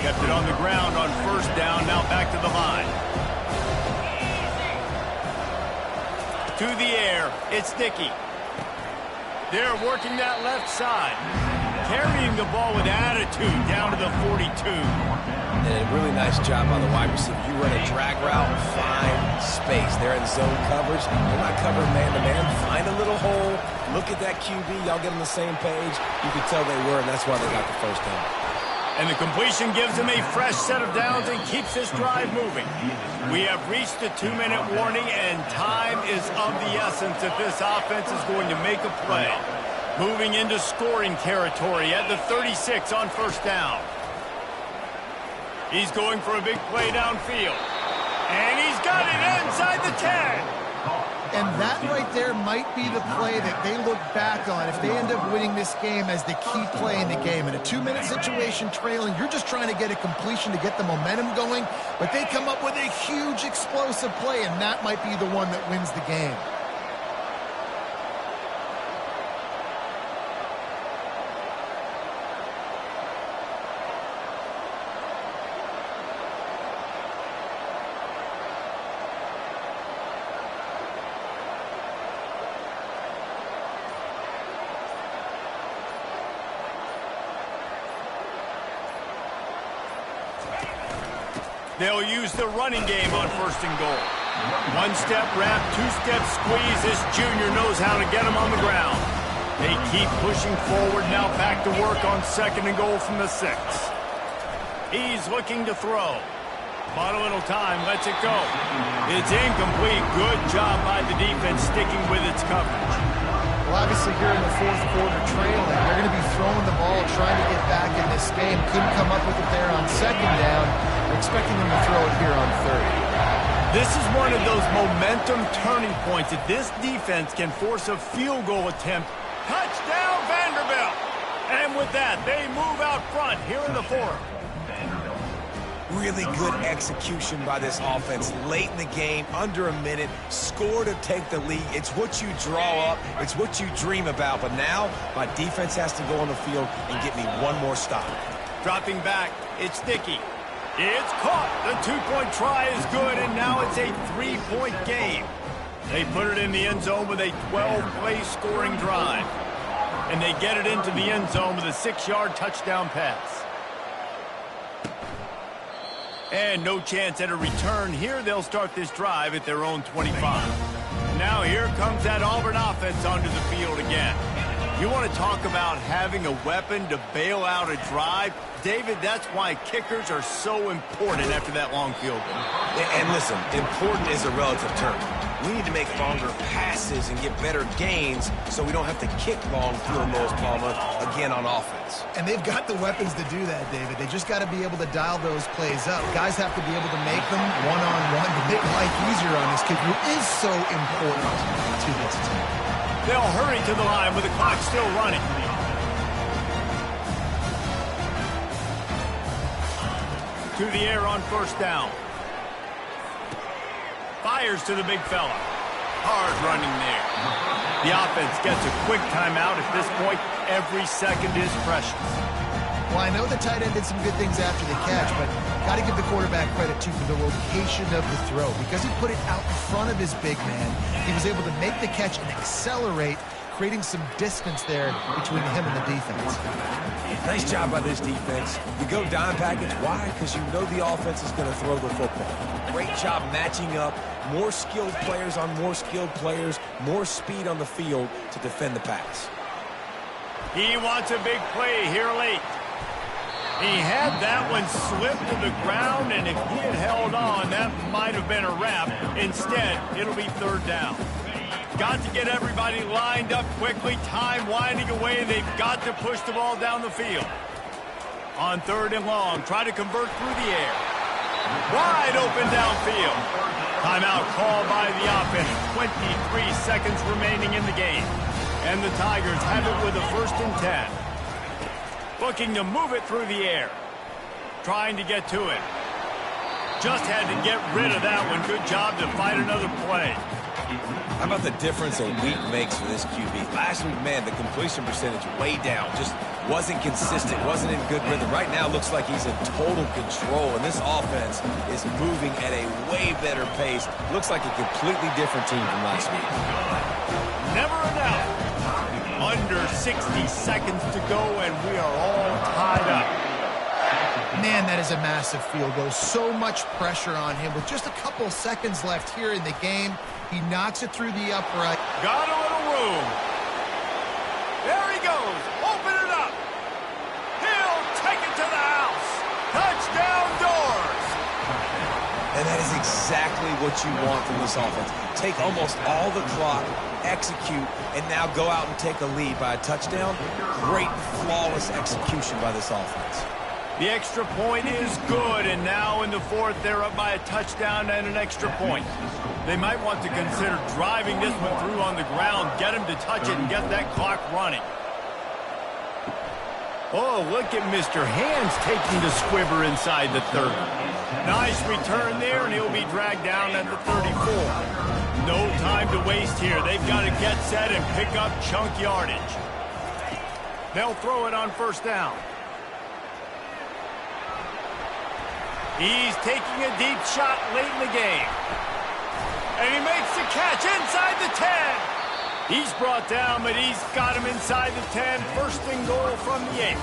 Kept it on the ground on 1st down. Now back to the line. To the air. It's Dickey. They're working that left side. Carrying the ball with attitude down to the 42. And a really nice job by the wide receiver. You run a drag route, find space. They're in zone coverage. They're not covering man-to-man. Find a little hole. Look at that QB. Y'all get on the same page. You can tell they were, and that's why they got the 1st down. And the completion gives them a fresh set of downs and keeps this drive moving. We have reached the 2-minute warning, and time is of the essence if this offense is going to make a play. Moving into scoring territory at the 36 on 1st down. He's going for a big play downfield. And he's got it inside the 10. And that right there might be the play that they look back on if they end up winning this game as the key play in the game. In a 2-minute situation trailing, you're just trying to get a completion to get the momentum going, but they come up with a huge explosive play, and that might be the one that wins the game. They'll use the running game on 1st and goal. One-step wrap, two-step squeeze. This junior knows how to get him on the ground. They keep pushing forward, now back to work on 2nd and goal from the 6. He's looking to throw. Bought a little time, lets it go. It's incomplete. Good job by the defense sticking with its coverage. Well, obviously here in the 4th quarter trailing, they're going to be throwing the ball, trying to get back in this game. Couldn't come up with it there on 2nd down. We're expecting them to throw it here on 3rd. This is one of those momentum turning points. If this defense can force a field goal attempt, touchdown Vanderbilt! And with that, they move out front here in the 4th. Really good execution by this offense late in the game, under a minute, score to take the lead. It's what you draw up, it's what you dream about, but now my defense has to go on the field and get me one more stop. Dropping back, it's Dickey. It's caught. The 2-point try is good, and now it's a 3-point game. They put it in the end zone with a 12-play scoring drive. And they get it into the end zone with a 6-yard touchdown pass. And no chance at a return here. They'll start this drive at their own 25. Now here comes that Auburn offense onto the field again. You want to talk about having a weapon to bail out a drive? David, that's why kickers are so important after that long field goal. And listen, important is a relative term. We need to make longer passes and get better gains so we don't have to kick long field goals, Palmer, again on offense. And they've got the weapons to do that, David. They just got to be able to dial those plays up. Guys have to be able to make them one-on-one to make life easier on this kid who is so important to this team. They'll hurry to the line with the clock still running. To the air on 1st down. Fires to the big fella. Hard running there. The offense gets a quick timeout. At this point, every second is precious. Well, I know the tight end did some good things after the catch, but got to give the quarterback credit, too, for the location of the throw. Because he put it out in front of his big man, he was able to make the catch and accelerate, creating some distance there between him and the defense. Nice job by this defense. You go dime package. Why? Because you know the offense is going to throw the football. Great job matching up. More skilled players on more skilled players. More speed on the field to defend the pass. He wants a big play here late. He had that one slip to the ground, and if he had held on, that might have been a wrap. Instead, it'll be 3rd down. Got to get everybody lined up quickly. Time winding away. They've got to push the ball down the field. On 3rd and long, try to convert through the air. Wide open downfield. Timeout called by the offense. 23 seconds remaining in the game. And the Tigers have it with a 1st and 10. Looking to move it through the air. Trying to get to it. Just had to get rid of that one. Good job to fight another play. How about the difference a week makes for this QB? Last week, man, the completion percentage way down. Just wasn't consistent, wasn't in good rhythm. Right now, looks like he's in total control, and this offense is moving at a way better pace. Looks like a completely different team from last week. Never a doubt. Under 60 seconds to go, and we are all tied up. Man, that is a massive field goal. So much pressure on him. With just a couple seconds left here in the game, he knocks it through the upright. Got a little room. There he goes. Open it up. He'll take it to the house. Touchdown doors. And that is exactly what you want from this offense. Take almost all the clock, execute, and now go out and take a lead by a touchdown. Great, flawless execution by this offense. The extra point is good, and now in the fourth, they're up by a touchdown and an extra point. They might want to consider driving this one through on the ground, get him to touch it, and get that clock running. Oh, look at Mr. Hands taking the squibber inside the 30. Nice return there, and he'll be dragged down at the 34. No time to waste here. They've got to get set and pick up chunk yardage. They'll throw it on first down. He's taking a deep shot late in the game. And he makes the catch inside the 10. He's brought down, but he's got him inside the 10. First and goal from the 8.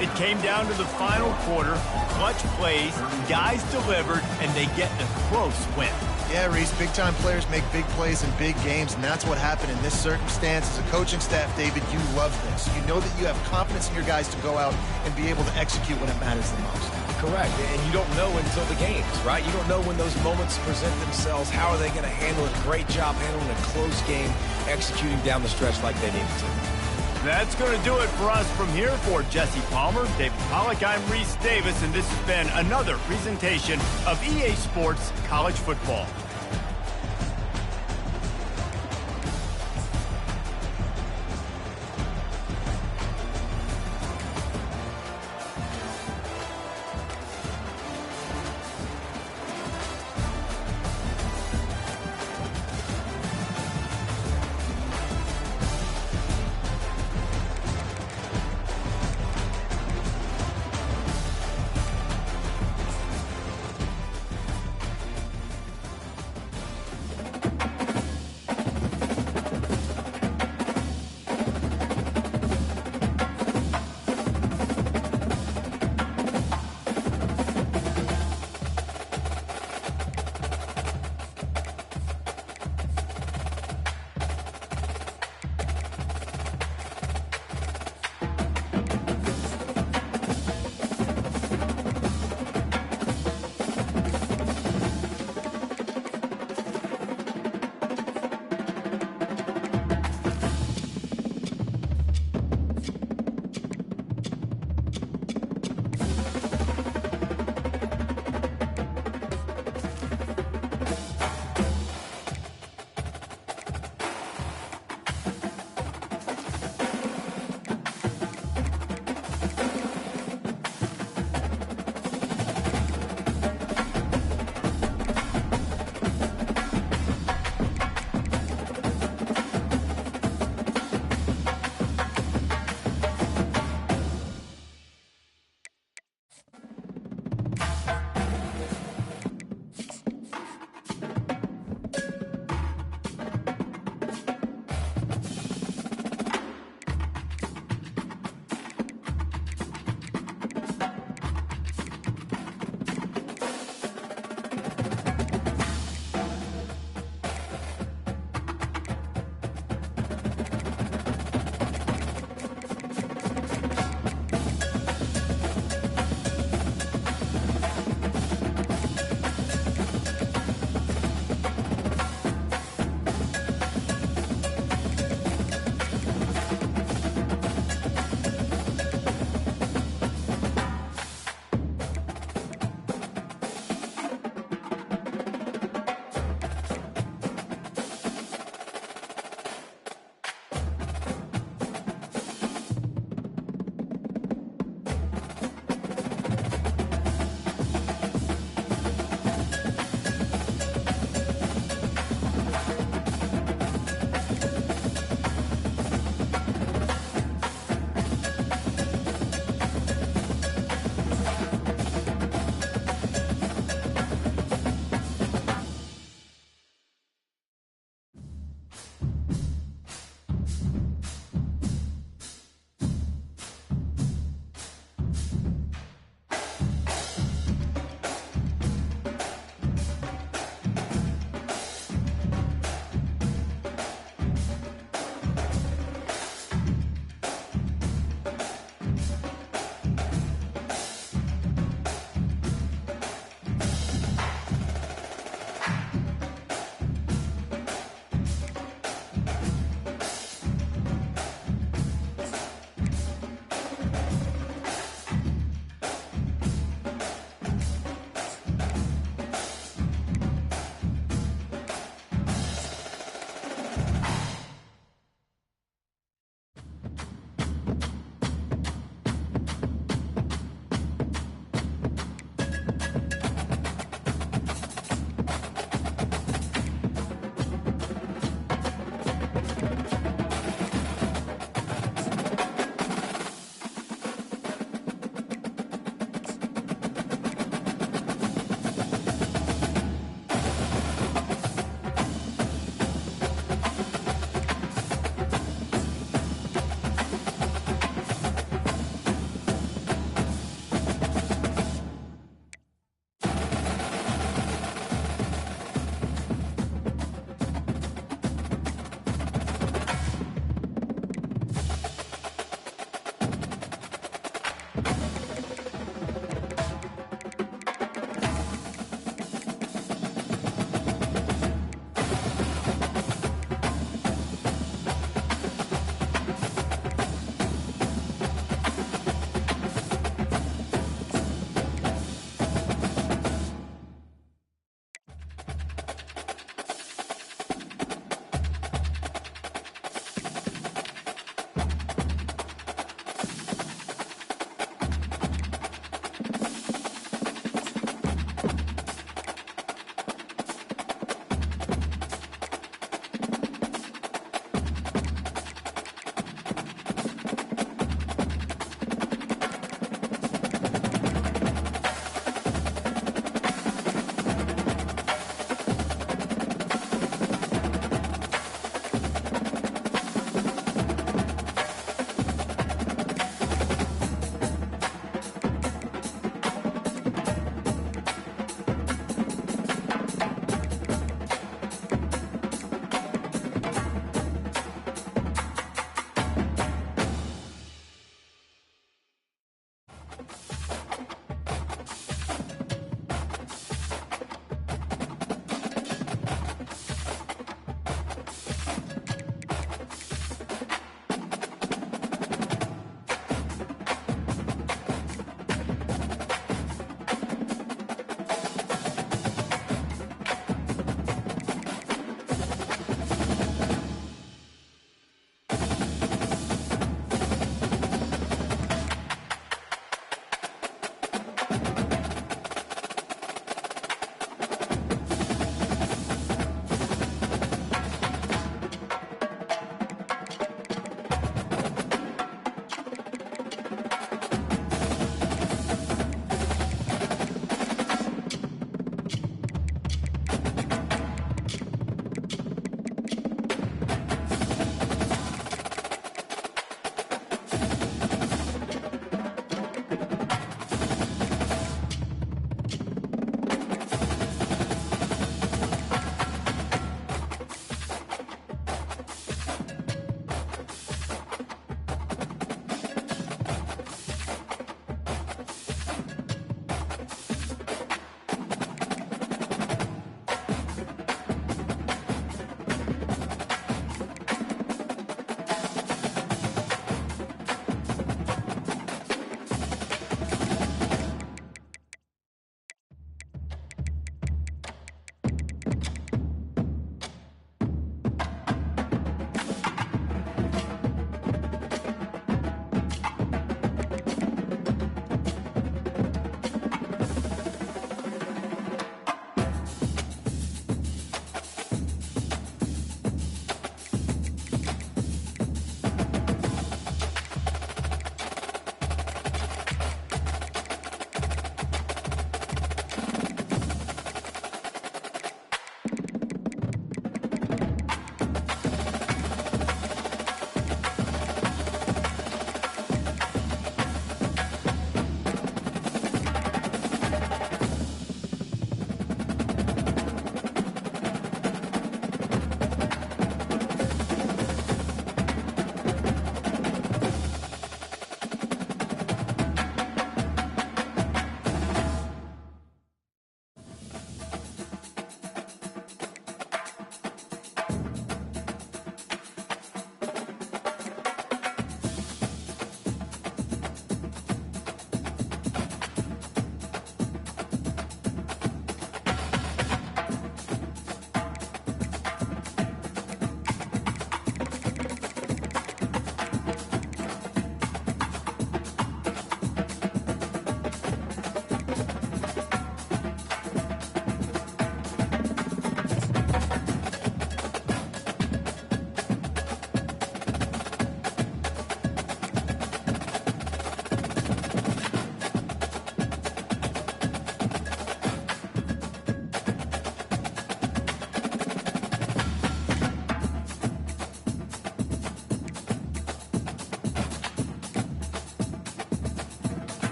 It came down to the final quarter. Clutch plays, guys delivered, and they get a close win. Yeah, Reese, big-time players make big plays in big games, and that's what happened in this circumstance. As a coaching staff, David, you love this. You know that you have confidence in your guys to go out and be able to execute when it matters the most. Correct, and you don't know until the games, right? You don't know when those moments present themselves. How are they going to handle it? Great job handling a close game, executing down the stretch like they needed to. That's going to do it for us from here. For Jesse Palmer, David Pollack, I'm Reese Davis, and this has been another presentation of EA Sports College Football.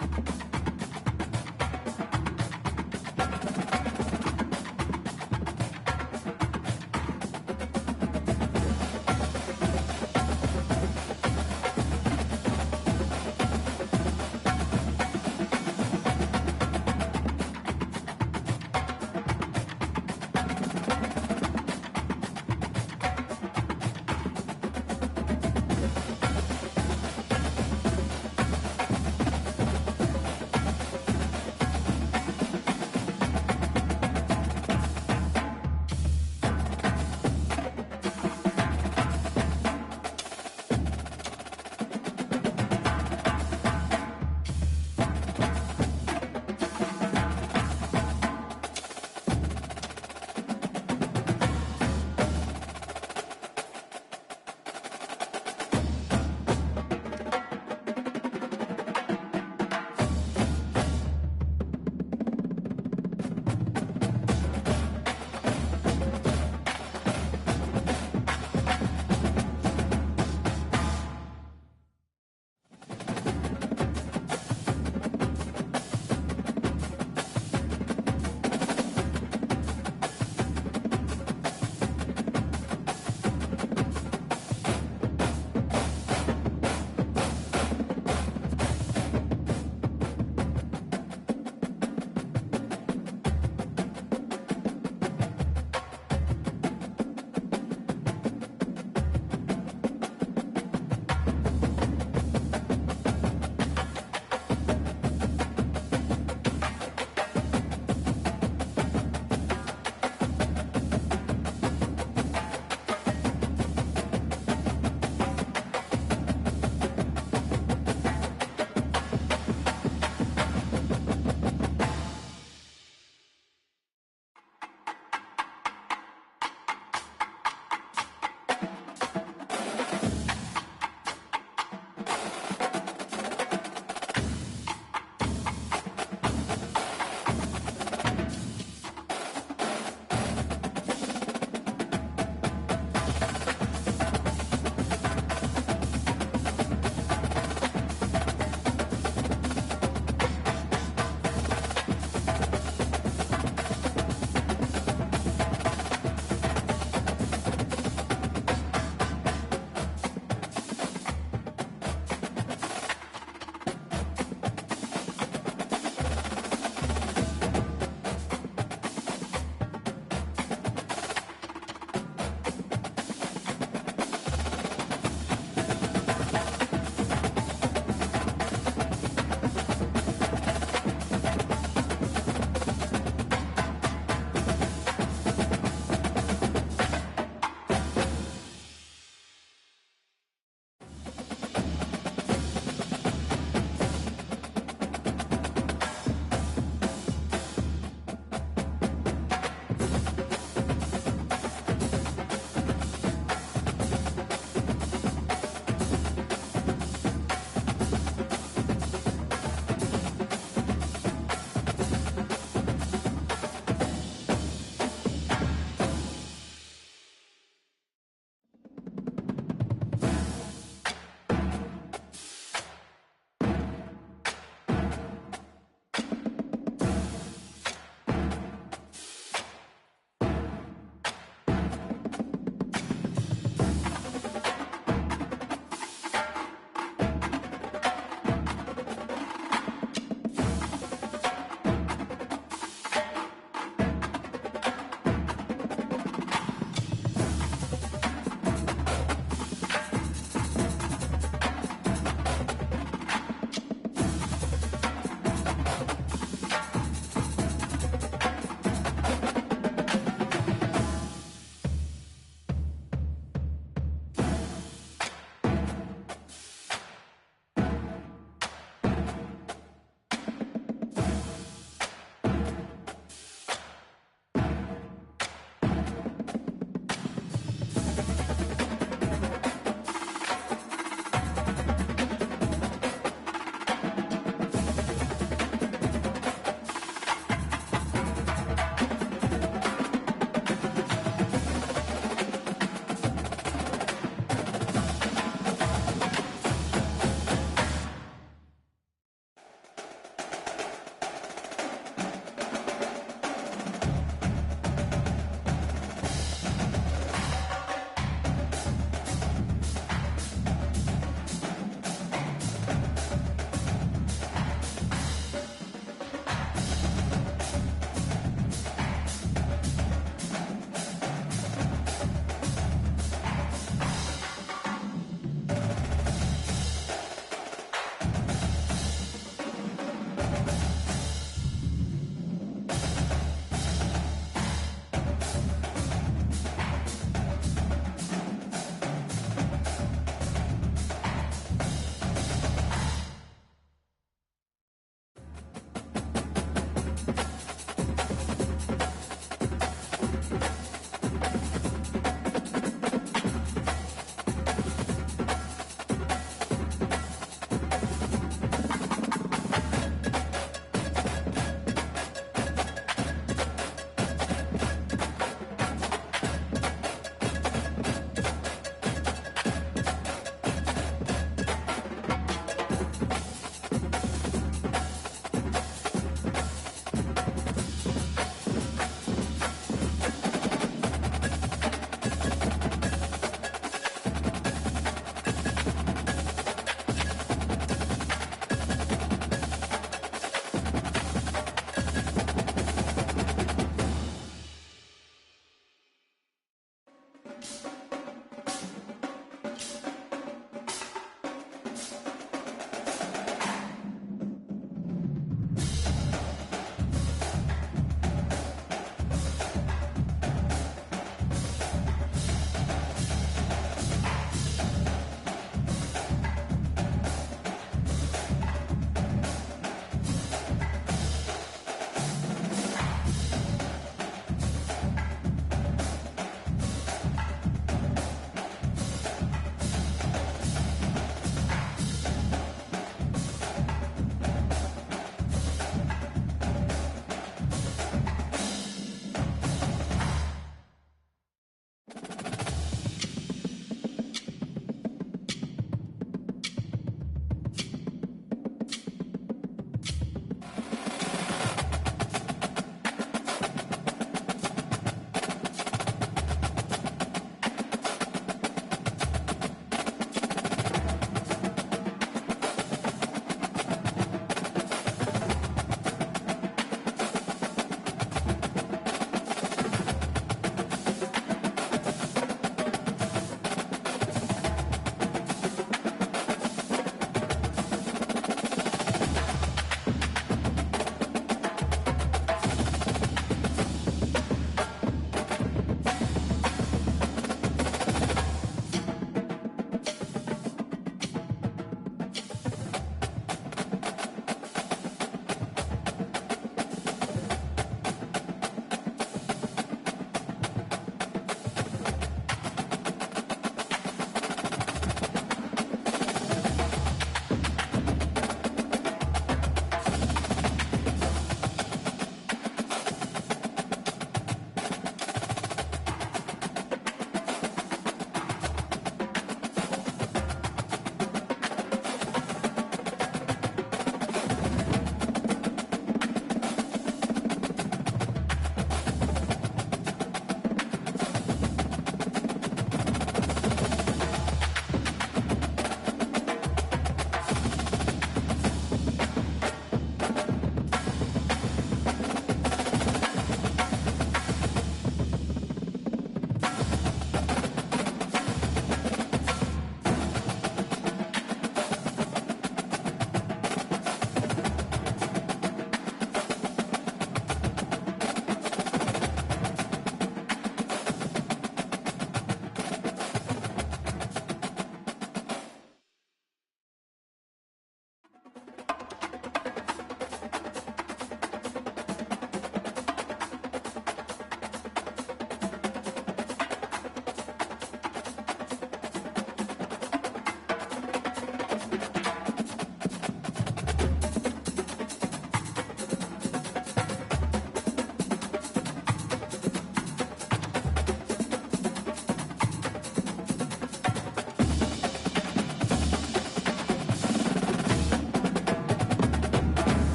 it.